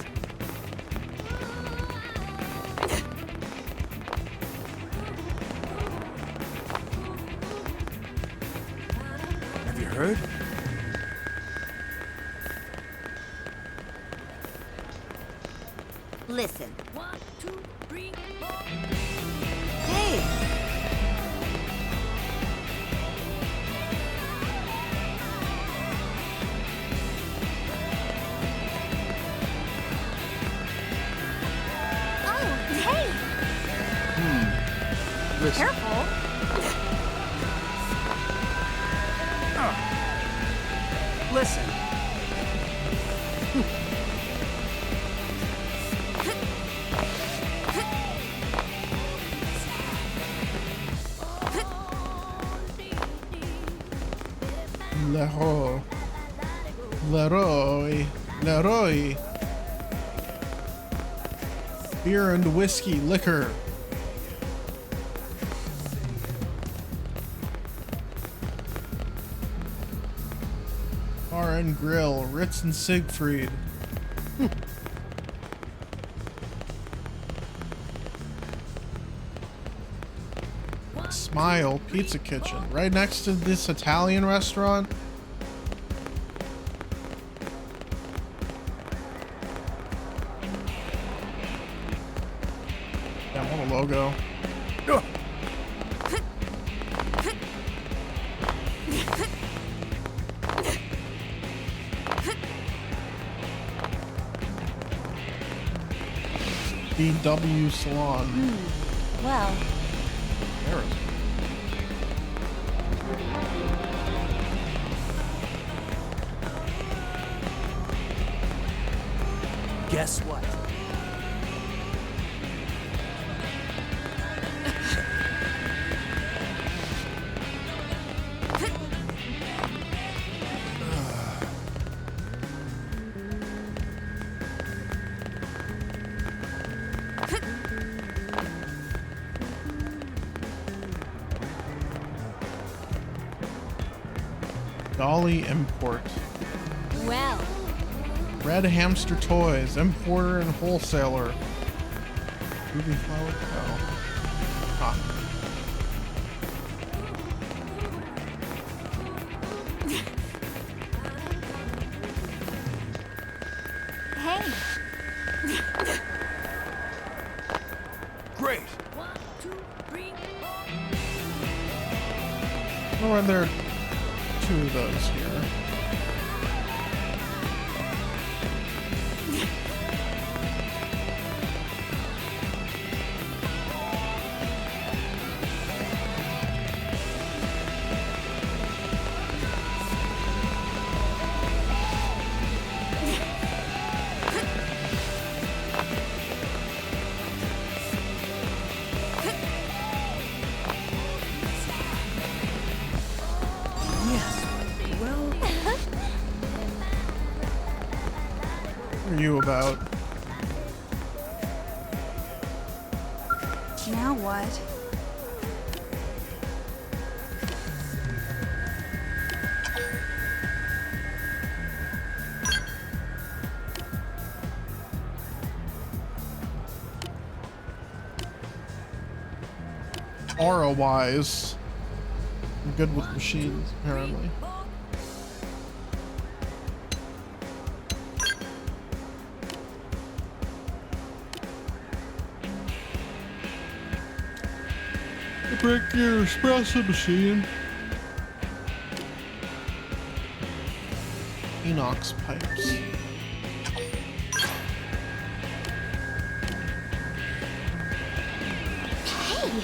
Have you heard? Listen. 1, 2, 3, 4. Hey! Oh, Listen. Careful. Listen. Leroy. Leroy. Leroy. Beer and whiskey, liquor. Bar and Grill, Ritz and Siegfried. Smile Pizza Kitchen, right next to this Italian restaurant. Yeah, what a logo. BW Salon. Well, There is. Guess what? Dolly Import. well. Red Hamster Toys, importer and wholesaler. Ruby Flower Co. Ah. Hey. Great. Oh, and there are two of those here. What are you about? Now what? Aura-wise, I'm good with machines, apparently. Break your espresso machine. Inox pipes. Hey.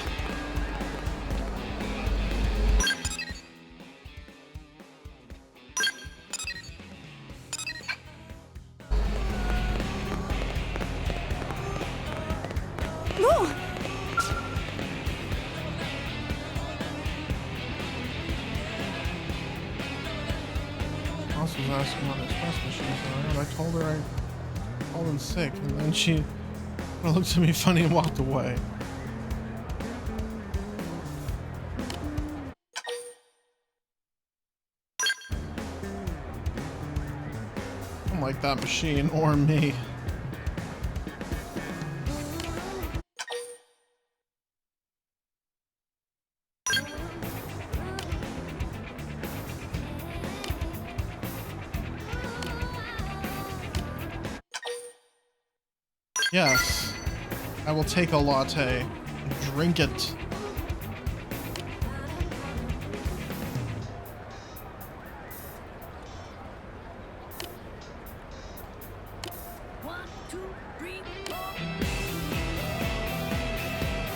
No. Also was asking what espresso machines are, and I told her I called in sick, and then she looked at me funny and walked away. I don't like that machine or me. Yes, I will take a latte and drink it.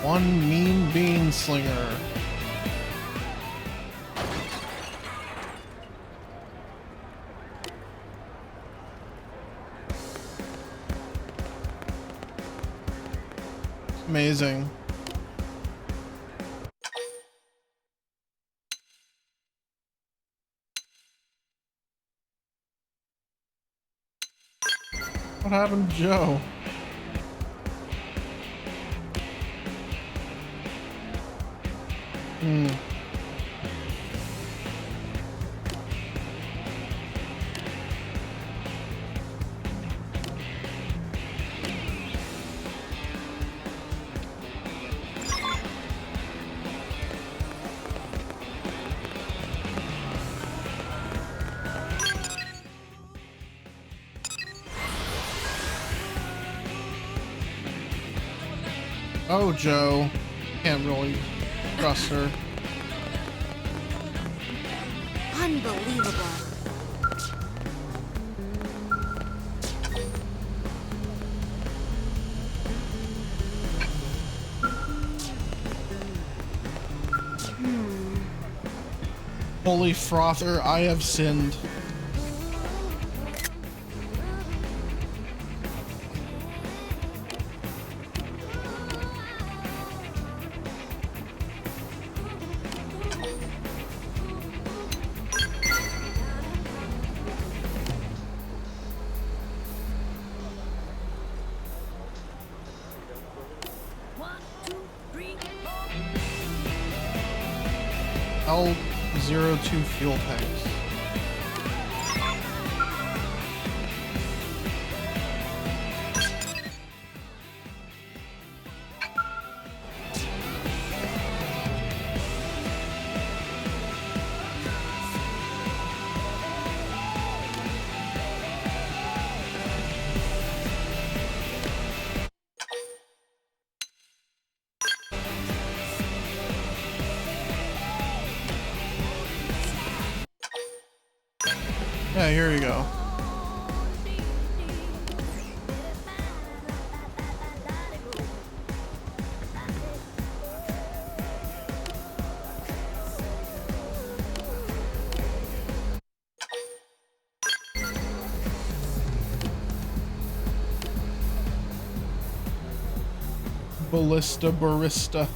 One mean bean slinger. Amazing. What happened to Joe? Oh, Joe. Can't really trust her. Unbelievable. Holy frother, I have sinned. L02 fuel tanks. Yeah, here you go. Ballista barista.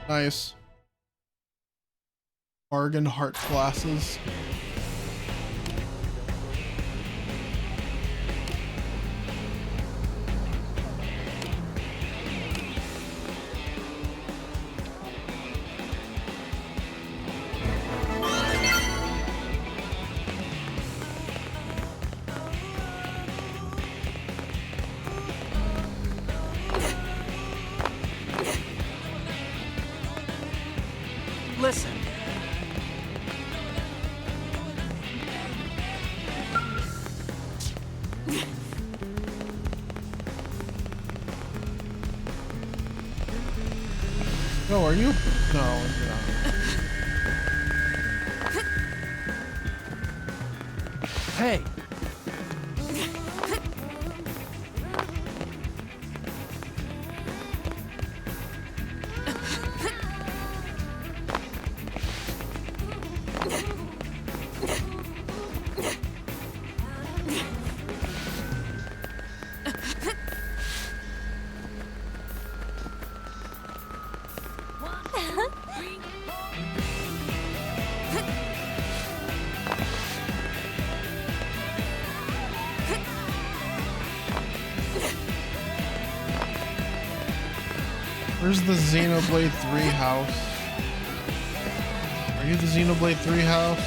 Nice. Bargain heart glasses. Listen. Oh, are you? No, you're not. Hey. Where's the Xenoblade 3 house? Are you the Xenoblade 3 house?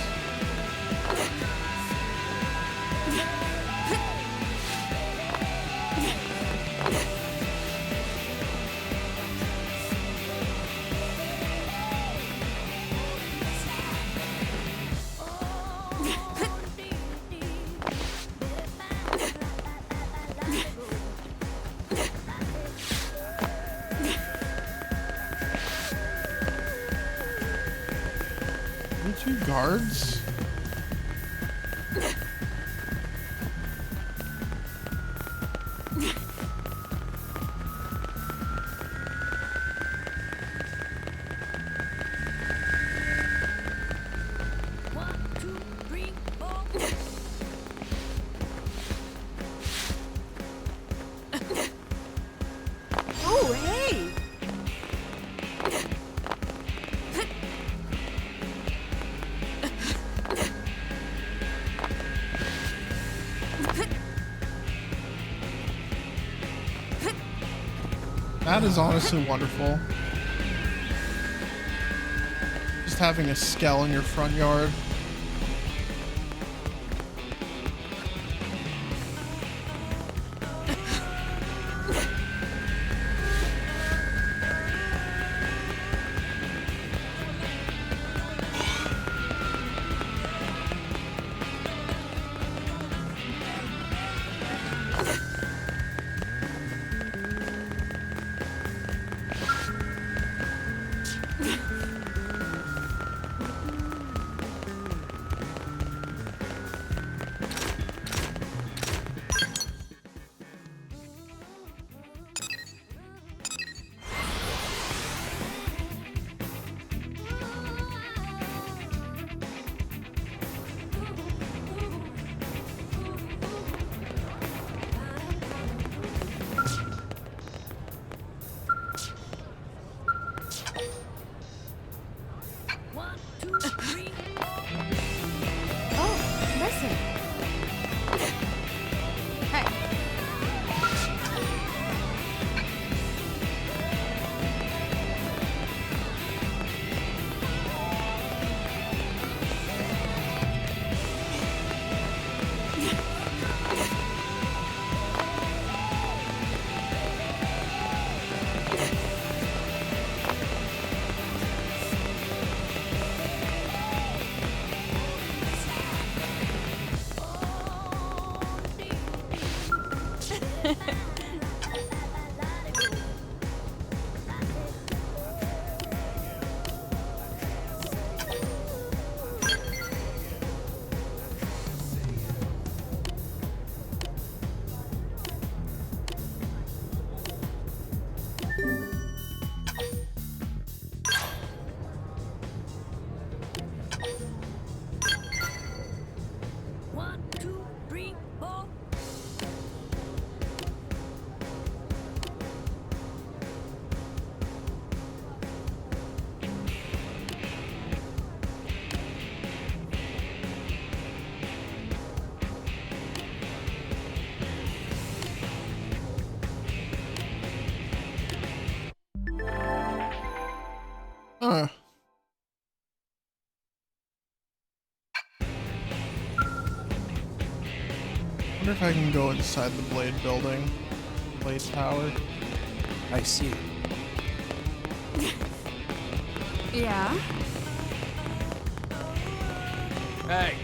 2 guards? Oh, hey! That is honestly wonderful. Just having a skell in your front yard. Oh, listen. Hey. Huh. Wonder if I can go inside the Blade building. Blade tower. I see. Yeah? Hey.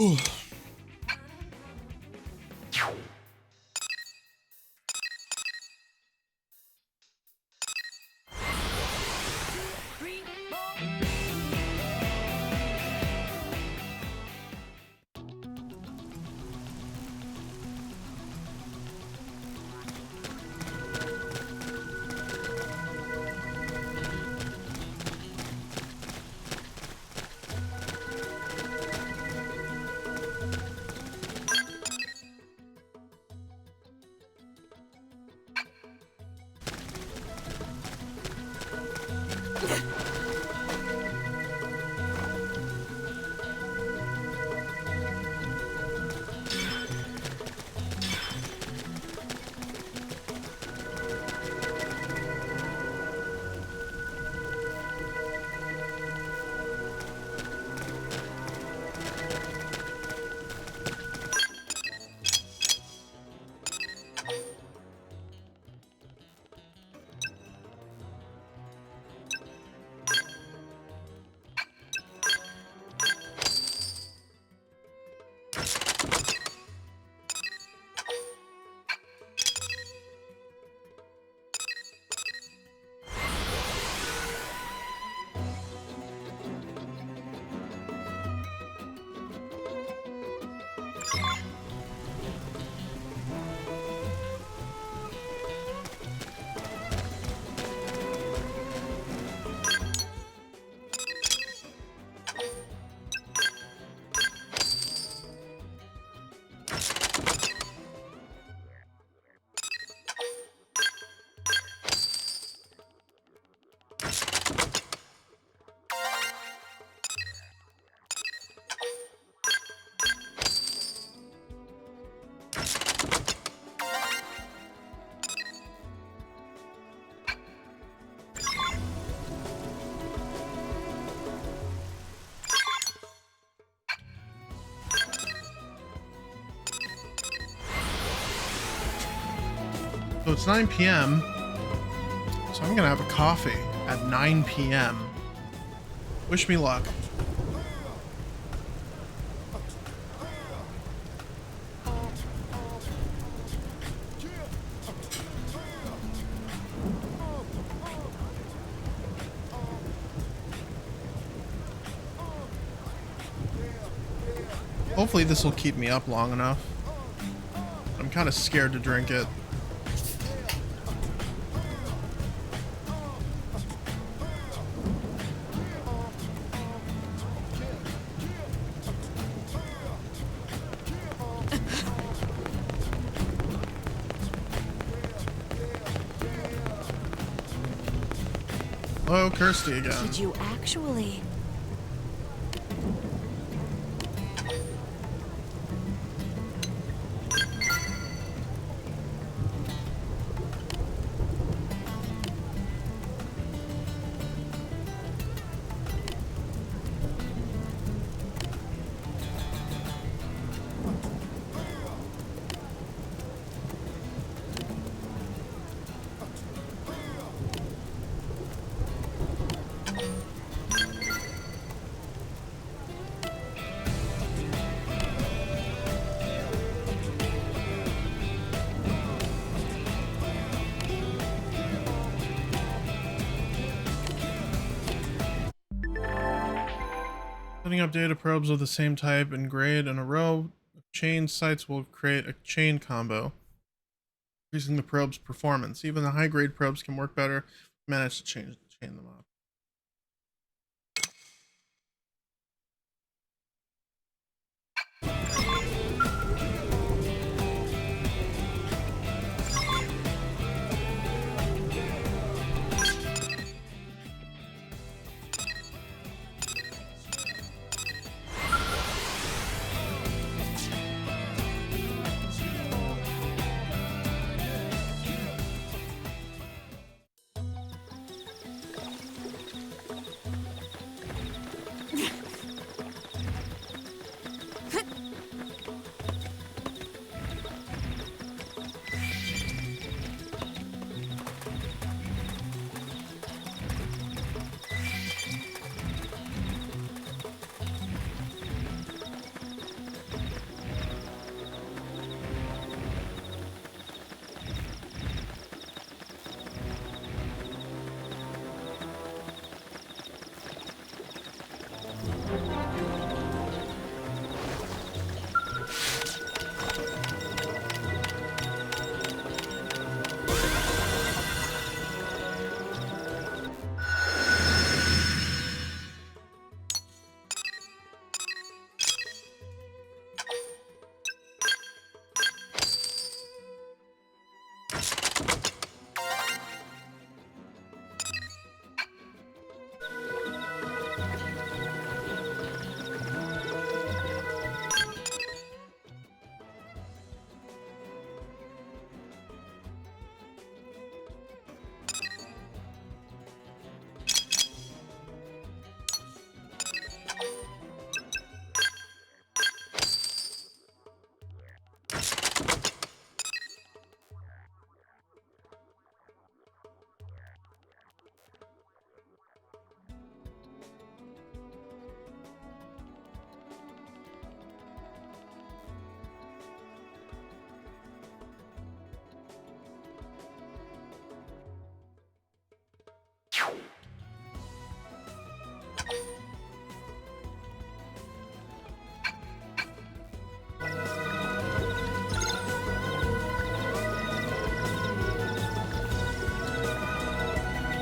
Ooh. So it's 9 p.m. So I'm gonna have a coffee at 9 p.m. Wish me luck. Hopefully this will keep me up long enough. I'm kind of scared to drink it. Hello, Kirsty again. Did you actually? Setting up data probes of the same type and grade in a row of chain sites will create a chain combo, increasing the probe's performance. Even the high-grade probes can work better if we manage to chain them up.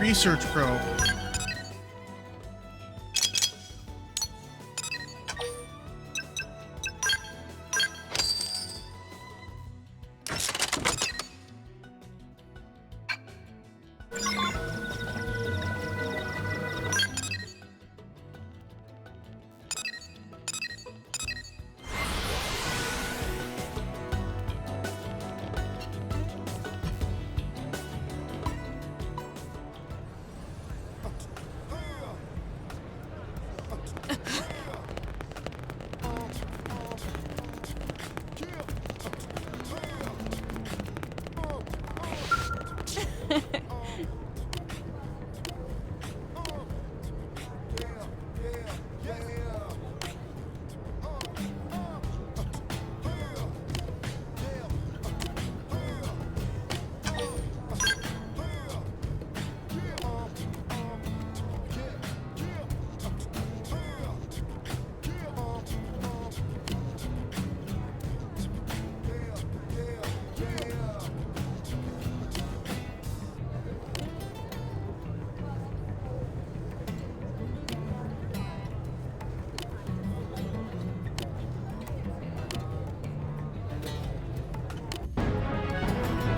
Research probe.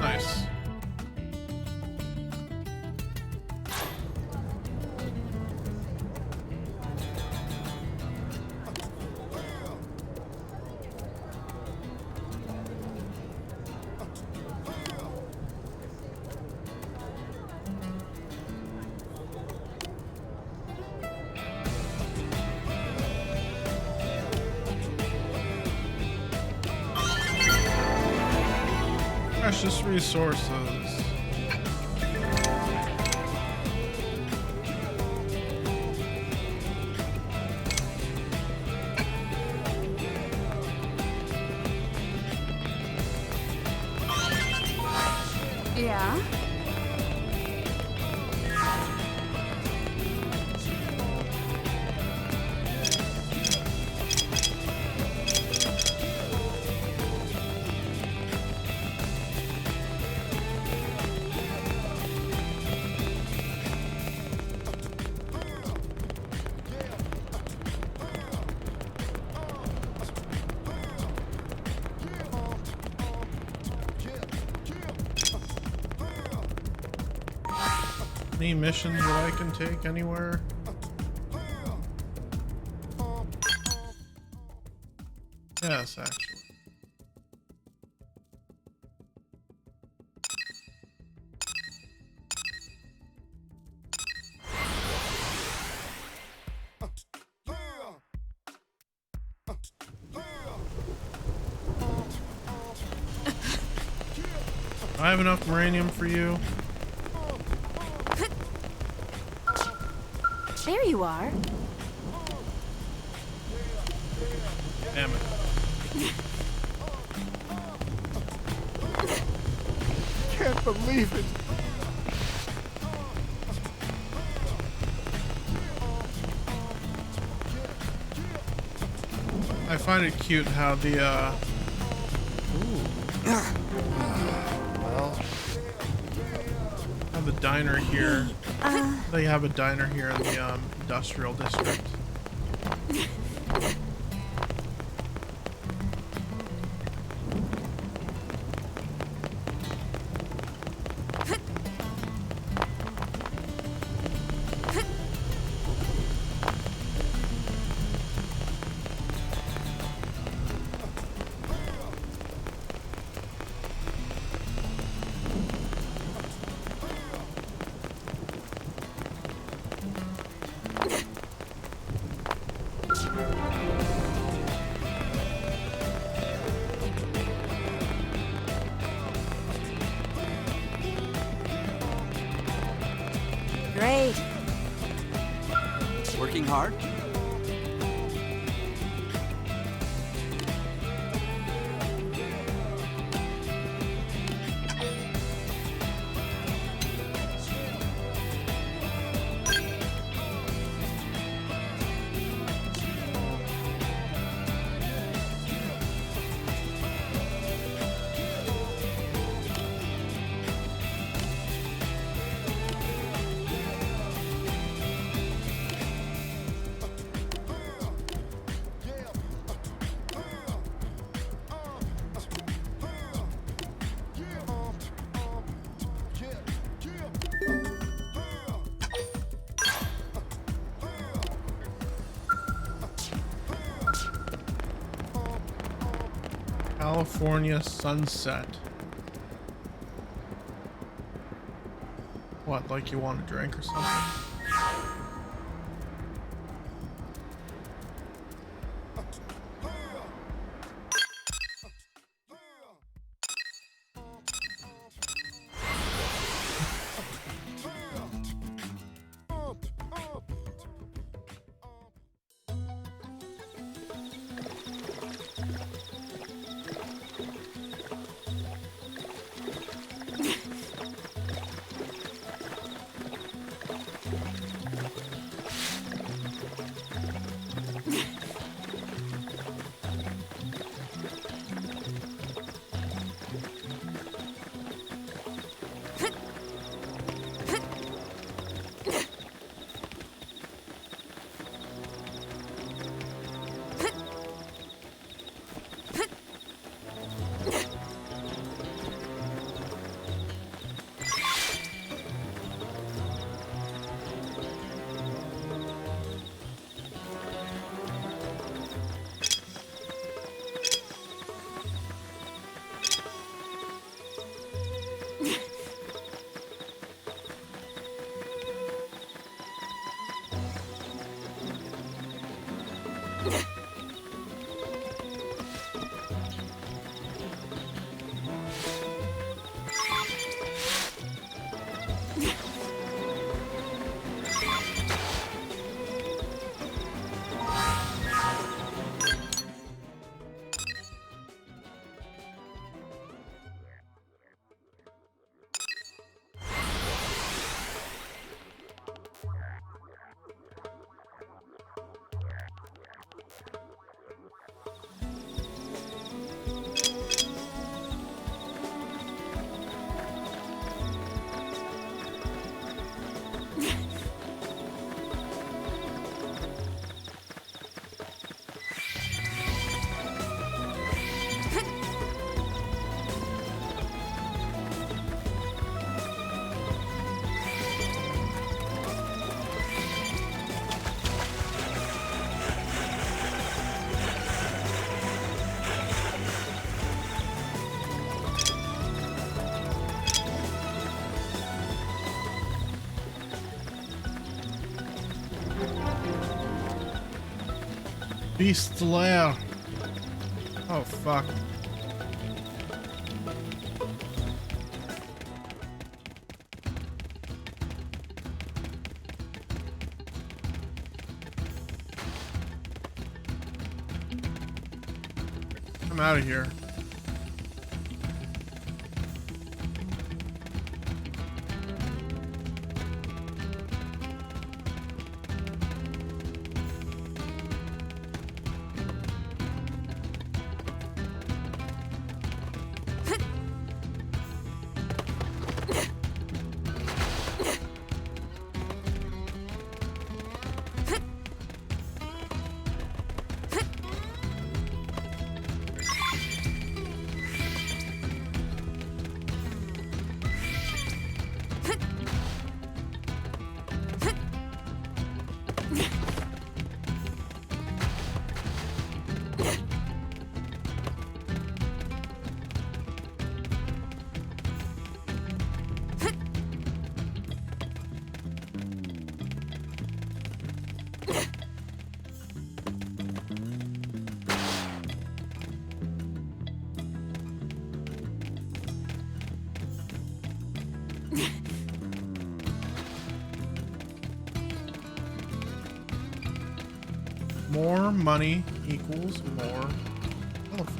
Nice. Precious resources. Yeah? Any missions that I can take anywhere? Yes, actually. Do I have enough uranium for you? There you are. Damn it. Can't believe it. I find it cute how the Well, have the diner here. They have a diner here in the industrial district. Great. Working hard? California sunset. What, like you want a drink or something? Beast Lair. Oh fuck. I'm out of here. More money equals more elephant.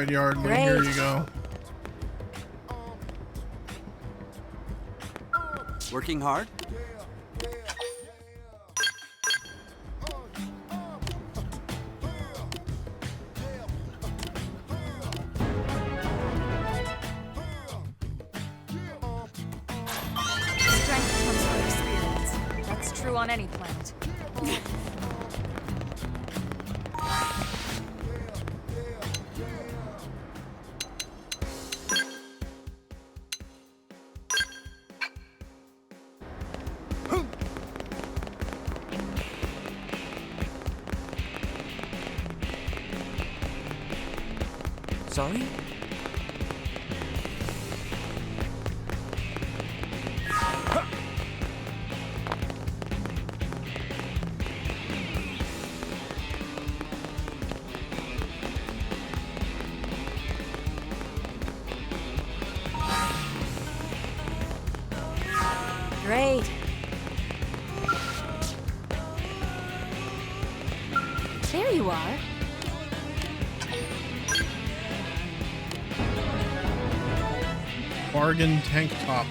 right, Yardley. Great. Here you go. Working hard? Strength comes from experience. That's true on any planet. Sorry? Great. There you are. Bargain tank top.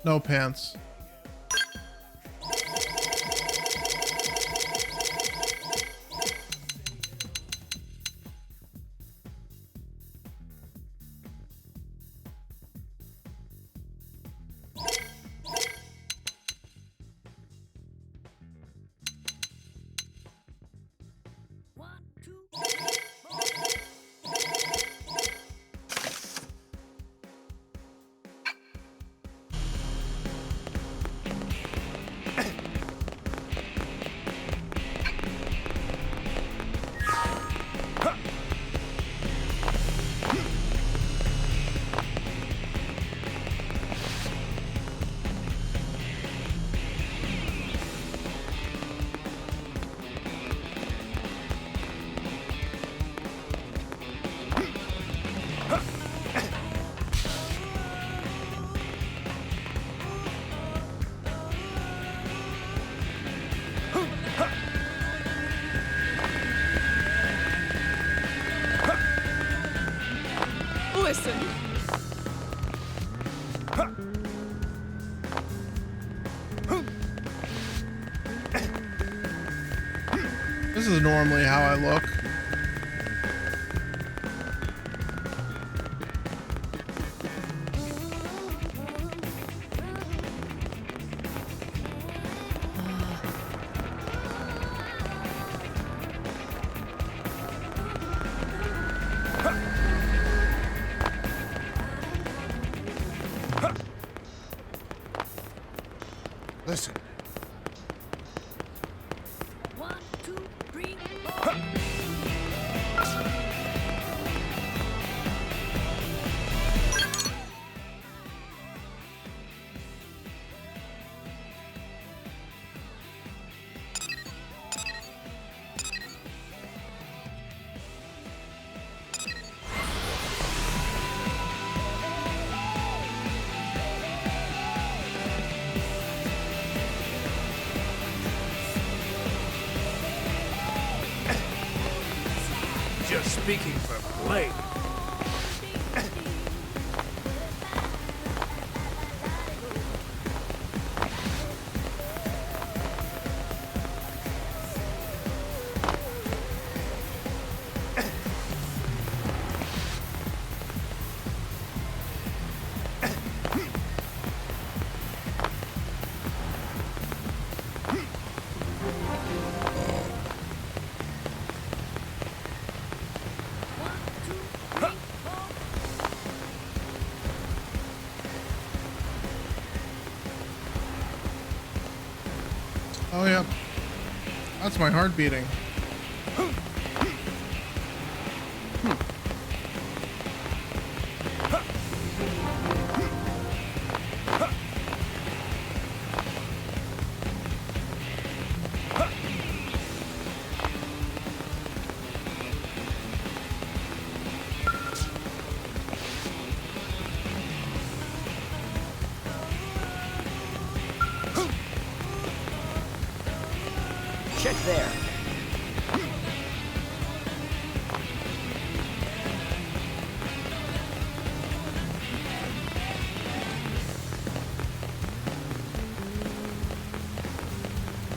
No pants. Listen. This is normally how I look. Listen. 1, 2, 3, 4. just speaking for Blake. Oh, yeah. That's my heart beating. Check there.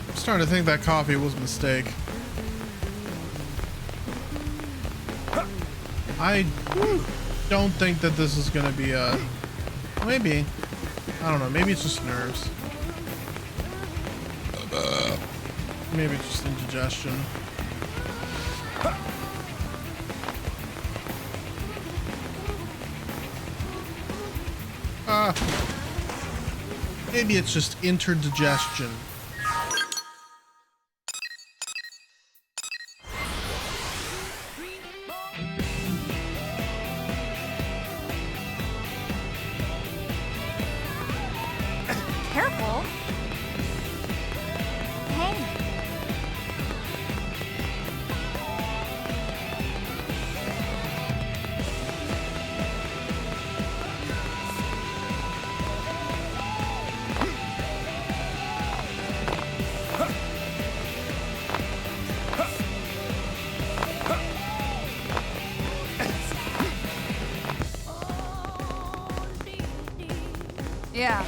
I'm starting to think that coffee was a mistake. I don't think that this is gonna be a... Maybe. I don't know. Maybe it's just nerves. Maybe it's just indigestion. Maybe it's just interdigestion. Careful. Hey. Yeah.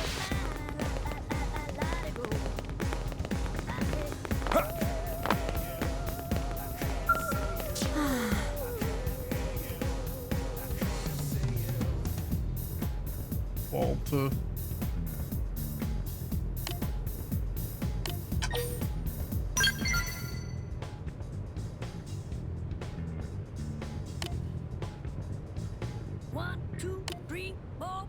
Walter. One, two, three, four.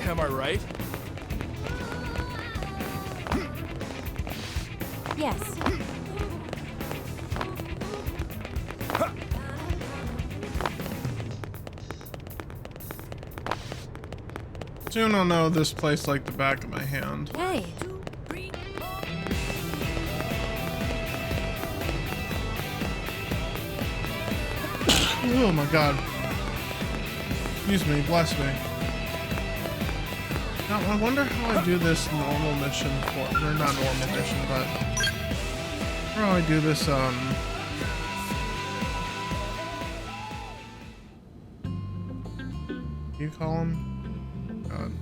Am I right? Yes. Soon I'll know this place like the back of my hand. Hey. Oh my god. Excuse me, bless me. Now, I wonder how I do this normal mission for, or not normal mission, but how I do this, you call him? God.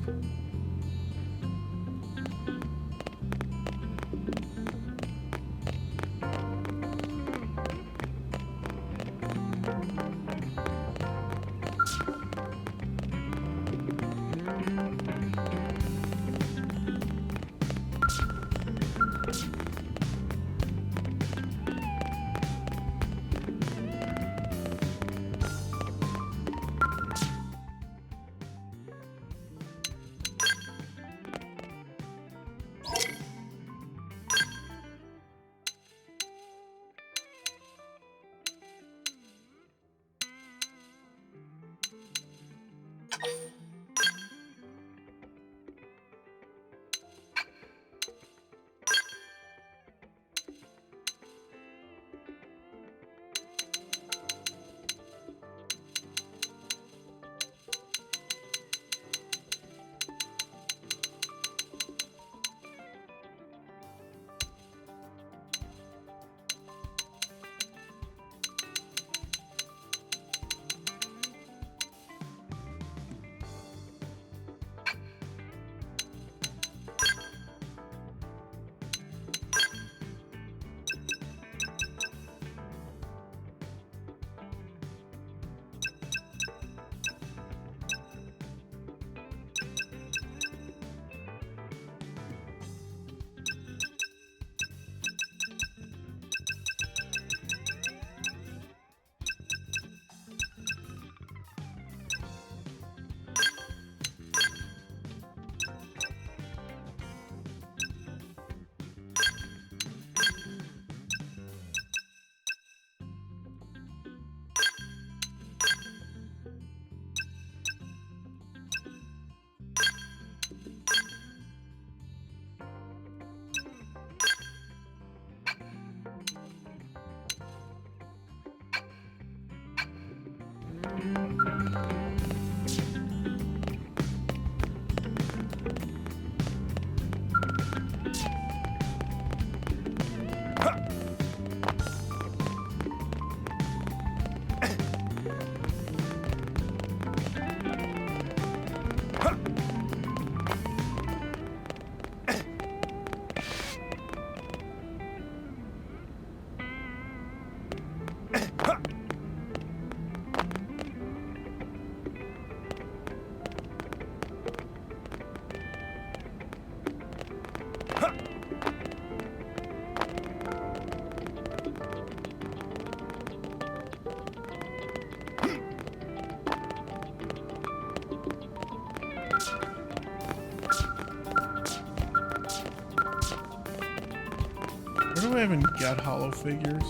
Where do I even get hollow figures?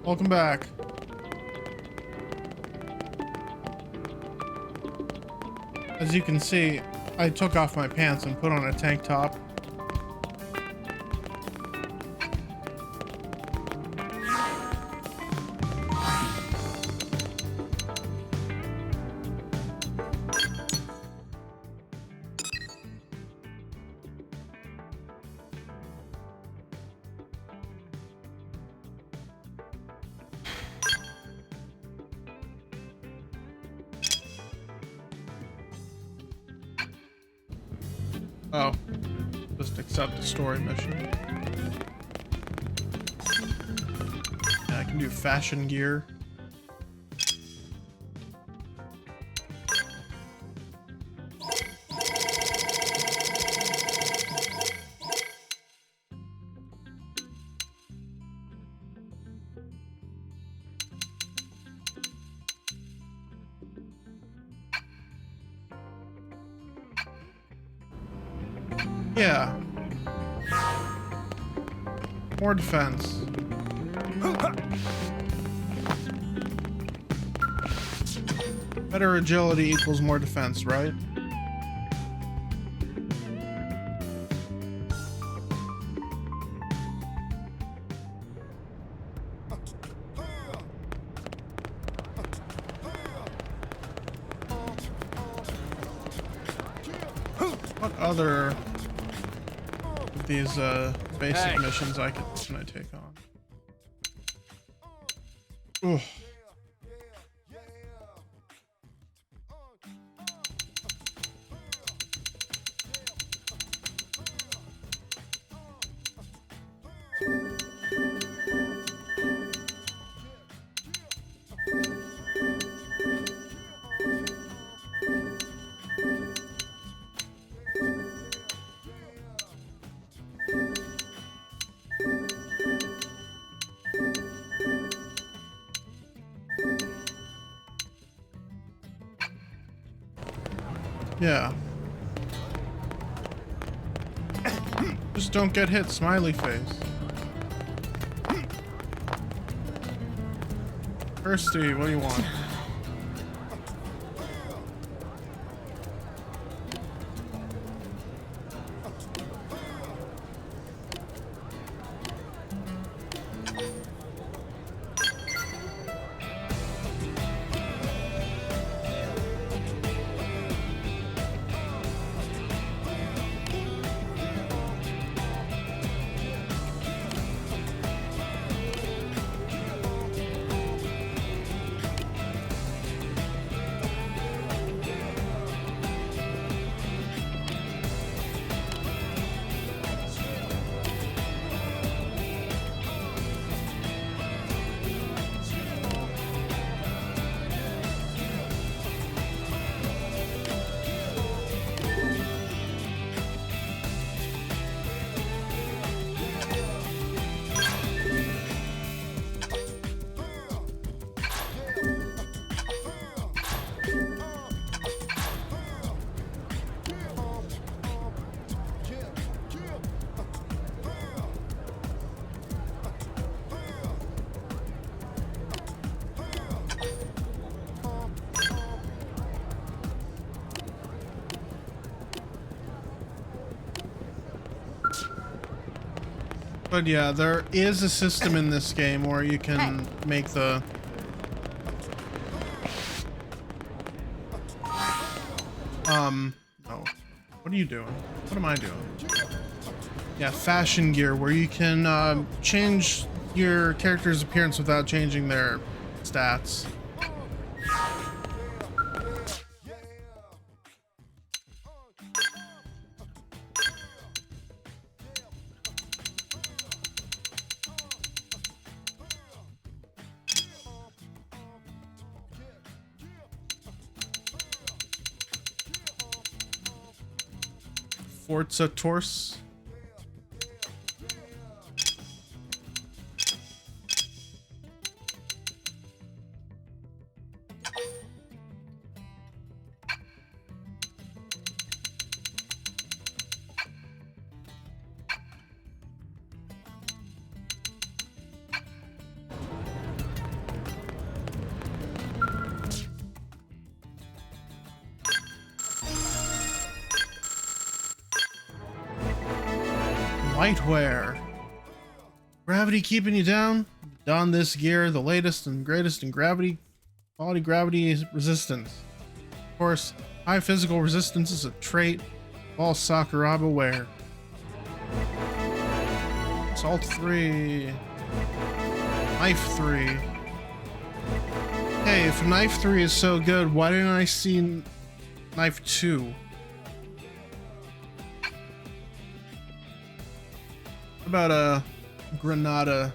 Welcome back. As you can see, I took off my pants and put on a tank top. Oh, just accept the story mission. Yeah, I can do fashion gear. Yeah. More defense. Better agility equals more defense, right? What other these basic missions can I take on? Ooh. Yeah. Just don't get hit, smiley face. Kirsty, what do you want? But yeah, there is a system in this game where you can make the... no. What are you doing? What am I doing? Yeah, fashion gear, where you can change your character's appearance without changing their stats. Forza Torse. Lightwear. Gravity keeping you down? Don this gear, the latest and greatest in gravity, quality gravity resistance. Of course, high physical resistance is a trait all Sakuraba wear. Assault 3. Knife 3. Hey, if Knife 3 is so good, why didn't I see Knife 2? About a Granada.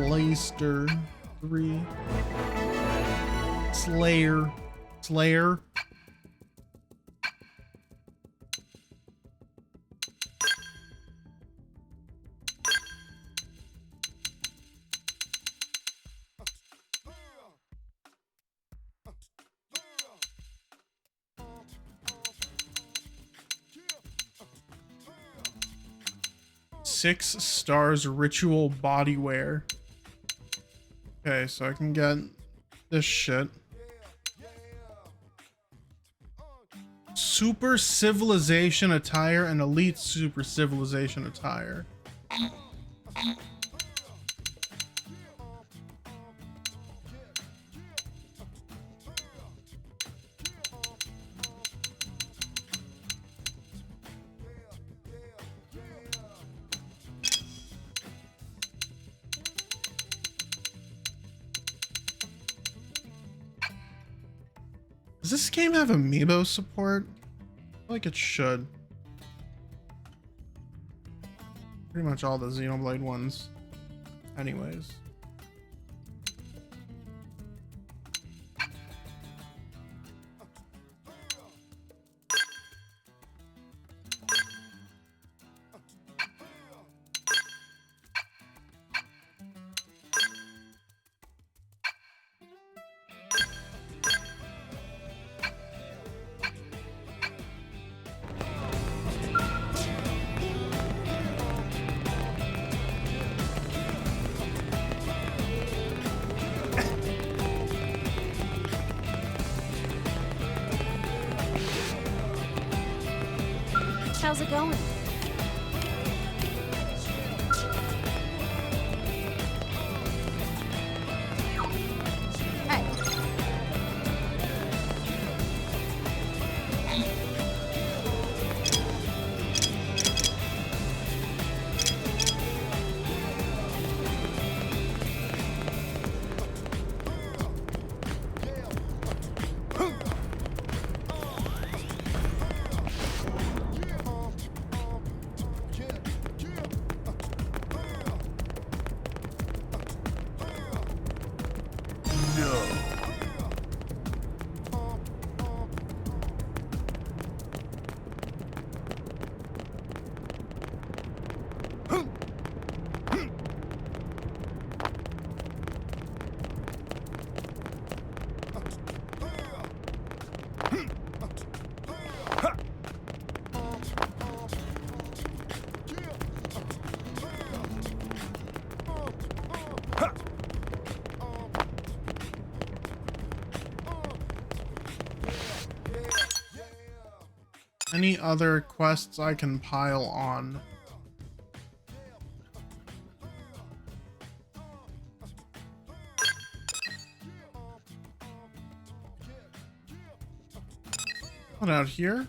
Leicester 3. Slayer. Six stars ritual bodywear. Okay, so I can get this shit. Super civilization attire and elite super civilization attire. Does this game have amiibo support? I feel like it should. Pretty much all the Xenoblade ones. Anyways. How's it going? Hey. Any other quests I can pile on? What out here?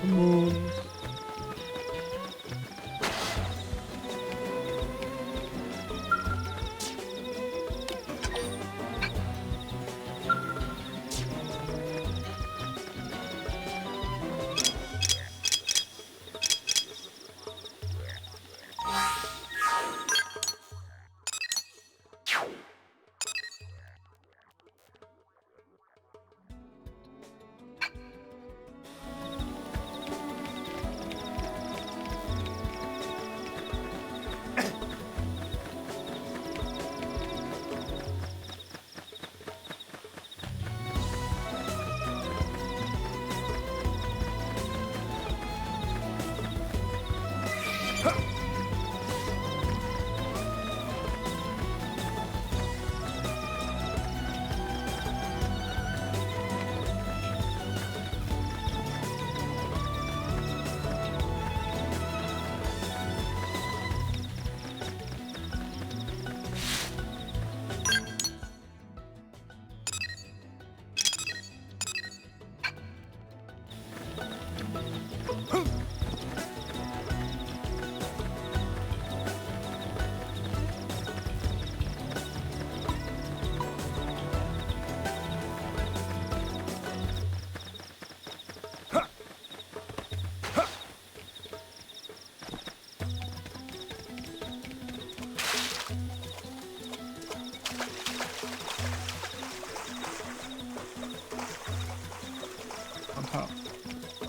Moons.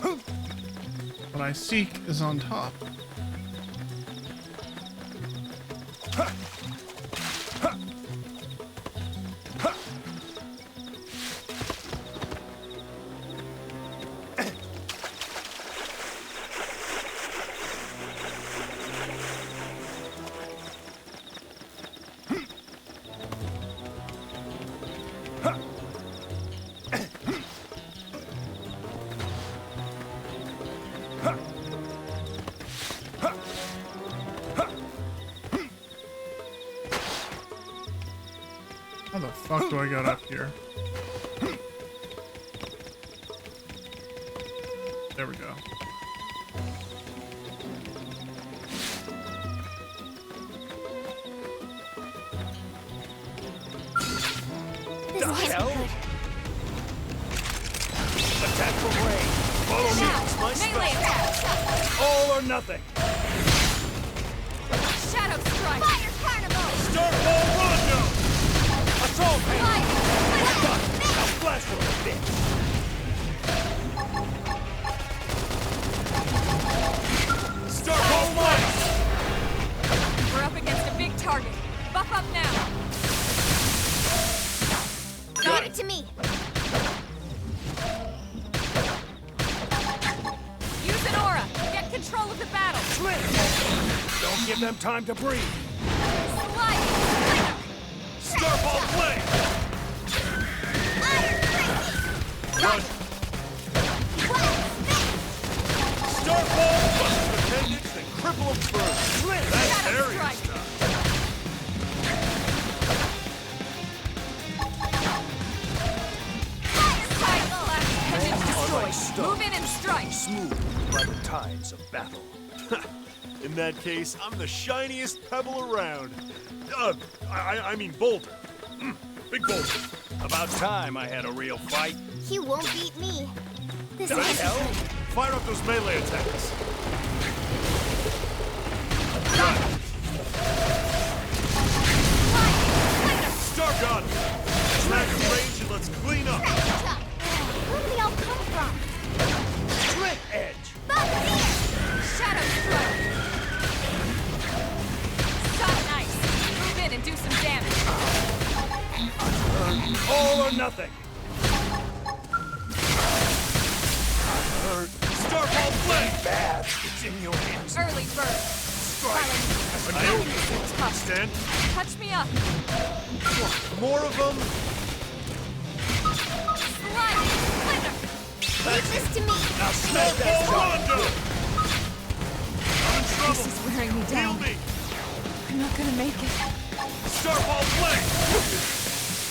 What I seek is on top. How the fuck do I get up here? There we go. This must be good. Attack from range. Follow me. It's my Melee special. attack! All or nothing. Shadow strike! Fire carnival! Start ball rondo. Assault Fire! Done. Now flash for a bit. Start ball light. We're up against a big target. Buff up now! Leave it to me. Use an aura! Get control of the battle! Don't give them time to breathe. Slide! Start ball play. Run! Start ball. Bust the pendants and cripple them further. That's Shadow area strike. stuff. Side slash pendant destroyed! Move in and strike! Smooth by the tides of battle. In that case, I'm the shiniest pebble around. I mean boulder. Big boulder. About time I had a real fight. You won't beat me. This The must be hell? good. Fire up those melee attacks. Star gun! Smack the range and let's clean up. Where do they all come from? Flint edge. Shadow strike! Sun ice! Move in and do some damage! All or nothing. Star ball play. Bad. It's in your hands. Early bird! Strike. Stand. Touch me up! More of them. Slide! Slither! Leave this to me. Now smash that rondo. I'm in trouble. This is wearing me down. Heal me. I'm not gonna make it. Star ball play.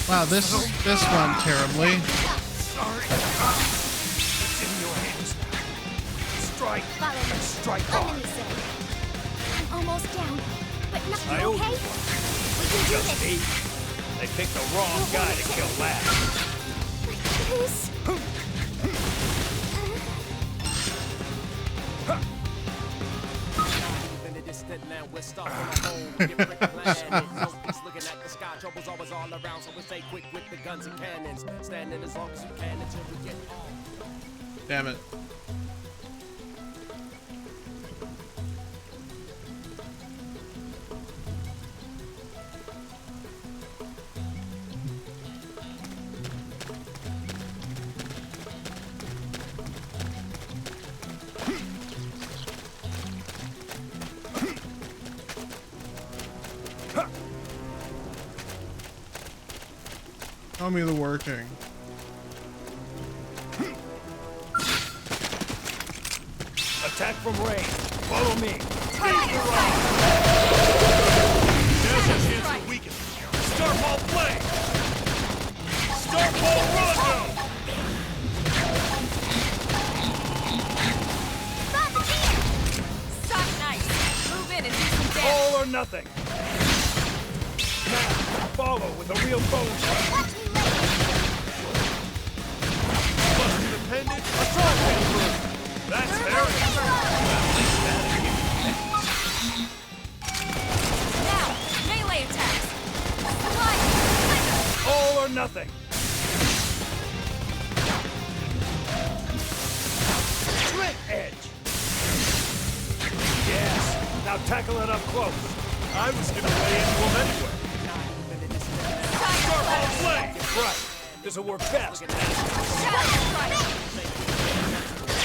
Wow, this went terribly. Sorry. It's in your hands. Strike. Follow me. Strike I'm hard. in the zone. I'm almost down. But I nothing, owe okay? you one. We can do Just this. me. They picked the wrong guy to kill last. This. In the distant land, we're stuck on a hole. Get rid of plan. No peace looking at the sky. Trouble's always all around, so we stay quick with the guns and cannons. Standing as long as you can until we get home. Damn it. Tell me the working. Attack from range. Follow me. There's a chance to weaken. Star ball play. Star ball rondo. Sun ice! Move in and do some damage! All or nothing. Now, follow with a real bone shot. Bust independent. Assault hammer. That's Now, melee attacks! Slide! all or nothing. Now tackle it up close. I was gonna lay into him anyway. Start flame! Right. This'll work best.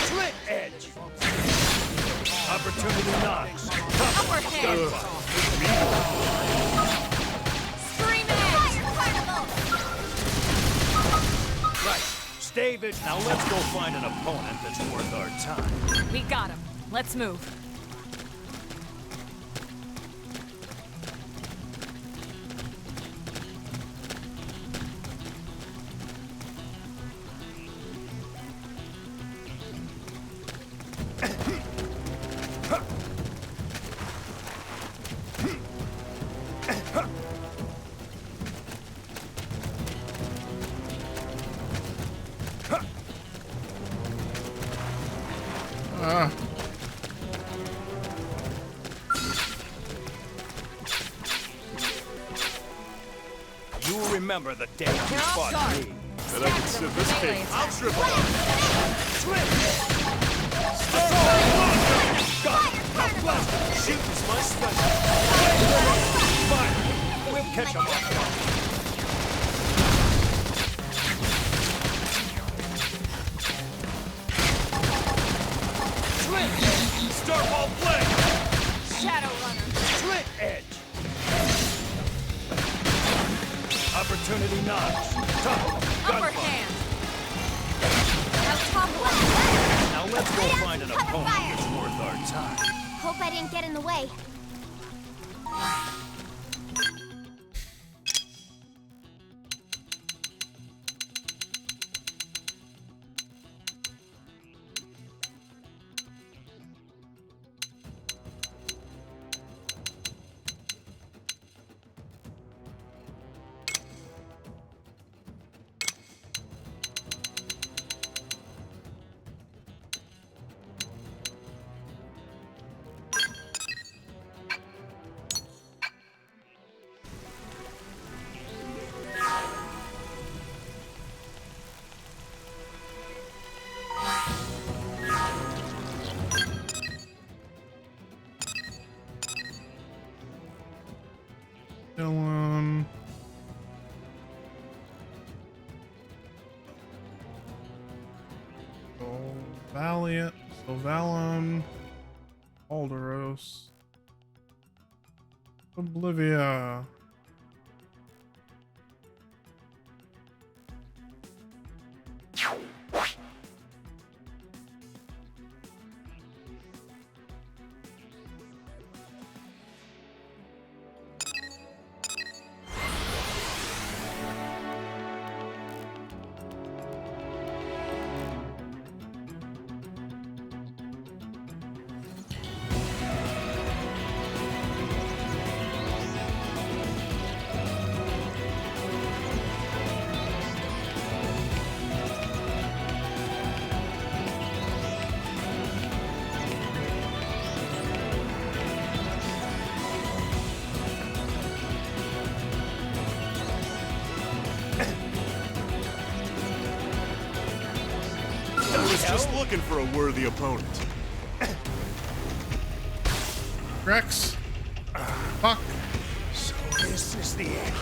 Slit edge. Opportunity knocks. Upper hand. Scream edge. Right. Stave it. Now let's go find an opponent that's worth our time. We got him. Let's move. You'll remember the day you fought me. That I could sip this cake. I'll trip on it. Slip! Got it! Now blast! Shoot is my special. Fire! We'll catch him off guard. Slip! Starball blade! Shadow runner. Slit edge! Opportunity knocks. Top. Upper hand. Now top left. Now let's go find an opponent that's worth our time. Hope I didn't get in the way. Dylan. Valiant, Sylvalum, Alderos, Oblivia. I was just looking for a worthy opponent. Rex. Fuck. So this is the end.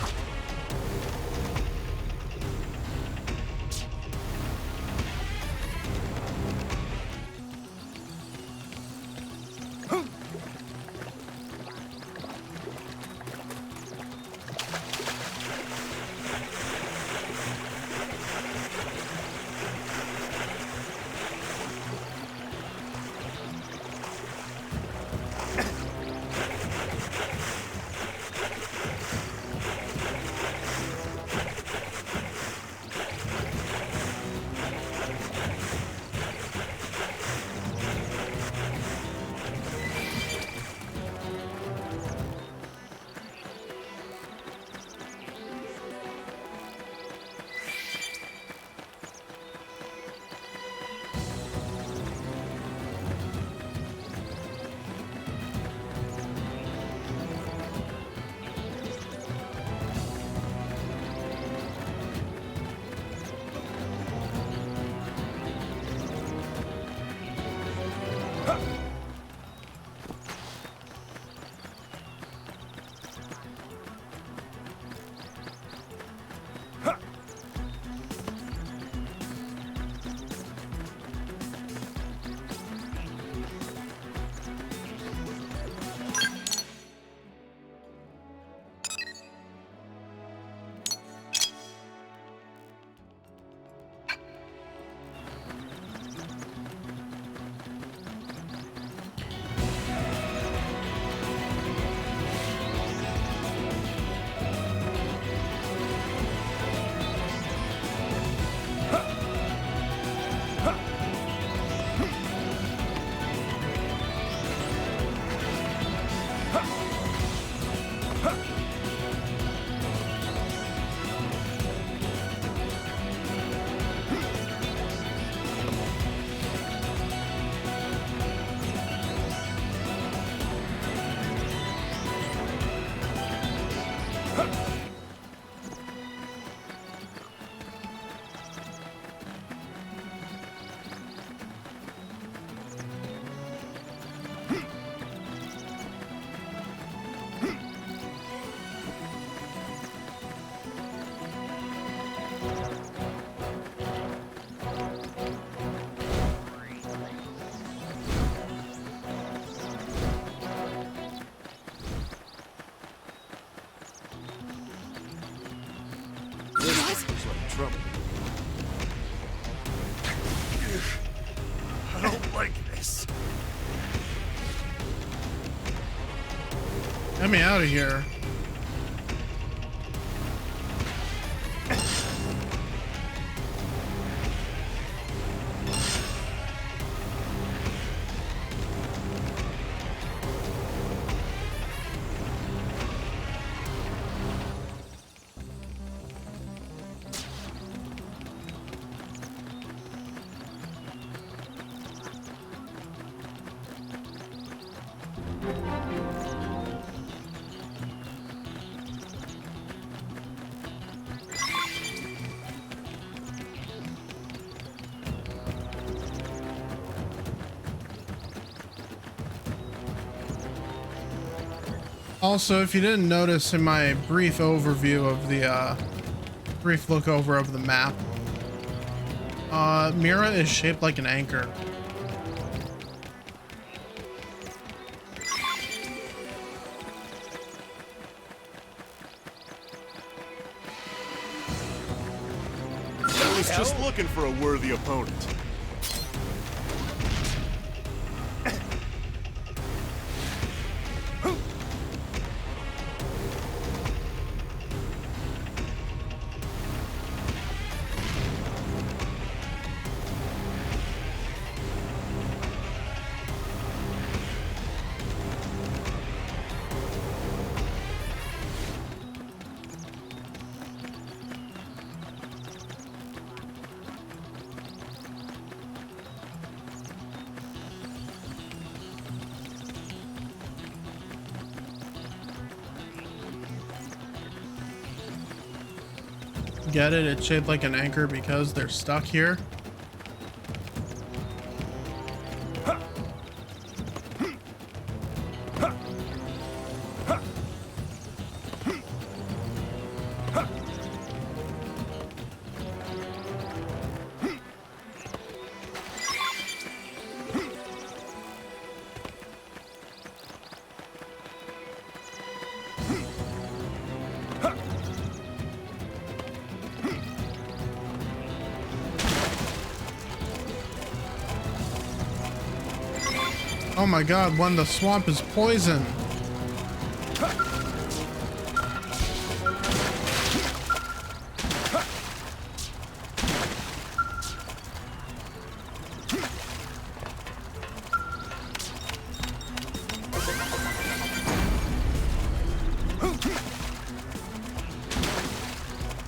like this. Get me out of here. Also, if you didn't notice in my brief overview of the, brief look over of the map, Mira is shaped like an anchor. I was just looking for a worthy opponent. Get it? It's shaped like an anchor because they're stuck here. Oh my god, when the swamp is poison.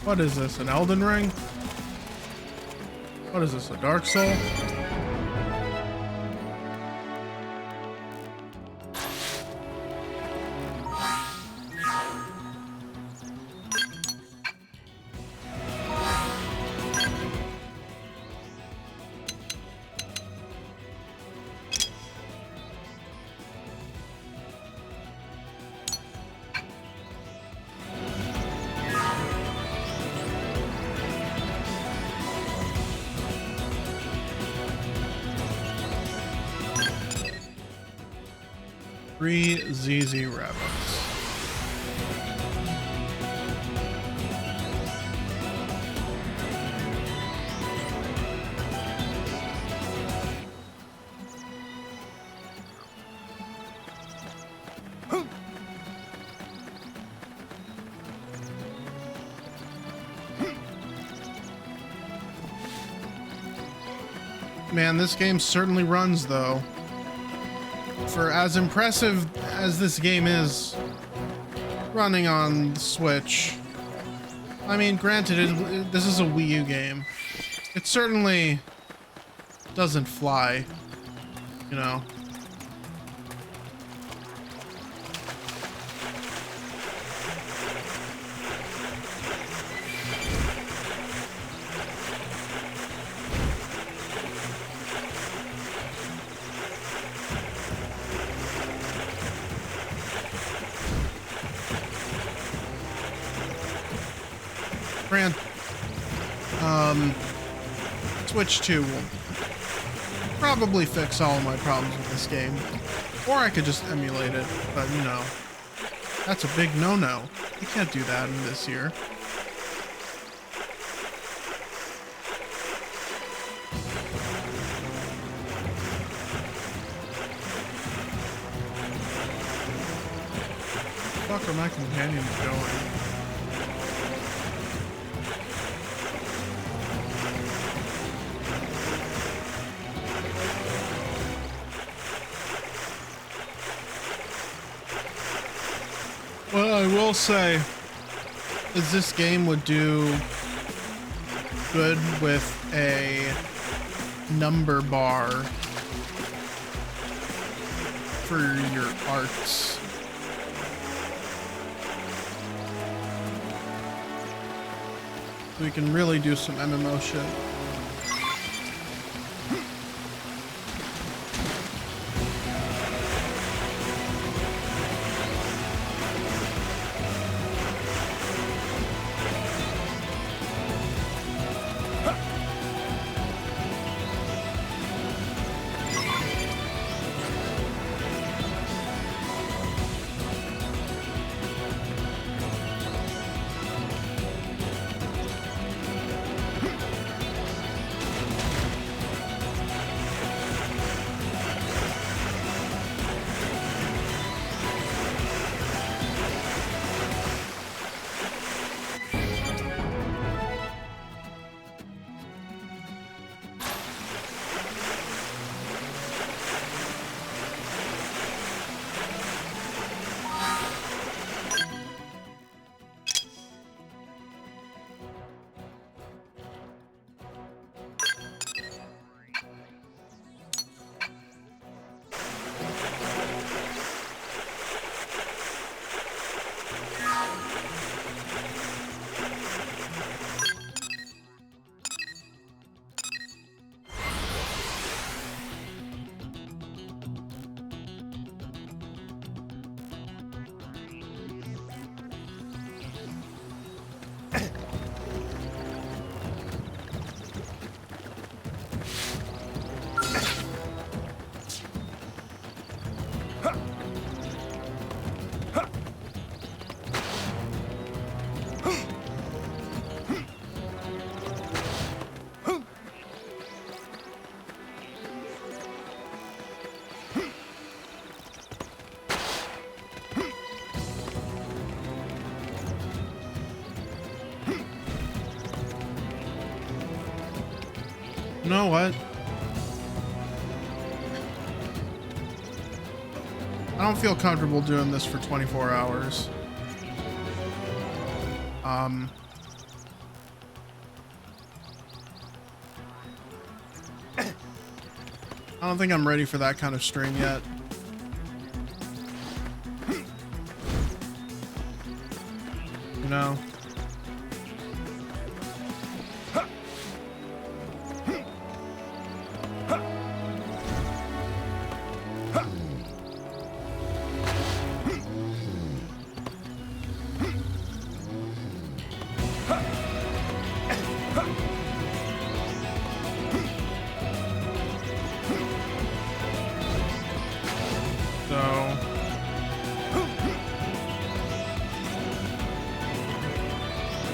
What is this, an Elden Ring? What is this, a Dark Soul? Three ZZ rabbits. Man, this game certainly runs, though. For as impressive as this game is running on Switch, I mean, granted, this is a Wii U game. It certainly doesn't fly, you know. Switch 2 will probably fix all of my problems with this game. Or I could just emulate it, but you know, that's a big no-no. You can't do that in this year. fuck are my companions going? What I will say is this game would do good with a number bar for your arts. So we can really do some MMO shit. You know what? I don't feel comfortable doing this for 24 hours. I don't think I'm ready for that kind of strain yet. You know?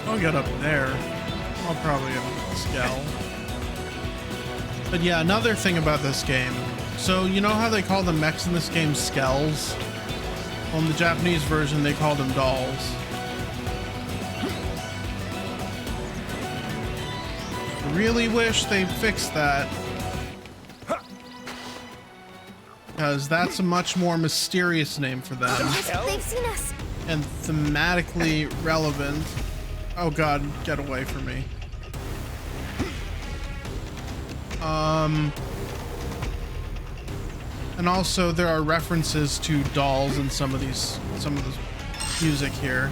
I'll get up there. I'll probably get a scale. But yeah, another thing about this game. So you know how they call the mechs in this game skells? Well, in the Japanese version, they call them dolls. I really wish they fixed that. Because that's a much more mysterious name for them. They've seen us. And thematically relevant. Oh god, get away from me. And also there are references to dolls in some of the music here.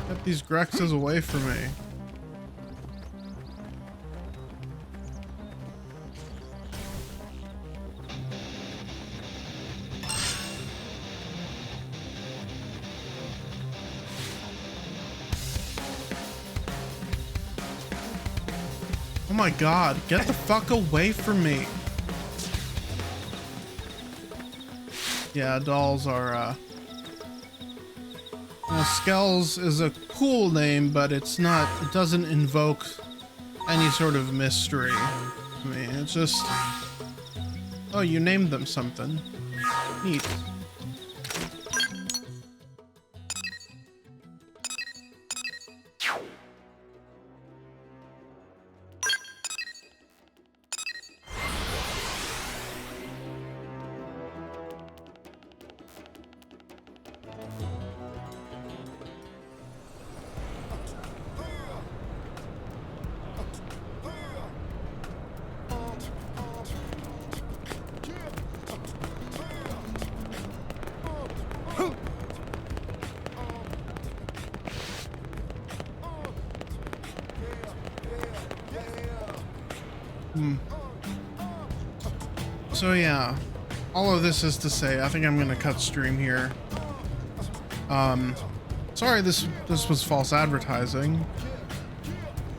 Get these Grexes away from me. Oh my god, get the fuck away from me. Yeah, dolls are, Skells is a cool name, but it's not, it doesn't invoke any sort of mystery. I mean, it's just, oh, you named them something. Neat. So yeah, all of this is to say, I think I'm gonna cut stream here. Sorry this was false advertising,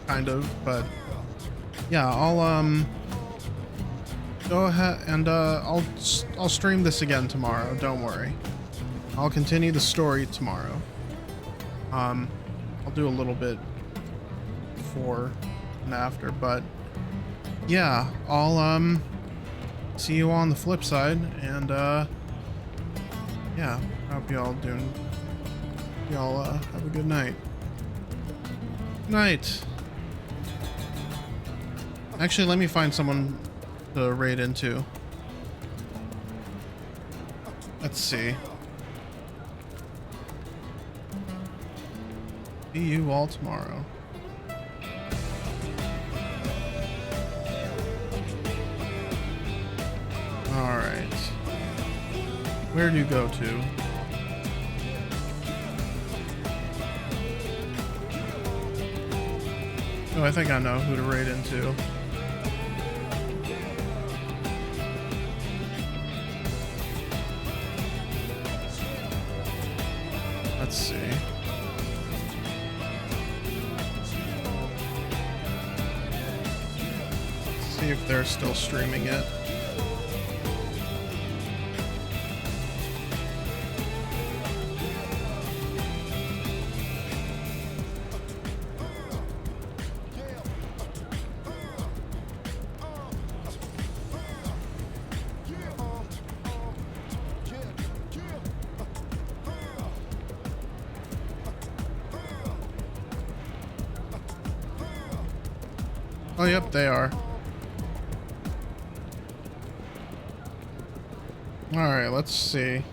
kind of, but yeah, I'll go ahead and I'll stream this again tomorrow. Don't worry, I'll continue the story tomorrow. I'll do a little bit before and after, but yeah, I'll see you on the flip side, and yeah, I hope y'all have a good night. Good night. Actually, let me find someone to raid into. Let's see. See you all tomorrow. Alright. Where do you go to? Oh, I think I know who to raid into. Let's see. Let's see if they're still streaming it. Oh, yep, they are. Alright, let's see.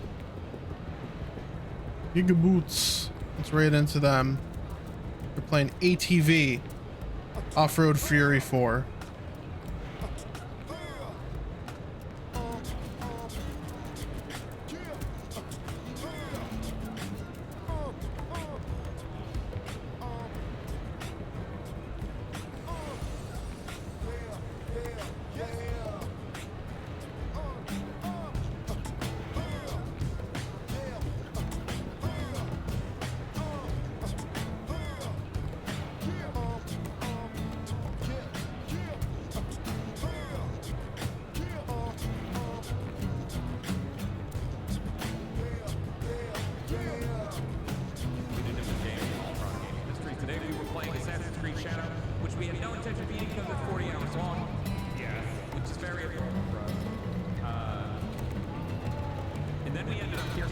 Gigaboots. Let's raid into them. They're playing ATV. Off-Road Fury 4. And then we ended up here